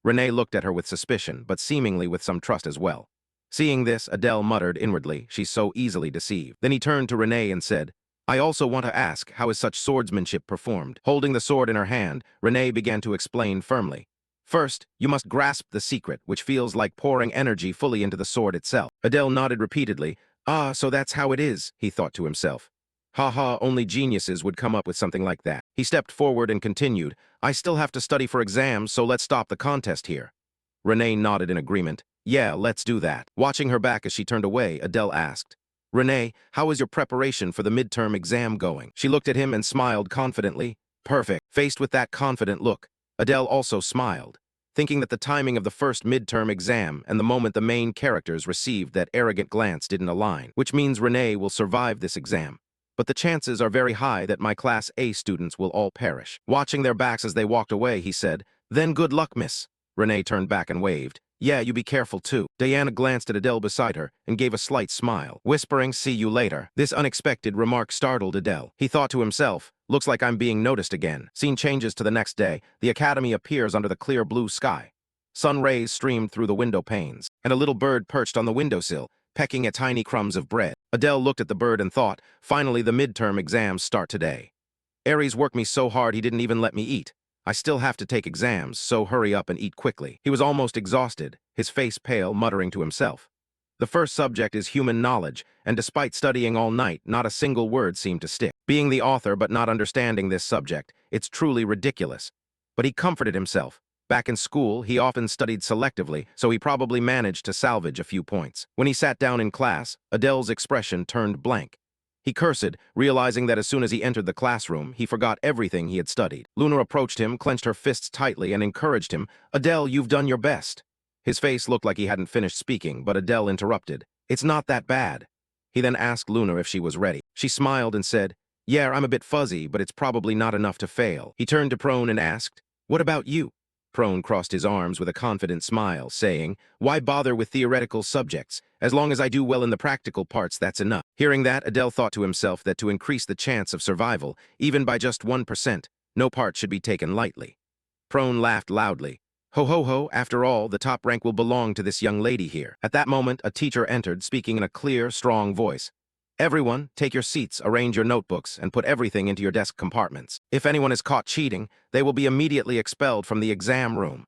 Renee looked at her with suspicion, but seemingly with some trust as well. Seeing this, Adele muttered inwardly, she's so easily deceived. Then he turned to Renee and said, I also want to ask, how is such swordsmanship performed? Holding the sword in her hand, Renee began to explain firmly. First, you must grasp the secret, which feels like pouring energy fully into the sword itself. Adele nodded repeatedly. Ah, so that's how it is, he thought to himself. Ha ha, only geniuses would come up with something like that. He stepped forward and continued, I still have to study for exams, so let's stop the contest here. Renee nodded in agreement. Yeah, let's do that. Watching her back as she turned away, Adele asked, Renee, how is your preparation for the midterm exam going? She looked at him and smiled confidently. Perfect. Faced with that confident look, Adele also smiled, thinking that the timing of the first midterm exam and the moment the main characters received that arrogant glance didn't align, which means Renee will survive this exam. But the chances are very high that my Class A students will all perish. Watching their backs as they walked away, he said, Then good luck, miss. Renee turned back and waved. Yeah, you be careful too. Diana glanced at Adele beside her and gave a slight smile, whispering, see you later. This unexpected remark startled Adele. He thought to himself, looks like I'm being noticed again. Scene changes to the next day. The academy appears under the clear blue sky. Sun rays streamed through the window panes, and a little bird perched on the windowsill, pecking at tiny crumbs of bread. Adele looked at the bird and thought, finally the midterm exams start today. Aries worked me so hard he didn't even let me eat. I still have to take exams, so hurry up and eat quickly. He was almost exhausted, his face pale, muttering to himself. The first subject is human knowledge, and despite studying all night, not a single word seemed to stick. Being the author but not understanding this subject, it's truly ridiculous. But he comforted himself. Back in school, he often studied selectively, so he probably managed to salvage a few points. When he sat down in class, Adele's expression turned blank. He cursed, realizing that as soon as he entered the classroom, he forgot everything he had studied. Luna approached him, clenched her fists tightly, and encouraged him. "Adele, you've done your best." His face looked like he hadn't finished speaking, but Adele interrupted. "It's not that bad." He then asked Luna if she was ready. She smiled and said, "Yeah, I'm a bit fuzzy, but it's probably not enough to fail." He turned to Prone and asked, "What about you?" Prone crossed his arms with a confident smile, saying, "Why bother with theoretical subjects? As long as I do well in the practical parts, that's enough." Hearing that, Adele thought to himself that to increase the chance of survival, even by just 1%, no part should be taken lightly. Prone laughed loudly. "Ho ho ho, after all, the top rank will belong to this young lady here." At that moment, a teacher entered, speaking in a clear, strong voice. "Everyone, take your seats, arrange your notebooks, and put everything into your desk compartments. If anyone is caught cheating, they will be immediately expelled from the exam room."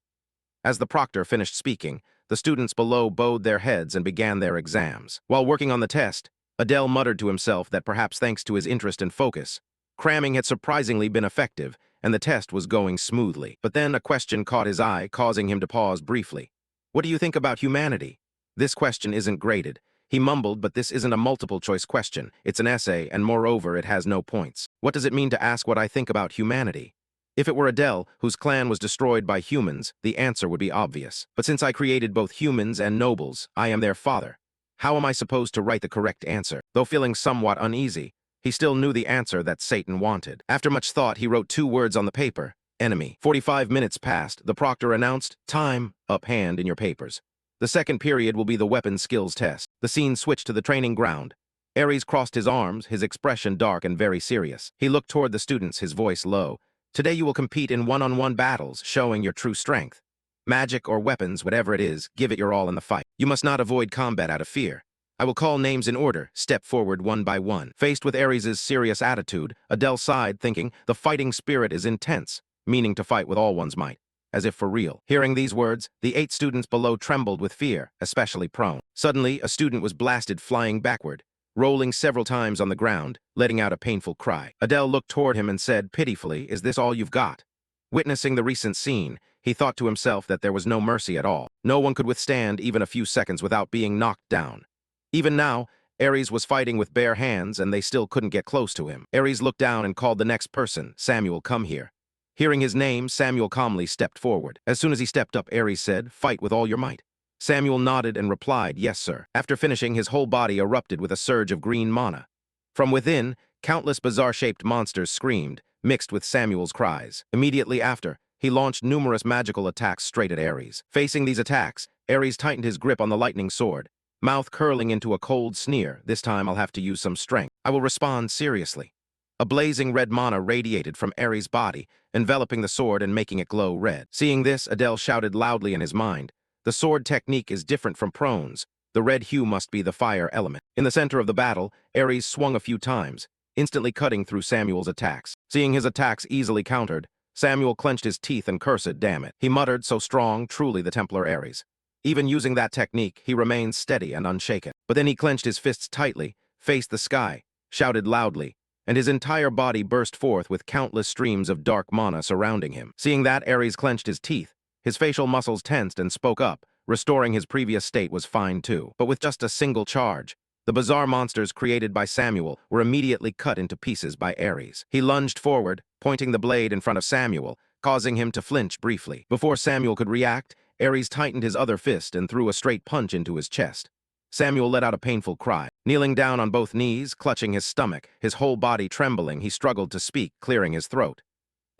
As the proctor finished speaking, the students below bowed their heads and began their exams. While working on the test, Adele muttered to himself that perhaps thanks to his interest and focus, cramming had surprisingly been effective, and the test was going smoothly. But then a question caught his eye, causing him to pause briefly. "What do you think about humanity?" This question isn't graded. He mumbled, but this isn't a multiple-choice question. It's an essay, and moreover, it has no points. What does it mean to ask what I think about humanity? If it were Adele, whose clan was destroyed by humans, the answer would be obvious. But since I created both humans and nobles, I am their father. How am I supposed to write the correct answer? Though feeling somewhat uneasy, he still knew the answer that Satan wanted. After much thought, he wrote 2 words on the paper: enemy. 45 minutes passed. The proctor announced, "Time, up hand in your papers." The second period will be the weapon skills test. The scene switched to the training ground. Ares crossed his arms, his expression dark and very serious. He looked toward the students, his voice low. "Today you will compete in one-on-one battles, showing your true strength. Magic or weapons, whatever it is, give it your all in the fight. You must not avoid combat out of fear. I will call names in order, step forward one by one." Faced with Ares's serious attitude, Adele sighed, thinking, the fighting spirit is intense, meaning to fight with all one's might. As if for real. Hearing these words, the 8 students below trembled with fear, especially Prone. Suddenly, a student was blasted flying backward, rolling several times on the ground, letting out a painful cry. Adele looked toward him and said, pitifully, "Is this all you've got?" Witnessing the recent scene, he thought to himself that there was no mercy at all. No one could withstand even a few seconds without being knocked down. Even now, Ares was fighting with bare hands, and they still couldn't get close to him. Ares looked down and called the next person. "Samuel, come here." Hearing his name, Samuel calmly stepped forward. As soon as he stepped up, Ares said, "Fight with all your might." Samuel nodded and replied, "Yes, sir." After finishing, his whole body erupted with a surge of green mana. From within, countless bizarre-shaped monsters screamed, mixed with Samuel's cries. Immediately after, he launched numerous magical attacks straight at Ares. Facing these attacks, Ares tightened his grip on the lightning sword, mouth curling into a cold sneer. "This time I'll have to use some strength. I will respond seriously." A blazing red mana radiated from Ares' body, enveloping the sword and making it glow red. Seeing this, Adele shouted loudly in his mind, "The sword technique is different from Prone's. The red hue must be the fire element." In the center of the battle, Ares swung a few times, instantly cutting through Samuel's attacks. Seeing his attacks easily countered, Samuel clenched his teeth and cursed, "Damn it." He muttered, "So strong, truly the Templar Ares." Even using that technique, he remained steady and unshaken. But then he clenched his fists tightly, faced the sky, shouted loudly, and his entire body burst forth with countless streams of dark mana surrounding him. Seeing that, Ares clenched his teeth. His facial muscles tensed and spoke up. Restoring his previous state was fine too. But with just a single charge, the bizarre monsters created by Samuel were immediately cut into pieces by Ares. He lunged forward, pointing the blade in front of Samuel, causing him to flinch briefly. Before Samuel could react, Ares tightened his other fist and threw a straight punch into his chest. Samuel let out a painful cry. Kneeling down on both knees, clutching his stomach, his whole body trembling, he struggled to speak, clearing his throat.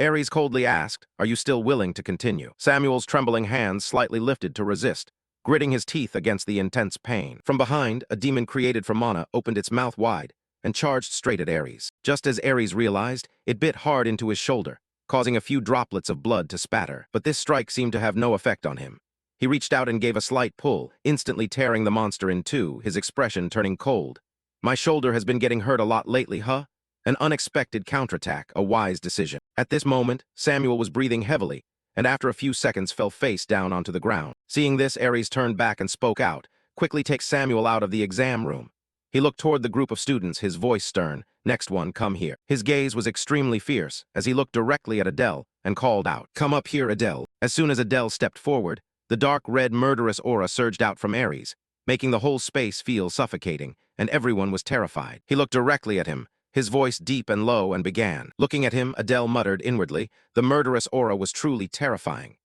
Ares coldly asked, "Are you still willing to continue?" Samuel's trembling hands slightly lifted to resist, gritting his teeth against the intense pain. From behind, a demon created from mana opened its mouth wide and charged straight at Ares. Just as Ares realized, it bit hard into his shoulder, causing a few droplets of blood to spatter. But this strike seemed to have no effect on him. He reached out and gave a slight pull, instantly tearing the monster in two, his expression turning cold. "My shoulder has been getting hurt a lot lately, huh?" An unexpected counterattack, a wise decision. At this moment, Samuel was breathing heavily, and after a few seconds fell face down onto the ground. Seeing this, Ares turned back and spoke out, "Quickly take Samuel out of the exam room." He looked toward the group of students, his voice stern, "Next one, come here." His gaze was extremely fierce, as he looked directly at Adele, and called out, "Come up here, Adele." As soon as Adele stepped forward, the dark red murderous aura surged out from Ares, making the whole space feel suffocating, and everyone was terrified. He looked directly at him, his voice deep and low, and began. Looking at him, Adele muttered inwardly, the murderous aura was truly terrifying.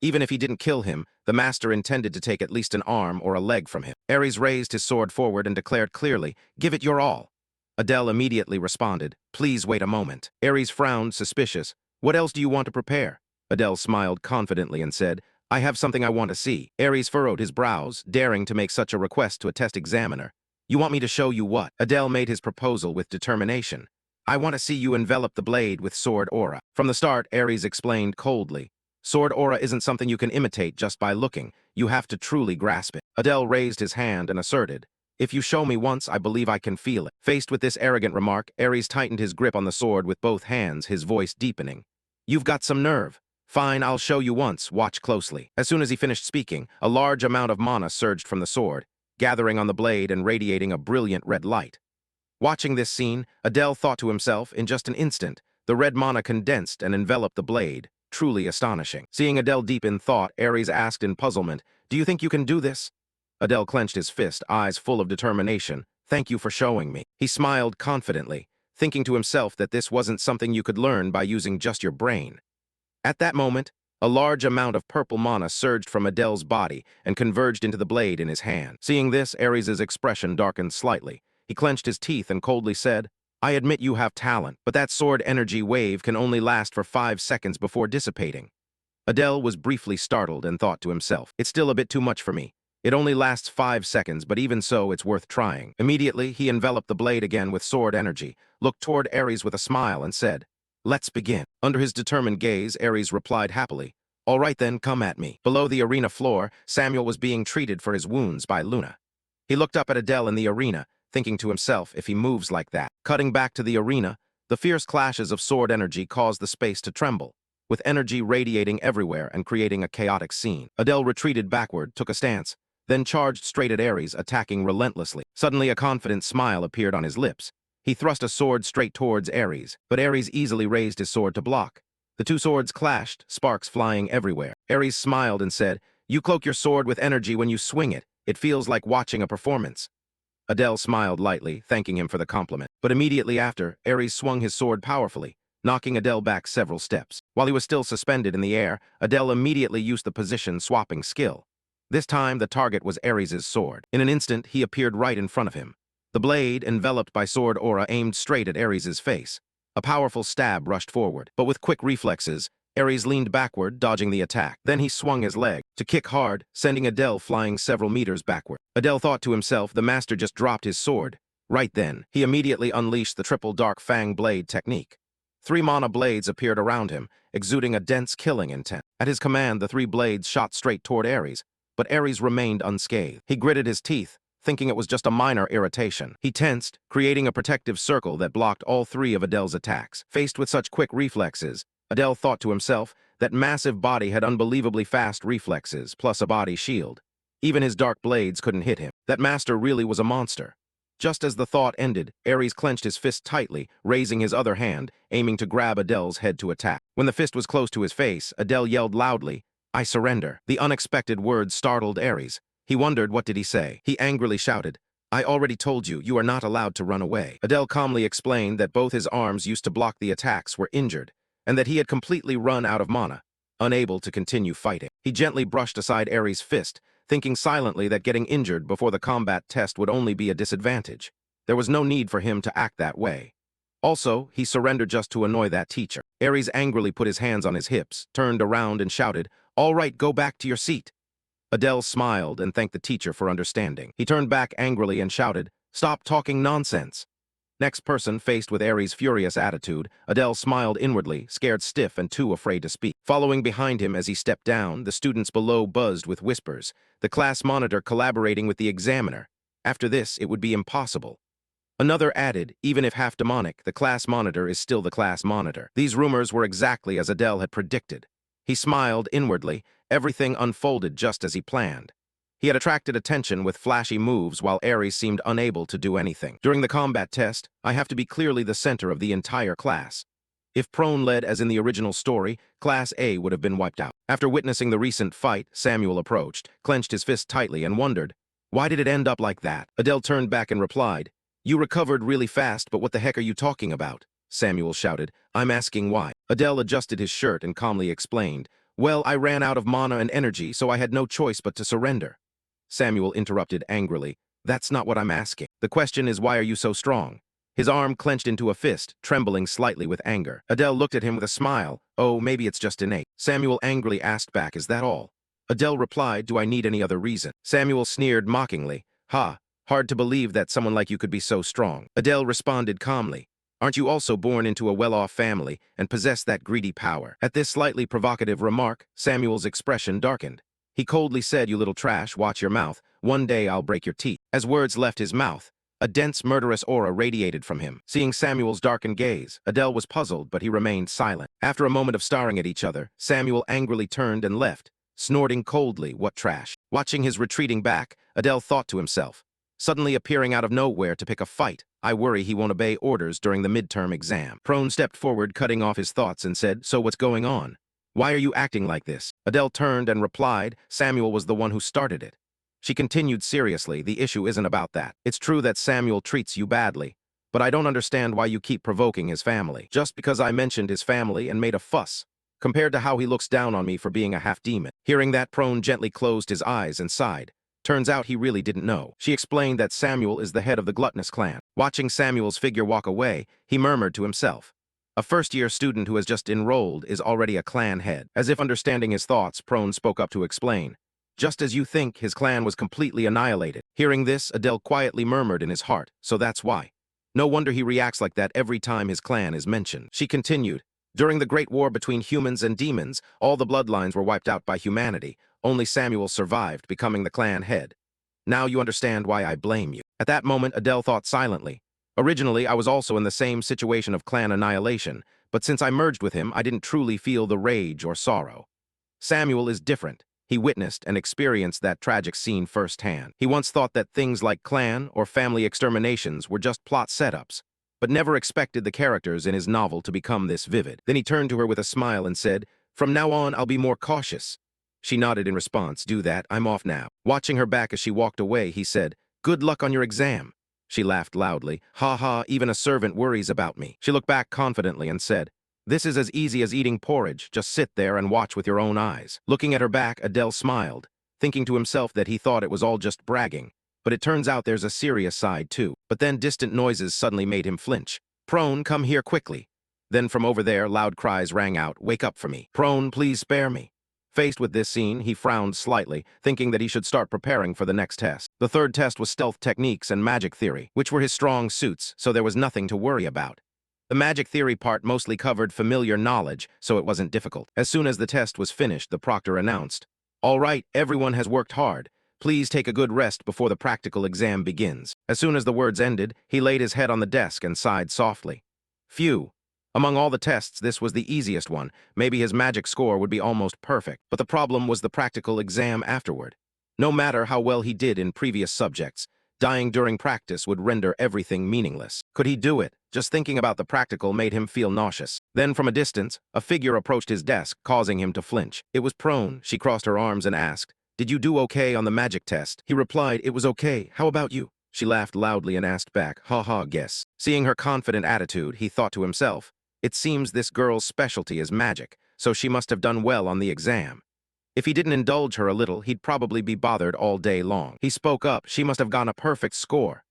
Even if he didn't kill him, the master intended to take at least an arm or a leg from him. Ares raised his sword forward and declared clearly, "Give it your all." Adele immediately responded, "Please wait a moment." Ares frowned, suspicious. "What else do you want to prepare?" Adele smiled confidently and said, "I have something I want to see." Ares furrowed his brows, daring to make such a request to a test examiner. "You want me to show you what?" Adele made his proposal with determination. "I want to see you envelop the blade with sword aura." From the start, Ares explained coldly, "Sword aura isn't something you can imitate just by looking. You have to truly grasp it." Adele raised his hand and asserted, "If you show me once, I believe I can feel it." Faced with this arrogant remark, Ares tightened his grip on the sword with both hands, his voice deepening. "You've got some nerve. Fine, I'll show you once. Watch closely." As soon as he finished speaking, a large amount of mana surged from the sword, gathering on the blade and radiating a brilliant red light. Watching this scene, Adele thought to himself, in just an instant, the red mana condensed and enveloped the blade. Truly astonishing. Seeing Adele deep in thought, Ares asked in puzzlement, "Do you think you can do this?" Adele clenched his fist, eyes full of determination. "Thank you for showing me." He smiled confidently, thinking to himself that this wasn't something you could learn by using just your brain. At that moment, a large amount of purple mana surged from Adele's body and converged into the blade in his hand. Seeing this, Ares's expression darkened slightly. He clenched his teeth and coldly said, "I admit you have talent, but that sword energy wave can only last for 5 seconds before dissipating." Adele was briefly startled and thought to himself, "It's still a bit too much for me. It only lasts 5 seconds, but even so, it's worth trying." Immediately, he enveloped the blade again with sword energy, looked toward Ares with a smile, and said, "Let's begin." Under his determined gaze, Ares replied happily, "All right then, come at me." Below the arena floor, Samuel was being treated for his wounds by Luna. He looked up at Adele in the arena, thinking to himself, if he moves like that. Cutting back to the arena, the fierce clashes of sword energy caused the space to tremble, with energy radiating everywhere and creating a chaotic scene. Adele retreated backward, took a stance, then charged straight at Ares, attacking relentlessly. Suddenly, a confident smile appeared on his lips. He thrust a sword straight towards Ares, but Ares easily raised his sword to block. The two swords clashed, sparks flying everywhere. Ares smiled and said, "You cloak your sword with energy when you swing it. It feels like watching a performance." Adele smiled lightly, thanking him for the compliment. But immediately after, Ares swung his sword powerfully, knocking Adele back several steps. While he was still suspended in the air, Adele immediately used the position-swapping skill. This time, the target was Ares' sword. In an instant, he appeared right in front of him. The blade, enveloped by sword aura, aimed straight at Ares' face. A powerful stab rushed forward, but with quick reflexes, Ares leaned backward, dodging the attack. Then he swung his leg to kick hard, sending Adele flying several meters backward. Adele thought to himself, the master just dropped his sword. Right then, he immediately unleashed the triple dark fang blade technique. 3 mana blades appeared around him, exuding a dense killing intent. At his command, the 3 blades shot straight toward Ares, but Ares remained unscathed. He gritted his teeth, thinking it was just a minor irritation. He tensed, creating a protective circle that blocked all 3 of Adele's attacks. Faced with such quick reflexes, Adele thought to himself that massive body had unbelievably fast reflexes, plus a body shield. Even his dark blades couldn't hit him. That master really was a monster. Just as the thought ended, Ares clenched his fist tightly, raising his other hand, aiming to grab Adele's head to attack. When the fist was close to his face, Adele yelled loudly, "I surrender." The unexpected words startled Ares. He wondered, what did he say? He angrily shouted, "I already told you, you are not allowed to run away." Adele calmly explained that both his arms used to block the attacks were injured, and that he had completely run out of mana, unable to continue fighting. He gently brushed aside Ares' fist, thinking silently that getting injured before the combat test would only be a disadvantage. There was no need for him to act that way. Also, he surrendered just to annoy that teacher. Ares angrily put his hands on his hips, turned around and shouted, "All right, go back to your seat." Adele smiled and thanked the teacher for understanding. He turned back angrily and shouted, "Stop talking nonsense." Next person faced with Ares' furious attitude, Adele smiled inwardly, scared stiff and too afraid to speak. Following behind him as he stepped down, the students below buzzed with whispers, the class monitor collaborating with the examiner. After this, it would be impossible. Another added, even if half demonic, the class monitor is still the class monitor. These rumors were exactly as Adele had predicted. He smiled inwardly, everything unfolded just as he planned. He had attracted attention with flashy moves while Ares seemed unable to do anything. During the combat test, I have to be clearly the center of the entire class. If Prone led as in the original story, Class A would have been wiped out. After witnessing the recent fight, Samuel approached, clenched his fist tightly, and wondered, why did it end up like that? Adele turned back and replied, you recovered really fast, but what the heck are you talking about? Samuel shouted, I'm asking why. Adele adjusted his shirt and calmly explained, well, I ran out of mana and energy, so I had no choice but to surrender. Samuel interrupted angrily, that's not what I'm asking. The question is, why are you so strong? His arm clenched into a fist, trembling slightly with anger. Adele looked at him with a smile. Oh, maybe it's just innate. Samuel angrily asked back, is that all? Adele replied, do I need any other reason? Samuel sneered mockingly, ha, hard to believe that someone like you could be so strong. Adele responded calmly, aren't you also born into a well-off family and possess that greedy power? At this slightly provocative remark, Samuel's expression darkened. He coldly said, you little trash, watch your mouth. One day I'll break your teeth. As words left his mouth, a dense, murderous aura radiated from him. Seeing Samuel's darkened gaze, Adele was puzzled, but he remained silent. After a moment of staring at each other, Samuel angrily turned and left, snorting coldly, what trash. Watching his retreating back, Adele thought to himself, suddenly appearing out of nowhere to pick a fight. I worry he won't obey orders during the midterm exam. Prone stepped forward, cutting off his thoughts, and said, so what's going on? Why are you acting like this? Adele turned and replied, Samuel was the one who started it. She continued seriously, the issue isn't about that. It's true that Samuel treats you badly, but I don't understand why you keep provoking his family. Just because I mentioned his family and made a fuss, compared to how he looks down on me for being a half-demon. Hearing that, Prone gently closed his eyes and sighed. Turns out he really didn't know. She explained that Samuel is the head of the gluttonous clan. Watching Samuel's figure walk away, he murmured to himself, a first-year student who has just enrolled is already a clan head. As if understanding his thoughts, Prone spoke up to explain, just as you think, his clan was completely annihilated. Hearing this, Adele quietly murmured in his heart, so that's why. No wonder he reacts like that every time his clan is mentioned. She continued, during the Great War between humans and demons, all the bloodlines were wiped out by humanity. Only Samuel survived, becoming the clan head. Now you understand why I blame you. At that moment, Adele thought silently. Originally, I was also in the same situation of clan annihilation, but since I merged with him, I didn't truly feel the rage or sorrow. Samuel is different. He witnessed and experienced that tragic scene firsthand. He once thought that things like clan or family exterminations were just plot setups, but never expected the characters in his novel to become this vivid. Then he turned to her with a smile and said, from now on, I'll be more cautious. She nodded in response, do that, I'm off now. Watching her back as she walked away, he said, good luck on your exam. She laughed loudly, ha ha, even a servant worries about me. She looked back confidently and said, this is as easy as eating porridge, just sit there and watch with your own eyes. Looking at her back, Adele smiled, thinking to himself that he thought it was all just bragging. But it turns out there's a serious side too. But then distant noises suddenly made him flinch. Prone, come here quickly. Then from over there, loud cries rang out, wake up for me. Prone, please spare me. Faced with this scene, he frowned slightly, thinking that he should start preparing for the next test. The third test was stealth techniques and magic theory, which were his strong suits, so there was nothing to worry about. The magic theory part mostly covered familiar knowledge, so it wasn't difficult. As soon as the test was finished, the proctor announced, all right, everyone has worked hard. Please take a good rest before the practical exam begins. As soon as the words ended, he laid his head on the desk and sighed softly. Phew. Among all the tests, this was the easiest one. Maybe his magic score would be almost perfect. But the problem was the practical exam afterward. No matter how well he did in previous subjects, dying during practice would render everything meaningless. Could he do it? Just thinking about the practical made him feel nauseous. Then from a distance, a figure approached his desk, causing him to flinch. It was Prone. She crossed her arms and asked, did you do okay on the magic test? He replied, it was okay. How about you? She laughed loudly and asked back, ha ha, guess. Seeing her confident attitude, he thought to himself, it seems this girl's specialty is magic, so she must have done well on the exam. If he didn't indulge her a little, he'd probably be bothered all day long. He spoke up, she must have gotten a perfect score.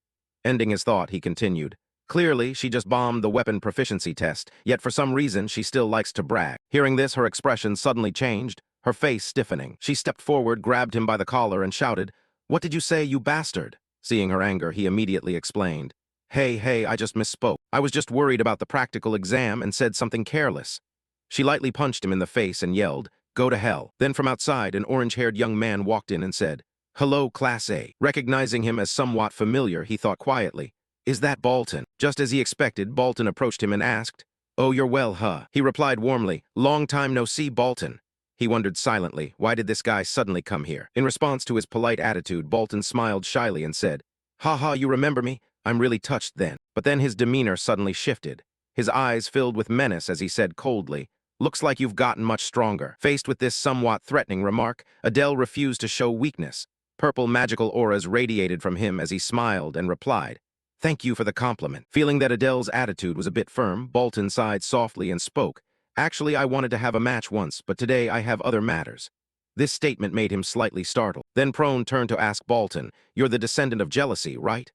Ending his thought, he continued, clearly, she just bombed the weapon proficiency test, yet for some reason she still likes to brag. Hearing this, her expression suddenly changed, her face stiffening. She stepped forward, grabbed him by the collar, and shouted, what did you say, you bastard? Seeing her anger, he immediately explained, hey, I just misspoke. I was just worried about the practical exam and said something careless. She lightly punched him in the face and yelled, go to hell. Then from outside, an orange-haired young man walked in and said, hello, Class A. Recognizing him as somewhat familiar, he thought quietly, is that Bolton? Just as he expected, Bolton approached him and asked, oh, you're well, huh? He replied warmly, long time no see, Bolton. He wondered silently, why did this guy suddenly come here? In response to his polite attitude, Bolton smiled shyly and said, ha ha, you remember me? I'm really touched then. But then his demeanor suddenly shifted. his eyes filled with menace as he said coldly, "Looks like you've gotten much stronger." Faced with this somewhat threatening remark, Adele refused to show weakness. Purple magical auras radiated from him as he smiled and replied, "Thank you for the compliment." Feeling that Adele's attitude was a bit firm, Bolton sighed softly and spoke, "Actually, I wanted to have a match once, but today I have other matters." This statement made him slightly startled. Then Prone turned to ask Bolton, "You're the descendant of jealousy, right?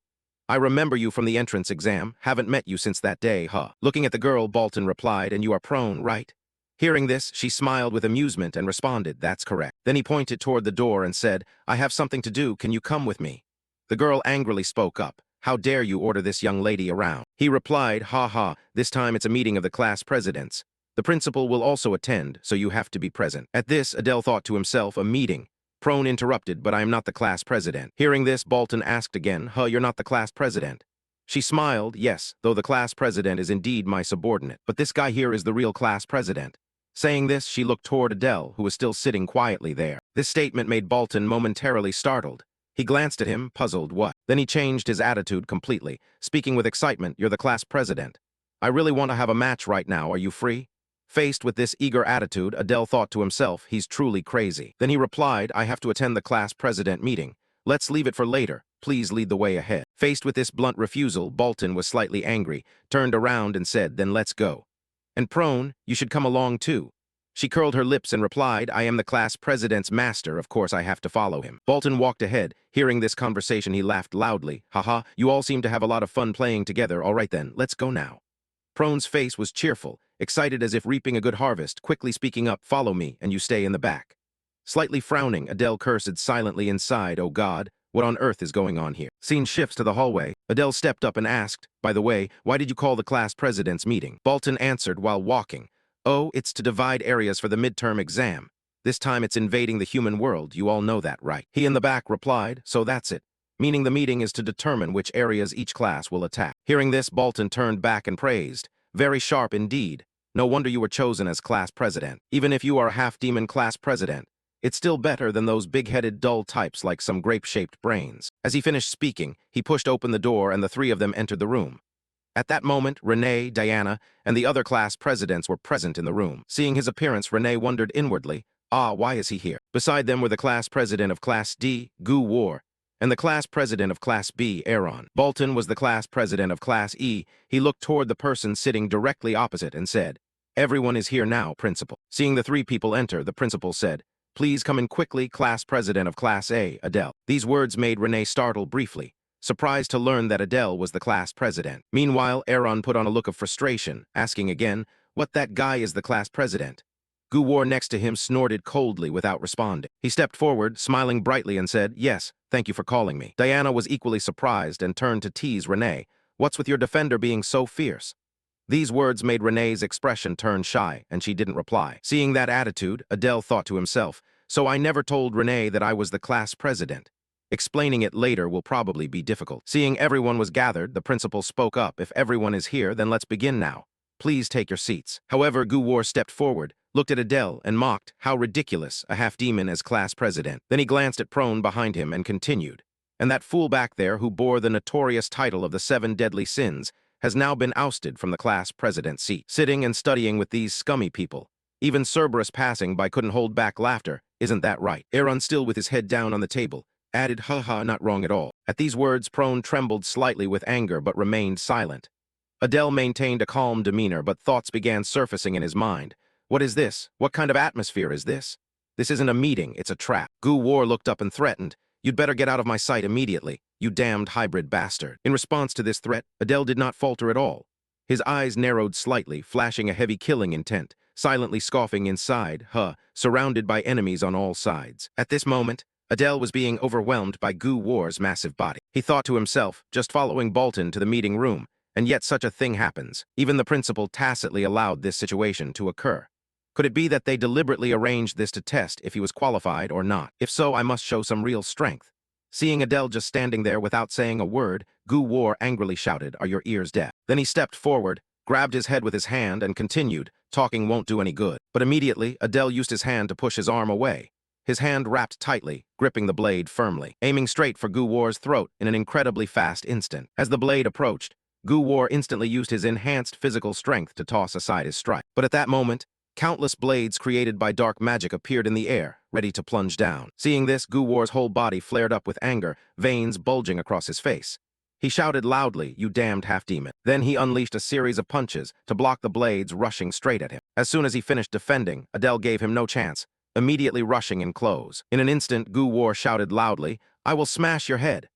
I remember you from the entrance exam. Haven't met you since that day, huh?" Looking at the girl, Bolton replied, "And you are Prone, right?" Hearing this, she smiled with amusement and responded, "That's correct." Then he pointed toward the door and said, "I have something to do. Can you come with me?" The girl angrily spoke up, "How dare you order this young lady around?" He replied, "Ha ha, this time it's a meeting of the class presidents. The principal will also attend, so you have to be present." At this, Adele thought to himself, "A meeting?" Prone interrupted, "But I am not the class president." Hearing this, Bolton asked again, "Huh, you're not the class president?" She smiled, "Yes, though the class president is indeed my subordinate, but this guy here is the real class president." Saying this, she looked toward Adele, who was still sitting quietly there. This statement made Bolton momentarily startled. He glanced at him, puzzled. What? Then he changed his attitude completely, speaking with excitement, "You're the class president. I really want to have a match right now. Are you free?" Faced with this eager attitude, Adele thought to himself, "He's truly crazy." Then he replied, "I have to attend the class president meeting. Let's leave it for later. Please lead the way ahead." Faced with this blunt refusal, Bolton was slightly angry, turned around and said, "Then let's go. And Prone, you should come along too." She curled her lips and replied, "I am the class president's master, of course I have to follow him." Bolton walked ahead. Hearing this conversation, he laughed loudly. "Haha, you all seem to have a lot of fun playing together. All right then, let's go now." Prone's face was cheerful, excited as if reaping a good harvest, quickly speaking up, "Follow me, and you stay in the back." Slightly frowning, Adele cursed silently inside, "Oh God, what on earth is going on here?" Scene shifts to the hallway. Adele stepped up and asked, "By the way, why did you call the class president's meeting?" Bolton answered while walking, "Oh, it's to divide areas for the midterm exam. This time it's invading the human world, you all know that, right?" He in the back replied, "So that's it. Meaning the meeting is to determine which areas each class will attack." Hearing this, Bolton turned back and praised, "Very sharp indeed. No wonder you were chosen as class president. Even if you are a half-demon class president, it's still better than those big-headed dull types like some grape-shaped brains." As he finished speaking, he pushed open the door and the three of them entered the room. At that moment, Renee, Diana, and the other class presidents were present in the room. Seeing his appearance, Renee wondered inwardly, why is he here? Beside them were the class president of Class D, Gu War, and the class president of Class B, Aaron. Bolton was the class president of Class E. He looked toward the person sitting directly opposite and said, "Everyone is here now, principal." Seeing the three people enter, the principal said, "Please come in quickly, class president of Class A, Adele." These words made Renee startle briefly, surprised to learn that Adele was the class president. Meanwhile, Aaron put on a look of frustration, asking again, "What, that guy is the class president?" Gu War next to him snorted coldly without responding. He stepped forward, smiling brightly and said, "Yes, thank you for calling me." Diana was equally surprised and turned to tease Renee, "What's with your defender being so fierce?" These words made Renee's expression turn shy, and she didn't reply. Seeing that attitude, Adele thought to himself, "So I never told Renee that I was the class president. Explaining it later will probably be difficult." Seeing everyone was gathered, the principal spoke up, "If everyone is here, then let's begin now. Please take your seats." However, Gu War stepped forward, looked at Adele, and mocked, "How ridiculous, a half-demon as class president." Then he glanced at Prone behind him and continued, "And that fool back there who bore the notorious title of the 7 deadly sins has now been ousted from the class president seat." Sitting and studying with these scummy people, even Cerberus passing by couldn't hold back laughter. "Isn't that right?" Aaron, still with his head down on the table, added, "Ha, not wrong at all." At these words, Prone trembled slightly with anger but remained silent. Adele maintained a calm demeanor, but thoughts began surfacing in his mind. What is this? What kind of atmosphere is this? This isn't a meeting, it's a trap. Gu War looked up and threatened, "You'd better get out of my sight immediately, you damned hybrid bastard." In response to this threat, Adele did not falter at all. His eyes narrowed slightly, flashing a heavy killing intent, silently scoffing inside, surrounded by enemies on all sides. At this moment, Adele was being overwhelmed by Gu War's massive body. He thought to himself, just following Bolton to the meeting room, and yet such a thing happens. Even the principal tacitly allowed this situation to occur. Could it be that they deliberately arranged this to test if he was qualified or not? If so, I must show some real strength. Seeing Adele just standing there without saying a word, Gu War angrily shouted, "Are your ears deaf?" Then he stepped forward, grabbed his head with his hand, and continued, "Talking won't do any good." But immediately, Adele used his hand to push his arm away. His hand wrapped tightly, gripping the blade firmly, aiming straight for Gu War's throat in an incredibly fast instant. As the blade approached, Gu War instantly used his enhanced physical strength to toss aside his strike. But at that moment, countless blades created by dark magic appeared in the air, ready to plunge down. Seeing this, Gu War's whole body flared up with anger, veins bulging across his face. He shouted loudly, "You damned half-demon." Then he unleashed a series of punches to block the blades rushing straight at him. As soon as he finished defending, Adele gave him no chance, immediately rushing in close. In an instant, Gu War shouted loudly, "I will smash your head."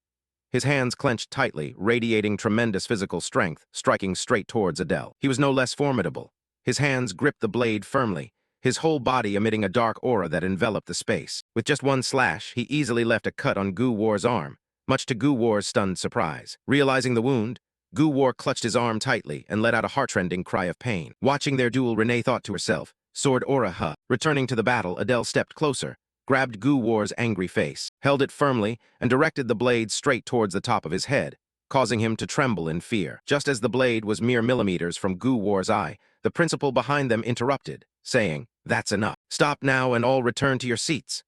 His hands clenched tightly, radiating tremendous physical strength, striking straight towards Adele. He was no less formidable. His hands gripped the blade firmly, his whole body emitting a dark aura that enveloped the space. With just one slash, he easily left a cut on Gu War's arm, much to Gu War's stunned surprise. Realizing the wound, Gu War clutched his arm tightly and let out a heartrending cry of pain. Watching their duel, Renee thought to herself, "Sword aura, huh?" Returning to the battle, Adele stepped closer, grabbed Gu War's angry face, held it firmly, and directed the blade straight towards the top of his head, causing him to tremble in fear. Just as the blade was mere millimeters from Gu War's eye, the principal behind them interrupted, saying, "That's enough. Stop now and all return to your seats."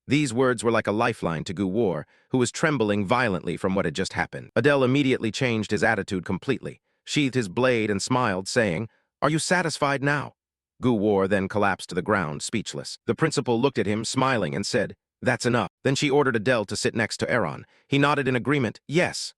These words were like a lifeline to Gu War, who was trembling violently from what had just happened. Adele immediately changed his attitude completely, sheathed his blade and smiled, saying, "Are you satisfied now?" Gu War then collapsed to the ground, speechless. The principal looked at him, smiling, and said, "That's enough." Then she ordered Adele to sit next to Aaron. He nodded in agreement, "Yes."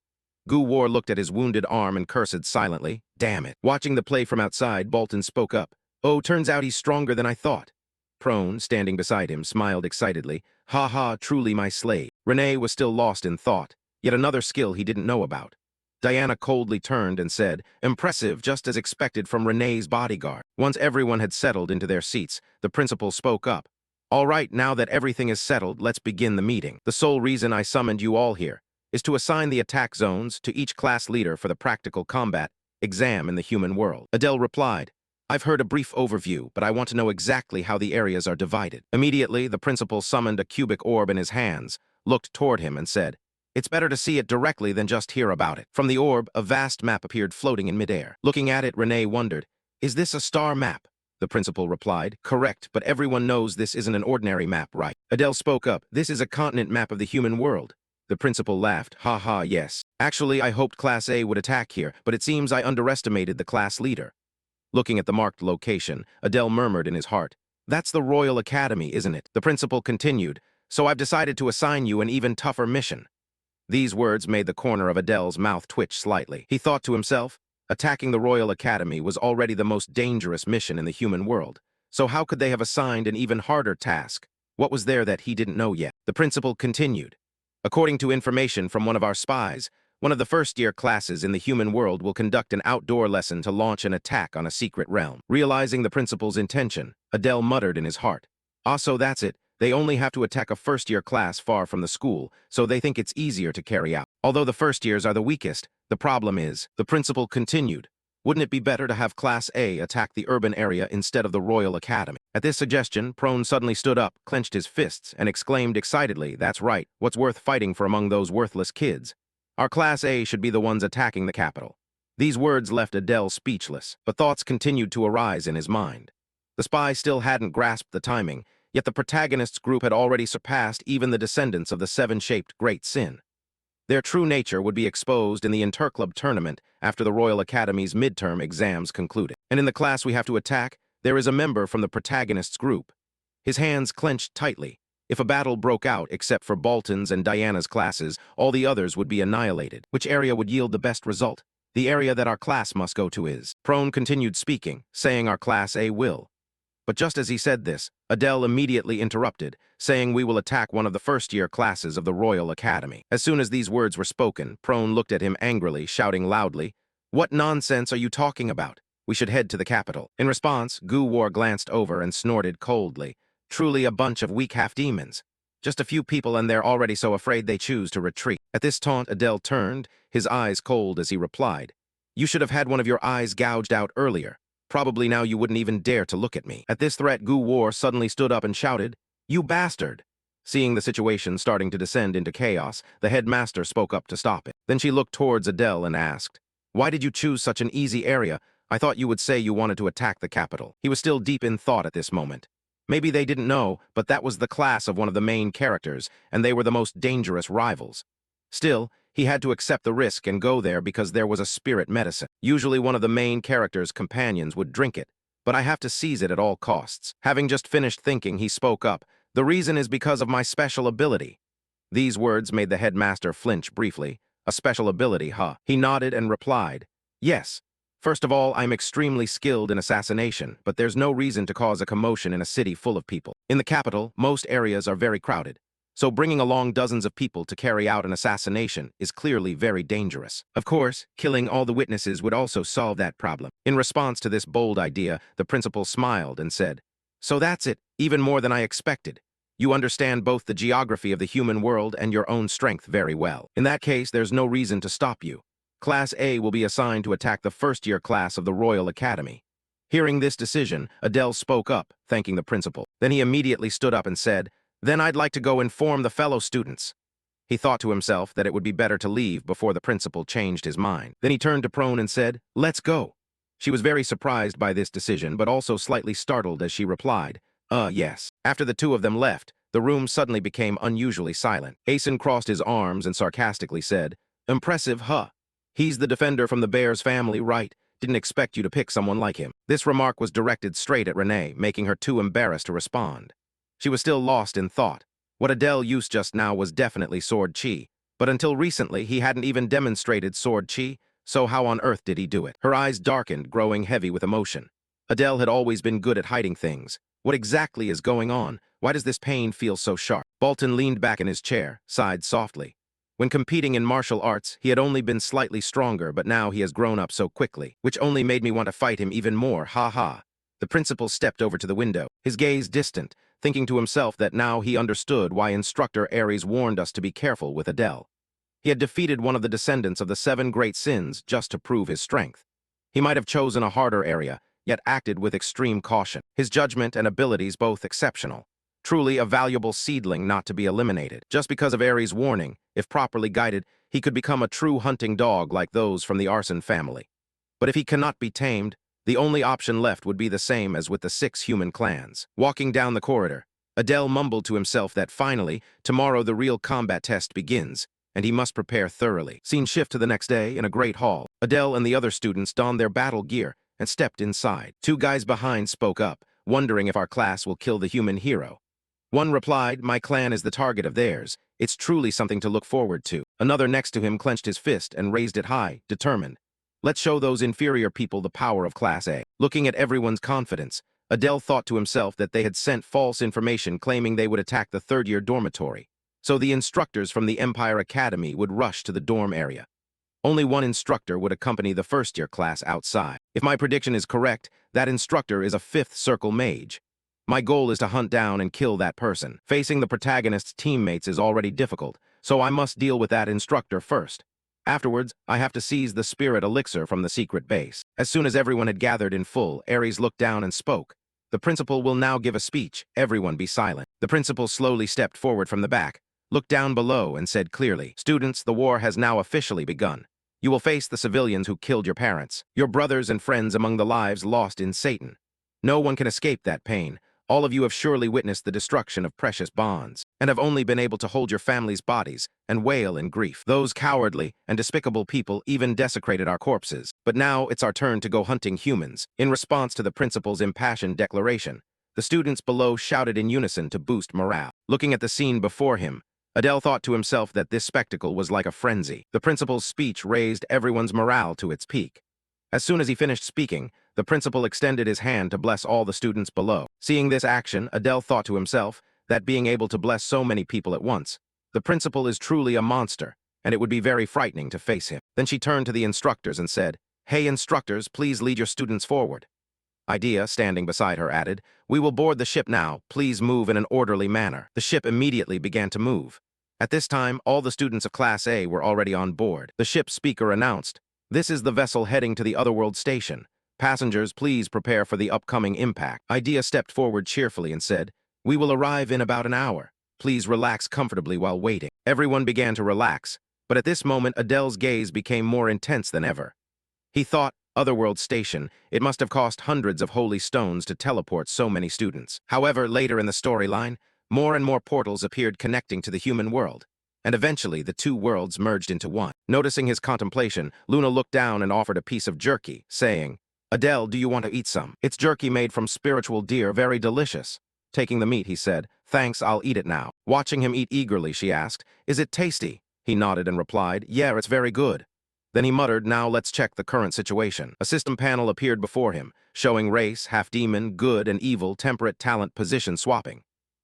Gu War looked at his wounded arm and cursed silently, "Damn it." Watching the play from outside, Bolton spoke up, "Oh, turns out he's stronger than I thought." Prone, standing beside him, smiled excitedly, "Ha ha, truly my slave." Renee was still lost in thought, yet another skill he didn't know about. Diana coldly turned and said, "Impressive, just as expected from Renee's bodyguard." Once everyone had settled into their seats, the principal spoke up, "All right, now that everything is settled, let's begin the meeting. The sole reason I summoned you all here is to assign the attack zones to each class leader for the practical combat exam in the human world." Adele replied, "I've heard a brief overview, but I want to know exactly how the areas are divided." Immediately, the principal summoned a cubic orb in his hands, looked toward him, and said, "It's better to see it directly than just hear about it." From the orb, a vast map appeared floating in midair. Looking at it, Renee wondered, "Is this a star map?" The principal replied, "Correct, but everyone knows this isn't an ordinary map, right?" Adele spoke up, "This is a continent map of the human world." The principal laughed, "Ha ha, yes. Actually, I hoped Class A would attack here, but it seems I underestimated the class leader." Looking at the marked location, Adele murmured in his heart, "That's the Royal Academy, isn't it?" The principal continued, "So I've decided to assign you an even tougher mission." These words made the corner of Adele's mouth twitch slightly. He thought to himself, attacking the Royal Academy was already the most dangerous mission in the human world. So how could they have assigned an even harder task? What was there that he didn't know yet? The principal continued, "According to information from one of our spies, one of the first-year classes in the human world will conduct an outdoor lesson to launch an attack on a secret realm." Realizing the principal's intention, Adele muttered in his heart, "Ah, so that's it. They only have to attack a first-year class far from the school, so they think it's easier to carry out. Although the first years are the weakest, the problem is," the principal continued, "wouldn't it be better to have Class A attack the urban area instead of the Royal Academy?" At this suggestion, Prone suddenly stood up, clenched his fists, and exclaimed excitedly, "That's right. What's worth fighting for among those worthless kids? Our Class A should be the ones attacking the capital." These words left Adele speechless, but thoughts continued to arise in his mind. The spy still hadn't grasped the timing, yet the protagonist's group had already surpassed even the descendants of the seven-shaped Great Sin. Their true nature would be exposed in the interclub tournament after the Royal Academy's midterm exams concluded. And in the class we have to attack, there is a member from the protagonist's group. His hands clenched tightly. If a battle broke out except for Bolton's and Diana's classes, all the others would be annihilated. Which area would yield the best result? The area that our class must go to is. Prone continued speaking, saying our Class A will. But just as he said this, Adele immediately interrupted, saying we will attack one of the first-year classes of the Royal Academy. As soon as these words were spoken, Prone looked at him angrily, shouting loudly, "What nonsense are you talking about? We should head to the capital." In response, Gu War glanced over and snorted coldly, "Truly a bunch of weak half-demons. Just a few people and they're already so afraid they choose to retreat." At this taunt, Adele turned, his eyes cold as he replied, "You should have had one of your eyes gouged out earlier. Probably now you wouldn't even dare to look at me." At this threat, Gu War suddenly stood up and shouted, "You bastard!" Seeing the situation starting to descend into chaos, the headmaster spoke up to stop it. Then she looked towards Adele and asked, "Why did you choose such an easy area? I thought you would say you wanted to attack the capital." He was still deep in thought at this moment. Maybe they didn't know, but that was the class of one of the main characters, and they were the most dangerous rivals. Still, he had to accept the risk and go there because there was a spirit medicine. Usually one of the main character's companions would drink it, but I have to seize it at all costs. Having just finished thinking, he spoke up. The reason is because of my special ability. These words made the headmaster flinch briefly. A special ability, huh? He nodded and replied, yes. First of all, I'm extremely skilled in assassination, but there's no reason to cause a commotion in a city full of people. In the capital, most areas are very crowded, so bringing along dozens of people to carry out an assassination is clearly very dangerous. Of course, killing all the witnesses would also solve that problem. In response to this bold idea, the principal smiled and said, so that's it, even more than I expected. You understand both the geography of the human world and your own strength very well. In that case, there's no reason to stop you. Class A will be assigned to attack the first-year class of the Royal Academy. Hearing this decision, Adele spoke up, thanking the principal. Then he immediately stood up and said, then I'd like to go inform the fellow students. He thought to himself that it would be better to leave before the principal changed his mind. Then he turned to Prone and said, let's go. She was very surprised by this decision, but also slightly startled as she replied, yes. After the two of them left, the room suddenly became unusually silent. Asen crossed his arms and sarcastically said, impressive, huh? He's the defender from the Bears family, right? Didn't expect you to pick someone like him. This remark was directed straight at Renee, making her too embarrassed to respond. She was still lost in thought. What Adele used just now was definitely sword chi, but until recently he hadn't even demonstrated sword chi, so how on earth did he do it? Her eyes darkened, growing heavy with emotion. Adele had always been good at hiding things. What exactly is going on? Why does this pain feel so sharp? Bolton leaned back in his chair, sighed softly. When competing in martial arts, he had only been slightly stronger, but now he has grown up so quickly, which only made me want to fight him even more, ha ha. The principal stepped over to the window, his gaze distant, thinking to himself that now he understood why Instructor Ares warned us to be careful with Adele. He had defeated one of the descendants of the 7 great sins just to prove his strength. He might have chosen a harder area, yet acted with extreme caution. His judgment and abilities both exceptional. Truly a valuable seedling not to be eliminated. Just because of Ares' warning, if properly guided, he could become a true hunting dog like those from the arson family. But if he cannot be tamed, the only option left would be the same as with the 6 human clans. Walking down the corridor, Adele mumbled to himself that finally, tomorrow the real combat test begins, and he must prepare thoroughly. Scene shift to the next day in a great hall. Adele and the other students donned their battle gear and stepped inside. 2 guys behind spoke up, wondering if our class will kill the human hero. One replied, my clan is the target of theirs. It's truly something to look forward to. Another next to him clenched his fist and raised it high, determined. Let's show those inferior people the power of Class A. Looking at everyone's confidence, Adele thought to himself that they had sent false information claiming they would attack the 3rd-year dormitory. So the instructors from the Empire Academy would rush to the dorm area. Only one instructor would accompany the 1st-year class outside. If my prediction is correct, that instructor is a 5th circle mage. My goal is to hunt down and kill that person. Facing the protagonist's teammates is already difficult, so I must deal with that instructor first. Afterwards, I have to seize the spirit elixir from the secret base. As soon as everyone had gathered in full, Ares looked down and spoke. The principal will now give a speech. Everyone be silent. The principal slowly stepped forward from the back, looked down below, and said clearly, students, the war has now officially begun. You will face the civilians who killed your parents, your brothers and friends among the lives lost in Satan. No one can escape that pain. All of you have surely witnessed the destruction of precious bonds, and have only been able to hold your families' bodies and wail in grief. Those cowardly and despicable people even desecrated our corpses. But now it's our turn to go hunting humans. In response to the principal's impassioned declaration, the students below shouted in unison to boost morale. Looking at the scene before him, Adele thought to himself that this spectacle was like a frenzy. The principal's speech raised everyone's morale to its peak. As soon as he finished speaking, the principal extended his hand to bless all the students below. Seeing this action, Adele thought to himself that being able to bless so many people at once, the principal is truly a monster, and it would be very frightening to face him. Then she turned to the instructors and said, hey instructors, please lead your students forward. Idea, standing beside her, added, we will board the ship now, please move in an orderly manner. The ship immediately began to move. At this time, all the students of Class A were already on board. The ship's speaker announced, this is the vessel heading to the Otherworld station. Passengers, please prepare for the upcoming impact. Idea stepped forward cheerfully and said, we will arrive in about an hour. Please relax comfortably while waiting. Everyone began to relax, but at this moment Adele's gaze became more intense than ever. He thought, Otherworld station, it must have cost hundreds of holy stones to teleport so many students. However, later in the storyline, more and more portals appeared connecting to the human world. and eventually the two worlds merged into one. Noticing his contemplation, Luna looked down and offered a piece of jerky, saying, "Adele, do you want to eat some? It's jerky made from spiritual deer, very delicious." Taking the meat, he said, "Thanks, I'll eat it now." Watching him eat eagerly, she asked, "Is it tasty?" He nodded and replied, "Yeah, it's very good." Then he muttered, "Now let's check the current situation." A system panel appeared before him, showing race, half-demon, good and evil, temperate, talent, position swapping.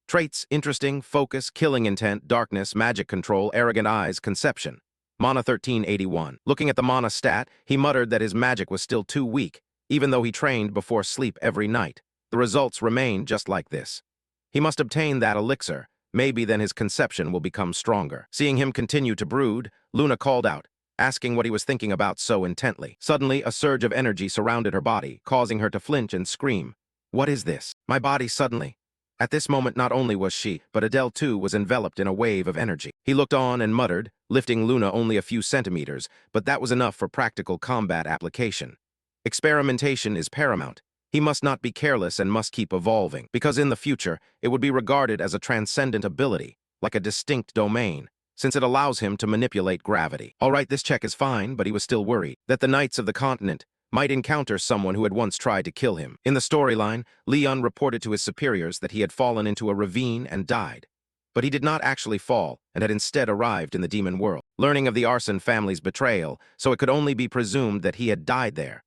Traits: interesting, focus, killing intent, darkness, magic control, arrogant eyes, conception. Mana 1381. Looking at the mana stat, he muttered that his magic was still too weak, even though he trained before sleep every night. The results remain just like this. He must obtain that elixir. Maybe then his conception will become stronger. Seeing him continue to brood, Luna called out, asking what he was thinking about so intently. Suddenly, a surge of energy surrounded her body, causing her to flinch and scream. "What is this? My body suddenly..." At this moment, not only was she, but Adele too was enveloped in a wave of energy. He looked on and muttered, lifting Luna only a few centimeters, but that was enough for practical combat application. Experimentation is paramount. He must not be careless and must keep evolving, because in the future, it would be regarded as a transcendent ability, like a distinct domain, since it allows him to manipulate gravity. All right, this check is fine, but he was still worried that the Knights of the Continent might encounter someone who had once tried to kill him. In the storyline, Leon reported to his superiors that he had fallen into a ravine and died. But he did not actually fall, and had instead arrived in the demon world, learning of the Arson family's betrayal, so it could only be presumed that he had died there.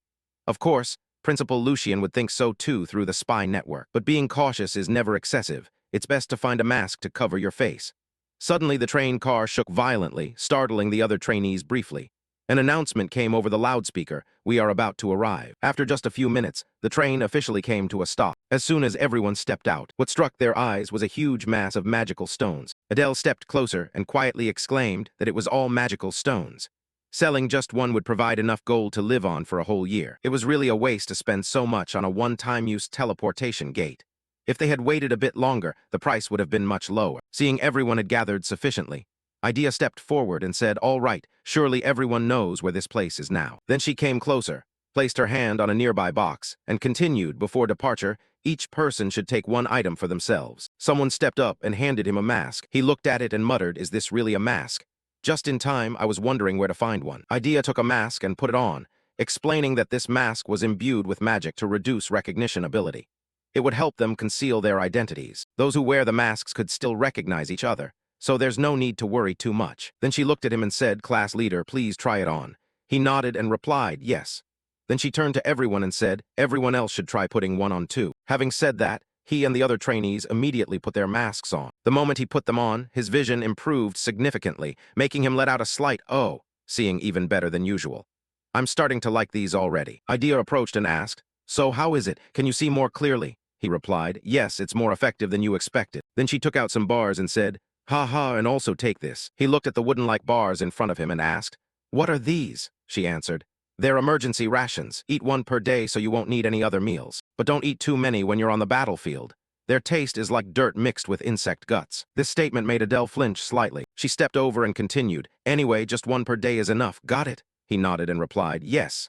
Of course, Principal Lucian would think so too through the spy network. But being cautious is never excessive. It's best to find a mask to cover your face. Suddenly, the train car shook violently, startling the other trainees briefly. An announcement came over the loudspeaker: "We are about to arrive." After just a few minutes, the train officially came to a stop. As soon as everyone stepped out, what struck their eyes was a huge mass of magical stones. Adele stepped closer and quietly exclaimed that it was all magical stones. Selling just one would provide enough gold to live on for a whole year. It was really a waste to spend so much on a one-time use teleportation gate. If they had waited a bit longer, the price would have been much lower. Seeing everyone had gathered sufficiently, Idea stepped forward and said, "All right, surely everyone knows where this place is now." Then she came closer, placed her hand on a nearby box, and continued, "Before departure, each person should take one item for themselves." Someone stepped up and handed him a mask. He looked at it and muttered, "Is this really a mask?" Just in time, I was wondering where to find one. Idea took a mask and put it on, explaining that this mask was imbued with magic to reduce recognition ability. It would help them conceal their identities. Those who wear the masks could still recognize each other, so there's no need to worry too much. Then she looked at him and said, "Class leader, please try it on." He nodded and replied, "Yes." Then she turned to everyone and said, "Everyone else should try putting one on too." Having said that, he and the other trainees immediately put their masks on. The moment he put them on, his vision improved significantly, making him let out a slight "oh," seeing even better than usual. "I'm starting to like these already." Idea approached and asked, "So how is it? Can you see more clearly?" He replied, "Yes, it's more effective than you expected." Then she took out some bars and said, "Ha ha, and also take this." He looked at the wooden-like bars in front of him and asked, "What are these?" She answered, "They're emergency rations. Eat one per day so you won't need any other meals. But don't eat too many when you're on the battlefield. Their taste is like dirt mixed with insect guts." This statement made Adele flinch slightly. She stepped over and continued, "Anyway, just one per day is enough. Got it?" He nodded and replied, "Yes."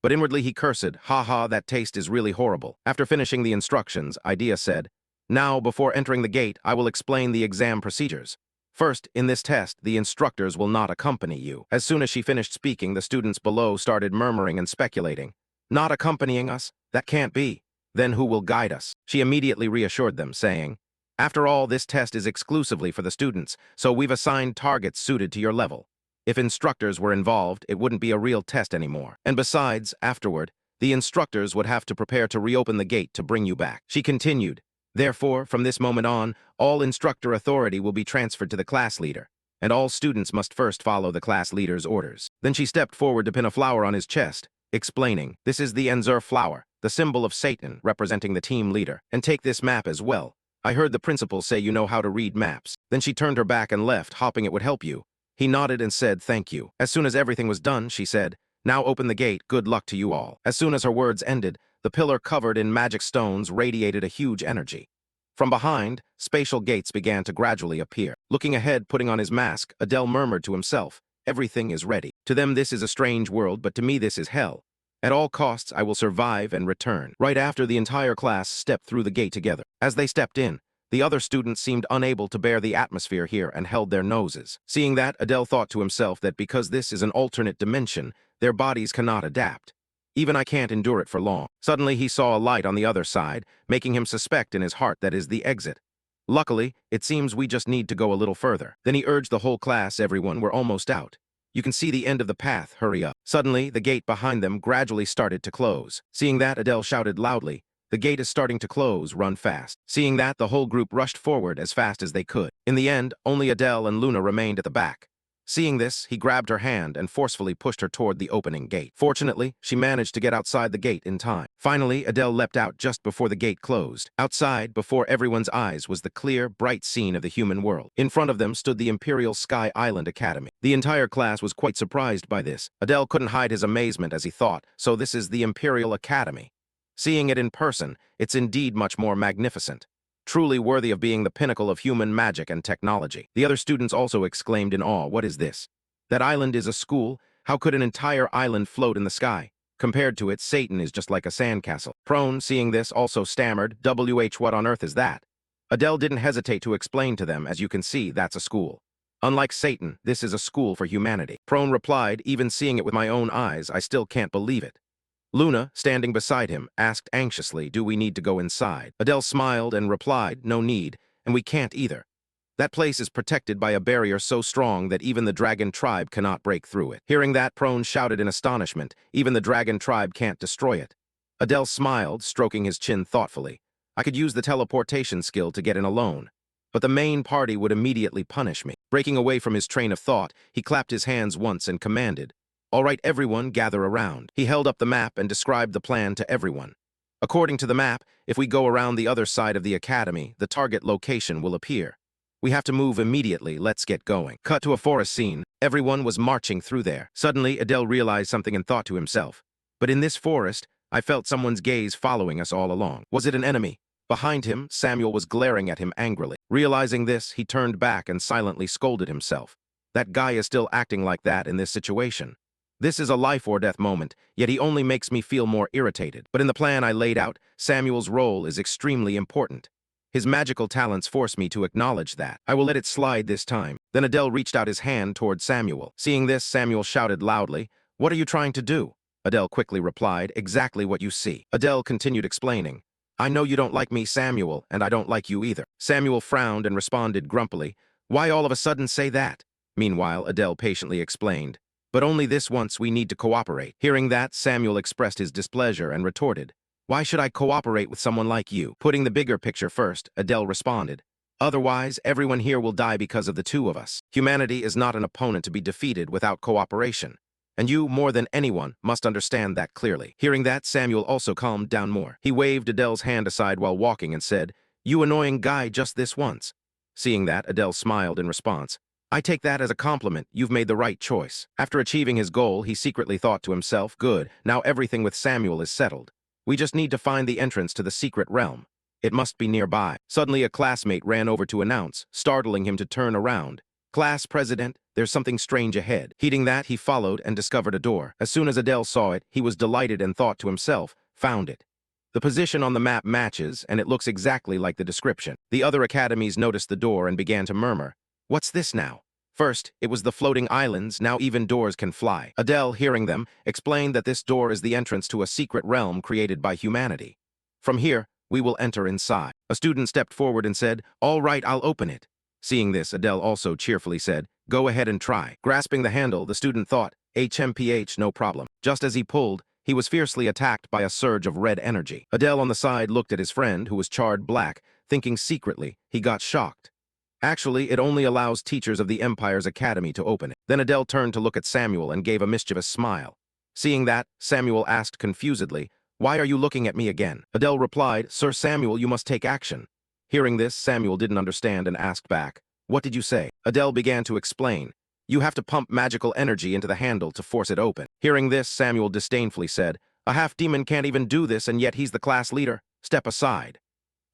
But inwardly he cursed, "Ha ha, that taste is really horrible." After finishing the instructions, Idea said, "Now, before entering the gate, I will explain the exam procedures. First, in this test, the instructors will not accompany you." As soon as she finished speaking, the students below started murmuring and speculating. "Not accompanying us? That can't be. Then who will guide us?" She immediately reassured them, saying, "After all, this test is exclusively for the students, so we've assigned targets suited to your level. If instructors were involved, it wouldn't be a real test anymore. And besides, afterward, the instructors would have to prepare to reopen the gate to bring you back." She continued, "Therefore, from this moment on, all instructor authority will be transferred to the class leader, and all students must first follow the class leader's orders." Then she stepped forward to pin a flower on his chest, explaining, "This is the Enzur flower, the symbol of Satan representing the team leader. And take this map as well. I heard the principal say you know how to read maps." Then she turned her back and left, hoping it would help you. He nodded and said, "Thank you." As soon as everything was done, she said, "Now open the gate. Good luck to you all." As soon as her words ended, the pillar covered in magic stones radiated a huge energy. From behind, spatial gates began to gradually appear. Looking ahead, putting on his mask, Adele murmured to himself, "Everything is ready. To them this is a strange world, but to me this is hell. At all costs, I will survive and return." Right after, the entire class stepped through the gate together. As they stepped in, The other students seemed unable to bear the atmosphere here and held their noses. Seeing that, Adele thought to himself that because this is an alternate dimension, their bodies cannot adapt. Even I can't endure it for long. Suddenly he saw a light on the other side, making him suspect in his heart that is the exit. Luckily, it seems we just need to go a little further. Then he urged the whole class, everyone, we're almost out. You can see the end of the path, hurry up. Suddenly, the gate behind them gradually started to close. Seeing that, Adele shouted loudly, the gate is starting to close, run fast. Seeing that, the whole group rushed forward as fast as they could. In the end, only Adele and Luna remained at the back. Seeing this, he grabbed her hand and forcefully pushed her toward the opening gate. Fortunately, she managed to get outside the gate in time. Finally, Adele leapt out just before the gate closed. Outside, before everyone's eyes, was the clear, bright scene of the human world. In front of them stood the Imperial Sky Island Academy. The entire class was quite surprised by this. Adele couldn't hide his amazement as he thought, so this is the Imperial Academy. Seeing it in person, it's indeed much more magnificent. Truly worthy of being the pinnacle of human magic and technology. The other students also exclaimed in awe, what is this? That island is a school? How could an entire island float in the sky? Compared to it, Satan is just like a sandcastle. Prone, seeing this, also stammered, what on earth is that? Adele didn't hesitate to explain to them, as you can see, that's a school. Unlike Satan, this is a school for humanity. Prone replied, even seeing it with my own eyes, I still can't believe it. Luna, standing beside him, asked anxiously, do we need to go inside? Adele smiled and replied, no need, and we can't either. That place is protected by a barrier so strong that even the dragon tribe cannot break through it. Hearing that, Prone shouted in astonishment, even the dragon tribe can't destroy it. Adele smiled, stroking his chin thoughtfully. I could use the teleportation skill to get in alone, but the main party would immediately punish me. Breaking away from his train of thought, he clapped his hands once and commanded, all right, everyone, gather around. He held up the map and described the plan to everyone. According to the map, if we go around the other side of the academy, the target location will appear. We have to move immediately, let's get going. Cut to a forest scene. Everyone was marching through there. Suddenly, Adele realized something and thought to himself, but in this forest, I felt someone's gaze following us all along. Was it an enemy? Behind him, Samuel was glaring at him angrily. Realizing this, he turned back and silently scolded himself. That guy is still acting like that in this situation. This is a life or death moment, yet he only makes me feel more irritated. But in the plan I laid out, Samuel's role is extremely important. His magical talents force me to acknowledge that. I will let it slide this time. Then Adele reached out his hand toward Samuel. Seeing this, Samuel shouted loudly, what are you trying to do? Adele quickly replied, exactly what you see. Adele continued explaining, I know you don't like me, Samuel, and I don't like you either. Samuel frowned and responded grumpily, why all of a sudden say that? Meanwhile, Adele patiently explained, but only this once we need to cooperate. Hearing that, Samuel expressed his displeasure and retorted, why should I cooperate with someone like you? Putting the bigger picture first, Adele responded, otherwise, everyone here will die because of the two of us. Humanity is not an opponent to be defeated without cooperation. And you, more than anyone, must understand that clearly. Hearing that, Samuel also calmed down more. He waved Adele's hand aside while walking and said, you annoying guy, just this once. Seeing that, Adele smiled in response, I take that as a compliment, you've made the right choice. After achieving his goal, he secretly thought to himself, good, now everything with Samuel is settled. We just need to find the entrance to the secret realm. It must be nearby. Suddenly a classmate ran over to announce, startling him to turn around. Class president, there's something strange ahead. Heeding that, he followed and discovered a door. As soon as Adele saw it, he was delighted and thought to himself, found it. The position on the map matches, and it looks exactly like the description. The other academies noticed the door and began to murmur, what's this now? First, it was the floating islands, now even doors can fly. Adele, hearing them, explained that this door is the entrance to a secret realm created by humanity. From here, we will enter inside. A student stepped forward and said, all right, I'll open it. Seeing this, Adele also cheerfully said, go ahead and try. Grasping the handle, the student thought, HMPH, no problem. Just as he pulled, he was fiercely attacked by a surge of red energy. Adele on the side looked at his friend, who was charred black, thinking secretly, he got shocked. Actually, it only allows teachers of the Empire's Academy to open it. Then Adele turned to look at Samuel and gave a mischievous smile. Seeing that, Samuel asked confusedly, why are you looking at me again? Adele replied, Sir Samuel, you must take action. Hearing this, Samuel didn't understand and asked back, what did you say? Adele began to explain, you have to pump magical energy into the handle to force it open. Hearing this, Samuel disdainfully said, a half-demon can't even do this and yet he's the class leader. Step aside.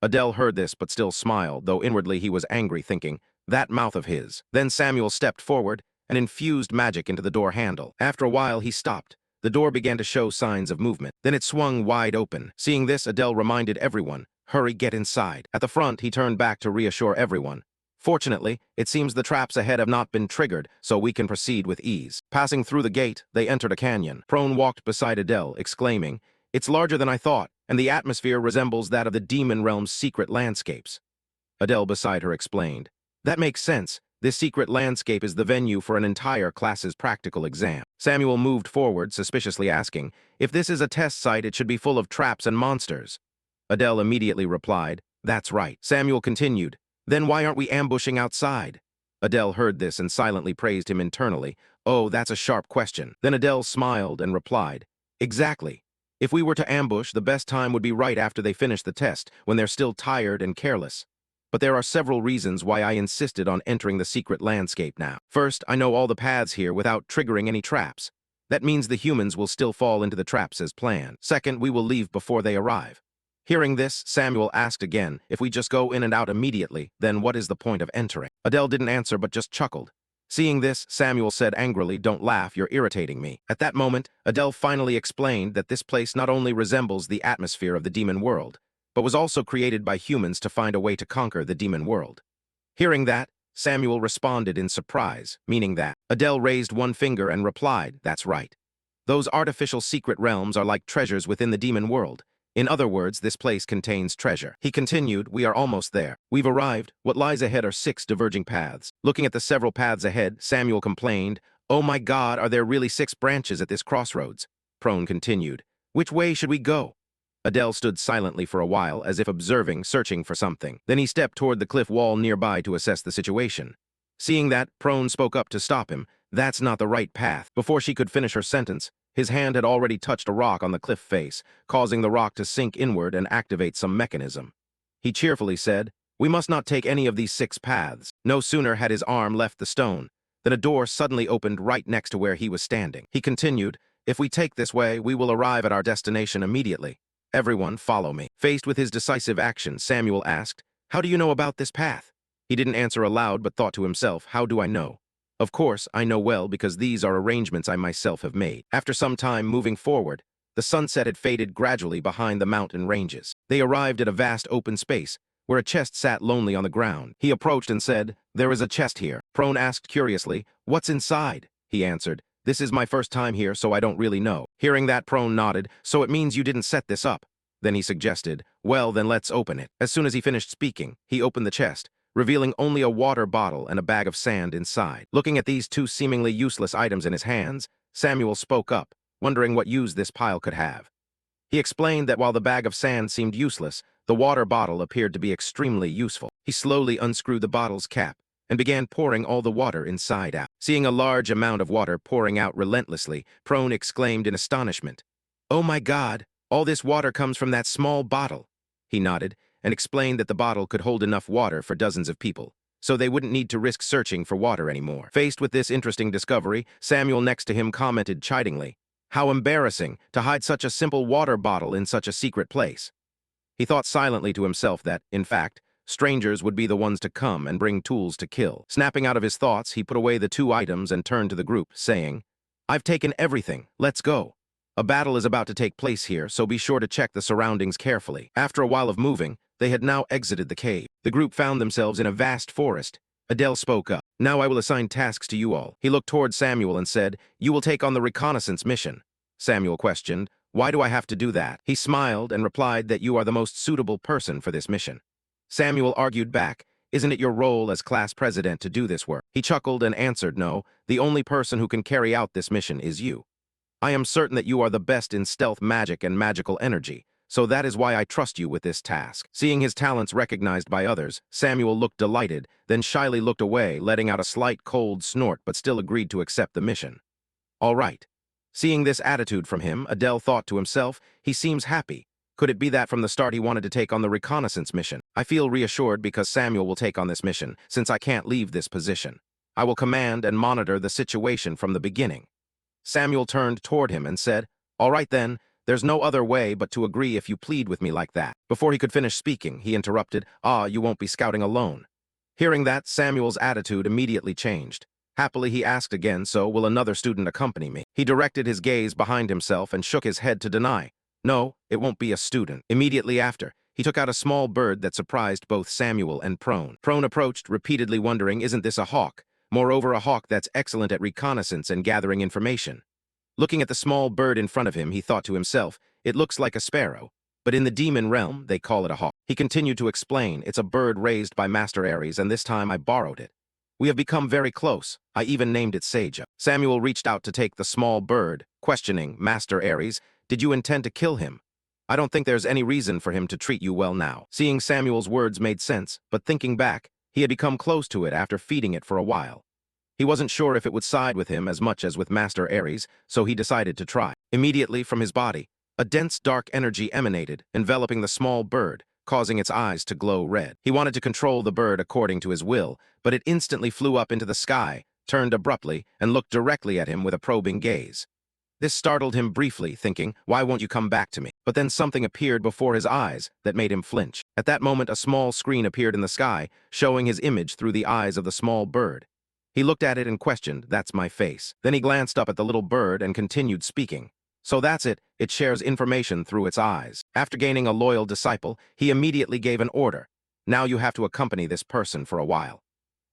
Adele heard this but still smiled, though inwardly he was angry, thinking, that mouth of his. Then Samuel stepped forward and infused magic into the door handle. After a while, he stopped. The door began to show signs of movement. Then it swung wide open. Seeing this, Adele reminded everyone, Hurry, get inside. At the front, he turned back to reassure everyone. Fortunately, it seems the traps ahead have not been triggered, so we can proceed with ease. Passing through the gate, they entered a canyon. Prone walked beside Adele, exclaiming, "It's larger than I thought, and the atmosphere resembles that of the demon realm's secret landscapes." Adele beside her explained, "That makes sense. This secret landscape is the venue for an entire class's practical exam." Samuel moved forward, suspiciously asking, "If this is a test site, it should be full of traps and monsters." Adele immediately replied, "That's right." Samuel continued, "Then why aren't we ambushing outside?" Adele heard this and silently praised him internally. "Oh, that's a sharp question." Then Adele smiled and replied, "Exactly. If we were to ambush, the best time would be right after they finish the test, when they're still tired and careless. But there are several reasons why I insisted on entering the secret landscape now. First, I know all the paths here without triggering any traps. That means the humans will still fall into the traps as planned. Second, we will leave before they arrive." Hearing this, Samuel asked again, "If we just go in and out immediately, then what is the point of entering?" Adele didn't answer but just chuckled. Seeing this, Samuel said angrily, "Don't laugh, you're irritating me." At that moment, Adele finally explained that this place not only resembles the atmosphere of the demon world, but was also created by humans to find a way to conquer the demon world. Hearing that, Samuel responded in surprise, meaning that Adele raised one finger and replied, "That's right. Those artificial secret realms are like treasures within the demon world. In other words, this place contains treasure." He continued, "We are almost there. We've arrived. What lies ahead are 6 diverging paths." Looking at the several paths ahead, Samuel complained, "Oh my God, are there really 6 branches at this crossroads?" Prone continued, "Which way should we go?" Adele stood silently for a while, as if observing, searching for something. Then he stepped toward the cliff wall nearby to assess the situation. Seeing that, Prone spoke up to stop him. "That's not the right path." Before she could finish her sentence, his hand had already touched a rock on the cliff face, causing the rock to sink inward and activate some mechanism. He cheerfully said, "We must not take any of these 6 paths." No sooner had his arm left the stone than a door suddenly opened right next to where he was standing. He continued, "If we take this way, we will arrive at our destination immediately. Everyone, follow me." Faced with his decisive action, Samuel asked, "How do you know about this path?" He didn't answer aloud but thought to himself, "How do I know? Of course, I know well because these are arrangements I myself have made." After some time moving forward, the sunset had faded gradually behind the mountain ranges. They arrived at a vast open space, where a chest sat lonely on the ground. He approached and said, "There is a chest here." Prone asked curiously, "What's inside?" He answered, "This is my first time here, so I don't really know." Hearing that, Prone nodded, "So it means you didn't set this up." Then he suggested, "Well, then let's open it." As soon as he finished speaking, he opened the chest, revealing only a water bottle and a bag of sand inside. Looking at these 2 seemingly useless items in his hands, Samuel spoke up, wondering what use this pile could have. He explained that while the bag of sand seemed useless, the water bottle appeared to be extremely useful. He slowly unscrewed the bottle's cap and began pouring all the water inside out. Seeing a large amount of water pouring out relentlessly, Prone exclaimed in astonishment, "Oh my God, all this water comes from that small bottle." He nodded and explained that the bottle could hold enough water for dozens of people, so they wouldn't need to risk searching for water anymore. Faced with this interesting discovery, Samuel next to him commented chidingly, "How embarrassing to hide such a simple water bottle in such a secret place." He thought silently to himself that, in fact, strangers would be the ones to come and bring tools to kill. Snapping out of his thoughts, he put away the 2 items and turned to the group, saying, "I've taken everything. Let's go. A battle is about to take place here, so be sure to check the surroundings carefully." After a while of moving, they had now exited the cave. The group found themselves in a vast forest. Adele spoke up, "Now I will assign tasks to you all." He looked toward Samuel and said, "You will take on the reconnaissance mission." Samuel questioned, "Why do I have to do that?" He smiled and replied that you are the most suitable person for this mission. Samuel argued back, "Isn't it your role as class president to do this work?" He chuckled and answered, "No, the only person who can carry out this mission is you. I am certain that you are the best in stealth magic and magical energy, so that is why I trust you with this task." Seeing his talents recognized by others, Samuel looked delighted, then shyly looked away, letting out a slight cold snort, but still agreed to accept the mission. All right. Seeing this attitude from him, Adele thought to himself, he seems happy. Could it be that from the start he wanted to take on the reconnaissance mission? I feel reassured because Samuel will take on this mission, since I can't leave this position. I will command and monitor the situation from the beginning. Samuel turned toward him and said, "All right then, there's no other way but to agree if you plead with me like that." Before he could finish speaking, he interrupted, "You won't be scouting alone." Hearing that, Samuel's attitude immediately changed. Happily, he asked again, "So will another student accompany me?" He directed his gaze behind himself and shook his head to deny, "No, it won't be a student." Immediately after, He took out a small bird that surprised both Samuel and Prone. Prone approached, repeatedly wondering, isn't this a hawk? Moreover, a hawk that's excellent at reconnaissance and gathering information. Looking at the small bird in front of him, he thought to himself, it looks like a sparrow, but in the demon realm, they call it a hawk. He continued to explain, it's a bird raised by Master Ares, and this time I borrowed it. We have become very close. I even named it Seja. Samuel reached out to take the small bird, questioning, Master Ares, did you intend to kill him? I don't think there's any reason for him to treat you well now. Seeing Samuel's words made sense, but thinking back, he had become close to it after feeding it for a while. He wasn't sure if it would side with him as much as with Master Ares, so he decided to try. Immediately from his body, a dense dark energy emanated, enveloping the small bird, causing its eyes to glow red. He wanted to control the bird according to his will, but it instantly flew up into the sky, turned abruptly, and looked directly at him with a probing gaze. This startled him briefly, thinking, why won't you come back to me? But then something appeared before his eyes that made him flinch. At that moment, a small screen appeared in the sky, showing his image through the eyes of the small bird. He looked at it and questioned, that's my face. Then he glanced up at the little bird and continued speaking. So that's it shares information through its eyes. After gaining a loyal disciple, he immediately gave an order. Now you have to accompany this person for a while.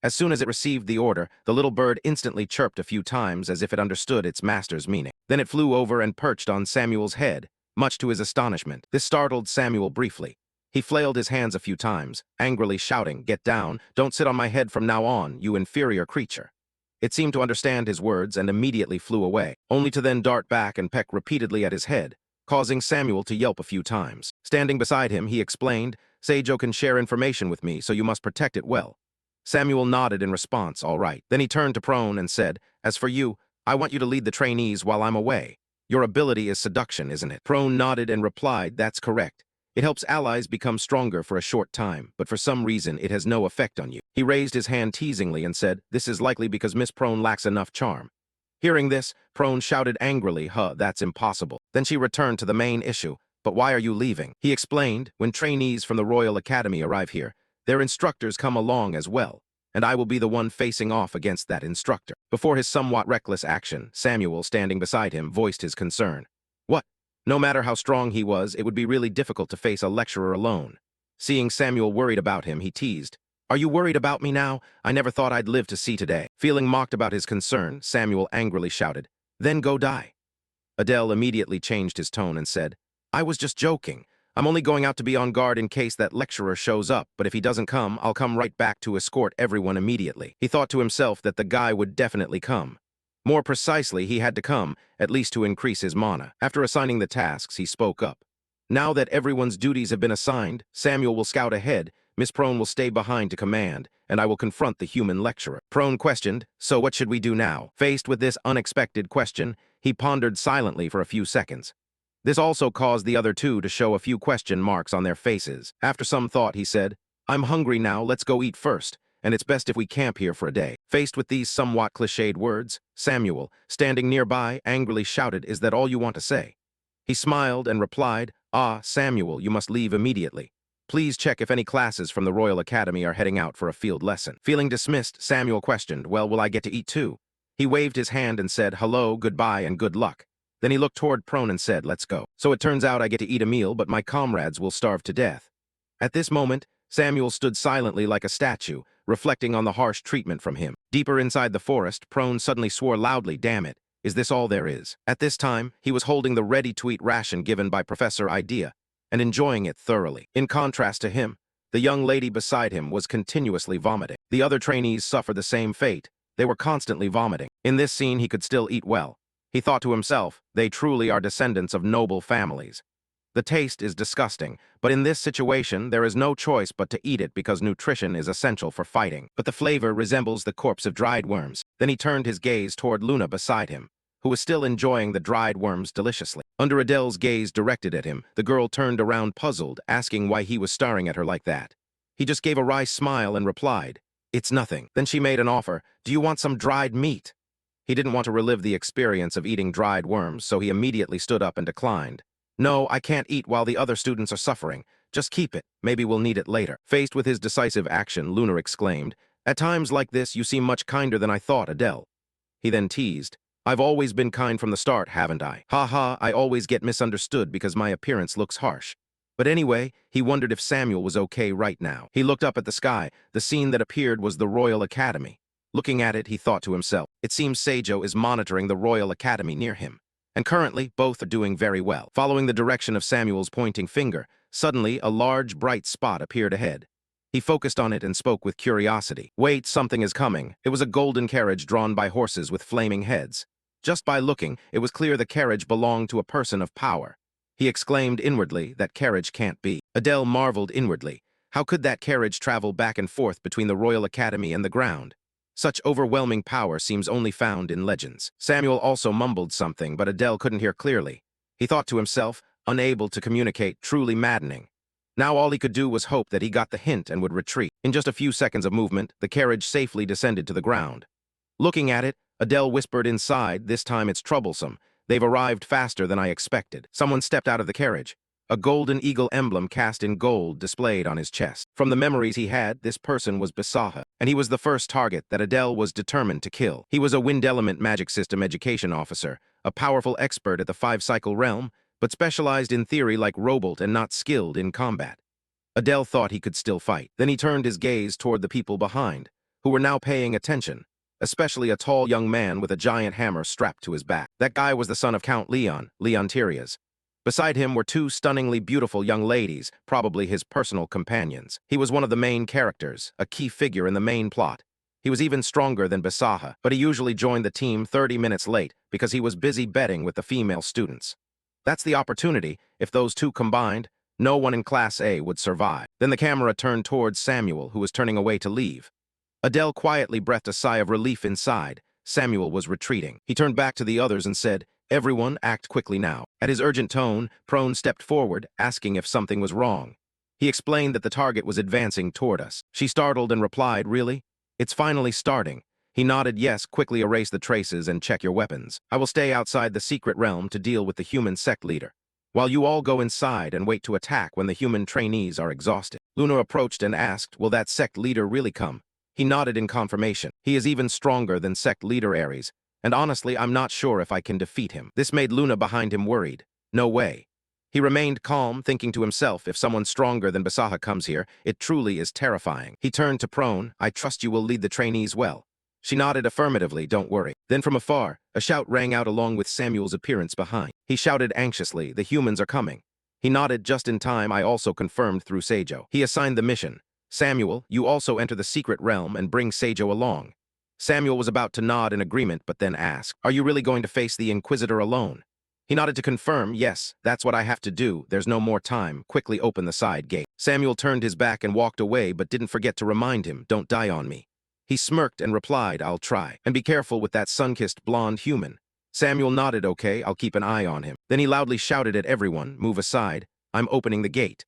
As soon as it received the order, the little bird instantly chirped a few times as if it understood its master's meaning. Then it flew over and perched on Samuel's head, much to his astonishment. This startled Samuel briefly. He flailed his hands a few times, angrily shouting, get down, don't sit on my head from now on, you inferior creature. It seemed to understand his words and immediately flew away, only to then dart back and peck repeatedly at his head, causing Samuel to yelp a few times. Standing beside him, he explained, Seijo can share information with me, so you must protect it well. Samuel nodded in response, all right. Then he turned to Prone and said, as for you, I want you to lead the trainees while I'm away. Your ability is seduction, isn't it? Prone nodded and replied, that's correct. It helps allies become stronger for a short time, but for some reason it has no effect on you. He raised his hand teasingly and said, this is likely because Miss Prone lacks enough charm. Hearing this, Prone shouted angrily, that's impossible. Then she returned to the main issue, but why are you leaving? He explained, when trainees from the Royal Academy arrive here, their instructors come along as well, and I will be the one facing off against that instructor. Before his somewhat reckless action, Samuel, standing beside him, voiced his concern. What? No matter how strong he was, it would be really difficult to face a lecturer alone. Seeing Samuel worried about him, he teased, are you worried about me now? I never thought I'd live to see today. Feeling mocked about his concern, Samuel angrily shouted, then go die. Adele immediately changed his tone and said, I was just joking. I'm only going out to be on guard in case that lecturer shows up, but if he doesn't come, I'll come right back to escort everyone immediately. He thought to himself that the guy would definitely come. More precisely, he had to come, at least to increase his mana. After assigning the tasks, he spoke up. Now that everyone's duties have been assigned, Samuel will scout ahead, Miss Prone will stay behind to command, and I will confront the human lecturer. Prone questioned, so what should we do now? Faced with this unexpected question, he pondered silently for a few seconds. This also caused the other two to show a few question marks on their faces. After some thought, he said, I'm hungry now, let's go eat first, and it's best if we camp here for a day. Faced with these somewhat cliched words, Samuel, standing nearby, angrily shouted, is that all you want to say? He smiled and replied, Samuel, you must leave immediately. Please check if any classes from the Royal Academy are heading out for a field lesson. Feeling dismissed, Samuel questioned, well, will I get to eat too? He waved his hand and said, hello, goodbye, and good luck. Then he looked toward Prone and said, let's go. So it turns out I get to eat a meal, but my comrades will starve to death. At this moment, Samuel stood silently like a statue, reflecting on the harsh treatment from him. Deeper inside the forest, Prone suddenly swore loudly, damn it, is this all there is? At this time, he was holding the ready-to-eat ration given by Professor Idea, and enjoying it thoroughly. In contrast to him, the young lady beside him was continuously vomiting. The other trainees suffered the same fate. They were constantly vomiting. In this scene, he could still eat well. He thought to himself, they truly are descendants of noble families. The taste is disgusting, but in this situation, there is no choice but to eat it because nutrition is essential for fighting. But the flavor resembles the corpse of dried worms. Then he turned his gaze toward Luna beside him, who was still enjoying the dried worms deliciously. Under Adele's gaze directed at him, the girl turned around puzzled, asking why he was staring at her like that. He just gave a wry smile and replied, it's nothing. Then she made an offer, do you want some dried meat? He didn't want to relive the experience of eating dried worms, so he immediately stood up and declined. No, I can't eat while the other students are suffering. Just keep it. Maybe we'll need it later. Faced with his decisive action, Luna exclaimed, at times like this, you seem much kinder than I thought, Adele. He then teased, I've always been kind from the start, haven't I? Ha ha, I always get misunderstood because my appearance looks harsh. But anyway, he wondered if Samuel was okay right now. He looked up at the sky. The scene that appeared was the Royal Academy. Looking at it, he thought to himself, it seems Seijo is monitoring the Royal Academy near him. And currently, both are doing very well. Following the direction of Samuel's pointing finger, suddenly a large, bright spot appeared ahead. He focused on it and spoke with curiosity. Wait, something is coming. It was a golden carriage drawn by horses with flaming heads. Just by looking, it was clear the carriage belonged to a person of power. He exclaimed inwardly, that carriage can't be. Adele marveled inwardly. How could that carriage travel back and forth between the Royal Academy and the ground? Such overwhelming power seems only found in legends. Samuel also mumbled something, but Adele couldn't hear clearly. He thought to himself, unable to communicate, truly maddening. Now all he could do was hope that he got the hint and would retreat. In just a few seconds of movement, the carriage safely descended to the ground. Looking at it, Adele whispered inside, this time it's troublesome. They've arrived faster than I expected. Someone stepped out of the carriage. A golden eagle emblem cast in gold displayed on his chest. From the memories he had, this person was Basaha, and he was the first target that Adele was determined to kill. He was a Wind Element Magic System Education Officer, a powerful expert at the five-cycle realm, but specialized in theory like Robolt and not skilled in combat. Adele thought he could still fight. Then he turned his gaze toward the people behind, who were now paying attention, especially a tall young man with a giant hammer strapped to his back. That guy was the son of Count Leon Tyrias. Beside him were two stunningly beautiful young ladies, probably his personal companions. He was one of the main characters, a key figure in the main plot. He was even stronger than Basaha, but he usually joined the team 30 minutes late because he was busy betting with the female students. That's the opportunity. If those two combined, no one in Class A would survive. Then the camera turned towards Samuel, who was turning away to leave. Adele quietly breathed a sigh of relief inside. Samuel was retreating. He turned back to the others and said, everyone, act quickly now. At his urgent tone, Prone stepped forward, asking if something was wrong. He explained that the target was advancing toward us. She startled and replied, really? It's finally starting. He nodded yes, quickly erase the traces and check your weapons. I will stay outside the secret realm to deal with the human sect leader, while you all go inside and wait to attack when the human trainees are exhausted. Luna approached and asked, will that sect leader really come? He nodded in confirmation. He is even stronger than sect leader Ares, and honestly, I'm not sure if I can defeat him. This made Luna behind him worried. No way. He remained calm, thinking to himself, if someone stronger than Basaha comes here, it truly is terrifying. He turned to Prone, I trust you will lead the trainees well. She nodded affirmatively, don't worry. Then from afar, a shout rang out along with Samuel's appearance behind. He shouted anxiously, the humans are coming. He nodded just in time. I also confirmed through Seijo. He assigned the mission. Samuel, you also enter the secret realm and bring Seijo along. Samuel was about to nod in agreement, but then asked, are you really going to face the Inquisitor alone? He nodded to confirm, yes, that's what I have to do. There's no more time. Quickly open the side gate. Samuel turned his back and walked away, but didn't forget to remind him, don't die on me. He smirked and replied, I'll try. And be careful with that sun-kissed blonde human. Samuel nodded, okay, I'll keep an eye on him. Then he loudly shouted at everyone, move aside. I'm opening the gate.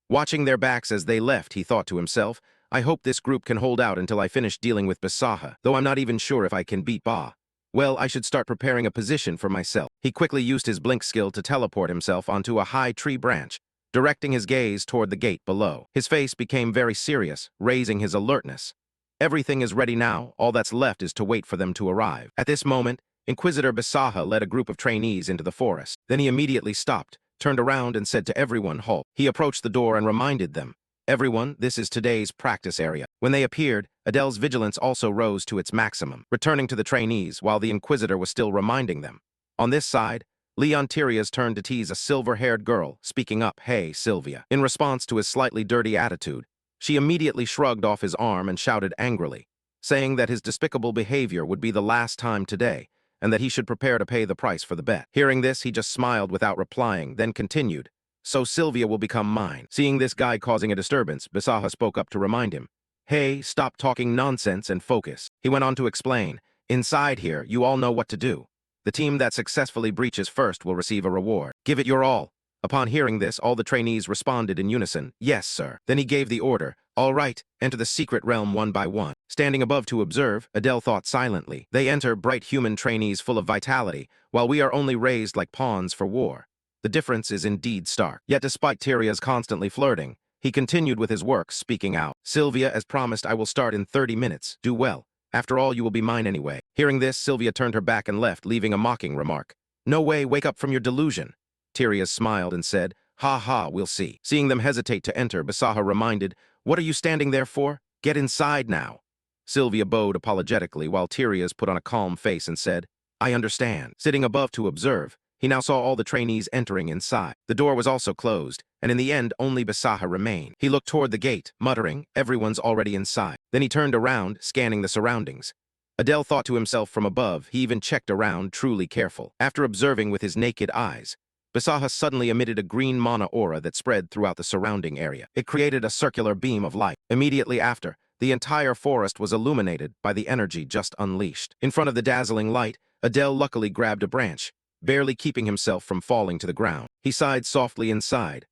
Watching their backs as they left, he thought to himself, I hope this group can hold out until I finish dealing with Basaha, though I'm not even sure if I can beat Ba. Well, I should start preparing a position for myself. He quickly used his blink skill to teleport himself onto a high tree branch, directing his gaze toward the gate below. His face became very serious, raising his alertness. Everything is ready now, all that's left is to wait for them to arrive. At this moment, Inquisitor Basaha led a group of trainees into the forest. Then he immediately stopped, turned around and said to everyone, halt. He approached the door and reminded them, everyone, this is today's practice area. When they appeared, Adele's vigilance also rose to its maximum, returning to the trainees while the Inquisitor was still reminding them. On this side, Leon Tyrias turned to tease a silver-haired girl, speaking up, hey, Sylvia. In response to his slightly dirty attitude, she immediately shrugged off his arm and shouted angrily, saying that his despicable behavior would be the last time today, and that he should prepare to pay the price for the bet. Hearing this, he just smiled without replying, then continued, so Sylvia will become mine. Seeing this guy causing a disturbance, Basaha spoke up to remind him, hey, stop talking nonsense and focus. He went on to explain, inside here, you all know what to do. The team that successfully breaches first will receive a reward. Give it your all. Upon hearing this, all the trainees responded in unison, yes, sir. Then he gave the order, all right, enter the secret realm one by one. Standing above to observe, Adele thought silently, they enter bright human trainees full of vitality, while we are only raised like pawns for war. The difference is indeed stark. Yet despite Tyria's constantly flirting, he continued with his work, speaking out, Sylvia, as promised, I will start in 30 minutes. Do well. After all, you will be mine anyway. Hearing this, Sylvia turned her back and left, leaving a mocking remark. No way, wake up from your delusion. Tyrias smiled and said, Ha ha, we'll see. Seeing them hesitate to enter, Basaha reminded, "What are you standing there for? Get inside now." Sylvia bowed apologetically while Tyrias put on a calm face and said, "I understand." Sitting above to observe, he now saw all the trainees entering inside. The door was also closed, and in the end only Basaha remained. He looked toward the gate, muttering, "Everyone's already inside." Then he turned around, scanning the surroundings. Adele thought to himself from above. He even checked around, truly careful. After observing with his naked eyes, Basaha suddenly emitted a green mana aura that spread throughout the surrounding area. It created a circular beam of light. Immediately after, the entire forest was illuminated by the energy just unleashed. In front of the dazzling light, Adele luckily grabbed a branch, barely keeping himself from falling to the ground. He sighed softly inside,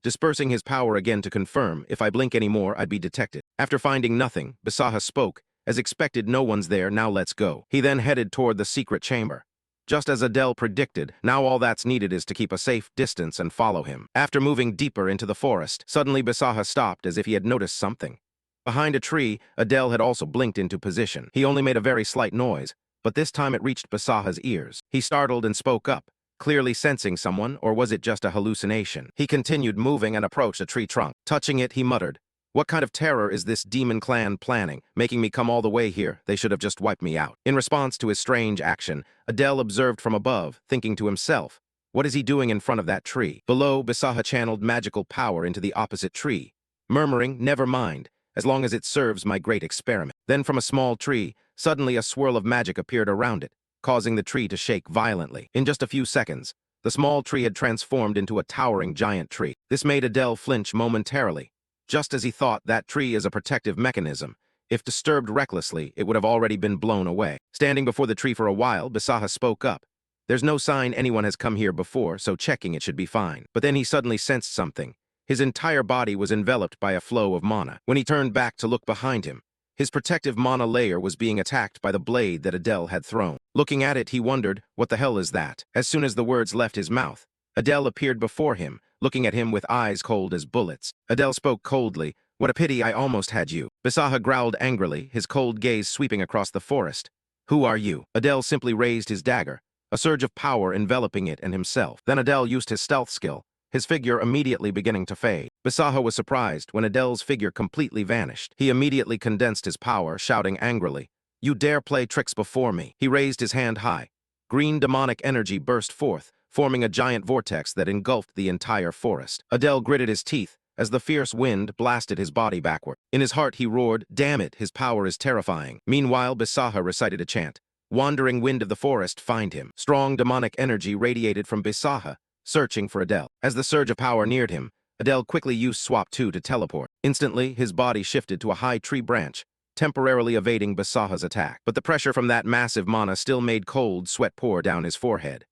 dispersing his power again to confirm, "If I blink anymore, I'd be detected." After finding nothing, Basaha spoke, "As expected, no one's there, now let's go." He then headed toward the secret chamber. Just as Adele predicted, now all that's needed is to keep a safe distance and follow him. After moving deeper into the forest, suddenly Basaha stopped as if he had noticed something. Behind a tree, Adele had also blinked into position. He only made a very slight noise, but this time it reached Basaha's ears. He startled and spoke up, clearly sensing someone, or was it just a hallucination? He continued moving and approached a tree trunk. Touching it, he muttered, "What kind of terror is this demon clan planning, making me come all the way here? They should have just wiped me out." In response to his strange action, Adele observed from above, thinking to himself, "What is he doing in front of that tree?" Below, Basaha channeled magical power into the opposite tree, murmuring, "Never mind, as long as it serves my great experiment." Then from a small tree, suddenly a swirl of magic appeared around it, causing the tree to shake violently. In just a few seconds, the small tree had transformed into a towering giant tree. This made Adele flinch momentarily. Just as he thought, that tree is a protective mechanism. If disturbed recklessly, it would have already been blown away. Standing before the tree for a while, Basaha spoke up. "There's no sign anyone has come here before, so checking it should be fine." But then he suddenly sensed something. His entire body was enveloped by a flow of mana. When he turned back to look behind him, his protective mana layer was being attacked by the blade that Adele had thrown. Looking at it, he wondered, "What the hell is that?" As soon as the words left his mouth, Adele appeared before him, looking at him with eyes cold as bullets. Adele spoke coldly, "What a pity, I almost had you." Basaha growled angrily, his cold gaze sweeping across the forest. "Who are you?" Adele simply raised his dagger, a surge of power enveloping it and himself. Then Adele used his stealth skill, his figure immediately beginning to fade. Basaha was surprised when Adele's figure completely vanished. He immediately condensed his power, shouting angrily, "You dare play tricks before me?" He raised his hand high. Green demonic energy burst forth, forming a giant vortex that engulfed the entire forest. Adele gritted his teeth as the fierce wind blasted his body backward. In his heart he roared, "Damn it, his power is terrifying." Meanwhile, Basaha recited a chant. "Wandering wind of the forest, find him." Strong demonic energy radiated from Basaha, searching for Adele. As the surge of power neared him, Adele quickly used Swap 2 to teleport. Instantly, his body shifted to a high tree branch, temporarily evading Basaha's attack. But the pressure from that massive mana still made cold sweat pour down his forehead.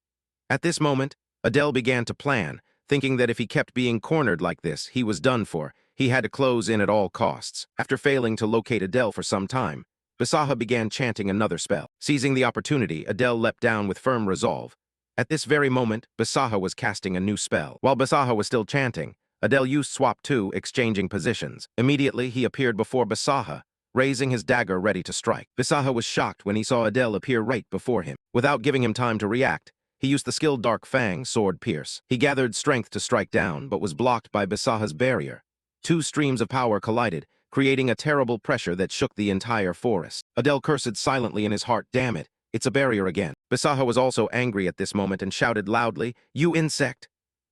At this moment, Adele began to plan, thinking that if he kept being cornered like this, he was done for. He had to close in at all costs. After failing to locate Adele for some time, Basaha began chanting another spell. Seizing the opportunity, Adele leapt down with firm resolve. At this very moment, Basaha was casting a new spell. While Basaha was still chanting, Adele used Swap 2, exchanging positions. Immediately, he appeared before Basaha, raising his dagger ready to strike. Basaha was shocked when he saw Adele appear right before him. Without giving him time to react, he used the skill Dark Fang, Sword Pierce. He gathered strength to strike down, but was blocked by Basaha's barrier. Two streams of power collided, creating a terrible pressure that shook the entire forest. Adele cursed silently in his heart, "Damn it, it's a barrier again." Basaha was also angry at this moment and shouted loudly, "You insect!"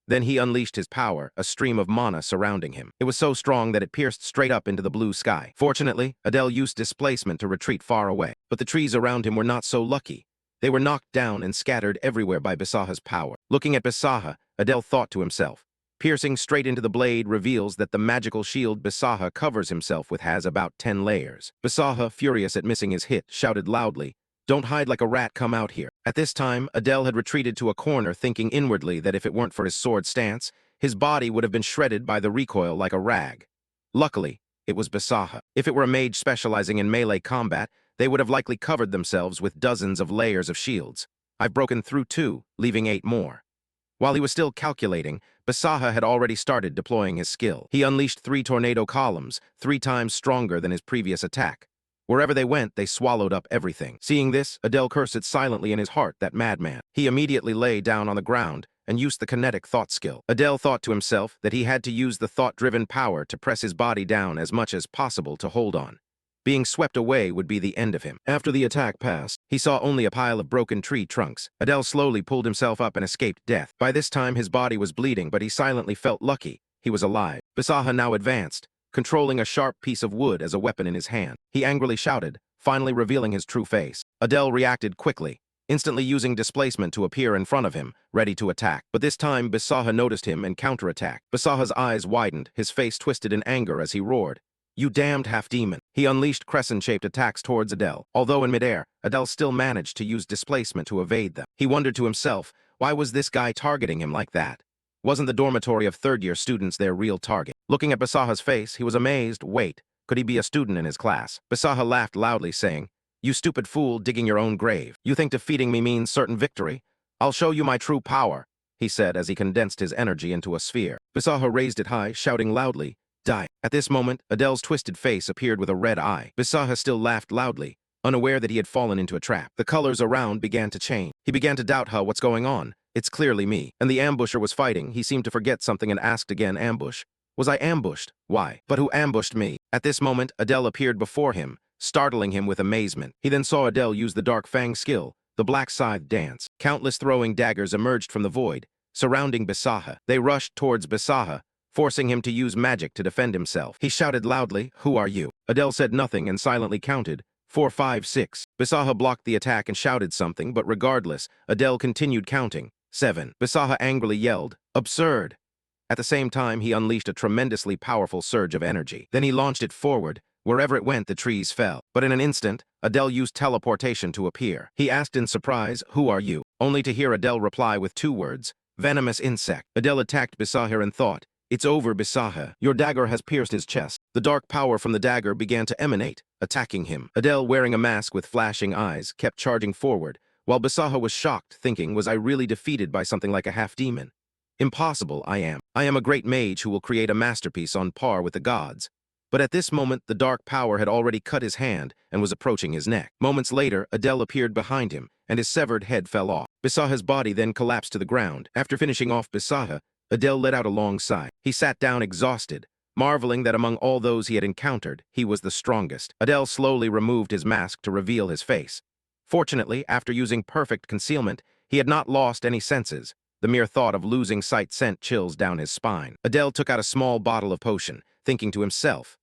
Then he unleashed his power, a stream of mana surrounding him. It was so strong that it pierced straight up into the blue sky. Fortunately, Adele used displacement to retreat far away. But the trees around him were not so lucky. They were knocked down and scattered everywhere by Basaha's power. Looking at Basaha, Adele thought to himself, "Piercing straight into the blade reveals that the magical shield Basaha covers himself with has about 10 layers. Basaha, furious at missing his hit, shouted loudly, "Don't hide like a rat, come out here." At this time, Adele had retreated to a corner, thinking inwardly that if it weren't for his sword stance, his body would have been shredded by the recoil like a rag. Luckily, it was Basaha. If it were a mage specializing in melee combat, they would have likely covered themselves with dozens of layers of shields. I've broken through 2, leaving 8 more. While he was still calculating, Basaha had already started deploying his skill. He unleashed 3 tornado columns, 3 times stronger than his previous attack. Wherever they went, they swallowed up everything. Seeing this, Adele cursed silently in his heart, "That madman." He immediately lay down on the ground, and used the kinetic thought skill. Adele thought to himself that he had to use the thought-driven power to press his body down as much as possible to hold on. Being swept away would be the end of him. After the attack passed, he saw only a pile of broken tree trunks. Adele slowly pulled himself up and escaped death. By this time, his body was bleeding, but he silently felt lucky. He was alive. Basaha now advanced, controlling a sharp piece of wood as a weapon in his hand. He angrily shouted, finally revealing his true face. Adele reacted quickly, instantly using displacement to appear in front of him, ready to attack. But this time, Basaha noticed him and counterattacked. Basaha's eyes widened, his face twisted in anger as he roared, "You damned half-demon." He unleashed crescent-shaped attacks towards Adele. Although in midair, Adele still managed to use displacement to evade them. He wondered to himself, why was this guy targeting him like that? Wasn't the dormitory of third-year students their real target? Looking at Basaha's face, he was amazed. Wait, could he be a student in his class? Basaha laughed loudly, saying, "You stupid fool digging your own grave. You think defeating me means certain victory? I'll show you my true power," he said as he condensed his energy into a sphere. Basaha raised it high, shouting loudly, "Die." At this moment, Adele's twisted face appeared with a red eye. Basaha still laughed loudly, unaware that he had fallen into a trap. The colors around began to change. He began to doubt, what's going on? It's clearly me. And the ambusher was fighting. He seemed to forget something and asked again, ambush? Was I ambushed? Why? But who ambushed me? At this moment, Adele appeared before him, startling him with amazement. He then saw Adele use the Dark Fang skill, the Black Scythe dance. Countless throwing daggers emerged from the void, surrounding Basaha. They rushed towards Basaha, forcing him to use magic to defend himself. He shouted loudly, "Who are you?" Adele said nothing and silently counted, 4, 5, 6. Basaha blocked the attack and shouted something, but regardless, Adele continued counting, 7. Basaha angrily yelled, "Absurd!" At the same time, he unleashed a tremendously powerful surge of energy. Then he launched it forward. Wherever it went, the trees fell. But in an instant, Adele used teleportation to appear. He asked in surprise, "Who are you?" Only to hear Adele reply with 2 words, "Venomous insect." Adele attacked Basaha and thought, "It's over, Basaha. Your dagger has pierced his chest." The dark power from the dagger began to emanate, attacking him. Adele, wearing a mask with flashing eyes, kept charging forward, while Basaha was shocked, thinking, was I really defeated by something like a half-demon? Impossible, I am. I am a great mage who will create a masterpiece on par with the gods. But at this moment, the dark power had already cut his hand and was approaching his neck. Moments later, Adele appeared behind him, and his severed head fell off. Basaha's body then collapsed to the ground. After finishing off Basaha, Adele let out a long sigh. He sat down exhausted, marveling that among all those he had encountered, he was the strongest. Adele slowly removed his mask to reveal his face. Fortunately, after using perfect concealment, he had not lost any senses. The mere thought of losing sight sent chills down his spine. Adele took out a small bottle of potion, thinking to himself,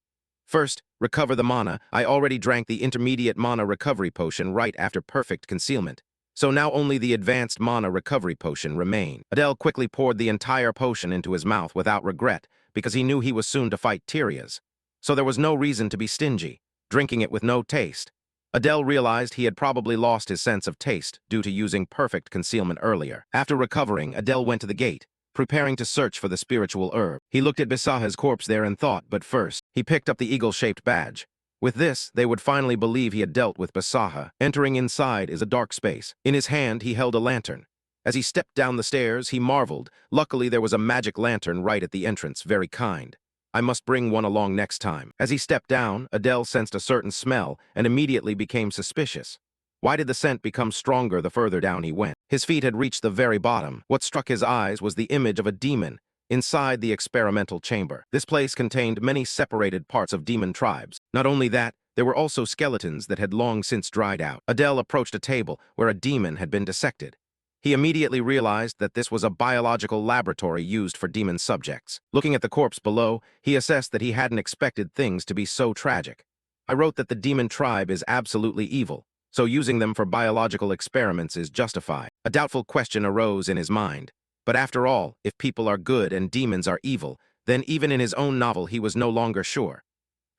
"First, recover the mana. I already drank the intermediate mana recovery potion right after perfect concealment. So now only the advanced mana recovery potion remained." Adele quickly poured the entire potion into his mouth without regret, because he knew he was soon to fight Tyrias. So there was no reason to be stingy, drinking it with no taste. Adele realized he had probably lost his sense of taste due to using perfect concealment earlier. After recovering, Adele went to the gate, preparing to search for the spiritual herb. He looked at Basaha's corpse there and thought, but first, he picked up the eagle-shaped badge. With this, they would finally believe he had dealt with Basaha. Entering inside is a dark space. In his hand, he held a lantern. As he stepped down the stairs, he marveled. Luckily, there was a magic lantern right at the entrance, very kind. I must bring one along next time. As he stepped down, Adele sensed a certain smell and immediately became suspicious. Why did the scent become stronger the further down he went? His feet had reached the very bottom. What struck his eyes was the image of a demon inside the experimental chamber. This place contained many separated parts of demon tribes. Not only that, there were also skeletons that had long since dried out. Adele approached a table where a demon had been dissected. He immediately realized that this was a biological laboratory used for demon subjects. Looking at the corpse below, he assessed that he hadn't expected things to be so tragic. I wrote that the demon tribe is absolutely evil, so using them for biological experiments is justified. A doubtful question arose in his mind. But after all, if people are good and demons are evil, then even in his own novel he was no longer sure.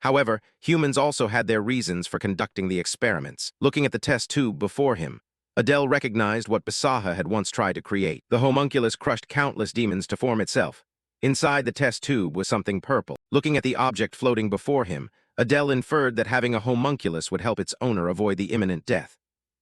However, humans also had their reasons for conducting the experiments. Looking at the test tube before him, Adele recognized what Basaha had once tried to create. The homunculus crushed countless demons to form itself. Inside the test tube was something purple. Looking at the object floating before him, Adele inferred that having a homunculus would help its owner avoid the imminent death.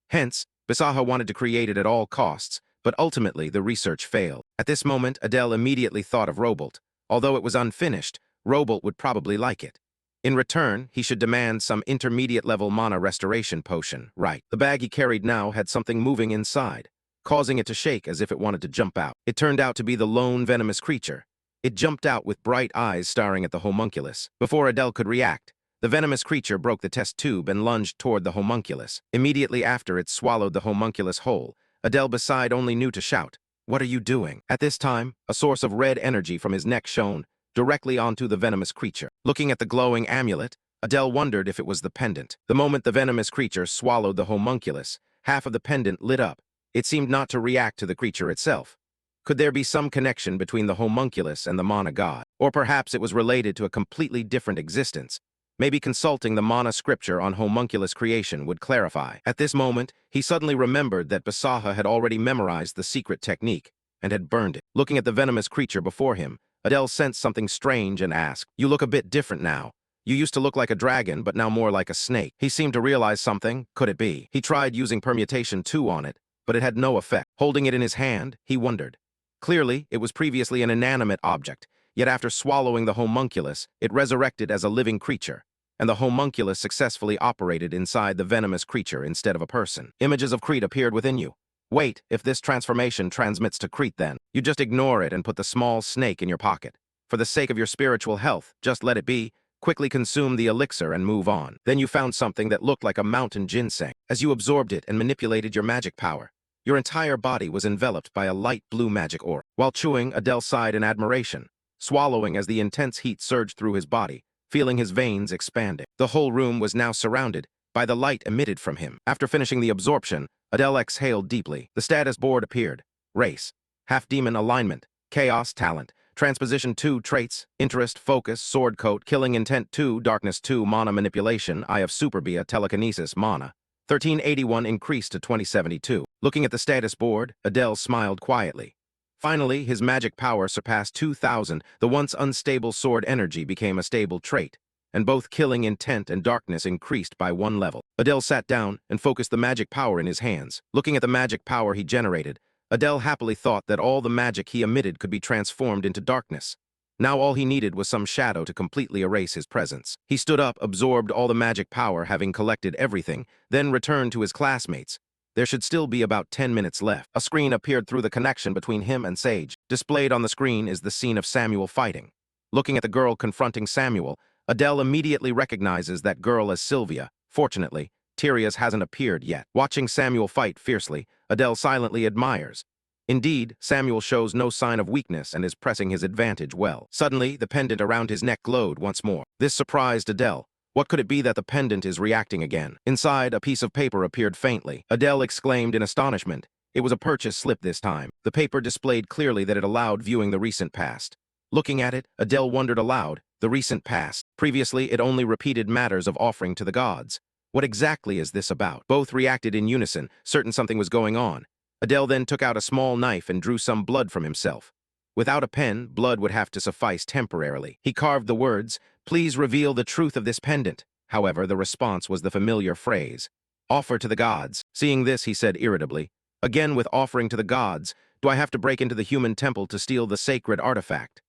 Hence, Basaha wanted to create it at all costs, but ultimately the research failed. At this moment, Adele immediately thought of Robolt. Although it was unfinished, Robolt would probably like it. In return, he should demand some intermediate-level mana restoration potion, right? The bag he carried now had something moving inside. causing it to shake as if it wanted to jump out. It turned out to be the lone venomous creature. It jumped out with bright eyes staring at the homunculus. Before Adele could react, the venomous creature broke the test tube and lunged toward the homunculus. Immediately after it swallowed the homunculus whole, Adele beside only knew to shout, "What are you doing?" At this time, a source of red energy from his neck shone directly onto the venomous creature. Looking at the glowing amulet, Adele wondered if it was the pendant. The moment the venomous creature swallowed the homunculus, half of the pendant lit up. It seemed not to react to the creature itself. Could there be some connection between the homunculus and the Mana god? Or perhaps it was related to a completely different existence. Maybe consulting the Mana scripture on homunculus creation would clarify. At this moment, he suddenly remembered that Basaha had already memorized the secret technique and had burned it. Looking at the venomous creature before him, Adele sensed something strange and asked, "You look a bit different now. You used to look like a dragon, but now more like a snake." He seemed to realize something. Could it be? He tried using permutation 2 on it, but it had no effect. Holding it in his hand, he wondered. Clearly, it was previously an inanimate object, yet after swallowing the homunculus, it resurrected as a living creature, and the homunculus successfully operated inside the venomous creature instead of a person. Images of Crete appeared within you. Wait, if this transformation transmits to Crete then, you just ignore it and put the small snake in your pocket. For the sake of your spiritual health, just let it be, quickly consume the elixir and move on. Then you found something that looked like a mountain ginseng. As you absorbed it and manipulated your magic power, your entire body was enveloped by a light blue magic aura. While chewing, Adele sighed in admiration, swallowing as the intense heat surged through his body, feeling his veins expanding. The whole room was now surrounded by the light emitted from him. After finishing the absorption, Adele exhaled deeply. The status board appeared. Race, half-demon alignment, chaos talent, transposition 2 traits, interest, focus, sword coat, killing intent 2, darkness 2, mana manipulation, eye of superbia, telekinesis, mana. 1381 increased to 2072. Looking at the status board, Adele smiled quietly. Finally, his magic power surpassed 2,000. The once unstable sword energy became a stable trait, and both killing intent and darkness increased by 1 level. Adele sat down and focused the magic power in his hands. Looking at the magic power he generated, Adele happily thought that all the magic he emitted could be transformed into darkness. Now all he needed was some shadow to completely erase his presence. He stood up, absorbed all the magic power, having collected everything, then returned to his classmates. There should still be about 10 minutes left. A screen appeared through the connection between him and Sage. Displayed on the screen is the scene of Samuel fighting. Looking at the girl confronting Samuel, Adele immediately recognizes that girl as Sylvia. Fortunately, Tyrius hasn't appeared yet. Watching Samuel fight fiercely, Adele silently admires. Indeed, Samuel shows no sign of weakness and is pressing his advantage well. Suddenly, the pendant around his neck glowed once more. This surprised Adele. What could it be that the pendant is reacting again? Inside, a piece of paper appeared faintly. Adele exclaimed in astonishment. It was a purchase slip this time. The paper displayed clearly that it allowed viewing the recent past. Looking at it, Adele wondered aloud. The recent past. Previously, it only repeated matters of offering to the gods. What exactly is this about? Both reacted in unison, certain something was going on. Adele then took out a small knife and drew some blood from himself. Without a pen, blood would have to suffice temporarily. He carved the words, "Please reveal the truth of this pendant." However, the response was the familiar phrase, "Offer to the gods." Seeing this, he said irritably, "Again with offering to the gods, do I have to break into the human temple to steal the sacred artifact?"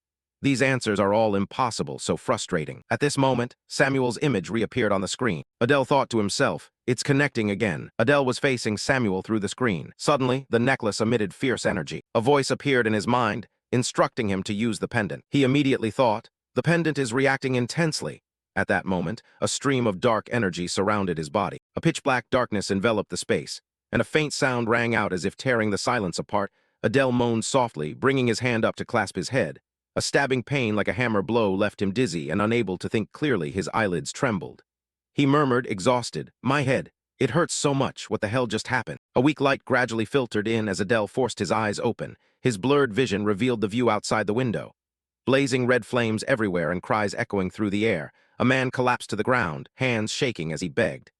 These answers are all impossible, so frustrating. At this moment, Samuel's image reappeared on the screen. Adele thought to himself, "It's connecting again." Adele was facing Samuel through the screen. Suddenly, the necklace emitted fierce energy. A voice appeared in his mind, instructing him to use the pendant. He immediately thought, "The pendant is reacting intensely." At that moment, a stream of dark energy surrounded his body. A pitch-black darkness enveloped the space, and a faint sound rang out as if tearing the silence apart. Adele moaned softly, bringing his hand up to clasp his head. A stabbing pain like a hammer blow left him dizzy and unable to think clearly. His eyelids trembled. He murmured, exhausted, "My head. It hurts so much. What the hell just happened?" A weak light gradually filtered in as Adele forced his eyes open. His blurred vision revealed the view outside the window. Blazing red flames everywhere and cries echoing through the air. A man collapsed to the ground, hands shaking as he begged.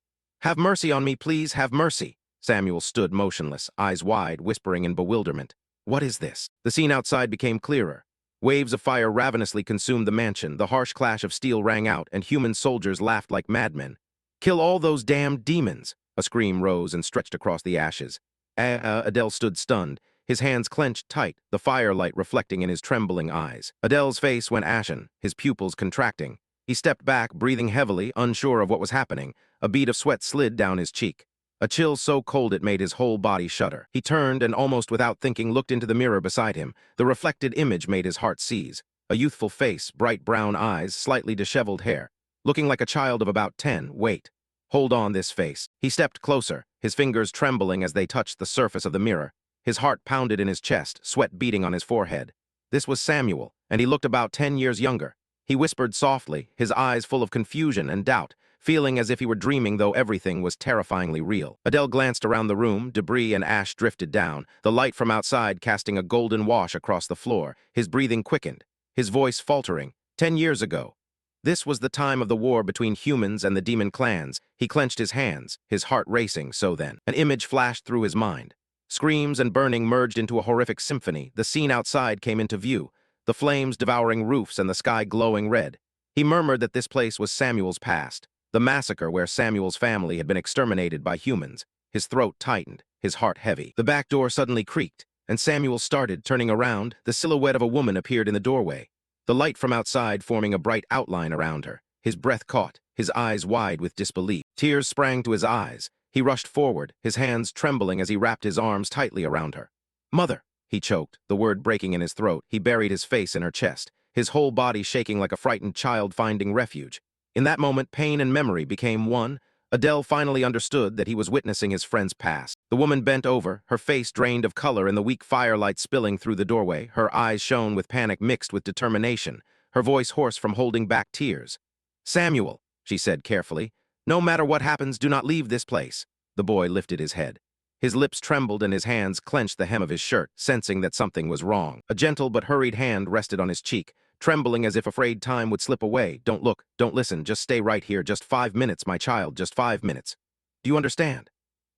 "Have mercy on me, please, have mercy." Samuel stood motionless, eyes wide, whispering in bewilderment. What is this? The scene outside became clearer. Waves of fire ravenously consumed the mansion. The harsh clash of steel rang out, and human soldiers laughed like madmen. "Kill all those damned demons!" A scream rose and stretched across the ashes. Adele stood stunned, his hands clenched tight, the firelight reflecting in his trembling eyes. Adele's face went ashen, his pupils contracting. He stepped back, breathing heavily, unsure of what was happening. A bead of sweat slid down his cheek. A chill so cold it made his whole body shudder. He turned and, almost without thinking, looked into the mirror beside him. The reflected image made his heart seize. A youthful face, bright brown eyes, slightly disheveled hair. Looking like a child of about 10. Wait. Hold on this face. He stepped closer, his fingers trembling as they touched the surface of the mirror. His heart pounded in his chest, sweat beating on his forehead. This was Samuel, and he looked about 10 years younger. He whispered softly, his eyes full of confusion and doubt, feeling as if he were dreaming, though everything was terrifyingly real. Adele glanced around the room, debris and ash drifted down, the light from outside casting a golden wash across the floor. His breathing quickened, his voice faltering. 10 years ago. This was the time of the war between humans and the demon clans. He clenched his hands, his heart racing. So then, an image flashed through his mind. Screams and burning merged into a horrific symphony. The scene outside came into view, the flames devouring roofs and the sky glowing red. He murmured that this place was Samuel's past, the massacre where Samuel's family had been exterminated by humans. His throat tightened, his heart heavy. The back door suddenly creaked, and Samuel started. Turning around, the silhouette of a woman appeared in the doorway, the light from outside forming a bright outline around her. His breath caught, his eyes wide with disbelief. Tears sprang to his eyes. He rushed forward, his hands trembling as he wrapped his arms tightly around her. "Mother," he choked, the word breaking in his throat. He buried his face in her chest, his whole body shaking like a frightened child finding refuge. In that moment, pain and memory became one. Adele finally understood that he was witnessing his friend's past. The woman bent over, her face drained of color in the weak firelight spilling through the doorway. Her eyes shone with panic mixed with determination, her voice hoarse from holding back tears. "Samuel," she said carefully, "no matter what happens, do not leave this place." The boy lifted his head. His lips trembled and his hands clenched the hem of his shirt, sensing that something was wrong. A gentle but hurried hand rested on his cheek, trembling as if afraid time would slip away. "Don't look, don't listen, just stay right here. Just 5 minutes, my child, just 5 minutes. Do you understand?"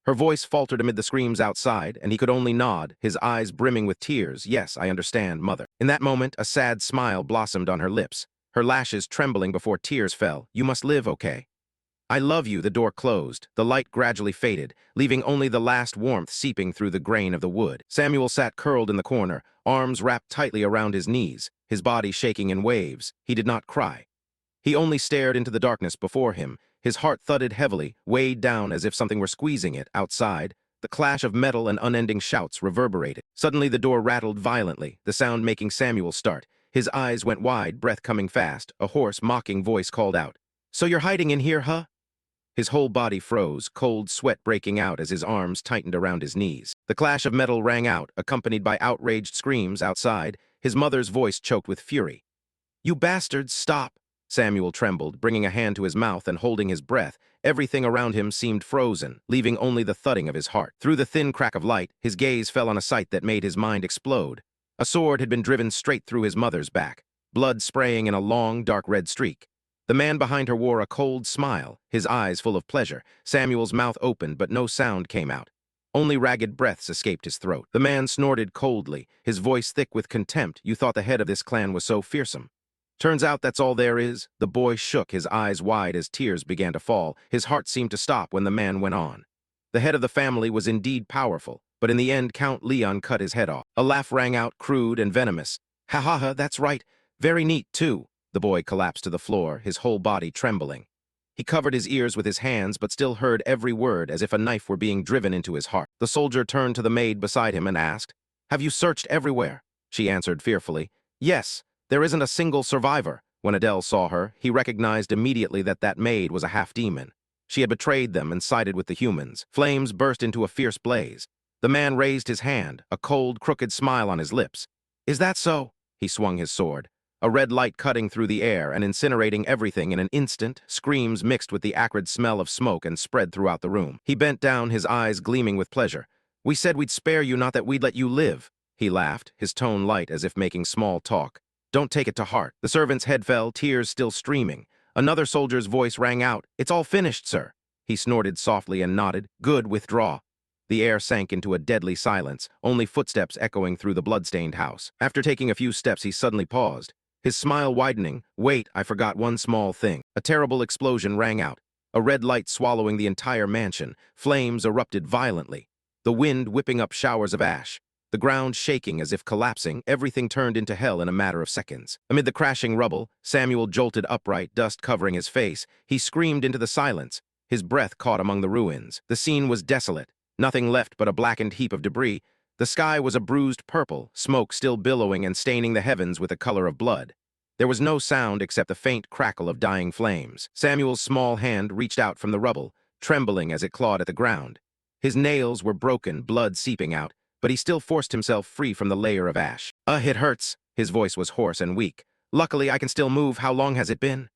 Her voice faltered amid the screams outside, and he could only nod, his eyes brimming with tears. "Yes, I understand, mother." In that moment, a sad smile blossomed on her lips, her lashes trembling before tears fell. "You must live, okay? I love you." The door closed, the light gradually faded, leaving only the last warmth seeping through the grain of the wood. Samuel sat curled in the corner, arms wrapped tightly around his knees, his body shaking in waves. He did not cry. He only stared into the darkness before him. His heart thudded heavily, weighed down as if something were squeezing it. Outside, the clash of metal and unending shouts reverberated. Suddenly the door rattled violently, the sound making Samuel start. His eyes went wide, breath coming fast. A hoarse, mocking voice called out, "So you're hiding in here, huh?" His whole body froze, cold sweat breaking out as his arms tightened around his knees. The clash of metal rang out, accompanied by outraged screams outside. His mother's voice choked with fury. "You bastards, stop!" Samuel trembled, bringing a hand to his mouth and holding his breath. Everything around him seemed frozen, leaving only the thudding of his heart. Through the thin crack of light, his gaze fell on a sight that made his mind explode. A sword had been driven straight through his mother's back, blood spraying in a long, dark red streak. The man behind her wore a cold smile, his eyes full of pleasure. Samuel's mouth opened, but no sound came out. Only ragged breaths escaped his throat. The man snorted coldly, his voice thick with contempt. "You thought the head of this clan was so fearsome. Turns out that's all there is." The boy shook, his eyes wide as tears began to fall. His heart seemed to stop when the man went on. The head of the family was indeed powerful, but in the end Count Leon cut his head off. A laugh rang out, crude and venomous. "Ha ha ha, that's right. Very neat, too." The boy collapsed to the floor, his whole body trembling. He covered his ears with his hands, but still heard every word as if a knife were being driven into his heart. The soldier turned to the maid beside him and asked, "Have you searched everywhere?" She answered fearfully, "Yes, there isn't a single survivor." When Adele saw her, he recognized immediately that that maid was a half-demon. She had betrayed them and sided with the humans. Flames burst into a fierce blaze. The man raised his hand, a cold, crooked smile on his lips. "Is that so?" He swung his sword, a red light cutting through the air and incinerating everything in an instant. Screams mixed with the acrid smell of smoke and spread throughout the room. He bent down, his eyes gleaming with pleasure. "We said we'd spare you, not that we'd let you live." He laughed, his tone light as if making small talk. "Don't take it to heart." The servant's head fell, tears still streaming. Another soldier's voice rang out, "It's all finished, sir." He snorted softly and nodded. "Good, withdraw." The air sank into a deadly silence, only footsteps echoing through the blood-stained house. After taking a few steps, he suddenly paused, his smile widening. "Wait, I forgot one small thing." A terrible explosion rang out, a red light swallowing the entire mansion. Flames erupted violently, the wind whipping up showers of ash. The ground shaking as if collapsing, everything turned into hell in a matter of seconds. Amid the crashing rubble, Samuel jolted upright, dust covering his face. He screamed into the silence. His breath caught among the ruins. The scene was desolate, nothing left but a blackened heap of debris. The sky was a bruised purple, smoke still billowing and staining the heavens with the color of blood. There was no sound except the faint crackle of dying flames. Samuel's small hand reached out from the rubble, trembling as it clawed at the ground. His nails were broken, blood seeping out, but he still forced himself free from the layer of ash. It hurts." His voice was hoarse and weak. "Luckily, I can still move. How long has it been?"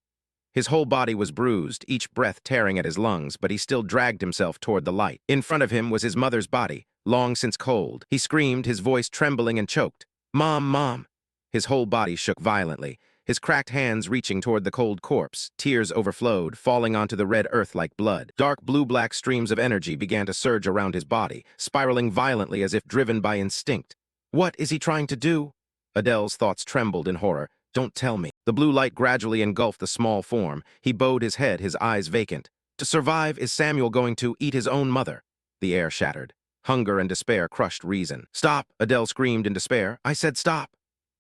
His whole body was bruised, each breath tearing at his lungs, but he still dragged himself toward the light. In front of him was his mother's body, long since cold. He screamed, his voice trembling and choked. "Mom, Mom!" His whole body shook violently, his cracked hands reaching toward the cold corpse. Tears overflowed, falling onto the red earth like blood. Dark blue-black streams of energy began to surge around his body, spiraling violently as if driven by instinct. What is he trying to do? Adele's thoughts trembled in horror. Don't tell me. The blue light gradually engulfed the small form. He bowed his head, his eyes vacant. To survive, is Samuel going to eat his own mother? The air shattered. Hunger and despair crushed reason. "Stop!" Adele screamed in despair. "I said stop!"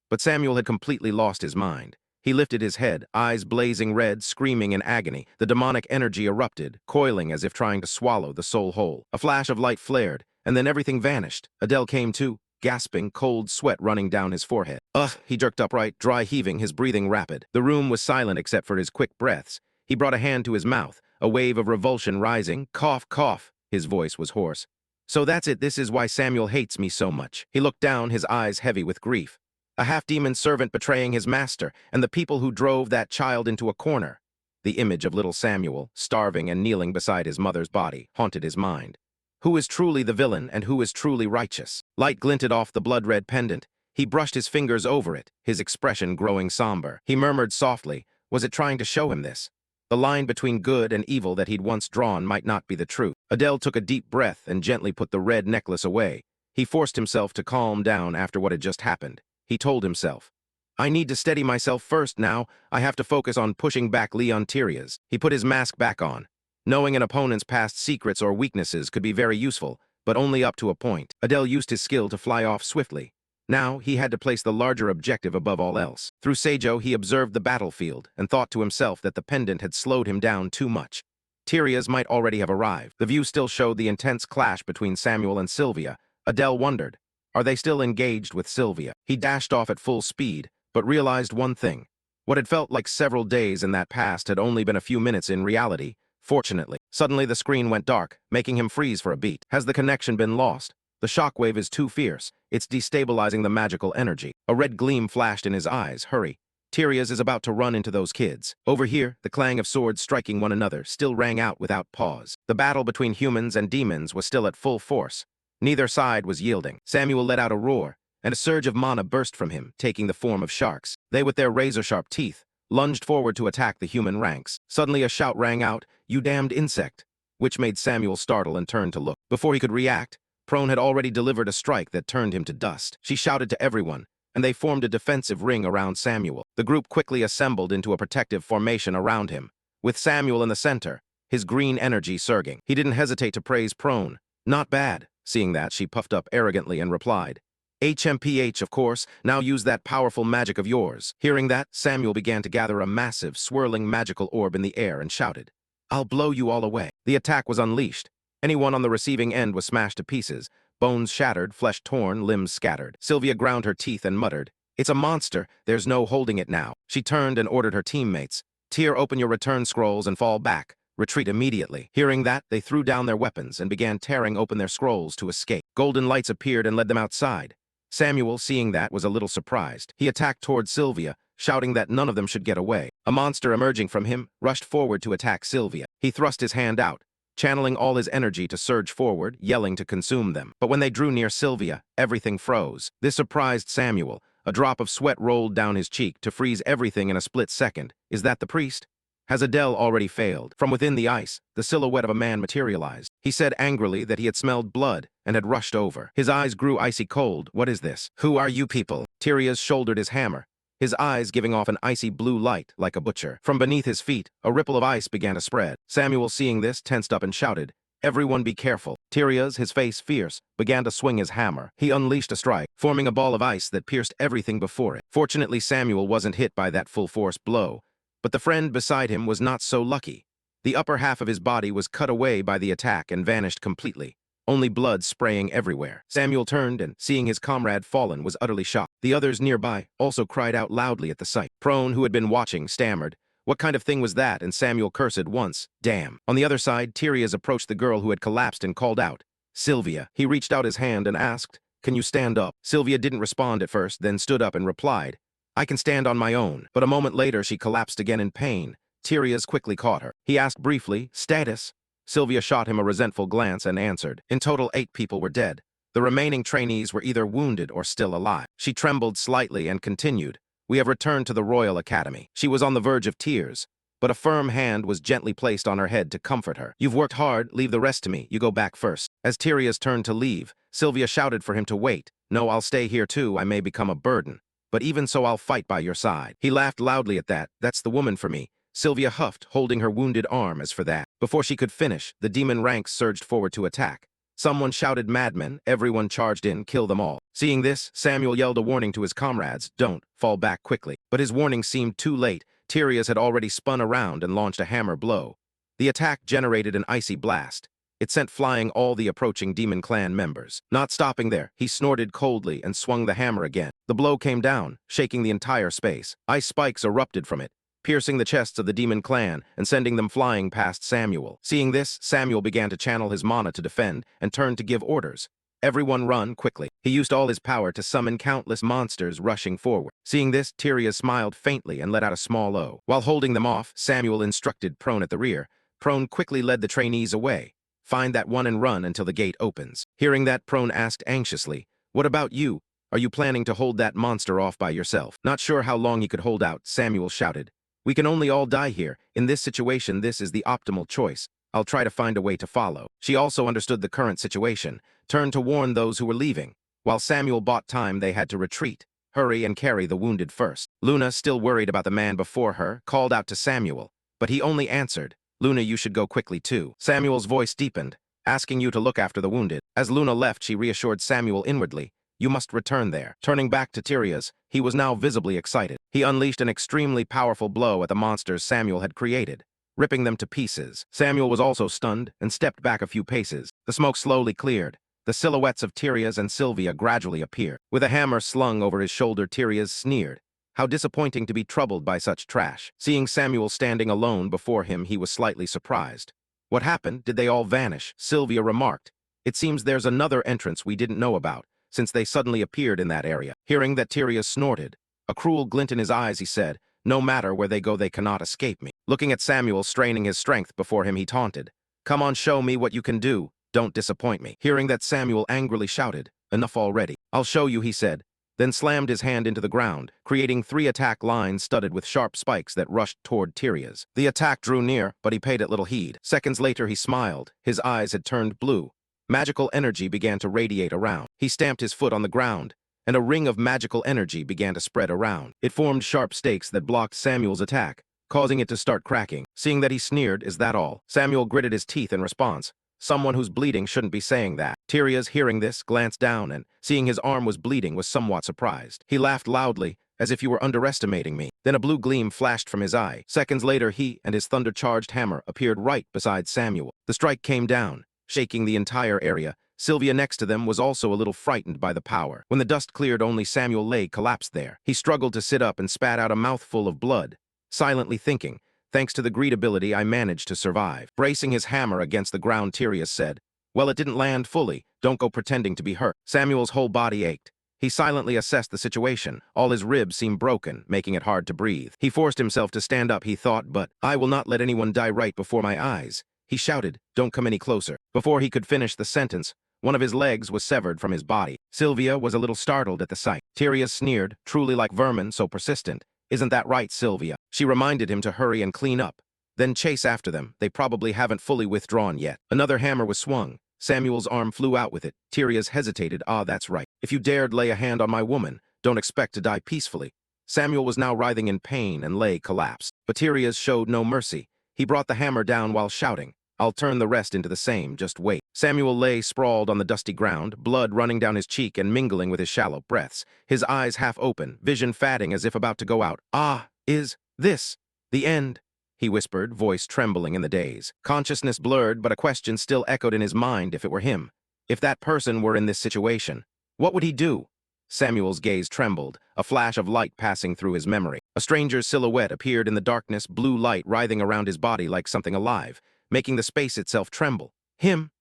But Samuel had completely lost his mind. He lifted his head, eyes blazing red, screaming in agony. The demonic energy erupted, coiling as if trying to swallow the soul whole. A flash of light flared, and then everything vanished. Adele came to, gasping, cold sweat running down his forehead. He jerked upright, dry heaving, his breathing rapid. The room was silent except for his quick breaths. He brought a hand to his mouth, a wave of revulsion rising. "Cough, cough." His voice was hoarse. "So that's it. This is why Samuel hates me so much." He looked down, his eyes heavy with grief. A half-demon servant betraying his master, and the people who drove that child into a corner. The image of little Samuel, starving and kneeling beside his mother's body, haunted his mind. Who is truly the villain and who is truly righteous? Light glinted off the blood-red pendant. He brushed his fingers over it, his expression growing somber. He murmured softly, was it trying to show him this? The line between good and evil that he'd once drawn might not be the truth. Adele took a deep breath and gently put the red necklace away. He forced himself to calm down after what had just happened. He told himself, I need to steady myself first now. I have to focus on pushing back Leon Tyria's. He put his mask back on. Knowing an opponent's past secrets or weaknesses could be very useful, but only up to a point. Adele used his skill to fly off swiftly. Now he had to place the larger objective above all else. Through Seijo, he observed the battlefield and thought to himself that the pendant had slowed him down too much. Tyria's might already have arrived. The view still showed the intense clash between Samuel and Sylvia. Adele wondered, are they still engaged with Sylvia? He dashed off at full speed, but realized one thing. What had felt like several days in that past had only been a few minutes in reality. Fortunately, suddenly the screen went dark, making him freeze for a beat. Has the connection been lost? The shockwave is too fierce. It's destabilizing the magical energy. A red gleam flashed in his eyes. Hurry. Tyria's is about to run into those kids. Over here, the clang of swords striking one another still rang out without pause. The battle between humans and demons was still at full force. Neither side was yielding. Samuel let out a roar, and a surge of mana burst from him, taking the form of sharks. They, with their razor-sharp teeth, lunged forward to attack the human ranks. Suddenly a shout rang out, "You damned insect!" which made Samuel startle and turn to look. Before he could react, Prone had already delivered a strike that turned him to dust. She shouted to everyone, and they formed a defensive ring around Samuel. The group quickly assembled into a protective formation around him, with Samuel in the center, his green energy surging. He didn't hesitate to praise Prone. Not bad. Seeing that, she puffed up arrogantly and replied, HMPH, of course, now use that powerful magic of yours. Hearing that, Samuel began to gather a massive, swirling magical orb in the air and shouted, I'll blow you all away. The attack was unleashed. Anyone on the receiving end was smashed to pieces, bones shattered, flesh torn, limbs scattered. Sylvia ground her teeth and muttered, It's a monster, there's no holding it now. She turned and ordered her teammates, Tyr, open your return scrolls and fall back. Retreat immediately. Hearing that, they threw down their weapons and began tearing open their scrolls to escape. Golden lights appeared and led them outside. Samuel, seeing that, was a little surprised. He attacked toward Sylvia, shouting that none of them should get away. A monster emerging from him rushed forward to attack Sylvia. He thrust his hand out, channeling all his energy to surge forward, yelling to consume them. But when they drew near Sylvia, everything froze. This surprised Samuel. A drop of sweat rolled down his cheek to freeze everything in a split second. Is that the priest? Has Adele already failed? From within the ice, the silhouette of a man materialized. He said angrily that he had smelled blood and had rushed over. His eyes grew icy cold. What is this? Who are you people? Tyrias shouldered his hammer, his eyes giving off an icy blue light like a butcher. From beneath his feet, a ripple of ice began to spread. Samuel, seeing this, tensed up and shouted, Everyone be careful. Tyrias, his face fierce, began to swing his hammer. He unleashed a strike, forming a ball of ice that pierced everything before it. Fortunately, Samuel wasn't hit by that full-force blow. But the friend beside him was not so lucky. The upper half of his body was cut away by the attack and vanished completely, only blood spraying everywhere. Samuel turned and, seeing his comrade fallen, was utterly shocked. The others nearby also cried out loudly at the sight. Prone, who had been watching, stammered, "What kind of thing was that?" And Samuel cursed once, "Damn." On the other side, Tyrias approached the girl who had collapsed and called out, "Sylvia." He reached out his hand and asked, "Can you stand up?" Sylvia didn't respond at first, then stood up and replied, "I can stand on my own." But a moment later, she collapsed again in pain. Tyrias quickly caught her. He asked briefly, "Status?" Sylvia shot him a resentful glance and answered. In total, 8 people were dead. The remaining trainees were either wounded or still alive. She trembled slightly and continued, "We have returned to the Royal Academy." She was on the verge of tears, but a firm hand was gently placed on her head to comfort her. "You've worked hard, leave the rest to me, you go back first." As Tyrias turned to leave, Sylvia shouted for him to wait. "No, I'll stay here too, I may become a burden. But even so, I'll fight by your side." He laughed loudly at that. "That's the woman for me." Sylvia huffed, holding her wounded arm as for that. Before she could finish, the demon ranks surged forward to attack. Someone shouted, "Madmen!" Everyone charged in, "Kill them all." Seeing this, Samuel yelled a warning to his comrades, "Don't, fall back quickly." But his warning seemed too late. Tyrias had already spun around and launched a hammer blow. The attack generated an icy blast. It sent flying all the approaching demon clan members. Not stopping there, he snorted coldly and swung the hammer again. The blow came down, shaking the entire space. Ice spikes erupted from it, piercing the chests of the demon clan and sending them flying past Samuel. Seeing this, Samuel began to channel his mana to defend and turned to give orders. "Everyone run quickly." He used all his power to summon countless monsters rushing forward. Seeing this, Tyrias smiled faintly and let out a small "oh." While holding them off, Samuel instructed Prone at the rear. Prone quickly led the trainees away. "Find that one and run until the gate opens." Hearing that, Prone asked anxiously, "What about you? Are you planning to hold that monster off by yourself?" Not sure how long he could hold out, Samuel shouted, "We can only all die here. In this situation, this is the optimal choice. I'll try to find a way to follow." She also understood the current situation, turned to warn those who were leaving. While Samuel bought time, they had to retreat, hurry and carry the wounded first. Luna, still worried about the man before her, called out to Samuel, but he only answered, "Luna, you should go quickly too." Samuel's voice deepened, "Asking you to look after the wounded." As Luna left, she reassured Samuel inwardly, "You must return there." Turning back to Tyrias, he was now visibly excited. He unleashed an extremely powerful blow at the monsters Samuel had created, ripping them to pieces. Samuel was also stunned and stepped back a few paces. The smoke slowly cleared. The silhouettes of Tyrias and Sylvia gradually appeared. With a hammer slung over his shoulder, Tyrias sneered. How disappointing to be troubled by such trash. Seeing Samuel standing alone before him, he was slightly surprised. "What happened? Did they all vanish?" Sylvia remarked. "It seems there's another entrance we didn't know about, since they suddenly appeared in that area." Hearing that, Tyrias snorted. A cruel glint in his eyes, he said, "No matter where they go, they cannot escape me." Looking at Samuel, straining his strength before him, he taunted, "Come on, show me what you can do. Don't disappoint me." Hearing that, Samuel angrily shouted, "Enough already." "I'll show you," he said, then slammed his hand into the ground, creating 3 attack lines studded with sharp spikes that rushed toward Tyrias. The attack drew near, but he paid it little heed. Seconds later, he smiled. His eyes had turned blue. Magical energy began to radiate around. He stamped his foot on the ground, and a ring of magical energy began to spread around. It formed sharp stakes that blocked Samuel's attack, causing it to start cracking. Seeing that, he sneered, "Is that all?" Samuel gritted his teeth in response. "Someone who's bleeding shouldn't be saying that." Tyrias, hearing this, glanced down and, seeing his arm was bleeding, was somewhat surprised. He laughed loudly, "As if you were underestimating me." Then a blue gleam flashed from his eye. Seconds later, he and his thunder-charged hammer appeared right beside Samuel. The strike came down, shaking the entire area. Sylvia next to them was also a little frightened by the power. When the dust cleared, only Samuel lay collapsed there. He struggled to sit up and spat out a mouthful of blood, silently thinking, "Thanks to the greed ability, I managed to survive." Bracing his hammer against the ground, Tyrias said, "Well, it didn't land fully. Don't go pretending to be hurt." Samuel's whole body ached. He silently assessed the situation. All his ribs seemed broken, making it hard to breathe. He forced himself to stand up, he thought, but, "I will not let anyone die right before my eyes." He shouted, "Don't come any closer." Before he could finish the sentence, one of his legs was severed from his body. Sylvia was a little startled at the sight. Tyrias sneered, "Truly like vermin, so persistent. Isn't that right, Sylvia?" She reminded him to hurry and clean up, then chase after them. They probably haven't fully withdrawn yet. Another hammer was swung. Samuel's arm flew out with it. Tyrias hesitated. "Ah, that's right. If you dared lay a hand on my woman, don't expect to die peacefully." Samuel was now writhing in pain and lay collapsed. But Tyrias showed no mercy. He brought the hammer down while shouting, "I'll turn the rest into the same, just wait." Samuel lay sprawled on the dusty ground, blood running down his cheek and mingling with his shallow breaths, his eyes half open, vision fading as if about to go out. "Ah, is this the end?" he whispered, voice trembling in the daze. Consciousness blurred, but a question still echoed in his mind if it were him. If that person were in this situation, what would he do? Samuel's gaze trembled, a flash of light passing through his memory. A stranger's silhouette appeared in the darkness, blue light writhing around his body like something alive, making the space itself tremble. Him?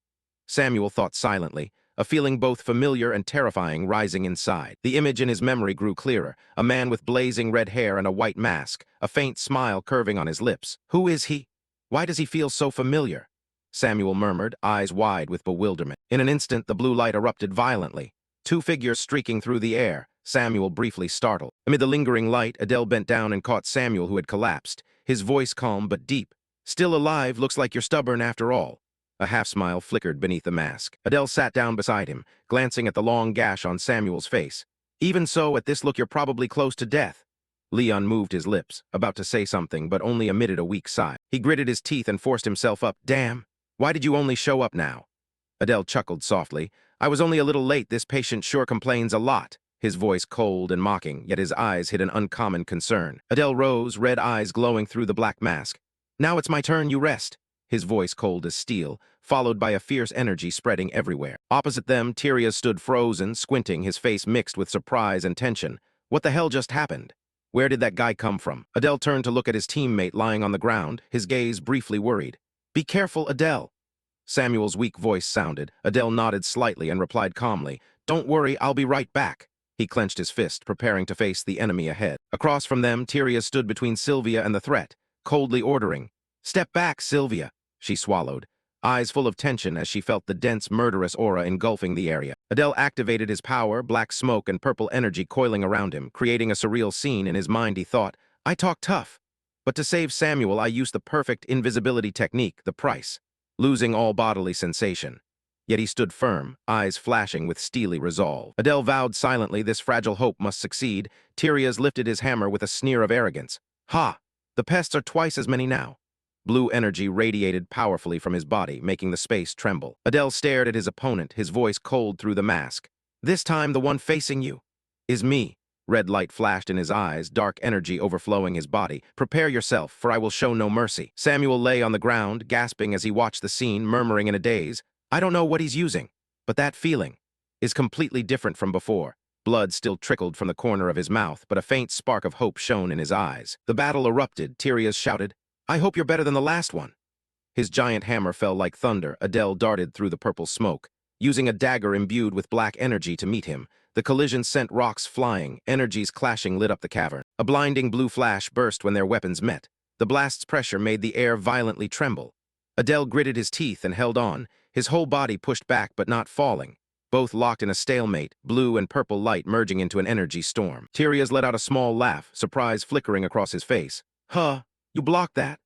Samuel thought silently, a feeling both familiar and terrifying rising inside. The image in his memory grew clearer, a man with blazing red hair and a white mask, a faint smile curving on his lips. Who is he? Why does he feel so familiar? Samuel murmured, eyes wide with bewilderment. In an instant, the blue light erupted violently. Two figures streaking through the air, Samuel briefly startled. Amid the lingering light, Adele bent down and caught Samuel, who had collapsed, his voice calm but deep. Still alive, looks like you're stubborn after all. A half-smile flickered beneath the mask. Adele sat down beside him, glancing at the long gash on Samuel's face. Even so, at this look you're probably close to death. Leon moved his lips, about to say something, but only emitted a weak sigh. He gritted his teeth and forced himself up. Damn! Why did you only show up now? Adele chuckled softly. I was only a little late. This patient sure complains a lot. His voice cold and mocking, yet his eyes hid an uncommon concern. Adele rose, red eyes glowing through the black mask. Now it's my turn, you rest. His voice cold as steel, followed by a fierce energy spreading everywhere. Opposite them, Tyria stood frozen, squinting, his face mixed with surprise and tension. What the hell just happened? Where did that guy come from? Adele turned to look at his teammate lying on the ground, his gaze briefly worried. Be careful, Adele. Samuel's weak voice sounded. Adele nodded slightly and replied calmly, Don't worry, I'll be right back. He clenched his fist, preparing to face the enemy ahead. Across from them, Tyria stood between Sylvia and the threat, coldly ordering, Step back, Sylvia. She swallowed, eyes full of tension as she felt the dense, murderous aura engulfing the area. Adele activated his power, black smoke and purple energy coiling around him, creating a surreal scene. In his mind he thought, I talk tough. But to save Samuel, I used the perfect invisibility technique, the price. Losing all bodily sensation. Yet he stood firm, eyes flashing with steely resolve. Adele vowed silently this fragile hope must succeed. Tyrias lifted his hammer with a sneer of arrogance. Ha! The pests are twice as many now. Blue energy radiated powerfully from his body, making the space tremble. Adele stared at his opponent, his voice cold through the mask. This time, the one facing you is me. Red light flashed in his eyes, dark energy overflowing his body. Prepare yourself, for I will show no mercy. Samuel lay on the ground, gasping as he watched the scene, murmuring in a daze. I don't know what he's using, but that feeling is completely different from before. Blood still trickled from the corner of his mouth, but a faint spark of hope shone in his eyes. The battle erupted. Tyrias shouted, I hope you're better than the last one. His giant hammer fell like thunder. Adele darted through the purple smoke, using a dagger imbued with black energy to meet him. The collision sent rocks flying, energies clashing lit up the cavern. A blinding blue flash burst when their weapons met. The blast's pressure made the air violently tremble. Adele gritted his teeth and held on, his whole body pushed back but not falling. Both locked in a stalemate, blue and purple light merging into an energy storm. Tyrias let out a small laugh, surprise flickering across his face. Huh, you blocked that?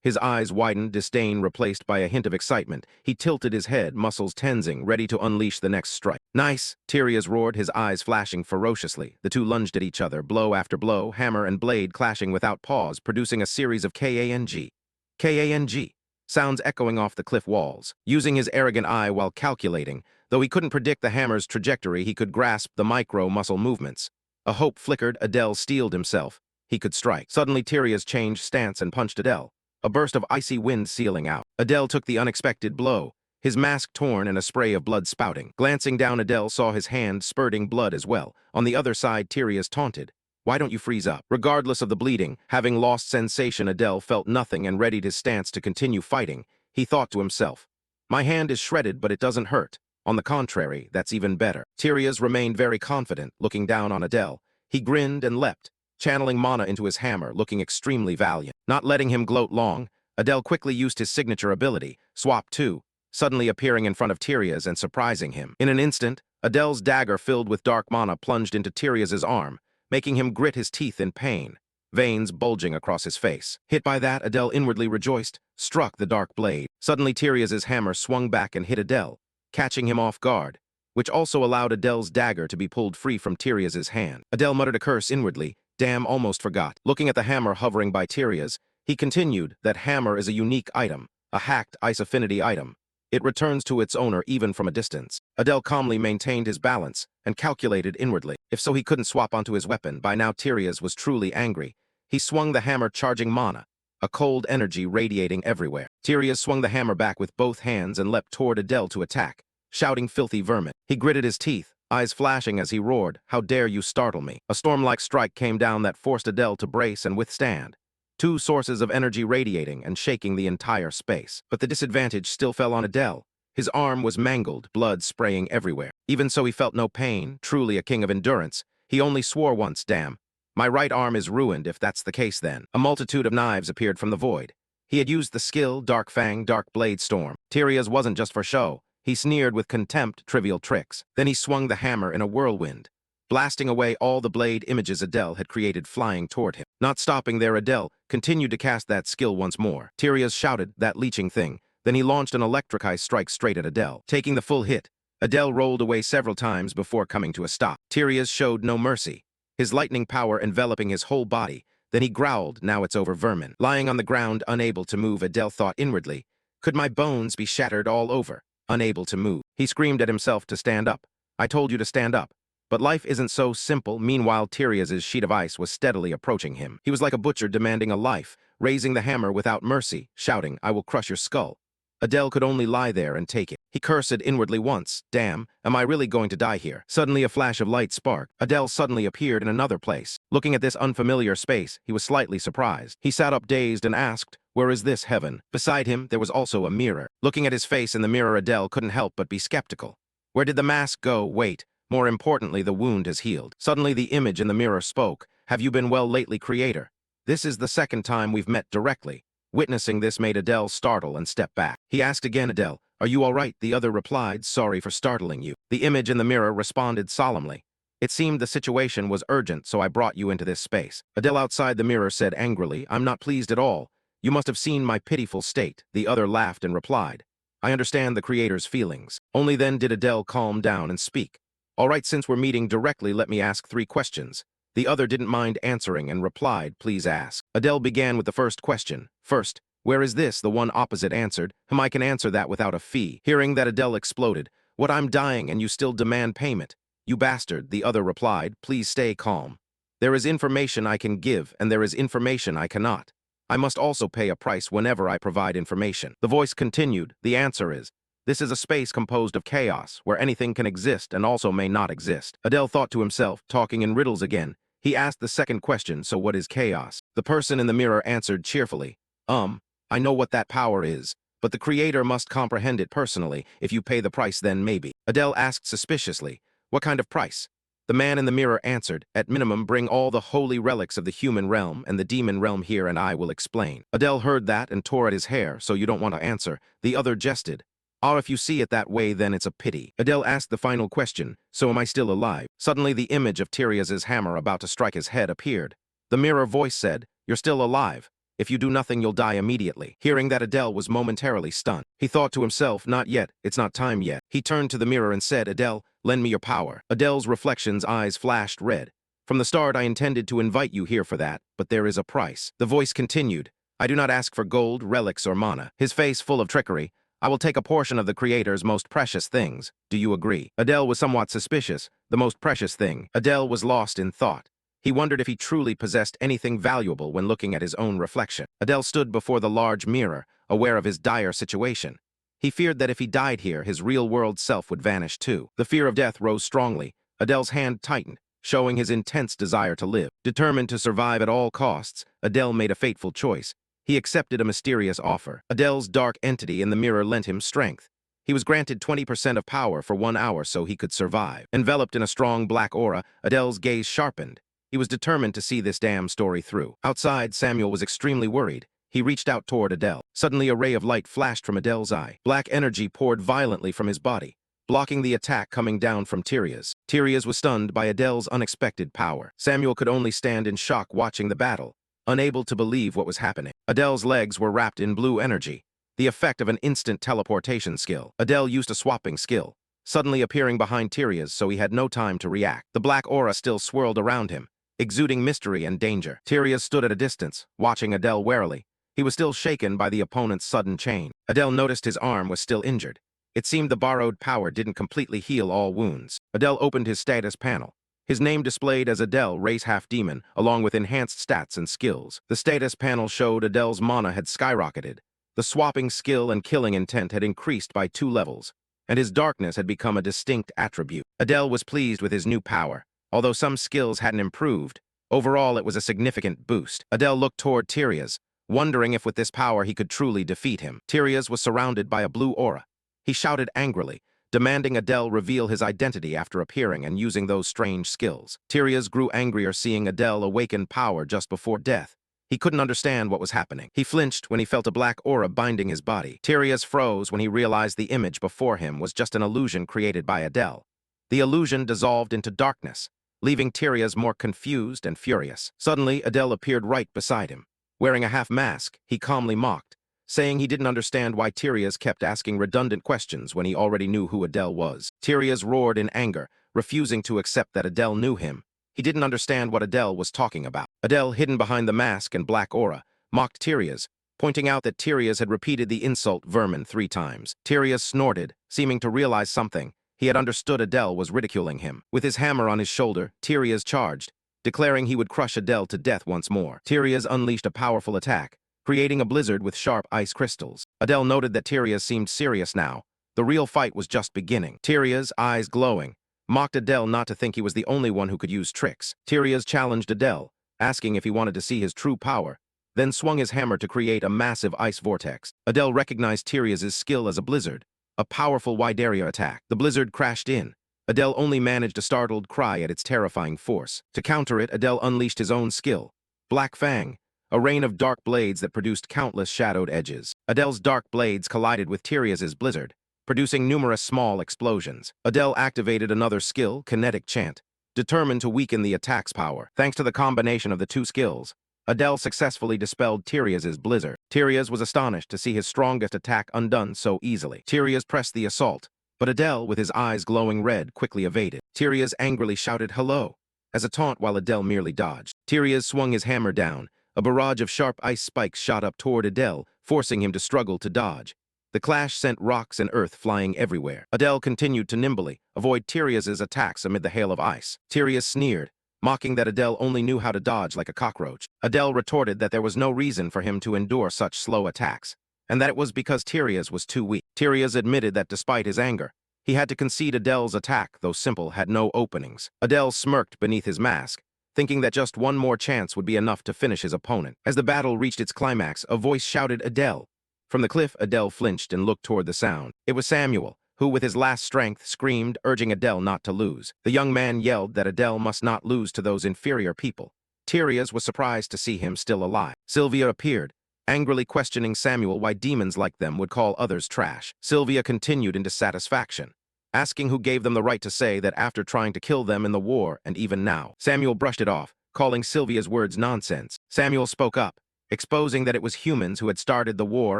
His eyes widened, disdain replaced by a hint of excitement. He tilted his head, muscles tensing, ready to unleash the next strike. Nice, Tyrias roared, his eyes flashing ferociously. The two lunged at each other, blow after blow, hammer and blade clashing without pause, producing a series of K-A-N-G. K-A-N-G. Sounds echoing off the cliff walls. Using his arrogant eye while calculating, though he couldn't predict the hammer's trajectory, he could grasp the micro-muscle movements. A hope flickered. Adele steeled himself. He could strike. Suddenly, Tyrias changed stance and punched Adele. A burst of icy wind sealing out. Adele took the unexpected blow, his mask torn and a spray of blood spouting. Glancing down, Adele saw his hand spurting blood as well. On the other side, Tyrias taunted. Why don't you freeze up? Regardless of the bleeding, having lost sensation, Adele felt nothing and readied his stance to continue fighting. He thought to himself, my hand is shredded, but it doesn't hurt. On the contrary, that's even better. Tyrias remained very confident, looking down on Adele. He grinned and leapt, channeling mana into his hammer, looking extremely valiant. Not letting him gloat long, Adele quickly used his signature ability, Swap 2, suddenly appearing in front of Tyrias and surprising him. In an instant, Adele's dagger filled with dark mana plunged into Tyrias' arm, making him grit his teeth in pain, veins bulging across his face. Hit by that, Adele inwardly rejoiced, struck the dark blade. Suddenly, Tyrias' hammer swung back and hit Adele, catching him off guard, which also allowed Adele's dagger to be pulled free from Tyrias' hand. Adele muttered a curse inwardly. Damn, almost forgot. Looking at the hammer hovering by Tyrias, he continued, that hammer is a unique item, a hacked ice affinity item. It returns to its owner even from a distance. Adele calmly maintained his balance and calculated inwardly. If so, he couldn't swap onto his weapon. By now, Tyrias was truly angry. He swung the hammer, charging mana. a cold energy radiating everywhere. Tyrius swung the hammer back with both hands and leapt toward Adele to attack, shouting filthy vermin. He gritted his teeth, eyes flashing as he roared, "How dare you startle me?" A storm-like strike came down that forced Adele to brace and withstand. Two sources of energy radiating and shaking the entire space. But the disadvantage still fell on Adele. His arm was mangled, blood spraying everywhere. Even so, he felt no pain, truly a king of endurance. He only swore once, "Damn. My right arm is ruined if that's the case then." A multitude of knives appeared from the void. He had used the skill, Dark Fang, Dark Blade Storm. Tyrius wasn't just for show. He sneered with contempt, trivial tricks. Then he swung the hammer in a whirlwind, blasting away all the blade images Adele had created flying toward him. Not stopping there, Adele continued to cast that skill once more. Tyrius shouted, "That leeching thing." Then he launched an electric strike straight at Adele. Taking the full hit, Adele rolled away several times before coming to a stop. Tyrius showed no mercy, his lightning power enveloping his whole body. Then he growled, "Now it's over, vermin." Lying on the ground, unable to move, Adele thought inwardly, "Could my bones be shattered all over?" Unable to move, he screamed at himself to stand up. "I told you to stand up." But life isn't so simple. Meanwhile, Tyrius's sheet of ice was steadily approaching him. He was like a butcher demanding a life, raising the hammer without mercy, shouting, "I will crush your skull." Adele could only lie there and take it. He cursed inwardly once, "Damn, am I really going to die here?" Suddenly a flash of light sparked. Adele suddenly appeared in another place. Looking at this unfamiliar space, he was slightly surprised. He sat up dazed and asked, "Where is this heaven?" Beside him, there was also a mirror. Looking at his face in the mirror, Adele couldn't help but be skeptical. Where did the mask go? Wait. More importantly, the wound has healed. Suddenly the image in the mirror spoke. "Have you been well lately, creator? This is the second time we've met directly." Witnessing this made Adele startle and step back. He asked again, "Adele, are you all right?" The other replied, "Sorry for startling you." The image in the mirror responded solemnly, "It seemed the situation was urgent, so I brought you into this space." Adele outside the mirror said angrily, "I'm not pleased at all. You must have seen my pitiful state." The other laughed and replied, "I understand the creator's feelings." Only then did Adele calm down and speak. "All right, since we're meeting directly, let me ask 3 questions. The other didn't mind answering and replied, "Please ask." Adele began with the first question. "First, where is this?" The one opposite answered, "I can answer that without a fee." Hearing that, Adele exploded. "What, I'm dying and you still demand payment? You bastard." The other replied, "Please stay calm. There is information I can give and there is information I cannot. I must also pay a price whenever I provide information." The voice continued, "The answer is, this is a space composed of chaos, where anything can exist and also may not exist." Adele thought to himself, talking in riddles again. He asked the second question, "So what is chaos?" The person in the mirror answered cheerfully, I know what that power is, but the creator must comprehend it personally. If you pay the price, then maybe." Adele asked suspiciously, "What kind of price?" The man in the mirror answered, "At minimum, bring all the holy relics of the human realm and the demon realm here and I will explain." Adele heard that and tore at his hair. "So you don't want to answer?" The other jested. "Ah, if you see it that way, then it's a pity." Adele asked the final question, "So am I still alive?" Suddenly the image of Tyrius's hammer about to strike his head appeared. The mirror voice said, "You're still alive. If you do nothing, you'll die immediately." Hearing that, Adele was momentarily stunned. He thought to himself, "Not yet, it's not time yet." He turned to the mirror and said, "Adele, lend me your power." Adele's reflection's eyes flashed red. "From the start, I intended to invite you here for that, but there is a price." The voice continued, "I do not ask for gold, relics, or mana." His face full of trickery, "I will take a portion of the creator's most precious things. Do you agree?" Adele was somewhat suspicious. The most precious thing. Adele was lost in thought. He wondered if he truly possessed anything valuable when looking at his own reflection. Adele stood before the large mirror, aware of his dire situation. He feared that if he died here, his real-world self would vanish too. The fear of death rose strongly. Adele's hand tightened, showing his intense desire to live. Determined to survive at all costs, Adele made a fateful choice. He accepted a mysterious offer. Adele's dark entity in the mirror lent him strength. He was granted 20% of power for 1 hour so he could survive. Enveloped in a strong black aura, Adele's gaze sharpened. He was determined to see this damn story through. Outside, Samuel was extremely worried. He reached out toward Adele. Suddenly, a ray of light flashed from Adele's eye. Black energy poured violently from his body, blocking the attack coming down from Tyrius. Tyrius was stunned by Adele's unexpected power. Samuel could only stand in shock watching the battle, unable to believe what was happening. Adele's legs were wrapped in blue energy, the effect of an instant teleportation skill. Adele used a swapping skill, suddenly appearing behind Tyrius, so he had no time to react. The black aura still swirled around him, exuding mystery and danger. Tyrius stood at a distance, watching Adele warily. He was still shaken by the opponent's sudden change. Adele noticed his arm was still injured. It seemed the borrowed power didn't completely heal all wounds. Adele opened his status panel. His name displayed as Adele, race half-demon, along with enhanced stats and skills. The status panel showed Adele's mana had skyrocketed. The swapping skill and killing intent had increased by 2 levels, and his darkness had become a distinct attribute. Adele was pleased with his new power. Although some skills hadn't improved, overall it was a significant boost. Adele looked toward Tyrius, wondering if with this power he could truly defeat him. Tyrius was surrounded by a blue aura. He shouted angrily, demanding Adele reveal his identity after appearing and using those strange skills. Tyrius grew angrier seeing Adele awaken power just before death. He couldn't understand what was happening. He flinched when he felt a black aura binding his body. Tyrius froze when he realized the image before him was just an illusion created by Adele. The illusion dissolved into darkness, leaving Tyrius more confused and furious. Suddenly, Adele appeared right beside him. Wearing a half-mask, he calmly mocked, saying he didn't understand why Tyrius kept asking redundant questions when he already knew who Adele was. Tyrius roared in anger, refusing to accept that Adele knew him. He didn't understand what Adele was talking about. Adele, hidden behind the mask and black aura, mocked Tyrius, pointing out that Tyrius had repeated the insult vermin 3 times. Tyrius snorted, seeming to realize something. He had understood Adele was ridiculing him. With his hammer on his shoulder, Tyrius charged, declaring he would crush Adele to death once more. Tyrius unleashed a powerful attack, creating a blizzard with sharp ice crystals. Adele noted that Tyrius seemed serious now. The real fight was just beginning. Tyrius, eyes glowing, mocked Adele not to think he was the only one who could use tricks. Tyrius challenged Adele, asking if he wanted to see his true power, then swung his hammer to create a massive ice vortex. Adele recognized Tyrius's skill as a blizzard, a powerful wide area attack. The blizzard crashed in. Adele only managed a startled cry at its terrifying force. To counter it, Adele unleashed his own skill, Black Fang, a rain of dark blades that produced countless shadowed edges. Adele's dark blades collided with Tyrius's blizzard, producing numerous small explosions. Adele activated another skill, Kinetic Chant, determined to weaken the attack's power. Thanks to the combination of the 2 skills, Adele successfully dispelled Tyrius's blizzard. Tyrius was astonished to see his strongest attack undone so easily. Tyrius pressed the assault, but Adele, with his eyes glowing red, quickly evaded. Tyrius angrily shouted hello, as a taunt while Adele merely dodged. Tyrius swung his hammer down. A barrage of sharp ice spikes shot up toward Adele, forcing him to struggle to dodge. The clash sent rocks and earth flying everywhere. Adele continued to nimbly avoid Tyrius's attacks amid the hail of ice. Tyrius sneered, mocking that Adele only knew how to dodge like a cockroach. Adele retorted that there was no reason for him to endure such slow attacks, and that it was because Tyrius was too weak. Tyrius admitted that despite his anger, he had to concede Adele's attack, though simple, had no openings. Adele smirked beneath his mask, thinking that just one more chance would be enough to finish his opponent. As the battle reached its climax, a voice shouted, Adele. From the cliff, Adele flinched and looked toward the sound. It was Samuel, who with his last strength screamed, urging Adele not to lose. The young man yelled that Adele must not lose to those inferior people. Tyrius was surprised to see him still alive. Sylvia appeared, angrily questioning Samuel why demons like them would call others trash. Sylvia continued in dissatisfaction, asking who gave them the right to say that after trying to kill them in the war and even now. Samuel brushed it off, calling Sylvia's words nonsense. Samuel spoke up, exposing that it was humans who had started the war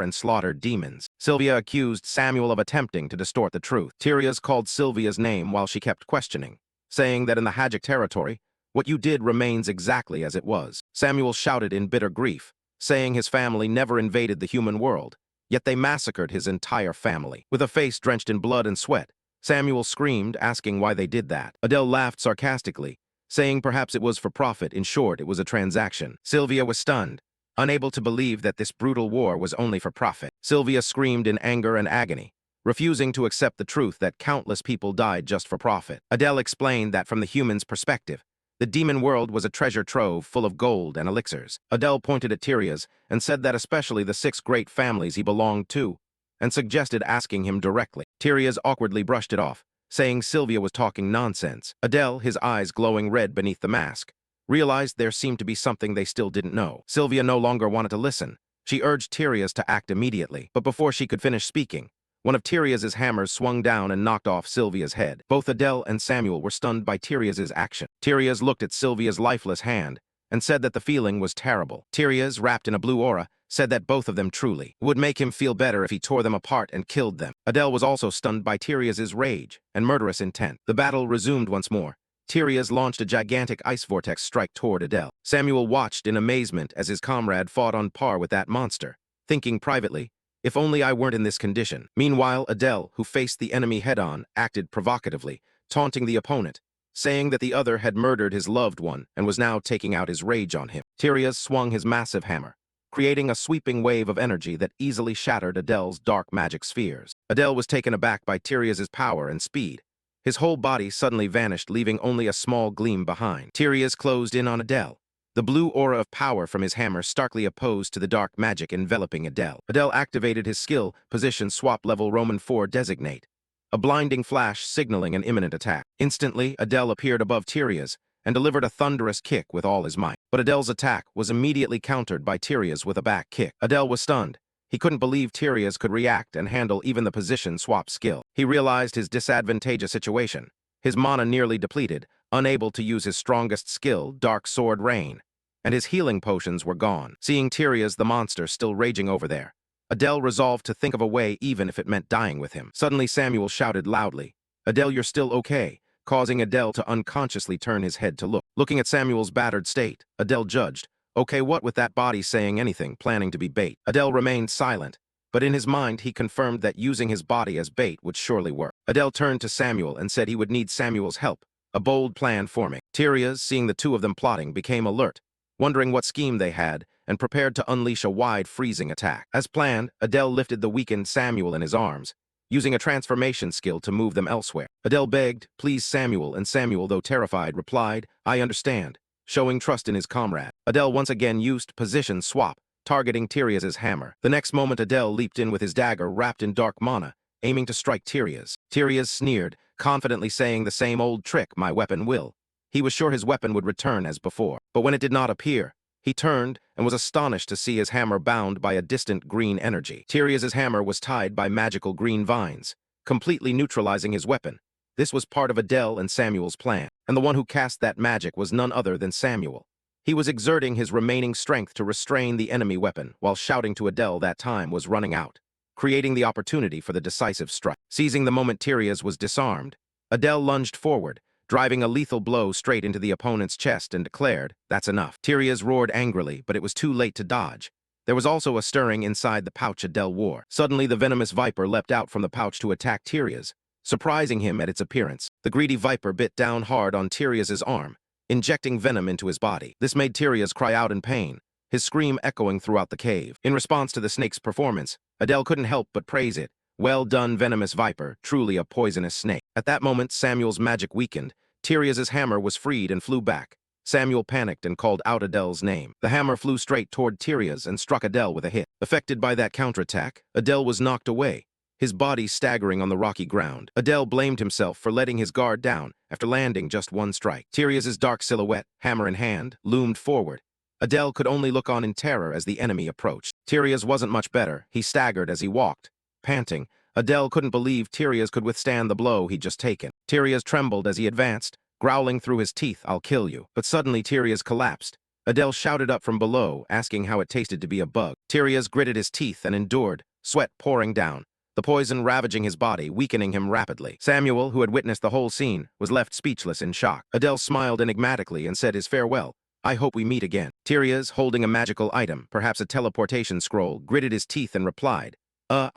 and slaughtered demons. Sylvia accused Samuel of attempting to distort the truth. Tyrius called Sylvia's name while she kept questioning, saying that in the Hagic territory, what you did remains exactly as it was. Samuel shouted in bitter grief, saying his family never invaded the human world, yet they massacred his entire family. With a face drenched in blood and sweat, Samuel screamed, asking why they did that. Adele laughed sarcastically, saying perhaps it was for profit. In short, it was a transaction. Sylvia was stunned, unable to believe that this brutal war was only for profit. Sylvia screamed in anger and agony, refusing to accept the truth that countless people died just for profit. Adele explained that from the human's perspective, the demon world was a treasure trove full of gold and elixirs. Adele pointed at Tyrius and said that especially the 6 great families he belonged to, and suggested asking him directly. Tyrius awkwardly brushed it off, saying Sylvia was talking nonsense. Adele, his eyes glowing red beneath the mask, realized there seemed to be something they still didn't know. Sylvia no longer wanted to listen. She urged Tyrius to act immediately, but before she could finish speaking, one of Tyrius's hammers swung down and knocked off Sylvia's head. Both Adele and Samuel were stunned by Tyrius's action. Tyrius looked at Sylvia's lifeless hand and said that the feeling was terrible. Tyrius, wrapped in a blue aura, said that both of them truly would make him feel better if he tore them apart and killed them. Adele was also stunned by Tyrius's rage and murderous intent. The battle resumed once more. Tyrius launched a gigantic ice vortex strike toward Adele. Samuel watched in amazement as his comrade fought on par with that monster, thinking privately, if only I weren't in this condition. Meanwhile, Adele, who faced the enemy head-on, acted provocatively, taunting the opponent, saying that the other had murdered his loved one and was now taking out his rage on him. Tyrius swung his massive hammer, creating a sweeping wave of energy that easily shattered Adele's dark magic spheres. Adele was taken aback by Tyrius's power and speed. His whole body suddenly vanished, leaving only a small gleam behind. Tyrius closed in on Adele, the blue aura of power from his hammer starkly opposed to the dark magic enveloping Adele. Adele activated his skill, position swap level Roman 4 designate, a blinding flash signaling an imminent attack. Instantly, Adele appeared above Tyrius and delivered a thunderous kick with all his might. But Adele's attack was immediately countered by Tyrius with a back kick. Adele was stunned. He couldn't believe Tyrius could react and handle even the position swap skill. He realized his disadvantageous situation. His mana nearly depleted, unable to use his strongest skill, Dark Sword Rain, and his healing potions were gone. Seeing Tyrius the monster still raging over there, Adele resolved to think of a way even if it meant dying with him. Suddenly Samuel shouted loudly, "Adele, you're still okay," causing Adele to unconsciously turn his head to look. Looking at Samuel's battered state, Adele judged, "Okay, what with that body saying anything, planning to be bait?" Adele remained silent, but in his mind he confirmed that using his body as bait would surely work. Adele turned to Samuel and said he would need Samuel's help, a bold plan forming. Tyrius, seeing the two of them plotting, became alert, wondering what scheme they had, and prepared to unleash a wide freezing attack. As planned, Adele lifted the weakened Samuel in his arms, using a transformation skill to move them elsewhere. Adele begged, "Please, Samuel," and Samuel, though terrified, replied, "I understand," showing trust in his comrade. Adele once again used position swap, targeting Tyrius's hammer. The next moment Adele leaped in with his dagger wrapped in dark mana, aiming to strike Tyrius. Tyrius sneered, confidently saying the same old trick, "My weapon will." He was sure his weapon would return as before. But when it did not appear, he turned and was astonished to see his hammer bound by a distant green energy. Tyrius's hammer was tied by magical green vines, completely neutralizing his weapon. This was part of Adele and Samuel's plan, and the one who cast that magic was none other than Samuel. He was exerting his remaining strength to restrain the enemy weapon, while shouting to Adele that time was running out, creating the opportunity for the decisive strike. Seizing the moment Tyrius was disarmed, Adele lunged forward, driving a lethal blow straight into the opponent's chest, and declared, "That's enough." Tyrius roared angrily, but it was too late to dodge. There was also a stirring inside the pouch Adele wore. Suddenly, the venomous viper leapt out from the pouch to attack Tyrius, surprising him at its appearance. The greedy viper bit down hard on Tyrius's arm, injecting venom into his body. This made Tyrius cry out in pain, his scream echoing throughout the cave. In response to the snake's performance, Adele couldn't help but praise it. "Well done, venomous viper, truly a poisonous snake." At that moment, Samuel's magic weakened. Tyrius's hammer was freed and flew back. Samuel panicked and called out Adele's name. The hammer flew straight toward Tyrius and struck Adele with a hit. Affected by that counterattack, Adele was knocked away, his body staggering on the rocky ground. Adele blamed himself for letting his guard down after landing just one strike. Tyrius's dark silhouette, hammer in hand, loomed forward. Adele could only look on in terror as the enemy approached. Tyrius wasn't much better. He staggered as he walked, panting. Adele couldn't believe Tyrius could withstand the blow he'd just taken. Tyrius trembled as he advanced, growling through his teeth, "I'll kill you." But suddenly Tyrius collapsed. Adele shouted up from below, asking how it tasted to be a bug. Tyrius gritted his teeth and endured, sweat pouring down, the poison ravaging his body, weakening him rapidly. Samuel, who had witnessed the whole scene, was left speechless in shock. Adele smiled enigmatically and said his farewell, "I hope we meet again." Tyrius, holding a magical item, perhaps a teleportation scroll, gritted his teeth and replied,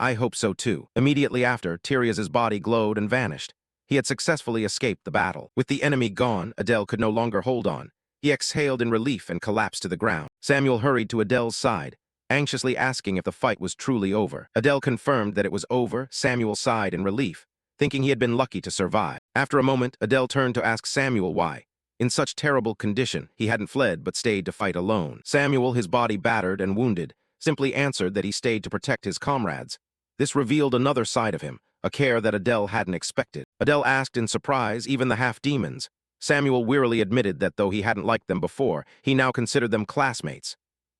I hope so too." Immediately after, Tyrius's body glowed and vanished. He had successfully escaped the battle. With the enemy gone, Adele could no longer hold on. He exhaled in relief and collapsed to the ground. Samuel hurried to Adele's side, anxiously asking if the fight was truly over. Adele confirmed that it was over. Samuel sighed in relief, thinking he had been lucky to survive. After a moment, Adele turned to ask Samuel why, in such terrible condition, he hadn't fled but stayed to fight alone. Samuel, his body battered and wounded, simply answered that he stayed to protect his comrades. This revealed another side of him, a care that Adele hadn't expected. Adele asked in surprise, even the half-demons. Samuel wearily admitted that though he hadn't liked them before, he now considered them classmates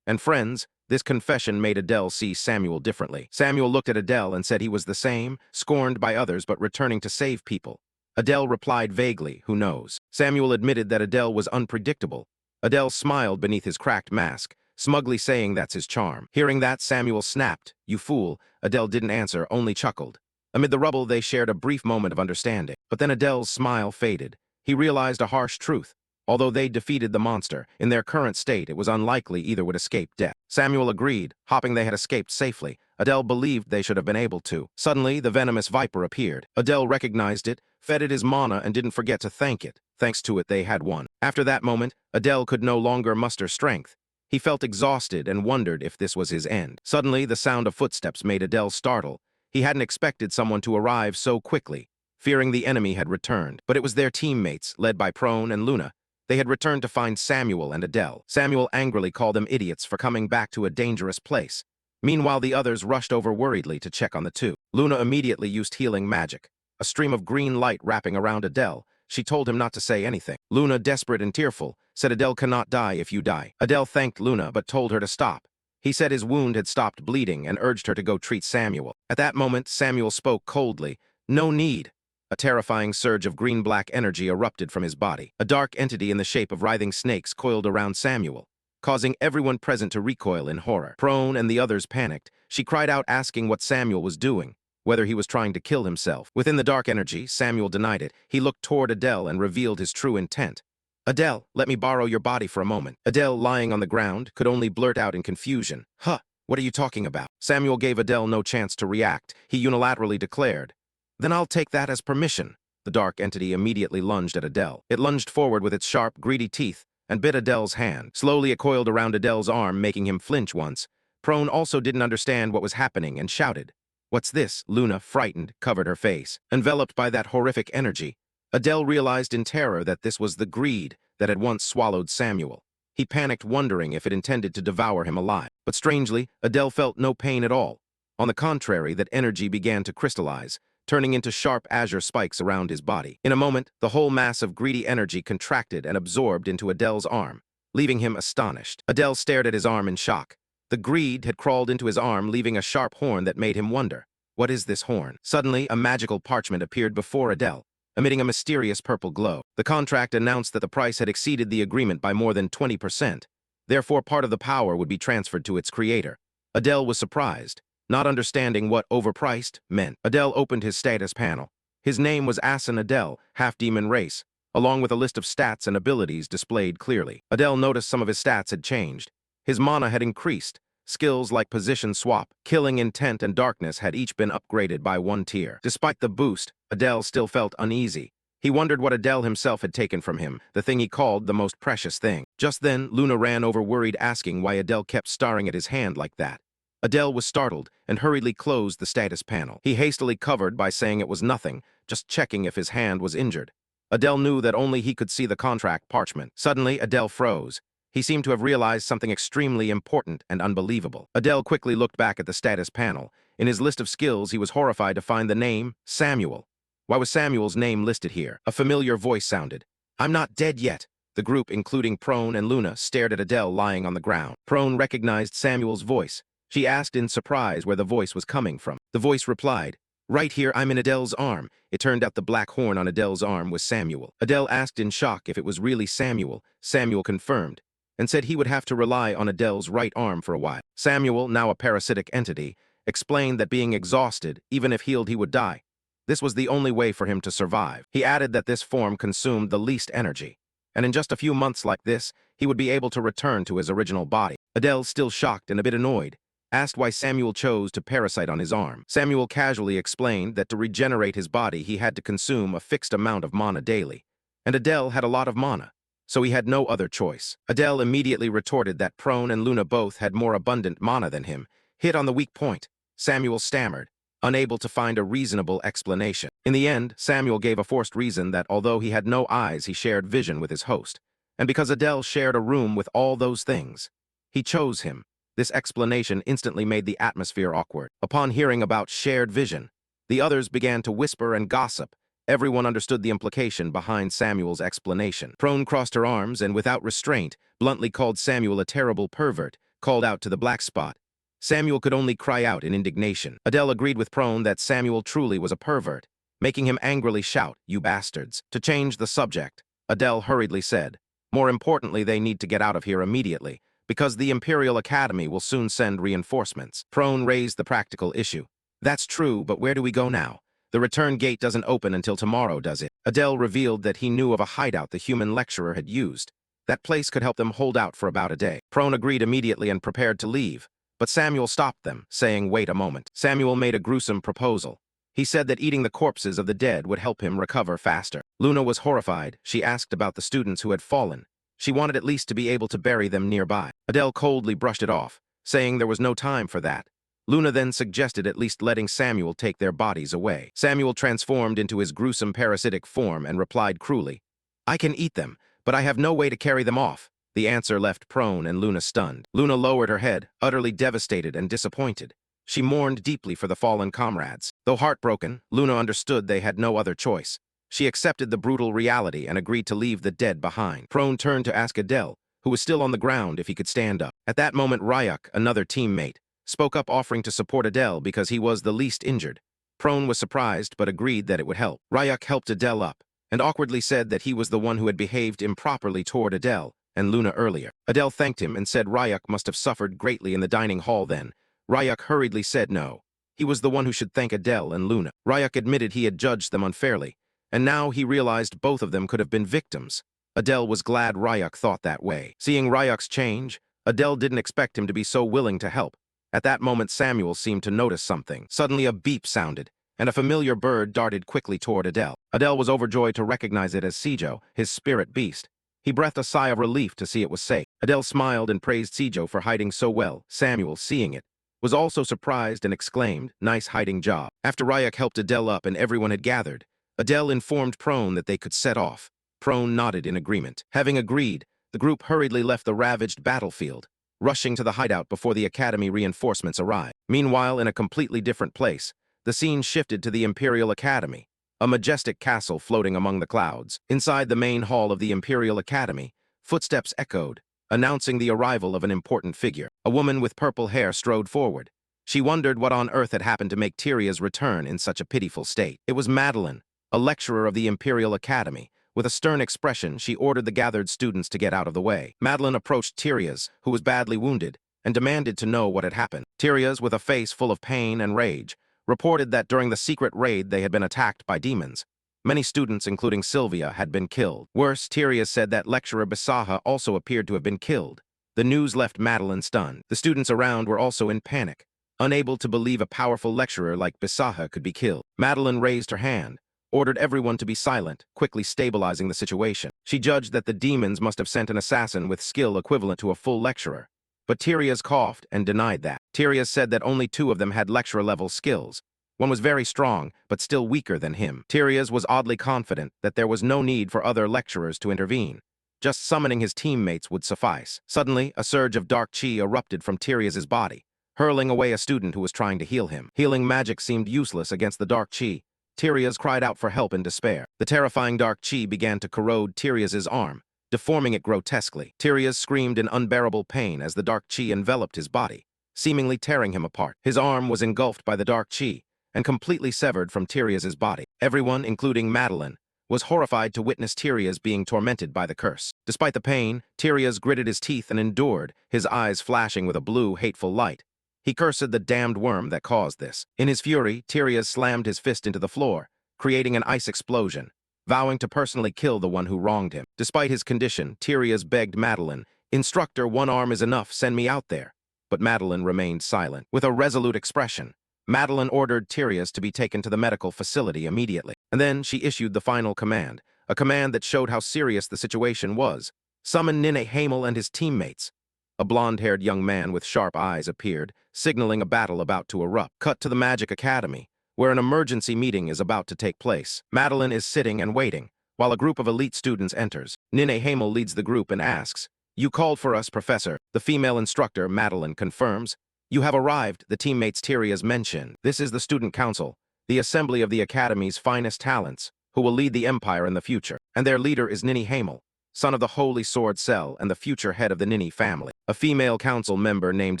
and friends. This confession made Adele see Samuel differently. Samuel looked at Adele and said he was the same, scorned by others but returning to save people. Adele replied vaguely, "Who knows?" Samuel admitted that Adele was unpredictable. Adele smiled beneath his cracked mask, smugly saying that's his charm. Hearing that, Samuel snapped, "You fool." Adele didn't answer, only chuckled. Amid the rubble, they shared a brief moment of understanding. But then Adele's smile faded. He realized a harsh truth. Although they defeated the monster, in their current state, it was unlikely either would escape death. Samuel agreed, hoping they had escaped safely. Adele believed they should have been able to. Suddenly, the venomous viper appeared. Adele recognized it, fed it his mana, and didn't forget to thank it. Thanks to it, they had won. After that moment, Adele could no longer muster strength. He felt exhausted and wondered if this was his end. Suddenly, the sound of footsteps made Adele startle. He hadn't expected someone to arrive so quickly, fearing the enemy had returned. But it was their teammates, led by Prone and Luna. They had returned to find Samuel and Adele. Samuel angrily called them idiots for coming back to a dangerous place. Meanwhile, the others rushed over worriedly to check on the two. Luna immediately used healing magic, a stream of green light wrapping around Adele. She told him not to say anything. Luna, desperate and tearful, said Adele cannot die if you die. Adele thanked Luna but told her to stop. He said his wound had stopped bleeding and urged her to go treat Samuel. At that moment, Samuel spoke coldly. No need. A terrifying surge of green-black energy erupted from his body. A dark entity in the shape of writhing snakes coiled around Samuel, causing everyone present to recoil in horror. Prone and the others panicked. She cried out asking what Samuel was doing, whether he was trying to kill himself. Within the dark energy, Samuel denied it. He looked toward Adele and revealed his true intent. Adele, let me borrow your body for a moment. Adele, lying on the ground, could only blurt out in confusion. Huh, what are you talking about? Samuel gave Adele no chance to react. He unilaterally declared, then I'll take that as permission. The dark entity immediately lunged at Adele. It lunged forward with its sharp, greedy teeth and bit Adele's hand. Slowly it coiled around Adele's arm, making him flinch once. Prone also didn't understand what was happening and shouted. What's this? Luna, frightened, covered her face. Enveloped by that horrific energy, Adele realized in terror that this was the greed that had once swallowed Samuel. He panicked, wondering if it intended to devour him alive. But strangely, Adele felt no pain at all. On the contrary, that energy began to crystallize, turning into sharp azure spikes around his body. In a moment, the whole mass of greedy energy contracted and absorbed into Adele's arm, leaving him astonished. Adele stared at his arm in shock. The greed had crawled into his arm, leaving a sharp horn that made him wonder. What is this horn? Suddenly, a magical parchment appeared before Adele, emitting a mysterious purple glow. The contract announced that the price had exceeded the agreement by more than 20%. Therefore, part of the power would be transferred to its creator. Adele was surprised, not understanding what overpriced meant. Adele opened his status panel. His name was Asin Adele, half-demon race, along with a list of stats and abilities displayed clearly. Adele noticed some of his stats had changed. His mana had increased. Skills like position swap, killing intent, and darkness had each been upgraded by 1 tier. Despite the boost, Adele still felt uneasy. He wondered what Adele himself had taken from him, the thing he called the most precious thing. Just then, Luna ran over worried, asking why Adele kept staring at his hand like that. Adele was startled and hurriedly closed the status panel. He hastily covered by saying it was nothing, just checking if his hand was injured. Adele knew that only he could see the contract parchment. Suddenly, Adele froze. He seemed to have realized something extremely important and unbelievable. Adele quickly looked back at the status panel. In his list of skills, he was horrified to find the name Samuel. Why was Samuel's name listed here? A familiar voice sounded. I'm not dead yet. The group, including Prone and Luna, stared at Adele lying on the ground. Prone recognized Samuel's voice. She asked in surprise where the voice was coming from. The voice replied, right here, I'm in Adele's arm. It turned out the black horn on Adele's arm was Samuel. Adele asked in shock if it was really Samuel. Samuel confirmed, and said he would have to rely on Adele's right arm for a while. Samuel, now a parasitic entity, explained that being exhausted, even if healed, he would die. This was the only way for him to survive. He added that this form consumed the least energy, and in just a few months like this, he would be able to return to his original body. Adele, still shocked and a bit annoyed, asked why Samuel chose to parasite on his arm. Samuel casually explained that to regenerate his body, he had to consume a fixed amount of mana daily, and Adele had a lot of mana, so he had no other choice. Adele immediately retorted that Prone and Luna both had more abundant mana than him, hit on the weak point. Samuel stammered, unable to find a reasonable explanation. In the end, Samuel gave a forced reason that although he had no eyes, he shared vision with his host, and because Adele shared a room with all those things, he chose him. This explanation instantly made the atmosphere awkward. Upon hearing about shared vision, the others began to whisper and gossip. Everyone understood the implication behind Samuel's explanation. Prone crossed her arms and, without restraint, bluntly called Samuel a terrible pervert, called out to the black spot. Samuel could only cry out in indignation. Adele agreed with Prone that Samuel truly was a pervert, making him angrily shout, "You bastards." To change the subject, Adele hurriedly said, more importantly, they need to get out of here immediately, because the Imperial Academy will soon send reinforcements. Prone raised the practical issue. That's true, but where do we go now? The return gate doesn't open until tomorrow, does it? Adele revealed that he knew of a hideout the human lecturer had used. That place could help them hold out for about a day. Prone agreed immediately and prepared to leave, but Samuel stopped them, saying, wait a moment. Samuel made a gruesome proposal. He said that eating the corpses of the dead would help him recover faster. Luna was horrified. She asked about the students who had fallen. She wanted at least to be able to bury them nearby. Adele coldly brushed it off, saying there was no time for that. Luna then suggested at least letting Samuel take their bodies away. Samuel transformed into his gruesome parasitic form and replied cruelly, "I can eat them, but I have no way to carry them off." The answer left prone and Luna stunned. Luna lowered her head, utterly devastated and disappointed. She mourned deeply for the fallen comrades. Though heartbroken, Luna understood they had no other choice. She accepted the brutal reality and agreed to leave the dead behind. Prone turned to ask Adele, who was still on the ground, if he could stand up. At that moment, Ryak, another teammate, spoke up offering to support Adele because he was the least injured. Prone was surprised but agreed that it would help. Ryak helped Adele up and awkwardly said that he was the one who had behaved improperly toward Adele and Luna earlier. Adele thanked him and said Ryak must have suffered greatly in the dining hall then. Ryak hurriedly said no. He was the one who should thank Adele and Luna. Ryak admitted he had judged them unfairly, and now he realized both of them could have been victims. Adele was glad Ryak thought that way. Seeing Ryak's change, Adele didn't expect him to be so willing to help. At that moment, Samuel seemed to notice something. Suddenly, a beep sounded, and a familiar bird darted quickly toward Adele. Adele was overjoyed to recognize it as Sijo, his spirit beast. He breathed a sigh of relief to see it was safe. Adele smiled and praised Sijo for hiding so well. Samuel, seeing it, was also surprised and exclaimed, "Nice hiding job." After Ryak helped Adele up and everyone had gathered, Adele informed Prone that they could set off. Prone nodded in agreement. Having agreed, the group hurriedly left the ravaged battlefield, rushing to the hideout before the Academy reinforcements arrived. Meanwhile, in a completely different place, the scene shifted to the Imperial Academy, a majestic castle floating among the clouds. Inside the main hall of the Imperial Academy, footsteps echoed, announcing the arrival of an important figure. A woman with purple hair strode forward. She wondered what on earth had happened to make Tyria's return in such a pitiful state. It was Madeline, a lecturer of the Imperial Academy. With a stern expression, she ordered the gathered students to get out of the way. Madeline approached Tyria's, who was badly wounded, and demanded to know what had happened. Tyria's, with a face full of pain and rage, reported that during the secret raid they had been attacked by demons. Many students, including Sylvia, had been killed. Worse, Tyria said that lecturer Bisaha also appeared to have been killed. The news left Madeline stunned. The students around were also in panic, unable to believe a powerful lecturer like Bisaha could be killed. Madeline raised her hand, ordered everyone to be silent, quickly stabilizing the situation. She judged that the demons must have sent an assassin with skill equivalent to a full lecturer. But Tyria's coughed and denied that. Tyria said that only 2 of them had lecturer-level skills. One was very strong, but still weaker than him. Tyria's was oddly confident that there was no need for other lecturers to intervene. Just summoning his teammates would suffice. Suddenly, a surge of dark chi erupted from Tyria's body, hurling away a student who was trying to heal him. Healing magic seemed useless against the dark chi. Tyria's cried out for help in despair. The terrifying dark chi began to corrode Tyria's arm, deforming it grotesquely. Tyria's screamed in unbearable pain as the dark chi enveloped his body, seemingly tearing him apart. His arm was engulfed by the dark chi and completely severed from Tyria's body. Everyone, including Madeline, was horrified to witness Tyria's being tormented by the curse. Despite the pain, Tyria's gritted his teeth and endured, his eyes flashing with a blue, hateful light. He cursed the damned worm that caused this. In his fury, Tyria's slammed his fist into the floor, creating an ice explosion, vowing to personally kill the one who wronged him. Despite his condition, Tyria's begged Madeline, "Instructor, one arm is enough, send me out there." But Madeline remained silent. With a resolute expression, Madeline ordered Tyria's to be taken to the medical facility immediately. And then she issued the final command, a command that showed how serious the situation was. "Summon Nine Hamel and his teammates." A blonde-haired young man with sharp eyes appeared, signaling a battle about to erupt. Cut to the Magic Academy, where an emergency meeting is about to take place. Madeline is sitting and waiting, while a group of elite students enters. Nine Hamel leads the group and asks, "You called for us, Professor." The female instructor, Madeline, confirms, "You have arrived," the teammates Tyria's mention. "This is the Student Council, the assembly of the Academy's finest talents, who will lead the Empire in the future. And their leader is Nini Hamel, son of the Holy Sword Cell and the future head of the Nini family." A female council member named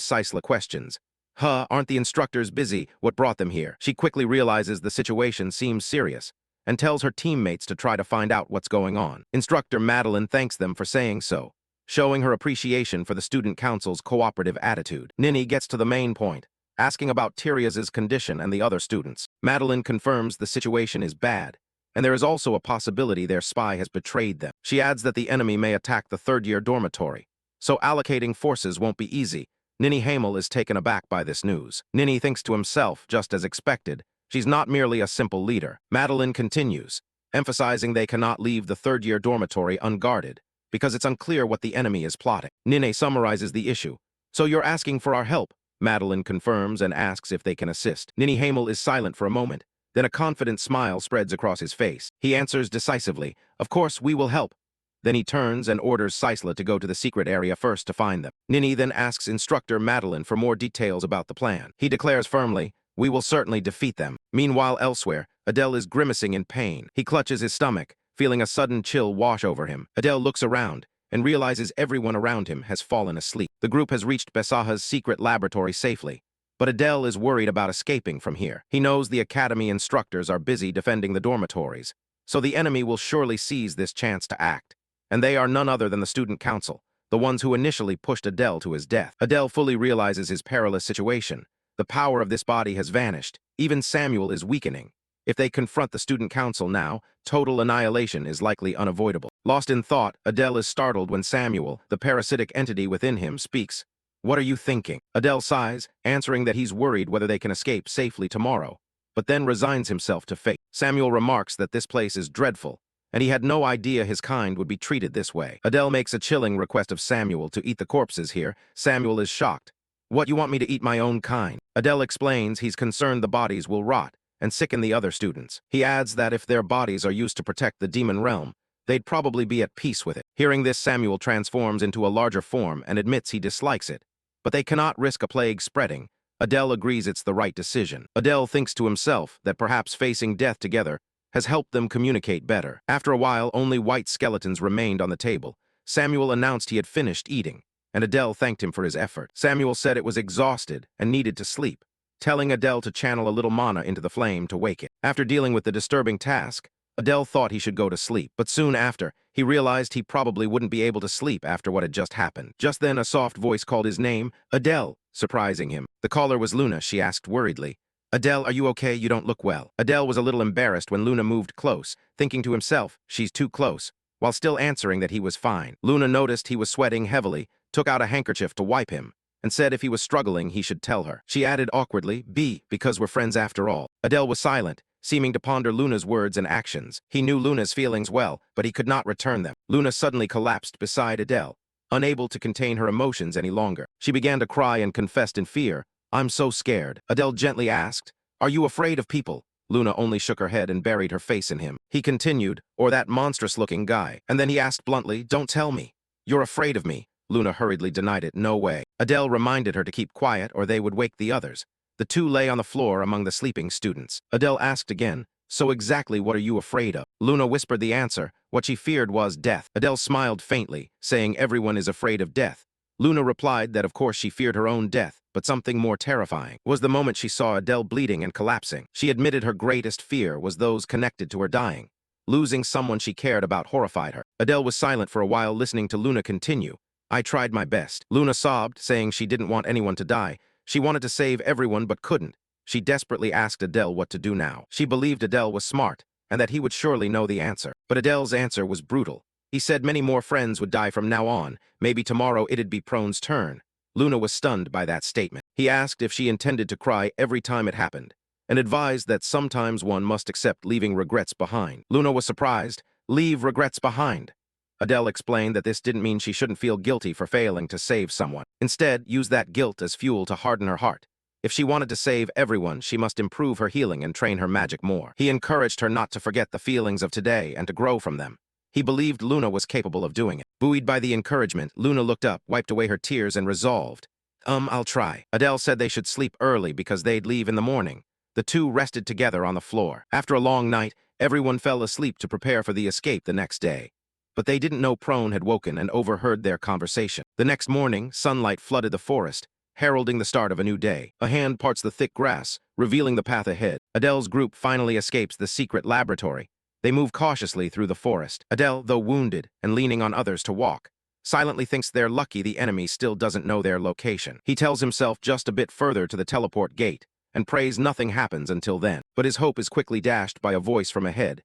Sisla questions, Aren't the instructors busy? What brought them here?" She quickly realizes the situation seems serious and tells her teammates to try to find out what's going on. Instructor Madeline thanks them for saying so, showing her appreciation for the Student Council's cooperative attitude. Nini gets to the main point, asking about Tyria's condition and the other students. Madeline confirms the situation is bad, and there is also a possibility their spy has betrayed them. She adds that the enemy may attack the third-year dormitory, so allocating forces won't be easy. Nini Hamel is taken aback by this news. Nini thinks to himself, just as expected, She's not merely a simple leader. Madeline continues, emphasizing they cannot leave the third-year dormitory unguarded, because it's unclear what the enemy is plotting. Nine summarizes the issue. So you're asking for our help? Madeline confirms and asks if they can assist. Nini Hamel is silent for a moment. Then a confident smile spreads across his face. He answers decisively, "Of course, we will help." Then he turns and orders Sisla to go to the secret area first to find them. Nini then asks instructor Madeline for more details about the plan. He declares firmly, "We will certainly defeat them." Meanwhile, elsewhere, Adele is grimacing in pain. He clutches his stomach, feeling a sudden chill wash over him. Adele looks around and realizes everyone around him has fallen asleep. The group has reached Besaha's secret laboratory safely, but Adele is worried about escaping from here. He knows the academy instructors are busy defending the dormitories, so the enemy will surely seize this chance to act. And they are none other than the student council, the ones who initially pushed Adele to his death. Adele fully realizes his perilous situation. The power of this body has vanished. Even Samuel is weakening. If they confront the student council now, total annihilation is likely unavoidable. Lost in thought, Adele is startled when Samuel, the parasitic entity within him, speaks. "What are you thinking?" Adele sighs, answering that he's worried whether they can escape safely tomorrow, but then resigns himself to fate. Samuel remarks that this place is dreadful, and he had no idea his kind would be treated this way. Adele makes a chilling request of Samuel to eat the corpses here. Samuel is shocked. "What, you want me to eat my own kind?" Adele explains he's concerned the bodies will rot and sicken the other students. He adds that if their bodies are used to protect the demon realm, they'd probably be at peace with it. Hearing this, Samuel transforms into a larger form and admits he dislikes it. But they cannot risk a plague spreading. Adele agrees it's the right decision. Adele thinks to himself that perhaps facing death together has helped them communicate better. After a while, only white skeletons remained on the table. Samuel announced he had finished eating, and Adele thanked him for his effort. Samuel said it was exhausted and needed to sleep, telling Adele to channel a little mana into the flame to wake it. After dealing with the disturbing task, Adele thought he should go to sleep, but soon after, he realized he probably wouldn't be able to sleep after what had just happened. Just then, a soft voice called his name, "Adele," surprising him. The caller was Luna. She asked worriedly, "Adele, are you okay? You don't look well." Adele was a little embarrassed when Luna moved close, thinking to himself, "She's too close," while still answering that he was fine. Luna noticed he was sweating heavily, took out a handkerchief to wipe him, and said if he was struggling, he should tell her. She added awkwardly, because we're friends after all." Adele was silent, seeming to ponder Luna's words and actions. He knew Luna's feelings well, but he could not return them. Luna suddenly collapsed beside Adele, unable to contain her emotions any longer. She began to cry and confessed in fear, "I'm so scared." Adele gently asked, "Are you afraid of people?" Luna only shook her head and buried her face in him. He continued, "Or that monstrous-looking guy." And then he asked bluntly, "Don't tell me. You're afraid of me." Luna hurriedly denied it. "No way." Adele reminded her to keep quiet or they would wake the others. The two lay on the floor among the sleeping students. Adele asked again, "So exactly what are you afraid of?" Luna whispered the answer. What she feared was death. Adele smiled faintly, saying everyone is afraid of death. Luna replied that of course she feared her own death, but something more terrifying was the moment she saw Adele bleeding and collapsing. She admitted her greatest fear was those connected to her dying. Losing someone she cared about horrified her. Adele was silent for a while, listening to Luna continue. "I tried my best." Luna sobbed, saying she didn't want anyone to die. She wanted to save everyone but couldn't. She desperately asked Adele what to do now. She believed Adele was smart, and that he would surely know the answer. But Adele's answer was brutal. He said many more friends would die from now on. Maybe tomorrow it'd be Prone's turn. Luna was stunned by that statement. He asked if she intended to cry every time it happened, and advised that sometimes one must accept leaving regrets behind. Luna was surprised. Leave regrets behind. Adele explained that this didn't mean she shouldn't feel guilty for failing to save someone. Instead, use that guilt as fuel to harden her heart. If she wanted to save everyone, she must improve her healing and train her magic more. He encouraged her not to forget the feelings of today and to grow from them. He believed Luna was capable of doing it. Buoyed by the encouragement, Luna looked up, wiped away her tears, and resolved, I'll try." Adele said they should sleep early because they'd leave in the morning. The two rested together on the floor. After a long night, everyone fell asleep to prepare for the escape the next day. But they didn't know Prone had woken and overheard their conversation. The next morning, sunlight flooded the forest, heralding the start of a new day. A hand parts the thick grass, revealing the path ahead. Adele's group finally escapes the secret laboratory. They move cautiously through the forest. Adele, though wounded and leaning on others to walk, silently thinks they're lucky the enemy still doesn't know their location. He tells himself just a bit further to the teleport gate and prays nothing happens until then. But his hope is quickly dashed by a voice from ahead.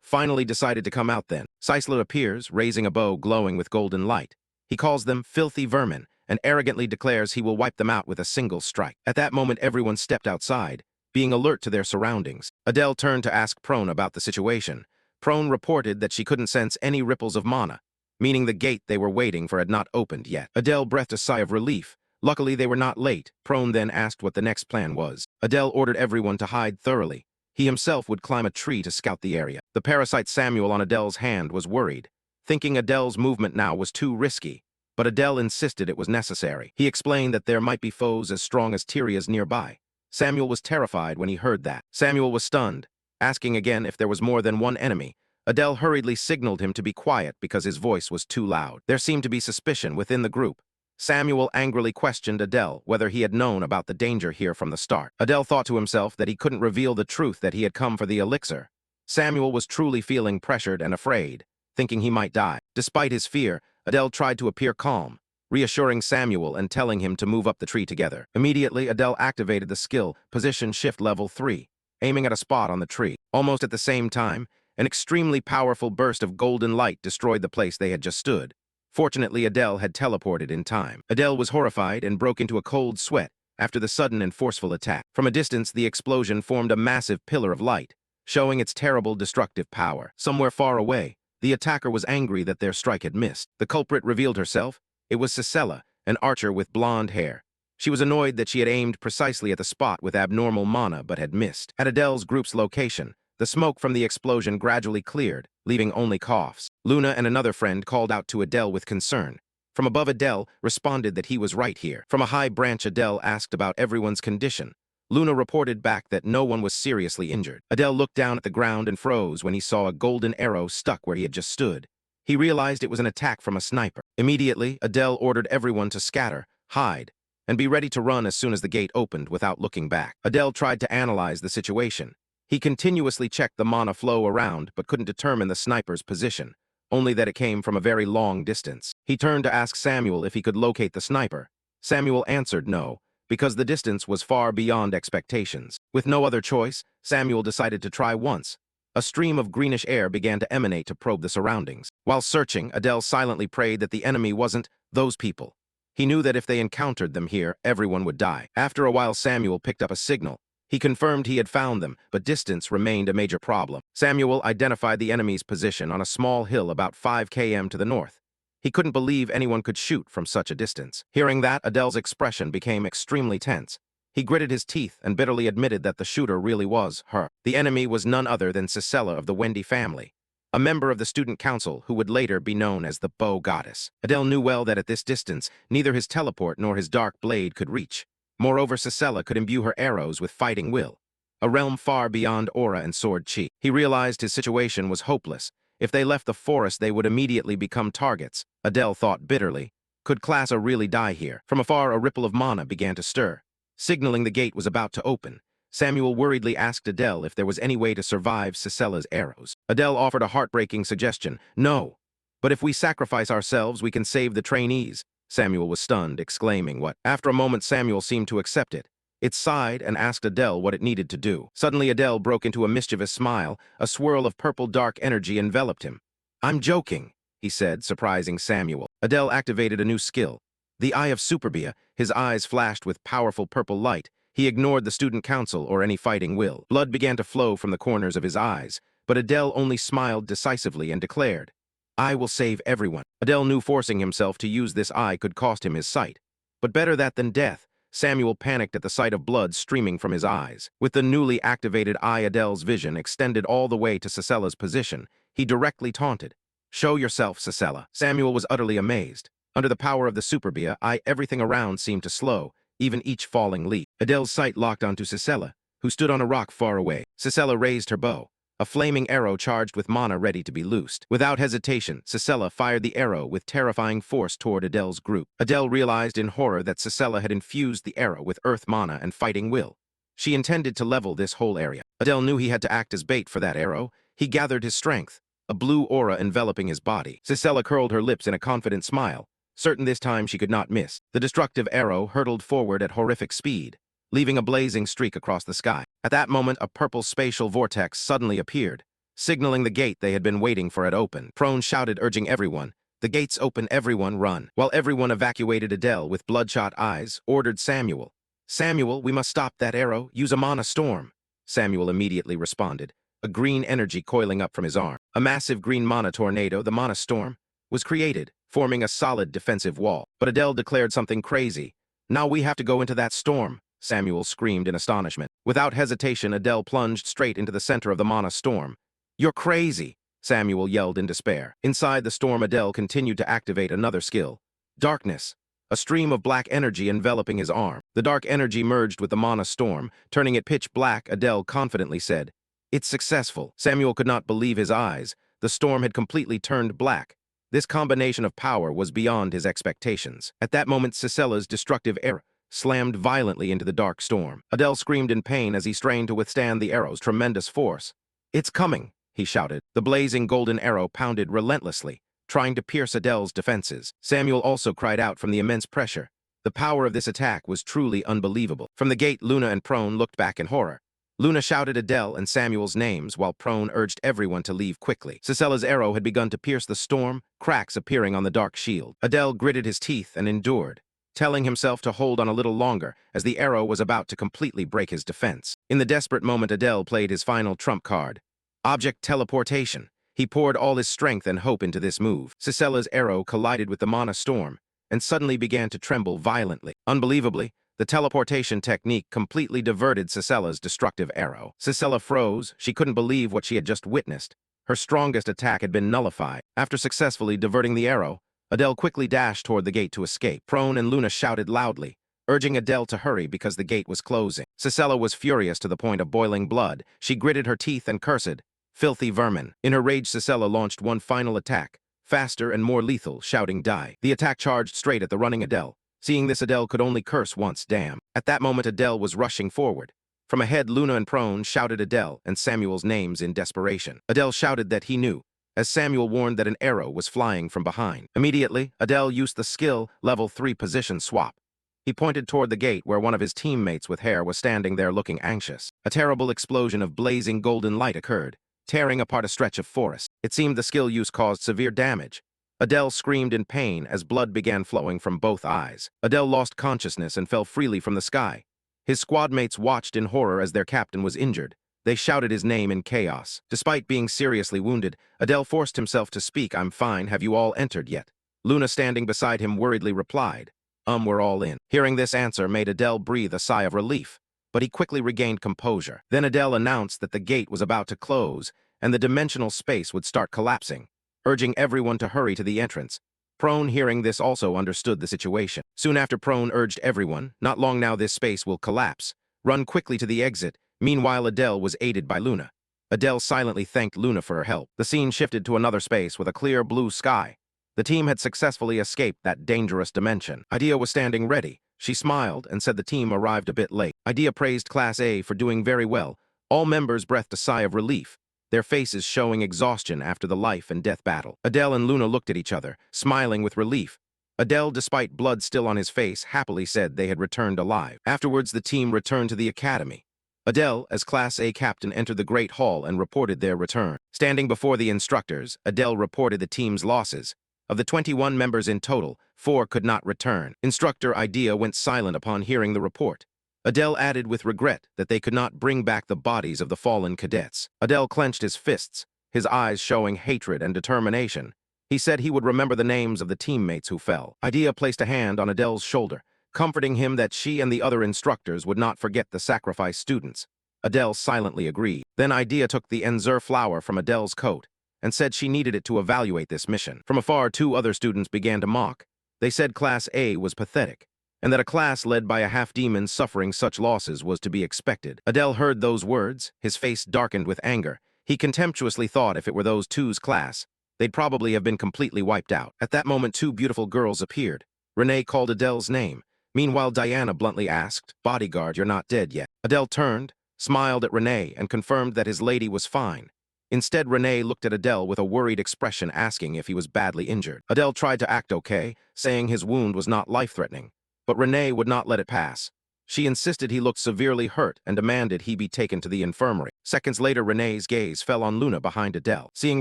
Finally decided to come out then. Sisla appears, raising a bow glowing with golden light. He calls them filthy vermin and arrogantly declares he will wipe them out with a single strike. At that moment, everyone stepped outside, being alert to their surroundings. Adele turned to ask Prone about the situation. Prone reported that she couldn't sense any ripples of mana, meaning the gate they were waiting for had not opened yet. Adele breathed a sigh of relief. Luckily, they were not late. Prone then asked what the next plan was. Adele ordered everyone to hide thoroughly. He himself would climb a tree to scout the area. The parasite Samuel on Adele's hand was worried, thinking Adele's movement now was too risky. But Adele insisted it was necessary. He explained that there might be foes as strong as Tyria's nearby. Samuel was terrified when he heard that. Samuel was stunned, asking again if there was more than one enemy. Adele hurriedly signaled him to be quiet because his voice was too loud. There seemed to be suspicion within the group. Samuel angrily questioned Adele whether he had known about the danger here from the start. Adele thought to himself that he couldn't reveal the truth that he had come for the elixir. Samuel was truly feeling pressured and afraid, thinking he might die. Despite his fear, Adele tried to appear calm, reassuring Samuel and telling him to move up the tree together. Immediately, Adele activated the skill, Position Shift Level 3, aiming at a spot on the tree. Almost at the same time, an extremely powerful burst of golden light destroyed the place they had just stood. Fortunately, Adele had teleported in time. Adele was horrified and broke into a cold sweat after the sudden and forceful attack. From a distance, the explosion formed a massive pillar of light, showing its terrible destructive power. Somewhere far away, the attacker was angry that their strike had missed. The culprit revealed herself. It was Cicella, an archer with blonde hair. She was annoyed that she had aimed precisely at the spot with abnormal mana but had missed. At Adele's group's location, the smoke from the explosion gradually cleared, leaving only coughs. Luna and another friend called out to Adele with concern. From above, Adele responded that he was right here. From a high branch, Adele asked about everyone's condition. Luna reported back that no one was seriously injured. Adele looked down at the ground and froze when he saw a golden arrow stuck where he had just stood. He realized it was an attack from a sniper. Immediately, Adele ordered everyone to scatter, hide, and be ready to run as soon as the gate opened without looking back. Adele tried to analyze the situation. He continuously checked the mana flow around but couldn't determine the sniper's position, only that it came from a very long distance. He turned to ask Samuel if he could locate the sniper. Samuel answered no, because the distance was far beyond expectations. With no other choice, Samuel decided to try once. A stream of greenish air began to emanate to probe the surroundings. While searching, Adele silently prayed that the enemy wasn't those people. He knew that if they encountered them here, everyone would die. After a while, Samuel picked up a signal. He confirmed he had found them, but distance remained a major problem. Samuel identified the enemy's position on a small hill about 5 km to the north. He couldn't believe anyone could shoot from such a distance. Hearing that, Adele's expression became extremely tense. He gritted his teeth and bitterly admitted that the shooter really was her. The enemy was none other than Cicella of the Wendy family, a member of the student council who would later be known as the Bow Goddess. Adele knew well that at this distance, neither his teleport nor his dark blade could reach. Moreover, Cicella could imbue her arrows with fighting will, a realm far beyond aura and sword chi. He realized his situation was hopeless. If they left the forest, they would immediately become targets. Adele thought bitterly. Could Classa really die here? From afar, a ripple of mana began to stir, signaling the gate was about to open. Samuel worriedly asked Adele if there was any way to survive Cicella's arrows. Adele offered a heartbreaking suggestion. No, but if we sacrifice ourselves, we can save the trainees. Samuel was stunned, exclaiming what? After a moment, Samuel seemed to accept it. It sighed and asked Adele what it needed to do. Suddenly, Adele broke into a mischievous smile. A swirl of purple dark energy enveloped him. I'm joking, he said, surprising Samuel. Adele activated a new skill, the Eye of Superbia. His eyes flashed with powerful purple light. He ignored the student council or any fighting will. Blood began to flow from the corners of his eyes, but Adele only smiled decisively and declared, I will save everyone. Adele knew forcing himself to use this eye could cost him his sight. But better that than death. Samuel panicked at the sight of blood streaming from his eyes. With the newly activated eye, Adele's vision extended all the way to Cicella's position. He directly taunted, Show yourself, Cicella. Samuel was utterly amazed. Under the power of the Superbia, everything around seemed to slow, even each falling leaf. Adele's sight locked onto Cicella, who stood on a rock far away. Cicella raised her bow, a flaming arrow charged with mana ready to be loosed. Without hesitation, Cicella fired the arrow with terrifying force toward Adele's group. Adele realized in horror that Cicella had infused the arrow with earth mana and fighting will. She intended to level this whole area. Adele knew he had to act as bait for that arrow. He gathered his strength, a blue aura enveloping his body. Cicella curled her lips in a confident smile, certain this time she could not miss. The destructive arrow hurtled forward at horrific speed, leaving a blazing streak across the sky. At that moment, a purple spatial vortex suddenly appeared, signaling the gate they had been waiting for had opened. Prone shouted, urging everyone, the gates open, everyone run. While everyone evacuated, Adele, with bloodshot eyes, ordered Samuel, "Samuel, we must stop that arrow. Use a mana storm." Samuel immediately responded, a green energy coiling up from his arm. A massive green mana tornado, the mana storm, was created, forming a solid defensive wall. But Adele declared something crazy. "Now we have to go into that storm," Samuel screamed in astonishment. Without hesitation, Adele plunged straight into the center of the mana storm. "You're crazy," Samuel yelled in despair. Inside the storm, Adele continued to activate another skill. Darkness. A stream of black energy enveloping his arm. The dark energy merged with the mana storm, turning it pitch black. Adele confidently said, "It's successful." Samuel could not believe his eyes. The storm had completely turned black. This combination of power was beyond his expectations. At that moment, Cicella's destructive arrow slammed violently into the dark storm. Adele screamed in pain as he strained to withstand the arrow's tremendous force. "It's coming," he shouted. The blazing golden arrow pounded relentlessly, trying to pierce Adele's defenses. Samuel also cried out from the immense pressure. The power of this attack was truly unbelievable. From the gate, Luna and Prone looked back in horror. Luna shouted Adele and Samuel's names, while Prone urged everyone to leave quickly. Cicella's arrow had begun to pierce the storm, cracks appearing on the dark shield. Adele gritted his teeth and endured, telling himself to hold on a little longer, as the arrow was about to completely break his defense. In the desperate moment, Adele played his final trump card, object teleportation. He poured all his strength and hope into this move. Cicella's arrow collided with the mana storm, and suddenly began to tremble violently. Unbelievably, the teleportation technique completely diverted Cicella's destructive arrow. Cicella froze. She couldn't believe what she had just witnessed. Her strongest attack had been nullified. After successfully diverting the arrow, Adele quickly dashed toward the gate to escape. Prone and Luna shouted loudly, urging Adele to hurry because the gate was closing. Cicella was furious to the point of boiling blood. She gritted her teeth and cursed, "Filthy vermin." In her rage, Cicella launched one final attack, faster and more lethal, shouting, "Die." The attack charged straight at the running Adele. Seeing this, Adele could only curse once, "Damn." At that moment, Adele was rushing forward. From ahead, Luna and Prone shouted Adele and Samuel's names in desperation. Adele shouted that he knew, as Samuel warned that an arrow was flying from behind. Immediately, Adele used the skill level 3 position swap. He pointed toward the gate where one of his teammates with hair was standing there looking anxious. A terrible explosion of blazing golden light occurred, tearing apart a stretch of forest. It seemed the skill use caused severe damage. Adele screamed in pain as blood began flowing from both eyes. Adele lost consciousness and fell freely from the sky. His squad mates watched in horror as their captain was injured. They shouted his name in chaos. Despite being seriously wounded, Adele forced himself to speak. "I'm fine. Have you all entered yet?" Luna, standing beside him, worriedly replied, We're all in." Hearing this answer made Adele breathe a sigh of relief, but he quickly regained composure. Then Adele announced that the gate was about to close and the dimensional space would start collapsing, urging everyone to hurry to the entrance. Prone, hearing this, also understood the situation. Soon after, Prone urged everyone, "Not long now, this space will collapse. Run quickly to the exit." Meanwhile, Adele was aided by Luna. Adele silently thanked Luna for her help. The scene shifted to another space with a clear blue sky. The team had successfully escaped that dangerous dimension. Idea was standing ready. She smiled and said the team arrived a bit late. Idea praised Class A for doing very well. All members breathed a sigh of relief, their faces showing exhaustion after the life and death battle. Adele and Luna looked at each other, smiling with relief. Adele, despite blood still on his face, happily said they had returned alive. Afterwards, the team returned to the academy. Adele, as Class A captain, entered the Great Hall and reported their return. Standing before the instructors, Adele reported the team's losses. Of the 21 members in total, 4 could not return. Instructor Idea went silent upon hearing the report. Adele added with regret that they could not bring back the bodies of the fallen cadets. Adele clenched his fists, his eyes showing hatred and determination. He said he would remember the names of the teammates who fell. Idea placed a hand on Adele's shoulder, comforting him that she and the other instructors would not forget the sacrificed students. Adele silently agreed. Then Idea took the Enzur flower from Adele's coat and said she needed it to evaluate this mission. From afar, 2 other students began to mock. They said Class A was pathetic, and that a class led by a half-demon suffering such losses was to be expected. Adele heard those words. His face darkened with anger. He contemptuously thought if it were those two's class, they'd probably have been completely wiped out. At that moment, 2 beautiful girls appeared. Renee called Adele's name. Meanwhile, Diana bluntly asked, "Bodyguard, you're not dead yet." Adele turned, smiled at Renee, and confirmed that his lady was fine. Instead, Renee looked at Adele with a worried expression, asking if he was badly injured. Adele tried to act okay, saying his wound was not life-threatening, but Renee would not let it pass. She insisted he looked severely hurt and demanded he be taken to the infirmary. Seconds later, Renee's gaze fell on Luna behind Adele. Seeing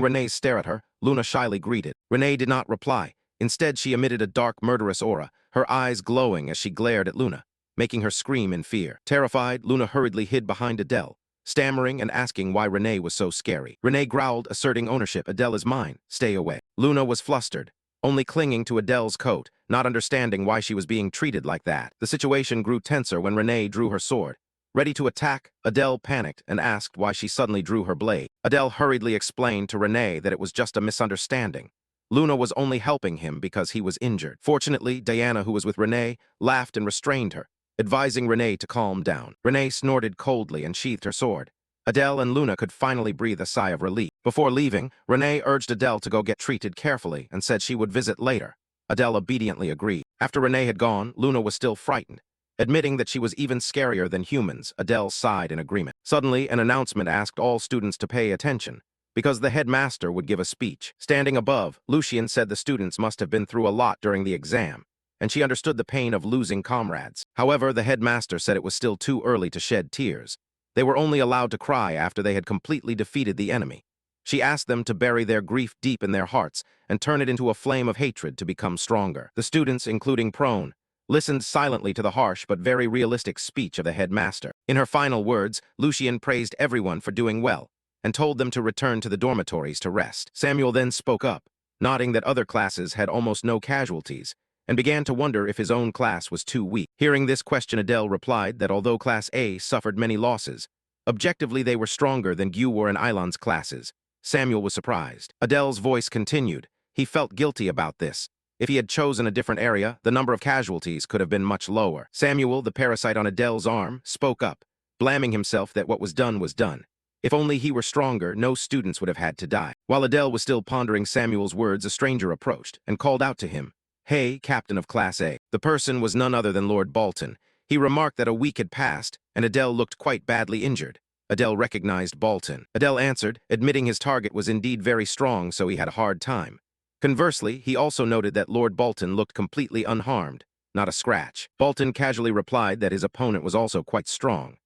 Renee stare at her, Luna shyly greeted. Renee did not reply. Instead, she emitted a dark, murderous aura, her eyes glowing as she glared at Luna. making her scream in fear. Terrified, Luna hurriedly hid behind Adele, stammering and asking why Renee was so scary. Renee growled, asserting ownership. Adele is mine. Stay away. Luna was flustered, only clinging to Adele's coat, not understanding why she was being treated like that. The situation grew tenser when Renee drew her sword. Ready to attack, Adele panicked and asked why she suddenly drew her blade. Adele hurriedly explained to Renee that it was just a misunderstanding. Luna was only helping him because he was injured. Fortunately, Diana, who was with Renee, laughed and restrained her, advising Renee to calm down. Renee snorted coldly and sheathed her sword. Adele and Luna could finally breathe a sigh of relief. Before leaving, Renee urged Adele to go get treated carefully and said she would visit later. Adele obediently agreed. After Renee had gone, Luna was still frightened. Admitting that she was even scarier than humans, Adele sighed in agreement. Suddenly, an announcement asked all students to pay attention, because the headmaster would give a speech. Standing above, Lucien said the students must have been through a lot during the exam, and she understood the pain of losing comrades. However, the headmaster said it was still too early to shed tears. They were only allowed to cry after they had completely defeated the enemy. She asked them to bury their grief deep in their hearts and turn it into a flame of hatred to become stronger. The students, including Prone, listened silently to the harsh but very realistic speech of the headmaster. In her final words, Lucien praised everyone for doing well and told them to return to the dormitories to rest. Samuel then spoke up, nodding that other classes had almost no casualties, and began to wonder if his own class was too weak. Hearing this question, Adele replied that although Class A suffered many losses, objectively they were stronger than Gyuwar and Ilan's classes. Samuel was surprised. Adele's voice continued. He felt guilty about this. If he had chosen a different area, the number of casualties could have been much lower. Samuel, the parasite on Adele's arm, spoke up, blaming himself that what was done was done. If only he were stronger, no students would have had to die. While Adele was still pondering Samuel's words, a stranger approached and called out to him, "Hey, Captain of Class A." The person was none other than Lord Bolton. He remarked that a week had passed, and Adele looked quite badly injured. Adele recognized Bolton. Adele answered, admitting his target was indeed very strong, so he had a hard time. Conversely, he also noted that Lord Bolton looked completely unharmed, not a scratch. Bolton casually replied that his opponent was also quite strong.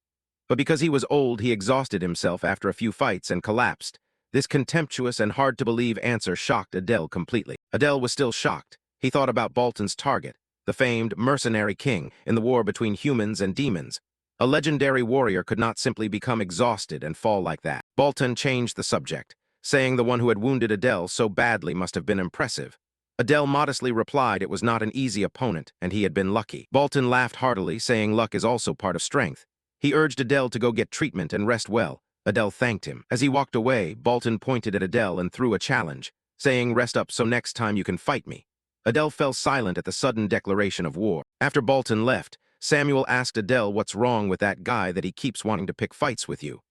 But because he was old, he exhausted himself after a few fights and collapsed. This contemptuous and hard-to-believe answer shocked Adele completely. Adele was still shocked. He thought about Bolton's target, the famed mercenary king in the war between humans and demons. A legendary warrior could not simply become exhausted and fall like that. Bolton changed the subject, saying the one who had wounded Adele so badly must have been impressive. Adele modestly replied it was not an easy opponent, and he had been lucky. Bolton laughed heartily, saying luck is also part of strength. He urged Adele to go get treatment and rest well. Adele thanked him. As he walked away, Bolton pointed at Adele and threw a challenge, saying, "Rest up so next time you can fight me." Adele fell silent at the sudden declaration of war. After Bolton left, Samuel asked Adele what's wrong with that guy that he keeps wanting to pick fights with you.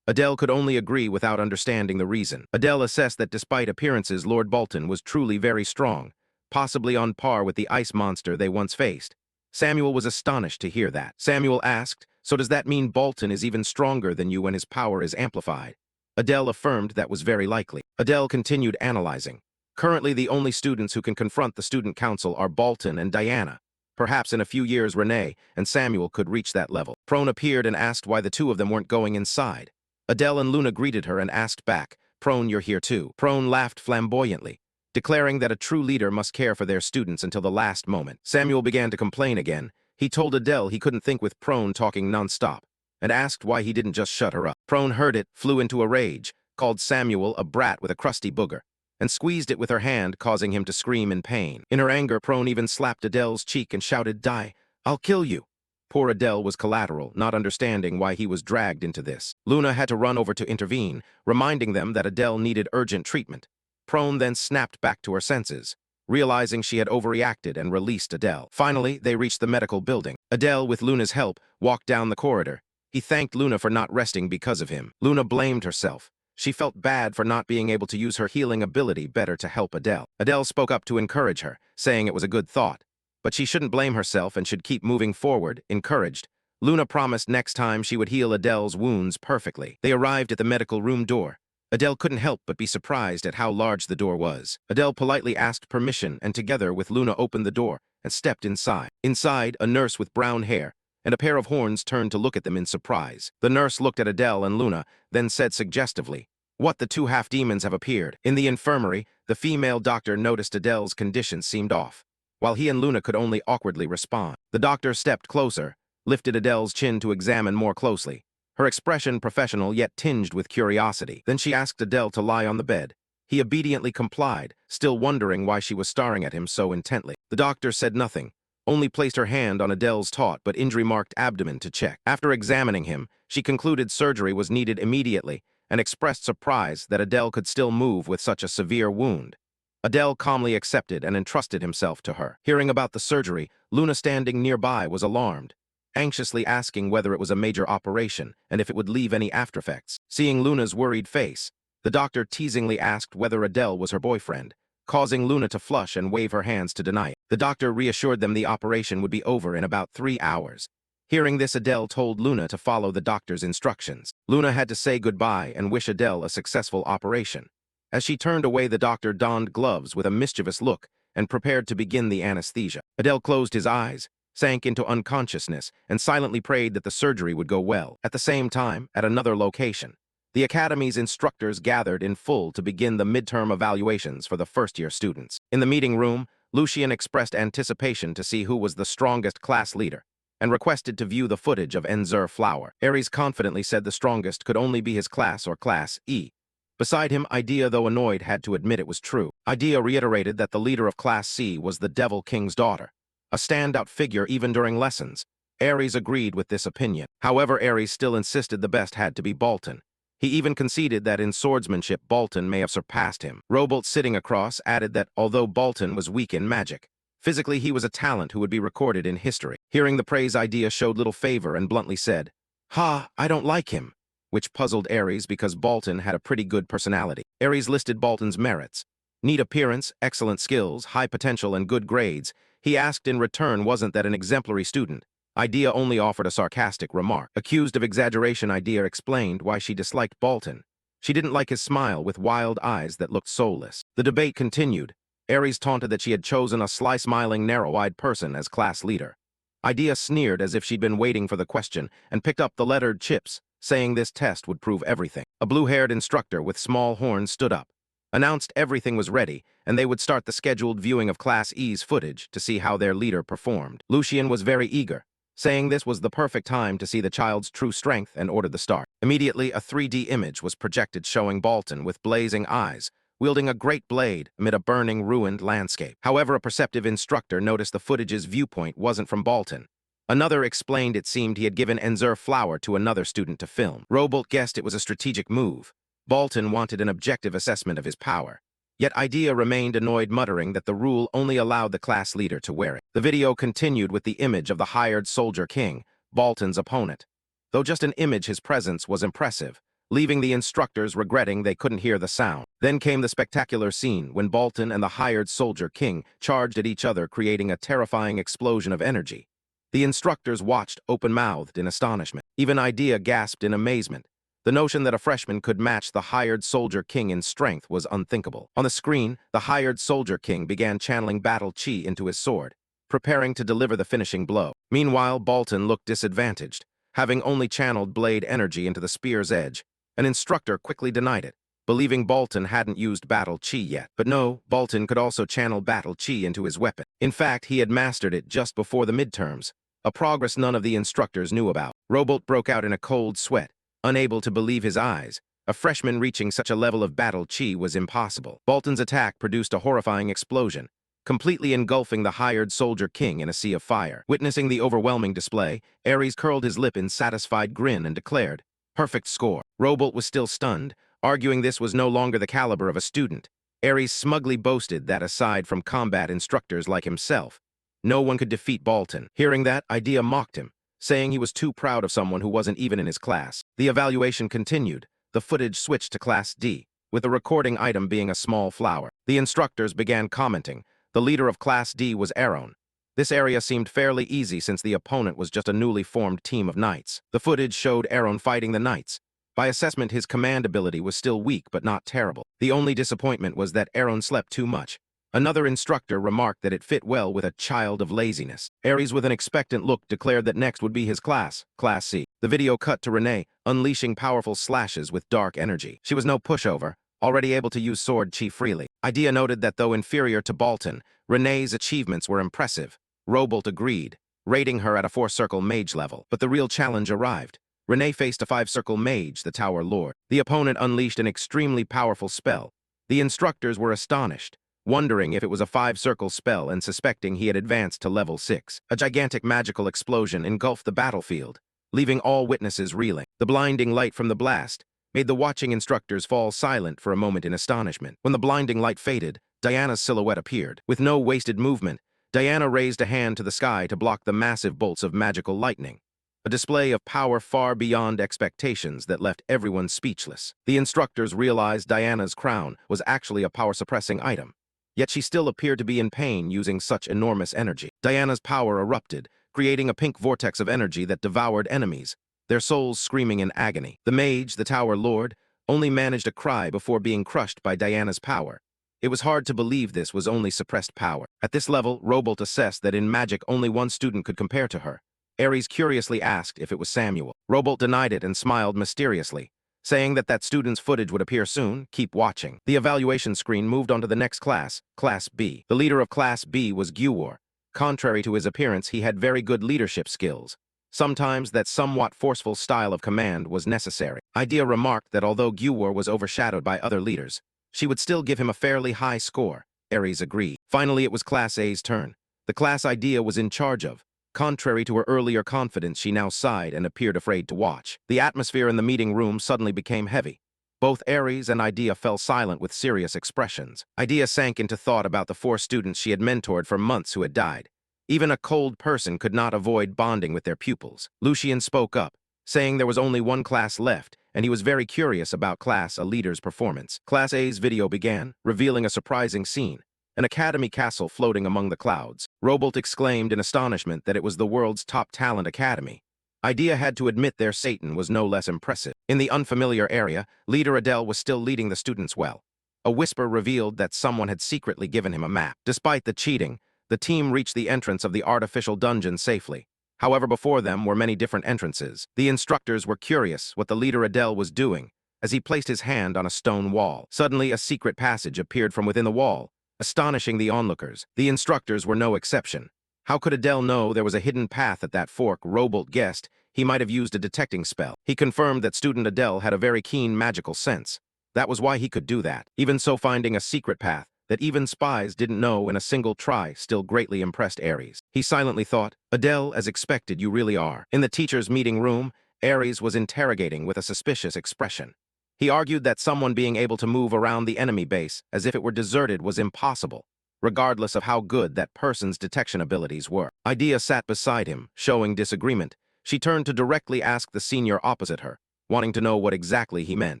Adele could only agree without understanding the reason. Adele assessed that despite appearances, Lord Bolton was truly very strong, possibly on par with the ice monster they once faced. Samuel was astonished to hear that. Samuel asked, "So does that mean Bolton is even stronger than you when his power is amplified?" Adele affirmed that was very likely. Adele continued analyzing. Currently, the only students who can confront the student council are Bolton and Diana. Perhaps in a few years, Renee and Samuel could reach that level. Prone appeared and asked why the two of them weren't going inside. Adele and Luna greeted her and asked back, "Prone, you're here too." Prone laughed flamboyantly, declaring that a true leader must care for their students until the last moment. Samuel began to complain again. He told Adele he couldn't think with Prone talking non-stop, and asked why he didn't just shut her up. Prone heard it, flew into a rage, called Samuel a brat with a crusty booger, and squeezed it with her hand, causing him to scream in pain. In her anger, Prone even slapped Adele's cheek and shouted, "Die, I'll kill you." Poor Adele was collateral, not understanding why he was dragged into this. Luna had to run over to intervene, reminding them that Adele needed urgent treatment. Prone then snapped back to her senses, realizing she had overreacted and released Adele. Finally, they reached the medical building. Adele, with Luna's help, walked down the corridor. He thanked Luna for not resting because of him. Luna blamed herself. She felt bad for not being able to use her healing ability better to help Adele. Adele spoke up to encourage her, saying it was a good thought. But she shouldn't blame herself and should keep moving forward, encouraged. Luna promised next time she would heal Adele's wounds perfectly. They arrived at the medical room door. Adele couldn't help but be surprised at how large the door was. Adele politely asked permission and together with Luna opened the door and stepped inside. Inside, a nurse with brown hair and a pair of horns turned to look at them in surprise. The nurse looked at Adele and Luna, then said suggestively, "What, the two half-demons have appeared?" In the infirmary, the female doctor noticed Adele's condition seemed off, while he and Luna could only awkwardly respond. The doctor stepped closer, lifted Adele's chin to examine more closely. Her expression professional yet tinged with curiosity. Then she asked Adele to lie on the bed. He obediently complied, still wondering why she was staring at him so intently. The doctor said nothing, only placed her hand on Adele's taut but injury-marked abdomen to check. After examining him, she concluded surgery was needed immediately and expressed surprise that Adele could still move with such a severe wound. Adele calmly accepted and entrusted himself to her. Hearing about the surgery, Luna standing nearby was alarmed, anxiously asking whether it was a major operation and if it would leave any aftereffects. Seeing Luna's worried face, the doctor teasingly asked whether Adele was her boyfriend, causing Luna to flush and wave her hands to deny it. The doctor reassured them the operation would be over in about 3 hours. Hearing this, Adele told Luna to follow the doctor's instructions. Luna had to say goodbye and wish Adele a successful operation. As she turned away, the doctor donned gloves with a mischievous look and prepared to begin the anesthesia. Adele closed his eyes, sank into unconsciousness, and silently prayed that the surgery would go well. At the same time, at another location, the academy's instructors gathered in full to begin the midterm evaluations for the first-year students. In the meeting room, Lucian expressed anticipation to see who was the strongest class leader and requested to view the footage of Enzur Flower. Aries confidently said the strongest could only be his class or Class E. Beside him, Idea, though annoyed, had to admit it was true. Idea reiterated that the leader of Class C was the Devil King's daughter, a standout figure even during lessons. Aries agreed with this opinion. However, Aries still insisted the best had to be Bolton. He even conceded that in swordsmanship, Bolton may have surpassed him. Robolt, sitting across, added that although Bolton was weak in magic, physically he was a talent who would be recorded in history. Hearing the praise, Idea showed little favor and bluntly said, "Ha, I don't like him," which puzzled Aries because Bolton had a pretty good personality. Aries listed Bolton's merits: neat appearance, excellent skills, high potential, and good grades. He asked in return wasn't that an exemplary student. Idea only offered a sarcastic remark. Accused of exaggeration, Idea explained why she disliked Bolton. She didn't like his smile with wild eyes that looked soulless. The debate continued. Aries taunted that she had chosen a sly-smiling, narrow-eyed person as class leader. Idea sneered as if she'd been waiting for the question and picked up the lettered chips, saying this test would prove everything. A blue-haired instructor with small horns stood up, announced everything was ready, and they would start the scheduled viewing of Class E's footage to see how their leader performed. Lucian was very eager, saying this was the perfect time to see the child's true strength, and ordered the start. Immediately, a 3D image was projected showing Bolton with blazing eyes, wielding a great blade amid a burning, ruined landscape. However, a perceptive instructor noticed the footage's viewpoint wasn't from Bolton. Another explained it seemed he had given Enzur Flower to another student to film. Robolt guessed it was a strategic move. Bolton wanted an objective assessment of his power. Yet Idea remained annoyed, muttering that the rule only allowed the class leader to wear it. The video continued with the image of the hired soldier king, Bolton's opponent. Though just an image, his presence was impressive, leaving the instructors regretting they couldn't hear the sound. Then came the spectacular scene when Bolton and the hired soldier king charged at each other, creating a terrifying explosion of energy. The instructors watched open-mouthed in astonishment. Even Idea gasped in amazement. The notion that a freshman could match the hired soldier king in strength was unthinkable. On the screen, the hired soldier king began channeling battle chi into his sword, preparing to deliver the finishing blow. Meanwhile, Bolton looked disadvantaged, having only channeled blade energy into the spear's edge. An instructor quickly denied it, believing Bolton hadn't used battle chi yet. But no, Bolton could also channel battle chi into his weapon. In fact, he had mastered it just before the midterms, a progress none of the instructors knew about. Robolt broke out in a cold sweat, unable to believe his eyes. A freshman reaching such a level of battle chi was impossible. Bolton's attack produced a horrifying explosion, completely engulfing the hired soldier king in a sea of fire. Witnessing the overwhelming display, Aries curled his lip in satisfied grin and declared, "Perfect score." Robolt was still stunned, arguing this was no longer the caliber of a student. Aries smugly boasted that aside from combat instructors like himself, no one could defeat Bolton. Hearing that, Idea mocked him, saying he was too proud of someone who wasn't even in his class. The evaluation continued. The footage switched to Class D, with the recording item being a small flower. The instructors began commenting. The leader of Class D was Aaron. This area seemed fairly easy since the opponent was just a newly formed team of knights. The footage showed Aaron fighting the knights. By assessment, his command ability was still weak but not terrible. The only disappointment was that Aaron slept too much. Another instructor remarked that it fit well with a child of laziness. Aries, with an expectant look, declared that next would be his class, Class C. The video cut to Renee, unleashing powerful slashes with dark energy. She was no pushover, already able to use sword chi freely. Idea noted that though inferior to Bolton, Renee's achievements were impressive. Robolt agreed, rating her at a 4-circle mage level. But the real challenge arrived. Renee faced a 5-circle mage, the Tower Lord. The opponent unleashed an extremely powerful spell. The instructors were astonished, wondering if it was a 5-circle spell and suspecting he had advanced to level 6. A gigantic magical explosion engulfed the battlefield, leaving all witnesses reeling. The blinding light from the blast made the watching instructors fall silent for a moment in astonishment. When the blinding light faded, Diana's silhouette appeared. With no wasted movement, Diana raised a hand to the sky to block the massive bolts of magical lightning, a display of power far beyond expectations that left everyone speechless. The instructors realized Diana's crown was actually a power-suppressing item, yet she still appeared to be in pain using such enormous energy. Diana's power erupted, creating a pink vortex of energy that devoured enemies, their souls screaming in agony. The mage, the Tower Lord, only managed a cry before being crushed by Diana's power. It was hard to believe this was only suppressed power. At this level, Robolt assessed that in magic only one student could compare to her. Ares curiously asked if it was Samuel. Robolt denied it and smiled mysteriously, saying that student's footage would appear soon. Keep watching. The evaluation screen moved on to the next class, Class B. The leader of Class B was Guwar. Contrary to his appearance, he had very good leadership skills. Sometimes that somewhat forceful style of command was necessary. Idea remarked that although Guwar was overshadowed by other leaders, she would still give him a fairly high score. Ares agreed. Finally, it was Class A's turn. The class Idea was in charge of. Contrary to her earlier confidence, she now sighed and appeared afraid to watch. The atmosphere in the meeting room suddenly became heavy. Both Ares and Idea fell silent with serious expressions. Idea sank into thought about the 4 students she had mentored for months who had died. Even a cold person could not avoid bonding with their pupils. Lucian spoke up, saying there was only one class left, and he was very curious about Class A leader's performance. Class A's video began, revealing a surprising scene. An academy castle floating among the clouds. Robolt exclaimed in astonishment that it was the world's top talent academy. Idea had to admit their Satan was no less impressive. In the unfamiliar area, leader Adele was still leading the students well. A whisper revealed that someone had secretly given him a map. Despite the cheating, the team reached the entrance of the artificial dungeon safely. However, before them were many different entrances. The instructors were curious what the leader Adele was doing as he placed his hand on a stone wall. Suddenly, a secret passage appeared from within the wall, astonishing the onlookers. The instructors were no exception. How could Adele know there was a hidden path at that fork? Robolt guessed he might have used a detecting spell. He confirmed that student Adele had a very keen magical sense. That was why he could do that. Even so, finding a secret path that even spies didn't know in a single try still greatly impressed Ares. He silently thought, Adele, as expected, you really are. In the teacher's meeting room, Ares was interrogating with a suspicious expression. He argued that someone being able to move around the enemy base as if it were deserted was impossible, regardless of how good that person's detection abilities were. Idea sat beside him, showing disagreement. She turned to directly ask the senior opposite her, wanting to know what exactly he meant.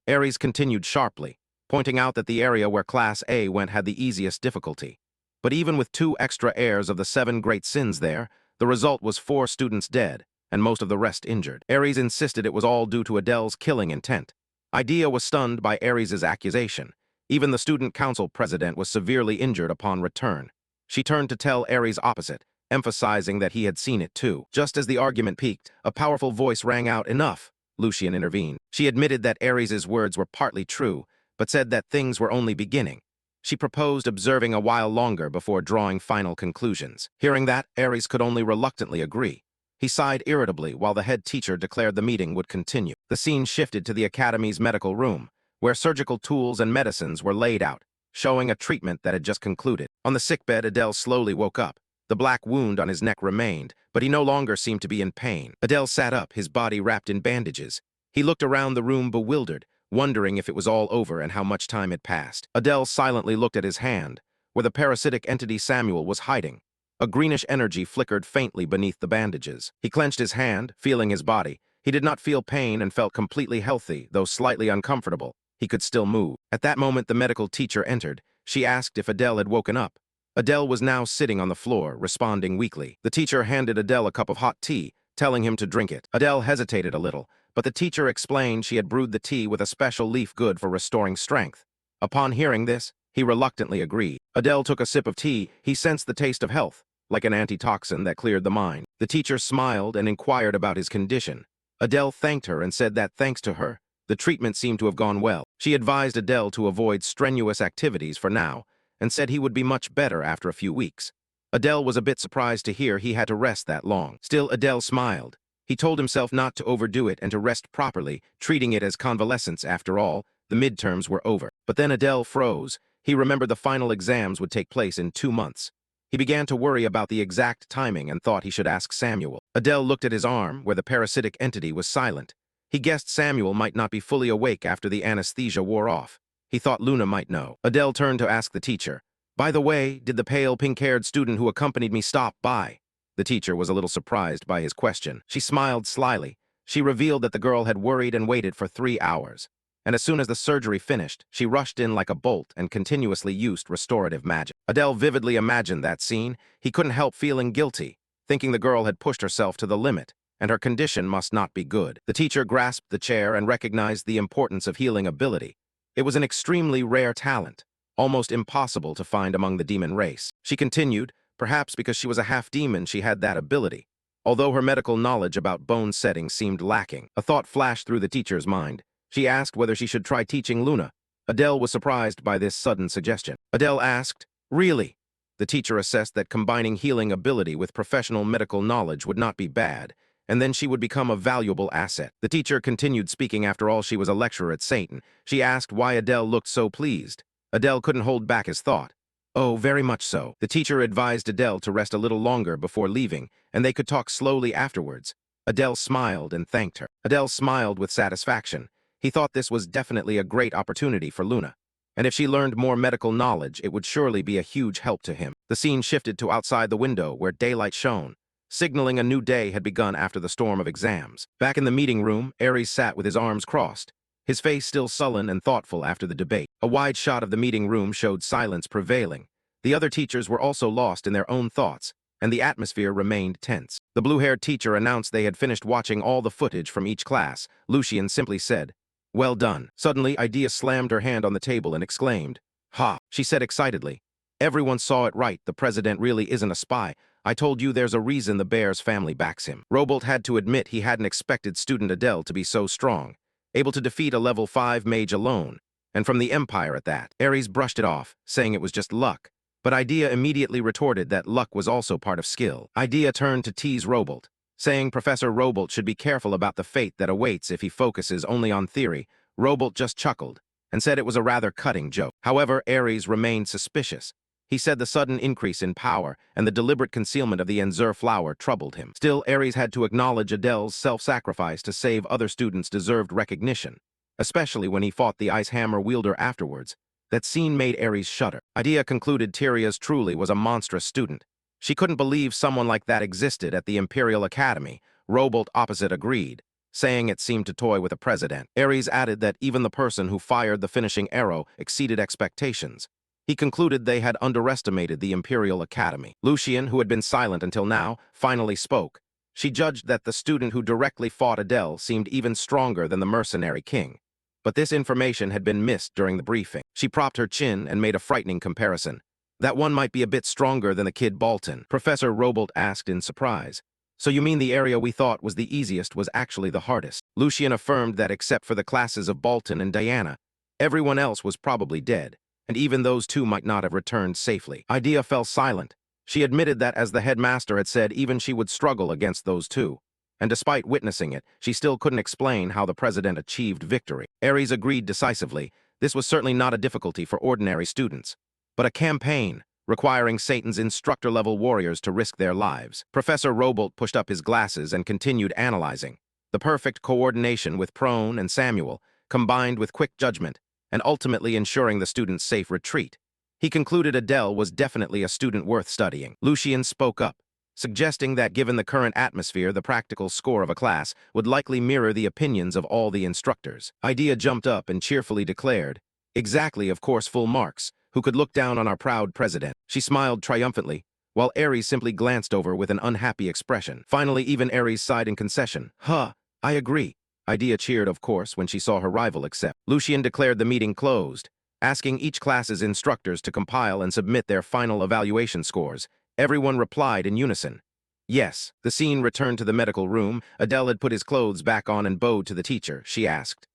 Ares continued sharply, pointing out that the area where Class A went had the easiest difficulty. But even with 2 extra heirs of the 7 great sins there, the result was 4 students dead, and most of the rest injured. Ares insisted it was all due to Adele's killing intent. Idea was stunned by Ares's accusation. Even the student council president was severely injured upon return. She turned to tell Ares opposite, emphasizing that he had seen it too. Just as the argument peaked, a powerful voice rang out, "Enough!" Lucian intervened. She admitted that Ares's words were partly true, but said that things were only beginning. She proposed observing a while longer before drawing final conclusions. Hearing that, Ares could only reluctantly agree. He sighed irritably while the head teacher declared the meeting would continue. The scene shifted to the academy's medical room, where surgical tools and medicines were laid out, showing a treatment that had just concluded. On the sickbed, Adele slowly woke up. The black wound on his neck remained, but he no longer seemed to be in pain. Adele sat up, his body wrapped in bandages. He looked around the room bewildered, wondering if it was all over and how much time had passed. Adele silently looked at his hand, where the parasitic entity Samuel was hiding. A greenish energy flickered faintly beneath the bandages. He clenched his hand, feeling his body. He did not feel pain and felt completely healthy, though slightly uncomfortable. He could still move. At that moment, the medical teacher entered. She asked if Adele had woken up. Adele was now sitting on the floor, responding weakly. The teacher handed Adele a cup of hot tea, telling him to drink it. Adele hesitated a little, but the teacher explained she had brewed the tea with a special leaf good for restoring strength. Upon hearing this, he reluctantly agreed. Adele took a sip of tea. He sensed the taste of health, like an antitoxin that cleared the mind. The teacher smiled and inquired about his condition. Adele thanked her and said that thanks to her, the treatment seemed to have gone well. She advised Adele to avoid strenuous activities for now, and said he would be much better after a few weeks. Adele was a bit surprised to hear he had to rest that long. Still, Adele smiled. He told himself not to overdo it and to rest properly, treating it as convalescence after all. The midterms were over. But then Adele froze. He remembered the final exams would take place in 2 months. He began to worry about the exact timing and thought he should ask Samuel. Adele looked at his arm, where the parasitic entity was silent. He guessed Samuel might not be fully awake after the anesthesia wore off. He thought Luna might know. Adele turned to ask the teacher, "By the way, did the pale pink-haired student who accompanied me stop by?" The teacher was a little surprised by his question. She smiled slyly. She revealed that the girl had worried and waited for 3 hours. And as soon as the surgery finished, she rushed in like a bolt and continuously used restorative magic. Adele vividly imagined that scene. He couldn't help feeling guilty, thinking the girl had pushed herself to the limit, and her condition must not be good. The teacher grasped the chair and recognized the importance of healing ability. It was an extremely rare talent, almost impossible to find among the demon race. She continued, perhaps because she was a half-demon she had that ability, although her medical knowledge about bone setting seemed lacking. A thought flashed through the teacher's mind. She asked whether she should try teaching Luna. Adele was surprised by this sudden suggestion. Adele asked, "Really?" The teacher assessed that combining healing ability with professional medical knowledge would not be bad, and then she would become a valuable asset. The teacher continued speaking. After all, she was a lecturer at Satan. She asked why Adele looked so pleased. Adele couldn't hold back his thought. "Oh, very much so." The teacher advised Adele to rest a little longer before leaving, and they could talk slowly afterwards. Adele smiled and thanked her. Adele smiled with satisfaction. He thought this was definitely a great opportunity for Luna, and if she learned more medical knowledge, it would surely be a huge help to him. The scene shifted to outside the window where daylight shone, signaling a new day had begun after the storm of exams. Back in the meeting room, Ares sat with his arms crossed, his face still sullen and thoughtful after the debate. A wide shot of the meeting room showed silence prevailing. The other teachers were also lost in their own thoughts, and the atmosphere remained tense. The blue-haired teacher announced they had finished watching all the footage from each class. Lucian simply said, "Well done." Suddenly, Idea slammed her hand on the table and exclaimed, "Ha!" She said excitedly, "Everyone saw it right. The president really isn't a spy. I told you there's a reason the Bears family backs him." Robolt had to admit he hadn't expected student Adele to be so strong, able to defeat a level 5 mage alone, and from the Empire at that. Ares brushed it off, saying it was just luck, but Idea immediately retorted that luck was also part of skill. Idea turned to tease Robolt, saying Professor Robolt should be careful about the fate that awaits if he focuses only on theory. Robolt just chuckled and said it was a rather cutting joke. However, Ares remained suspicious. He said the sudden increase in power and the deliberate concealment of the Enzur flower troubled him. Still, Ares had to acknowledge Adele's self-sacrifice to save other students deserved recognition, especially when he fought the ice hammer wielder afterwards. That scene made Ares shudder. Idea concluded Tyrius truly was a monstrous student. She couldn't believe someone like that existed at the Imperial Academy. Robolt opposite agreed, saying it seemed to toy with the president. Ares added that even the person who fired the finishing arrow exceeded expectations. He concluded they had underestimated the Imperial Academy. Lucian, who had been silent until now, finally spoke. She judged that the student who directly fought Adele seemed even stronger than the mercenary king. But this information had been missed during the briefing. She propped her chin and made a frightening comparison. "That one might be a bit stronger than the kid Bolton." Professor Robolt asked in surprise. "So you mean the area we thought was the easiest was actually the hardest?" Lucian affirmed that except for the classes of Bolton and Diana, everyone else was probably dead, and even those two might not have returned safely. Idea fell silent. She admitted that, as the headmaster had said, even she would struggle against those two. And despite witnessing it, she still couldn't explain how the president achieved victory. Ares agreed decisively. This was certainly not a difficulty for ordinary students, but a campaign requiring Satan's instructor-level warriors to risk their lives. Professor Robolt pushed up his glasses and continued analyzing. The perfect coordination with Prone and Samuel, combined with quick judgment, and ultimately ensuring the student's safe retreat. He concluded Adele was definitely a student worth studying. Lucian spoke up, suggesting that given the current atmosphere, the practical score of a class would likely mirror the opinions of all the instructors. Idea jumped up and cheerfully declared, "Exactly, of course, full marks. Who could look down on our proud president?" She smiled triumphantly, while Ares simply glanced over with an unhappy expression. Finally, even Ares sighed in concession. "Huh, I agree." Idea cheered, of course, when she saw her rival accept. Lucian declared the meeting closed, asking each class's instructors to compile and submit their final evaluation scores. Everyone replied in unison, "Yes." The scene returned to the medical room. Adele had put his clothes back on and bowed to the teacher. She asked,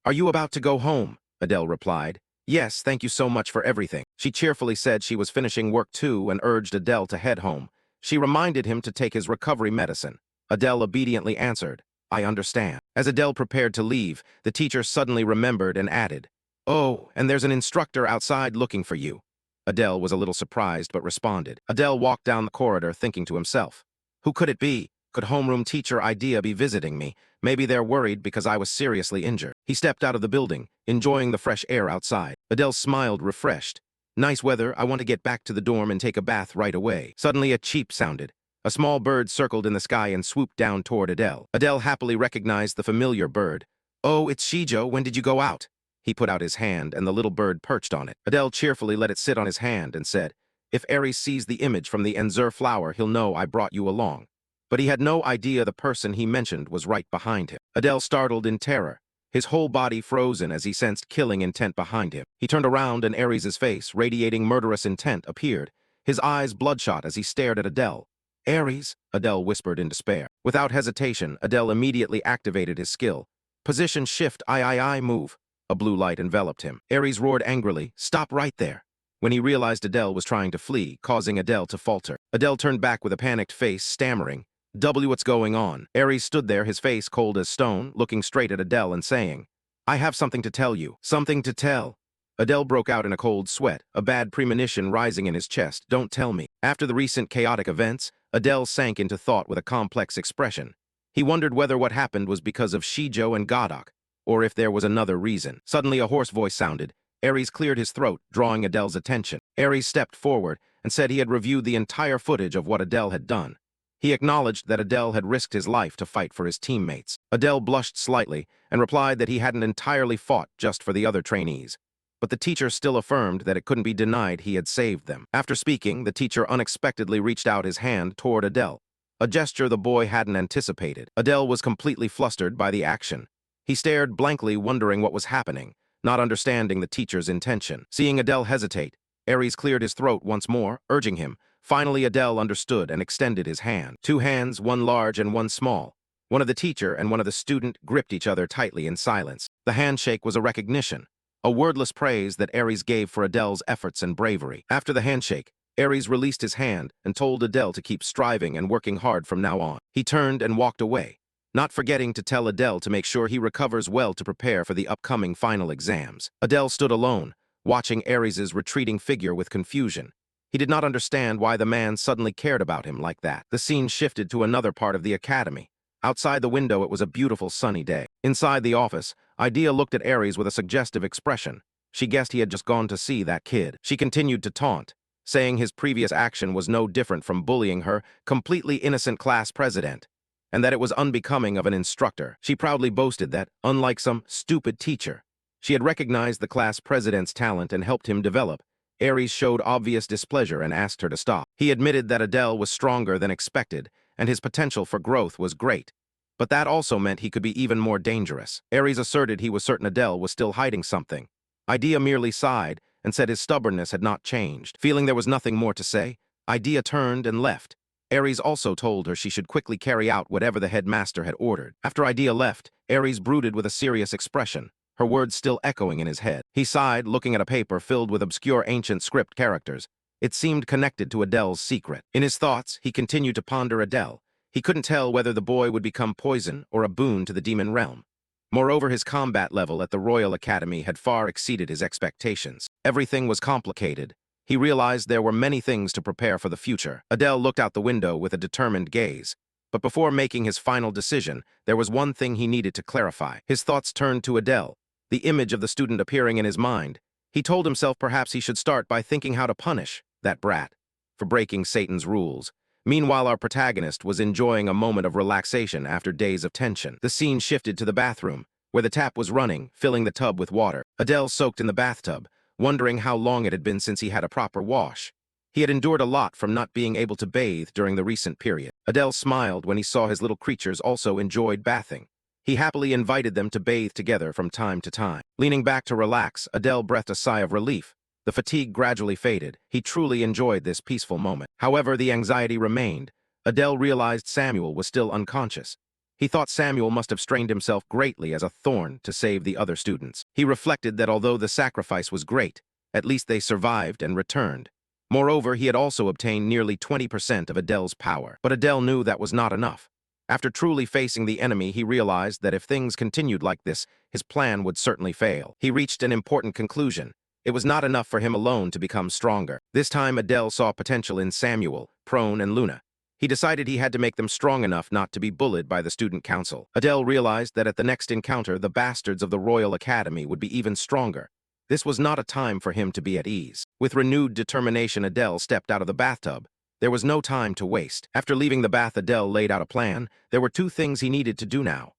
"Are you about to go home?" Adele replied, Yes, thank you so much for everything. She cheerfully said she was finishing work too and urged Adele to head home. She reminded him to take his recovery medicine. Adele obediently answered, I understand. As Adele prepared to leave, the teacher suddenly remembered and added, Oh, and there's an instructor outside looking for you. Adele was a little surprised but responded. Adele walked down the corridor thinking to himself, Who could it be? Could homeroom teacher Idea be visiting me? Maybe they're worried because I was seriously injured. He stepped out of the building, enjoying the fresh air outside. Adele smiled, refreshed. Nice weather, I want to get back to the dorm and take a bath right away. Suddenly a cheep sounded. A small bird circled in the sky and swooped down toward Adele. Adele happily recognized the familiar bird. Oh, it's Shijo, when did you go out? He put out his hand and the little bird perched on it. Adele cheerfully let it sit on his hand and said, If Aries sees the image from the Enzur flower, he'll know I brought you along. But he had no idea the person he mentioned was right behind him. Adele startled in terror, his whole body frozen as he sensed killing intent behind him. He turned around and Aries' face, radiating murderous intent, appeared, his eyes bloodshot as he stared at Adele. Aries, Adele whispered in despair. Without hesitation, Adele immediately activated his skill. Position shift, I move. A blue light enveloped him. Aries roared angrily, Stop right there. When he realized Adele was trying to flee, causing Adele to falter. Adele turned back with a panicked face, stammering, What's going on? Aries stood there, his face cold as stone, looking straight at Adele and saying, I have something to tell you. Something to tell. Adele broke out in a cold sweat, a bad premonition rising in his chest. Don't tell me. After the recent chaotic events, Adele sank into thought with a complex expression. He wondered whether what happened was because of Shijo and Godok, or if there was another reason. Suddenly a hoarse voice sounded. Aries cleared his throat, drawing Adele's attention. Aries stepped forward and said he had reviewed the entire footage of what Adele had done. He acknowledged that Adele had risked his life to fight for his teammates. Adele blushed slightly and replied that he hadn't entirely fought just for the other trainees. But the teacher still affirmed that it couldn't be denied he had saved them. After speaking, the teacher unexpectedly reached out his hand toward Adele, a gesture the boy hadn't anticipated. Adele was completely flustered by the action. He stared blankly, wondering what was happening, not understanding the teacher's intention. Seeing Adele hesitate, Aries cleared his throat once more, urging him. Finally, Adele understood and extended his hand. Two hands, one large and one small. One of the teacher and one of the student gripped each other tightly in silence. The handshake was a recognition, a wordless praise that Aries gave for Adele's efforts and bravery. After the handshake, Aries released his hand and told Adele to keep striving and working hard from now on. He turned and walked away, not forgetting to tell Adele to make sure he recovers well to prepare for the upcoming final exams. Adele stood alone, watching Aries' retreating figure with confusion. He did not understand why the man suddenly cared about him like that. The scene shifted to another part of the academy. Outside the window, it was a beautiful sunny day. Inside the office, Idea looked at Aries with a suggestive expression. She guessed he had just gone to see that kid. She continued to taunt, saying his previous action was no different from bullying her completely innocent class president, and that it was unbecoming of an instructor. She proudly boasted that, unlike some stupid teacher, she had recognized the class president's talent and helped him develop. Aries showed obvious displeasure and asked her to stop. He admitted that Adele was stronger than expected, and his potential for growth was great. But that also meant he could be even more dangerous. Aries asserted he was certain Adele was still hiding something. Idea merely sighed and said his stubbornness had not changed. Feeling there was nothing more to say, Idea turned and left. Aries also told her she should quickly carry out whatever the headmaster had ordered. After Idea left, Aries brooded with a serious expression, her words still echoing in his head. He sighed, looking at a paper filled with obscure ancient script characters. It seemed connected to Adele's secret. In his thoughts, he continued to ponder Adele. He couldn't tell whether the boy would become poison or a boon to the demon realm. Moreover, his combat level at the Royal Academy had far exceeded his expectations. Everything was complicated. He realized there were many things to prepare for the future. Adele looked out the window with a determined gaze. But before making his final decision, there was one thing he needed to clarify. His thoughts turned to Adele, the image of the student appearing in his mind. He told himself perhaps he should start by thinking how to punish that brat for breaking Satan's rules. Meanwhile, our protagonist was enjoying a moment of relaxation after days of tension. The scene shifted to the bathroom, where the tap was running, filling the tub with water. Adele soaked in the bathtub, wondering how long it had been since he had a proper wash. He had endured a lot from not being able to bathe during the recent period. Adele smiled when he saw his little creatures also enjoyed bathing. He happily invited them to bathe together from time to time. Leaning back to relax, Adele breathed a sigh of relief. The fatigue gradually faded. He truly enjoyed this peaceful moment. However, the anxiety remained. Adele realized Samuel was still unconscious. He thought Samuel must have strained himself greatly as a thorn to save the other students. He reflected that although the sacrifice was great, at least they survived and returned. Moreover, he had also obtained nearly 20% of Adele's power. But Adele knew that was not enough. After truly facing the enemy, he realized that if things continued like this, his plan would certainly fail. He reached an important conclusion. It was not enough for him alone to become stronger. This time, Adele saw potential in Samuel, Prone, and Luna. He decided he had to make them strong enough not to be bullied by the student council. Adele realized that at the next encounter, the bastards of the Royal Academy would be even stronger. This was not a time for him to be at ease. With renewed determination, Adele stepped out of the bathtub. There was no time to waste. After leaving the bath, Adele laid out a plan. There were two things he needed to do now.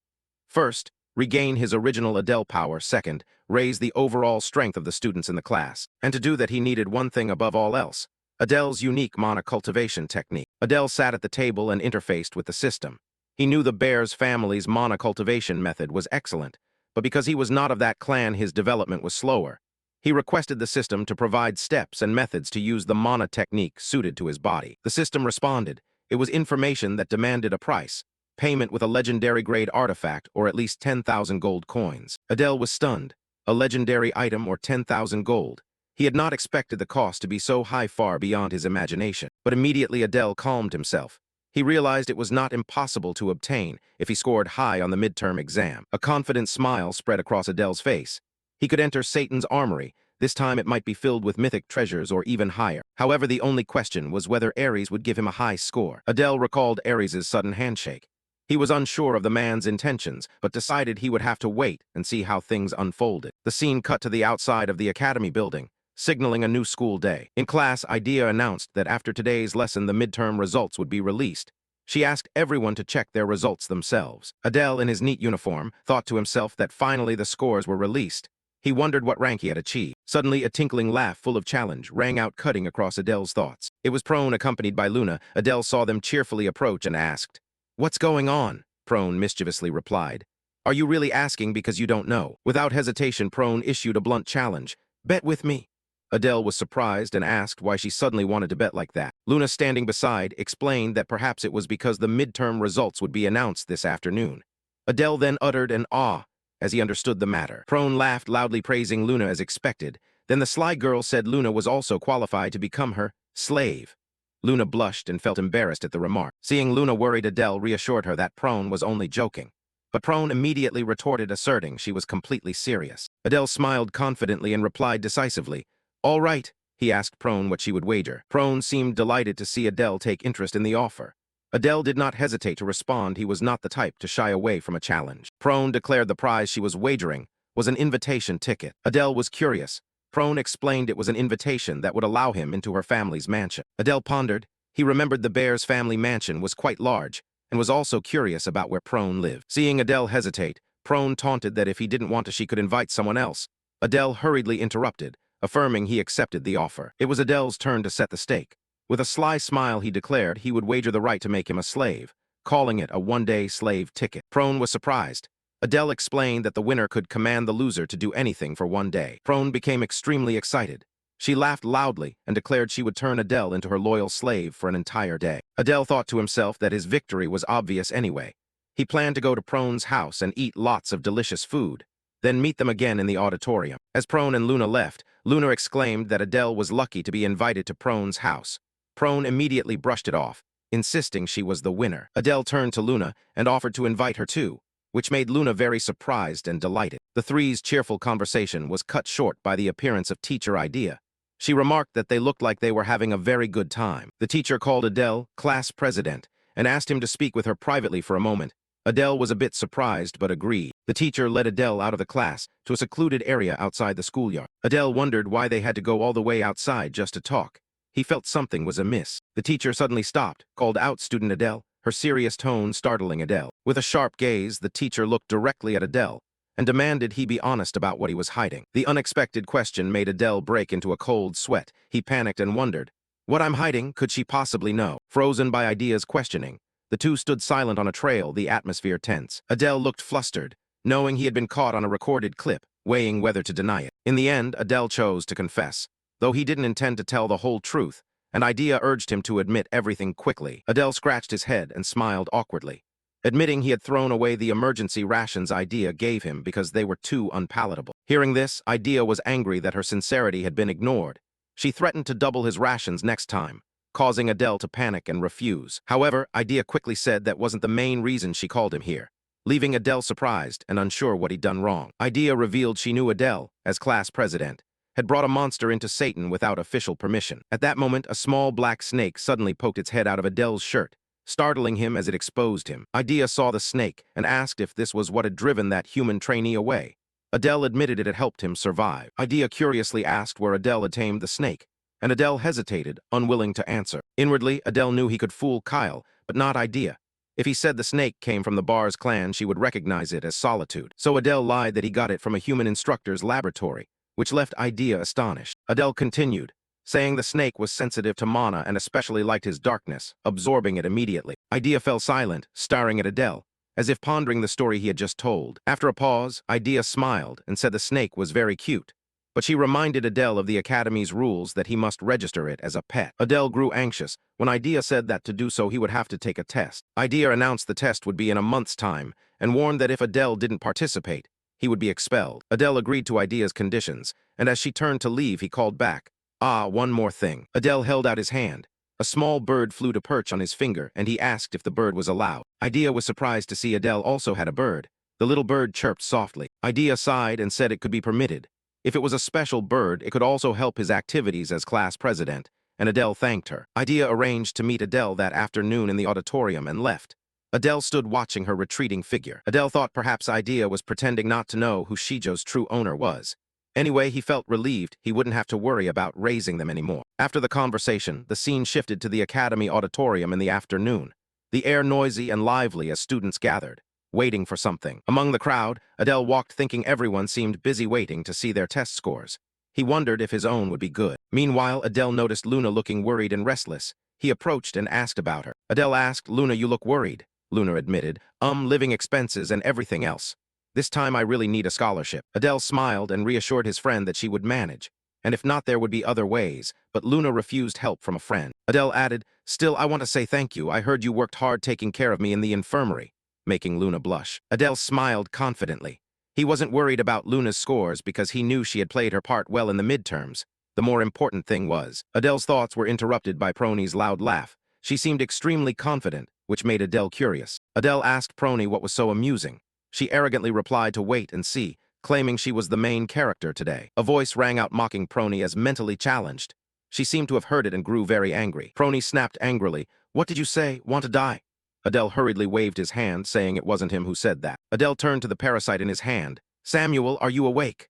First, regain his original Adele power. Second, raise the overall strength of the students in the class. And to do that, he needed one thing above all else: Adele's unique mana cultivation technique. Adele sat at the table and interfaced with the system. He knew the Bears family's mana cultivation method was excellent, but because he was not of that clan, his development was slower. He requested the system to provide steps and methods to use the mana technique suited to his body. The system responded. It was information that demanded a price: payment with a legendary-grade artifact or at least 10,000 gold coins. Adele was stunned. A legendary item or 10,000 gold. He had not expected the cost to be so high, far beyond his imagination. But immediately Adele calmed himself. He realized it was not impossible to obtain if he scored high on the midterm exam. A confident smile spread across Adele's face. He could enter Satan's armory. This time it might be filled with mythic treasures or even higher. However, the only question was whether Ares would give him a high score. Adele recalled Ares's sudden handshake. He was unsure of the man's intentions, but decided he would have to wait and see how things unfolded. The scene cut to the outside of the academy building, signaling a new school day. In class, Idea announced that after today's lesson, the midterm results would be released. She asked everyone to check their results themselves. Adele, in his neat uniform, thought to himself that finally the scores were released. He wondered what rank he had achieved. Suddenly, a tinkling laugh full of challenge rang out, cutting across Adele's thoughts. It was Prone, accompanied by Luna. Adele saw them cheerfully approach and asked, "What's going on?" Prone mischievously replied, "Are you really asking because you don't know?" Without hesitation, Prone issued a blunt challenge. "Bet with me." Adele was surprised and asked why she suddenly wanted to bet like that. Luna, standing beside, explained that perhaps it was because the midterm results would be announced this afternoon. Adele then uttered an "ah" as he understood the matter. Prone laughed loudly, praising Luna as expected. Then the sly girl said Luna was also qualified to become her slave. Luna blushed and felt embarrassed at the remark. Seeing Luna worried, Adele reassured her that Prone was only joking. But Prone immediately retorted, asserting she was completely serious. Adele smiled confidently and replied decisively. "All right." He asked Prone what she would wager. Prone seemed delighted to see Adele take interest in the offer. Adele did not hesitate to respond. He was not the type to shy away from a challenge. Prone declared the prize she was wagering was an invitation ticket. Adele was curious. Prone explained it was an invitation that would allow him into her family's mansion. Adele pondered. He remembered the Bears' family mansion was quite large and was also curious about where Prone lived. Seeing Adele hesitate, Prone taunted that if he didn't want to, she could invite someone else. Adele hurriedly interrupted, affirming he accepted the offer. It was Adele's turn to set the stake. With a sly smile, he declared he would wager the right to make him a slave, calling it a one-day slave ticket. Prone was surprised. Adele explained that the winner could command the loser to do anything for one day. Prone became extremely excited. She laughed loudly and declared she would turn Adele into her loyal slave for an entire day. Adele thought to himself that his victory was obvious anyway. He planned to go to Prone's house and eat lots of delicious food, then meet them again in the auditorium. As Prone and Luna left, Luna exclaimed that Adele was lucky to be invited to Prone's house. Prone immediately brushed it off, insisting she was the winner. Adele turned to Luna and offered to invite her too, which made Luna very surprised and delighted. The three's cheerful conversation was cut short by the appearance of teacher Idea. She remarked that they looked like they were having a very good time. The teacher called Adele class president and asked him to speak with her privately for a moment. Adele was a bit surprised but agreed. The teacher led Adele out of the class to a secluded area outside the schoolyard. Adele wondered why they had to go all the way outside just to talk. He felt something was amiss. The teacher suddenly stopped, called out "Student Adele," her serious tone startling Adele. With a sharp gaze, the teacher looked directly at Adele and demanded he be honest about what he was hiding. The unexpected question made Adele break into a cold sweat. He panicked and wondered, what I'm hiding could she possibly know? Frozen by Idea's questioning, the two stood silent on a trail, the atmosphere tense. Adele looked flustered, knowing he had been caught on a recorded clip, weighing whether to deny it. In the end, Adele chose to confess, though he didn't intend to tell the whole truth. An idea urged him to admit everything quickly. Adele scratched his head and smiled awkwardly. admitting he had thrown away the emergency rations Idea gave him because they were too unpalatable. Hearing this, Idea was angry that her sincerity had been ignored. She threatened to double his rations next time, causing Adele to panic and refuse. However, Idea quickly said that wasn't the main reason she called him here, leaving Adele surprised and unsure what he'd done wrong. Idea revealed she knew Adele, as class president, had brought a monster into Satan without official permission. At that moment, a small black snake suddenly poked its head out of Adele's shirt, startling him as it exposed him. Idea saw the snake and asked if this was what had driven that human trainee away. Adele admitted it had helped him survive. Idea curiously asked where Adele had tamed the snake, and Adele hesitated, unwilling to answer. Inwardly, Adele knew he could fool Kyle, but not Idea. If he said the snake came from the bar's clan, she would recognize it as Solitude. So Adele lied that he got it from a human instructor's laboratory, which left Idea astonished. Adele continued, saying the snake was sensitive to mana and especially liked his darkness, absorbing it immediately. Idea fell silent, staring at Adele, as if pondering the story he had just told. After a pause, Idea smiled and said the snake was very cute, but she reminded Adele of the Academy's rules that he must register it as a pet. Adele grew anxious when Idea said that to do so he would have to take a test. Idea announced the test would be in a month's time and warned that if Adele didn't participate, he would be expelled. Adele agreed to Idea's conditions, and as she turned to leave, he called back, one more thing. Adele held out his hand. A small bird flew to perch on his finger, and he asked if the bird was allowed. Idea was surprised to see Adele also had a bird. The little bird chirped softly. Idea sighed and said it could be permitted. If it was a special bird, it could also help his activities as class president, and Adele thanked her. Idea arranged to meet Adele that afternoon in the auditorium and left. Adele stood watching her retreating figure. Adele thought perhaps Idea was pretending not to know who Shijo's true owner was. Anyway, he felt relieved he wouldn't have to worry about raising them anymore. After the conversation, the scene shifted to the Academy auditorium in the afternoon, the air noisy and lively as students gathered, waiting for something. Among the crowd, Adele walked thinking everyone seemed busy waiting to see their test scores. He wondered if his own would be good. Meanwhile, Adele noticed Luna looking worried and restless. He approached and asked about her. Adele asked, "Luna, you look worried." Luna admitted, living expenses and everything else. This time I really need a scholarship." Adele smiled and reassured his friend that she would manage, and if not, there would be other ways, but Luna refused help from a friend. Adele added, "Still, I want to say thank you. I heard you worked hard taking care of me in the infirmary," making Luna blush. Adele smiled confidently. He wasn't worried about Luna's scores because he knew she had played her part well in the midterms. The more important thing was, Adele's thoughts were interrupted by Prony's loud laugh. She seemed extremely confident, which made Adele curious. Adele asked Prony what was so amusing. She arrogantly replied to wait and see, claiming she was the main character today. A voice rang out mocking Prony as mentally challenged. She seemed to have heard it and grew very angry. Prony snapped angrily, "What did you say? Want to die?" Adele hurriedly waved his hand, saying it wasn't him who said that. Adele turned to the parasite in his hand. "Samuel, are you awake?"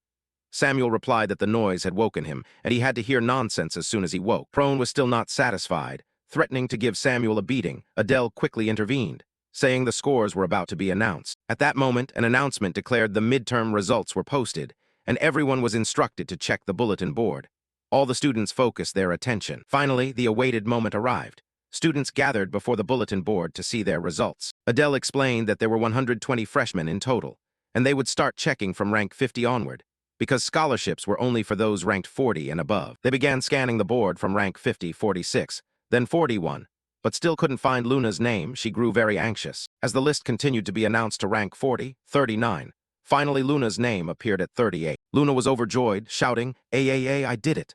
Samuel replied that the noise had woken him, and he had to hear nonsense as soon as he woke. Prone was still not satisfied. Threatening to give Samuel a beating, Adele quickly intervened, saying the scores were about to be announced. At that moment, an announcement declared the midterm results were posted, and everyone was instructed to check the bulletin board. All the students focused their attention. Finally, the awaited moment arrived. Students gathered before the bulletin board to see their results. Adele explained that there were 120 freshmen in total, and they would start checking from rank 50 onward, because scholarships were only for those ranked 40 and above. They began scanning the board from rank 50, 46, then 41, but still couldn't find Luna's name. She grew very anxious. As the list continued to be announced to rank 40, 39, finally Luna's name appeared at 38. Luna was overjoyed, shouting, I did it."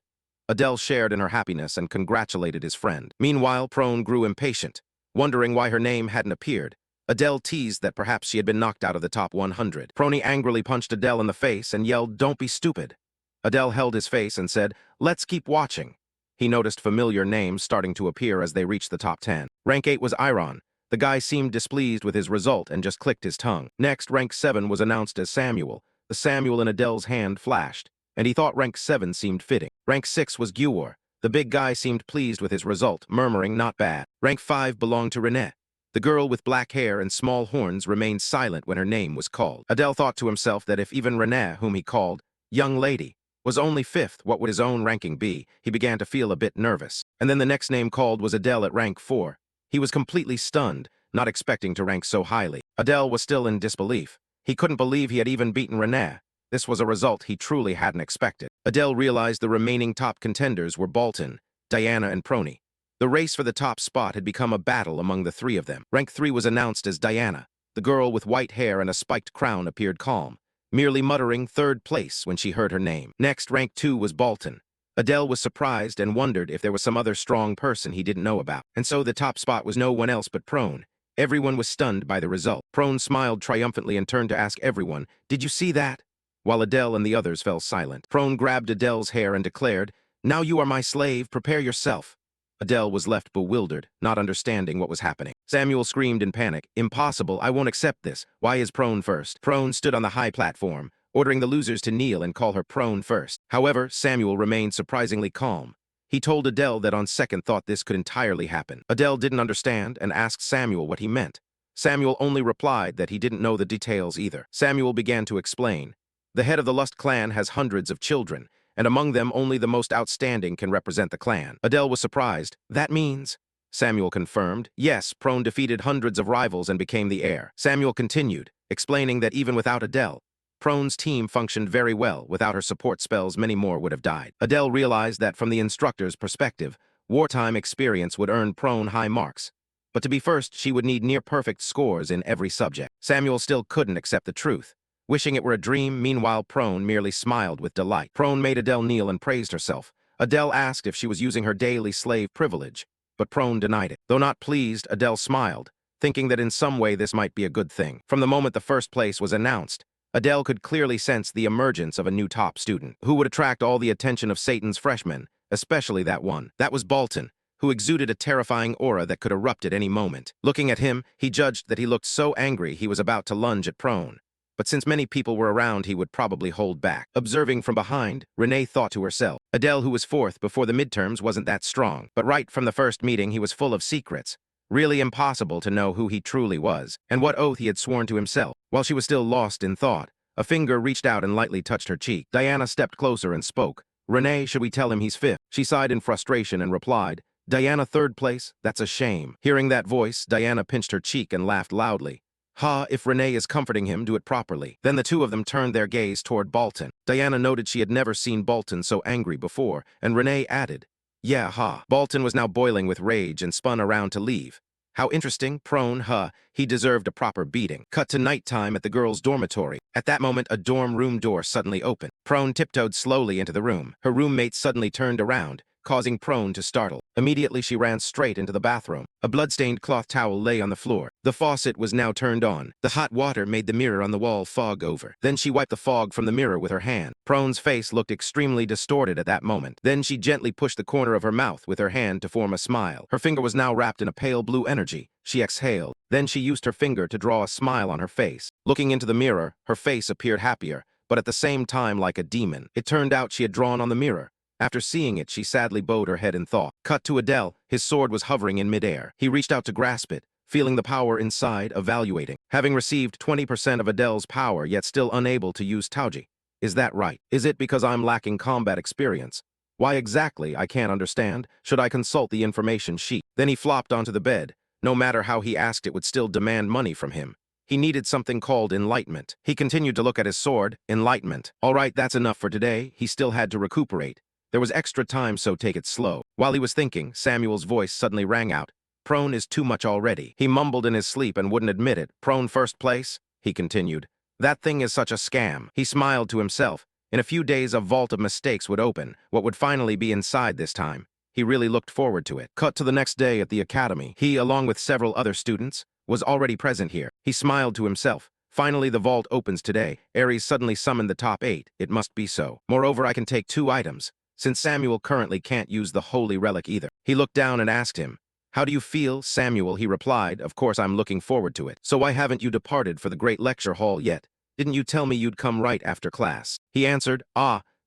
Adele shared in her happiness and congratulated his friend. Meanwhile, Prone grew impatient, wondering why her name hadn't appeared. Adele teased that perhaps she had been knocked out of the top 100. Prony angrily punched Adele in the face and yelled, "Don't be stupid." Adele held his face and said, "Let's keep watching." He noticed familiar names starting to appear as they reached the top 10. Rank 8 was Iron. The guy seemed displeased with his result and just clicked his tongue. Next, rank 7 was announced as Samuel. The Samuel in Adele's hand flashed, and he thought rank 7 seemed fitting. Rank 6 was Guor. The big guy seemed pleased with his result, murmuring, "Not bad." Rank 5 belonged to Renee. The girl with black hair and small horns remained silent when her name was called. Adele thought to himself that if even Renee, whom he called young lady, was only 5th, what would his own ranking be? He began to feel a bit nervous. And then the next name called was Adele at rank 4. He was completely stunned, not expecting to rank so highly. Adele was still in disbelief. He couldn't believe he had even beaten Renee. This was a result he truly hadn't expected. Adele realized the remaining top contenders were Bolton, Diana, and Prony. The race for the top spot had become a battle among the three of them. Rank 3 was announced as Diana. The girl with white hair and a spiked crown appeared calm, merely muttering third place when she heard her name. Next, rank 2 was Bolton. Adele was surprised and wondered if there was some other strong person he didn't know about. And so the top spot was no one else but Prone. Everyone was stunned by the result. Prone smiled triumphantly and turned to ask everyone, "Did you see that?" While Adele and the others fell silent. Prone grabbed Adele's hair and declared, "Now you are my slave, prepare yourself." Adele was left bewildered, not understanding what was happening. Samuel screamed in panic, "Impossible, I won't accept this. Why is Prone first?" Prone stood on the high platform, ordering the losers to kneel and call her Prone first. However, Samuel remained surprisingly calm. He told Adele that on second thought this could entirely happen. Adele didn't understand and asked Samuel what he meant. Samuel only replied that he didn't know the details either. Samuel began to explain. The head of the Lust clan has hundreds of children, and among them only the most outstanding can represent the clan. Adele was surprised. "That means?" Samuel confirmed. "Yes, Prone defeated hundreds of rivals and became the heir." Samuel continued, explaining that even without Adele, Prone's team functioned very well. Without her support spells, many more would have died. Adele realized that from the instructor's perspective, wartime experience would earn Prone high marks. But to be first, she would need near-perfect scores in every subject. Samuel still couldn't accept the truth. Wishing it were a dream, meanwhile Prone merely smiled with delight. Prone made Adele kneel and praised herself. Adele asked if she was using her daily slave privilege, but Prone denied it. Though not pleased, Adele smiled, thinking that in some way this might be a good thing. From the moment the first place was announced, Adele could clearly sense the emergence of a new top student who would attract all the attention of Satan's freshmen, especially that one. That was Bolton, who exuded a terrifying aura that could erupt at any moment. Looking at him, he judged that he looked so angry he was about to lunge at Prone. But since many people were around, he would probably hold back. Observing from behind, Renee thought to herself, Adele, who was fourth before the midterms, wasn't that strong. But right from the first meeting, he was full of secrets. Really impossible to know who he truly was, and what oath he had sworn to himself. While she was still lost in thought, a finger reached out and lightly touched her cheek. Diana stepped closer and spoke. "Renee, should we tell him he's fifth?" She sighed in frustration and replied, "Diana, third place? That's a shame." Hearing that voice, Diana pinched her cheek and laughed loudly. "Ha, if Renee is comforting him, do it properly." Then the two of them turned their gaze toward Bolton. Diana noted she had never seen Bolton so angry before, and Renee added, "Yeah, ha." Bolton was now boiling with rage and spun around to leave. How interesting, Prone, huh? He deserved a proper beating. Cut to nighttime at the girls' dormitory. At that moment, a dorm room door suddenly opened. Prone tiptoed slowly into the room. Her roommate suddenly turned around, causing Prone to startle. Immediately, she ran straight into the bathroom. A blood-stained cloth towel lay on the floor. The faucet was now turned on. The hot water made the mirror on the wall fog over. Then she wiped the fog from the mirror with her hand. Prone's face looked extremely distorted at that moment. Then she gently pushed the corner of her mouth with her hand to form a smile. Her finger was now wrapped in a pale blue energy. She exhaled. Then she used her finger to draw a smile on her face. Looking into the mirror, her face appeared happier, but at the same time like a demon. It turned out she had drawn on the mirror. After seeing it, she sadly bowed her head in thought. Cut to Adele. His sword was hovering in midair. He reached out to grasp it, feeling the power inside, evaluating. Having received 20% of Adele's power, yet still unable to use Tauji. Is that right? Is it because I'm lacking combat experience? Why exactly, I can't understand. Should I consult the information sheet? Then he flopped onto the bed. No matter how he asked, it would still demand money from him. He needed something called enlightenment. He continued to look at his sword. Enlightenment. All right, that's enough for today. He still had to recuperate. There was extra time, so take it slow. While he was thinking, Samuel's voice suddenly rang out. Prone is too much already. He mumbled in his sleep and wouldn't admit it. Prone first place? He continued. That thing is such a scam. He smiled to himself. In a few days, a vault of mistakes would open. What would finally be inside this time? He really looked forward to it. Cut to the next day at the academy. He, along with several other students, was already present here. He smiled to himself. Finally, the vault opens today. Ares suddenly summoned the top 8. It must be so. Moreover, I can take 2 items. Since Samuel currently can't use the holy relic either. He looked down and asked him, "How do you feel, Samuel?" He replied, "Of course I'm looking forward to it. So why haven't you departed for the great lecture hall yet? Didn't you tell me you'd come right after class?" He answered,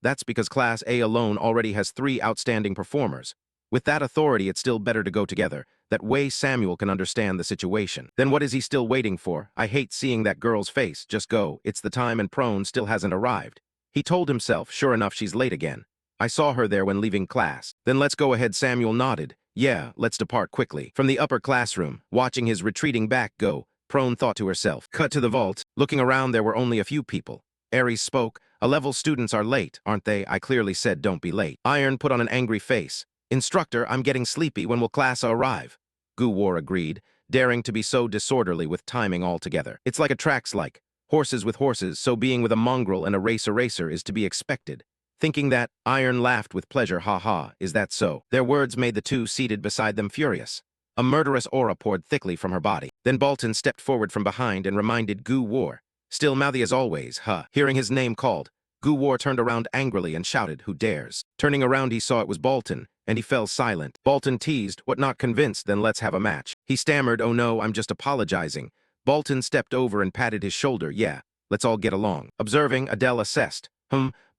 That's because Class A alone already has 3 outstanding performers. With that authority, it's still better to go together. That way Samuel can understand the situation. Then what is he still waiting for? I hate seeing that girl's face. Just go. It's the time and Prone still hasn't arrived. He told himself, sure enough, she's late again. I saw her there when leaving class. Then let's go ahead. Samuel nodded. Yeah, let's depart quickly. From the upper classroom, watching his retreating back go, Prone thought to herself. Cut to the vault. Looking around, there were only a few people. Ares spoke. A-level students are late, aren't they? I clearly said don't be late. Iron put on an angry face. Instructor, I'm getting sleepy. When will class arrive? Guwar agreed. daring to be so disorderly with timing altogether. It's like attracts like horses with horses, so being with a mongrel and a racer is to be expected. Thinking that, Iron laughed with pleasure, ha ha, is that so? Their words made the two seated beside them furious. A murderous aura poured thickly from her body. Then Bolton stepped forward from behind and reminded Gu War. Still mouthy as always, huh? Hearing his name called, Gu War turned around angrily and shouted, who dares? Turning around he saw it was Bolton, and he fell silent. Bolton teased, what, not convinced, then let's have a match. He stammered, oh no, I'm just apologizing. Bolton stepped over and patted his shoulder, yeah, let's all get along. Observing, Adele assessed,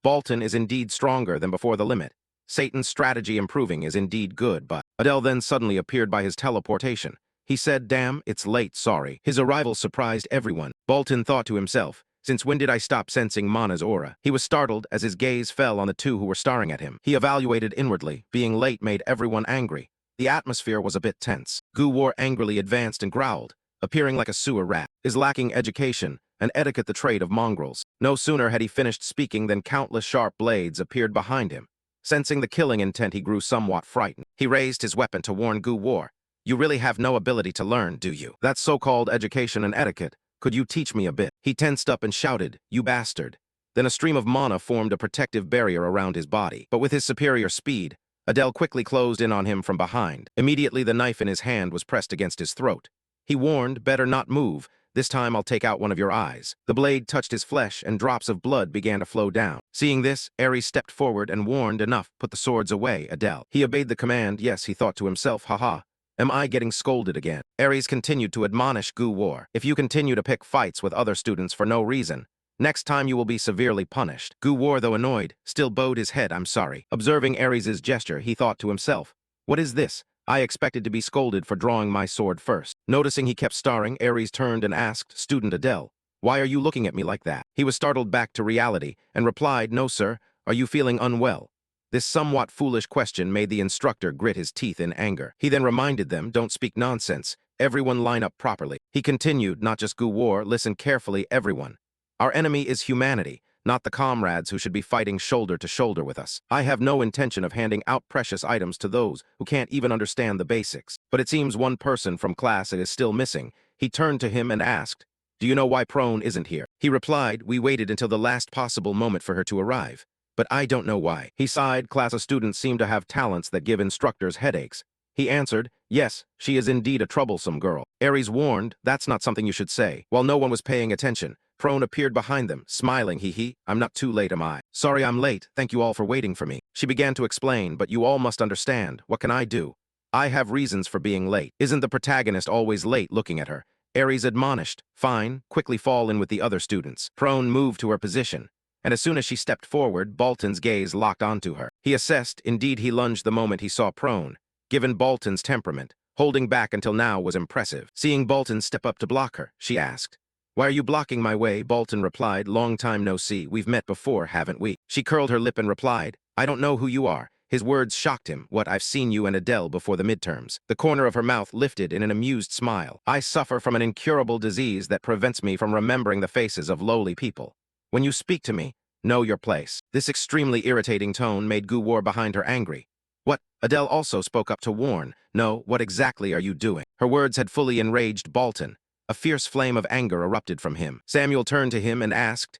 Bolton is indeed stronger than before the limit. Satan's strategy improving is indeed good, but Adele then suddenly appeared by his teleportation. He said, damn, it's late, sorry. His arrival surprised everyone. Bolton thought to himself, since when did I stop sensing Mana's aura? He was startled as his gaze fell on the two who were staring at him. He evaluated inwardly. Being late made everyone angry. The atmosphere was a bit tense. Gu War angrily advanced and growled, appearing like a sewer rat, is lacking education and etiquette, the trait of mongrels. No sooner had he finished speaking than countless sharp blades appeared behind him. Sensing the killing intent, he grew somewhat frightened. He raised his weapon to warn Gu War. You really have no ability to learn, do you? That's so-called education and etiquette. Could you teach me a bit? He tensed up and shouted, you bastard. Then a stream of mana formed a protective barrier around his body. But with his superior speed, Adele quickly closed in on him from behind. Immediately the knife in his hand was pressed against his throat. He warned, better not move. This time I'll take out one of your eyes. The blade touched his flesh and drops of blood began to flow down. Seeing this, Ares stepped forward and warned, enough, put the swords away, Adele. He obeyed the command. Yes, he thought to himself, haha. Am I getting scolded again? Ares continued to admonish Gu War. If you continue to pick fights with other students for no reason, next time you will be severely punished. Gu War, though annoyed, still bowed his head, I'm sorry. Observing Ares's gesture, he thought to himself, what is this? I expected to be scolded for drawing my sword first. Noticing he kept staring, Ares turned and asked student Adele, why are you looking at me like that? He was startled back to reality and replied, no sir, are you feeling unwell? This somewhat foolish question made the instructor grit his teeth in anger. He then reminded them, don't speak nonsense. Everyone line up properly. He continued, not just Gu War, listen carefully, everyone. Our enemy is humanity, not the comrades who should be fighting shoulder to shoulder with us. I have no intention of handing out precious items to those who can't even understand the basics. But it seems one person from class is still missing. He turned to him and asked, do you know why Prone isn't here? He replied, we waited until the last possible moment for her to arrive. But I don't know why. He sighed, class of students seem to have talents that give instructors headaches. He answered, yes, she is indeed a troublesome girl. Ares warned, that's not something you should say. While no one was paying attention, Prone appeared behind them, smiling, I'm not too late, am I? Sorry I'm late, thank you all for waiting for me. She began to explain, but you all must understand, what can I do? I have reasons for being late. Isn't the protagonist always late? Looking at her, Ares admonished, fine, quickly fall in with the other students. Prone moved to her position, and as soon as she stepped forward, Bolton's gaze locked onto her. He assessed, indeed he lunged the moment he saw Prone. Given Bolton's temperament, holding back until now was impressive. Seeing Bolton step up to block her, she asked, why are you blocking my way? Bolton replied, long time no see, we've met before, haven't we? She curled her lip and replied, I don't know who you are. His words shocked him, what, I've seen you and Adele before the midterms. The corner of her mouth lifted in an amused smile. I suffer from an incurable disease that prevents me from remembering the faces of lowly people. When you speak to me, know your place. This extremely irritating tone made Gu War behind her angry. What? Adele also spoke up to warn, no, what exactly are you doing? Her words had fully enraged Bolton. A fierce flame of anger erupted from him. Samuel turned to him and asked,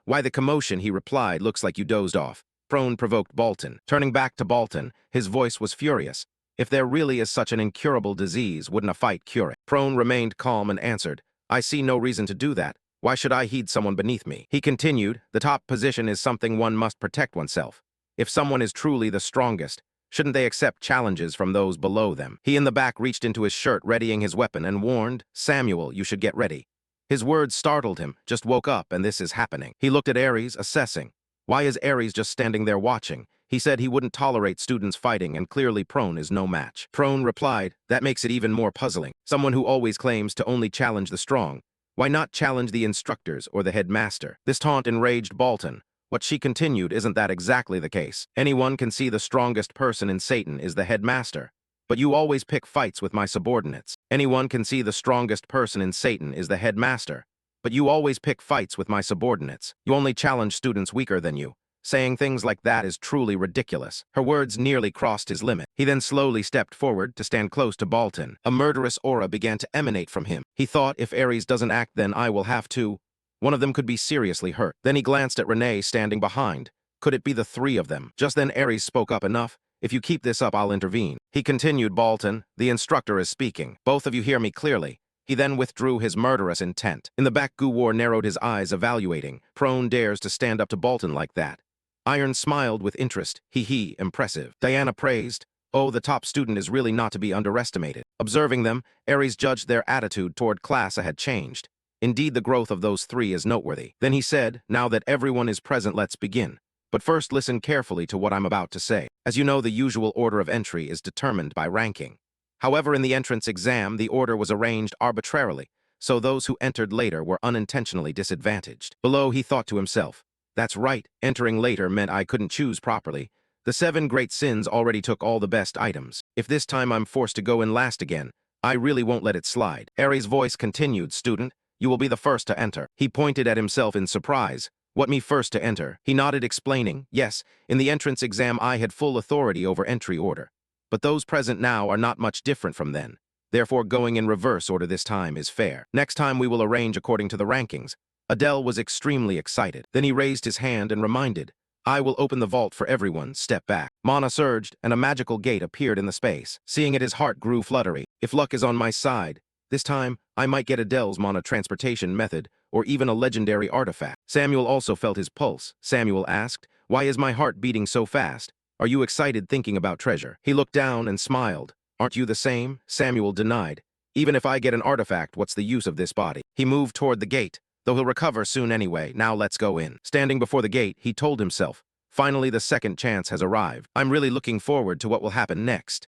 why the commotion? He replied, looks like you dozed off. Prone provoked Bolton. Turning back to Bolton, his voice was furious. If there really is such an incurable disease, wouldn't a fight cure it? Prone remained calm and answered, I see no reason to do that. Why should I heed someone beneath me? He continued, the top position is something one must protect oneself. If someone is truly the strongest, shouldn't they accept challenges from those below them? He in the back reached into his shirt, readying his weapon, and warned, Samuel, you should get ready. His words startled him, just woke up and this is happening. He looked at Ares, assessing. Why is Ares just standing there watching? He said he wouldn't tolerate students fighting and clearly Prone is no match. Prone replied, that makes it even more puzzling. Someone who always claims to only challenge the strong. Why not challenge the instructors or the headmaster? This taunt enraged Bolton. What she continued, isn't that exactly the case? Anyone can see the strongest person in Satan is the headmaster. But you always pick fights with my subordinates. Anyone can see the strongest person in Satan is the headmaster. But you always pick fights with my subordinates. You only challenge students weaker than you. Saying things like that is truly ridiculous. Her words nearly crossed his limit. He then slowly stepped forward to stand close to Balton. A murderous aura began to emanate from him. He thought, if Ares doesn't act, then I will have to. One of them could be seriously hurt. Then he glanced at Renee standing behind. Could it be the three of them? Just then Ares spoke up. Enough. If you keep this up, I'll intervene. He continued, Balton, the instructor is speaking. Both of you hear me clearly. He then withdrew his murderous intent. In the back, Guwar narrowed his eyes, evaluating. Prone dares to stand up to Balton like that. Iron smiled with interest. He, impressive. Diana praised. Oh, the top student is really not to be underestimated. Observing them, Ares judged their attitude toward class had changed. Indeed, the growth of those three is noteworthy. Then he said, now that everyone is present, let's begin. But first, listen carefully to what I'm about to say. As you know, the usual order of entry is determined by ranking. However, in the entrance exam, the order was arranged arbitrarily, so those who entered later were unintentionally disadvantaged. Below, he thought to himself, that's right, entering later meant I couldn't choose properly. The 7 great sins already took all the best items. If this time I'm forced to go in last again, I really won't let it slide. Ares' voice continued, student, you will be the first to enter. He pointed at himself in surprise. What me first to enter? He nodded, explaining, yes, in the entrance exam I had full authority over entry order. But those present now are not much different from then. Therefore, going in reverse order this time is fair. Next time we will arrange according to the rankings. Adele was extremely excited. Then he raised his hand and reminded, I will open the vault for everyone, step back. Mana surged, and a magical gate appeared in the space. Seeing it, his heart grew fluttery. If luck is on my side, this time I might get Adele's mana transportation method, or even a legendary artifact. Samuel also felt his pulse. Samuel asked, why is my heart beating so fast? Are you excited thinking about treasure? He looked down and smiled. Aren't you the same? Samuel denied. Even if I get an artifact, what's the use of this body? He moved toward the gate. Though he'll recover soon anyway, now let's go in. Standing before the gate, he told himself, finally the second chance has arrived. I'm really looking forward to what will happen next.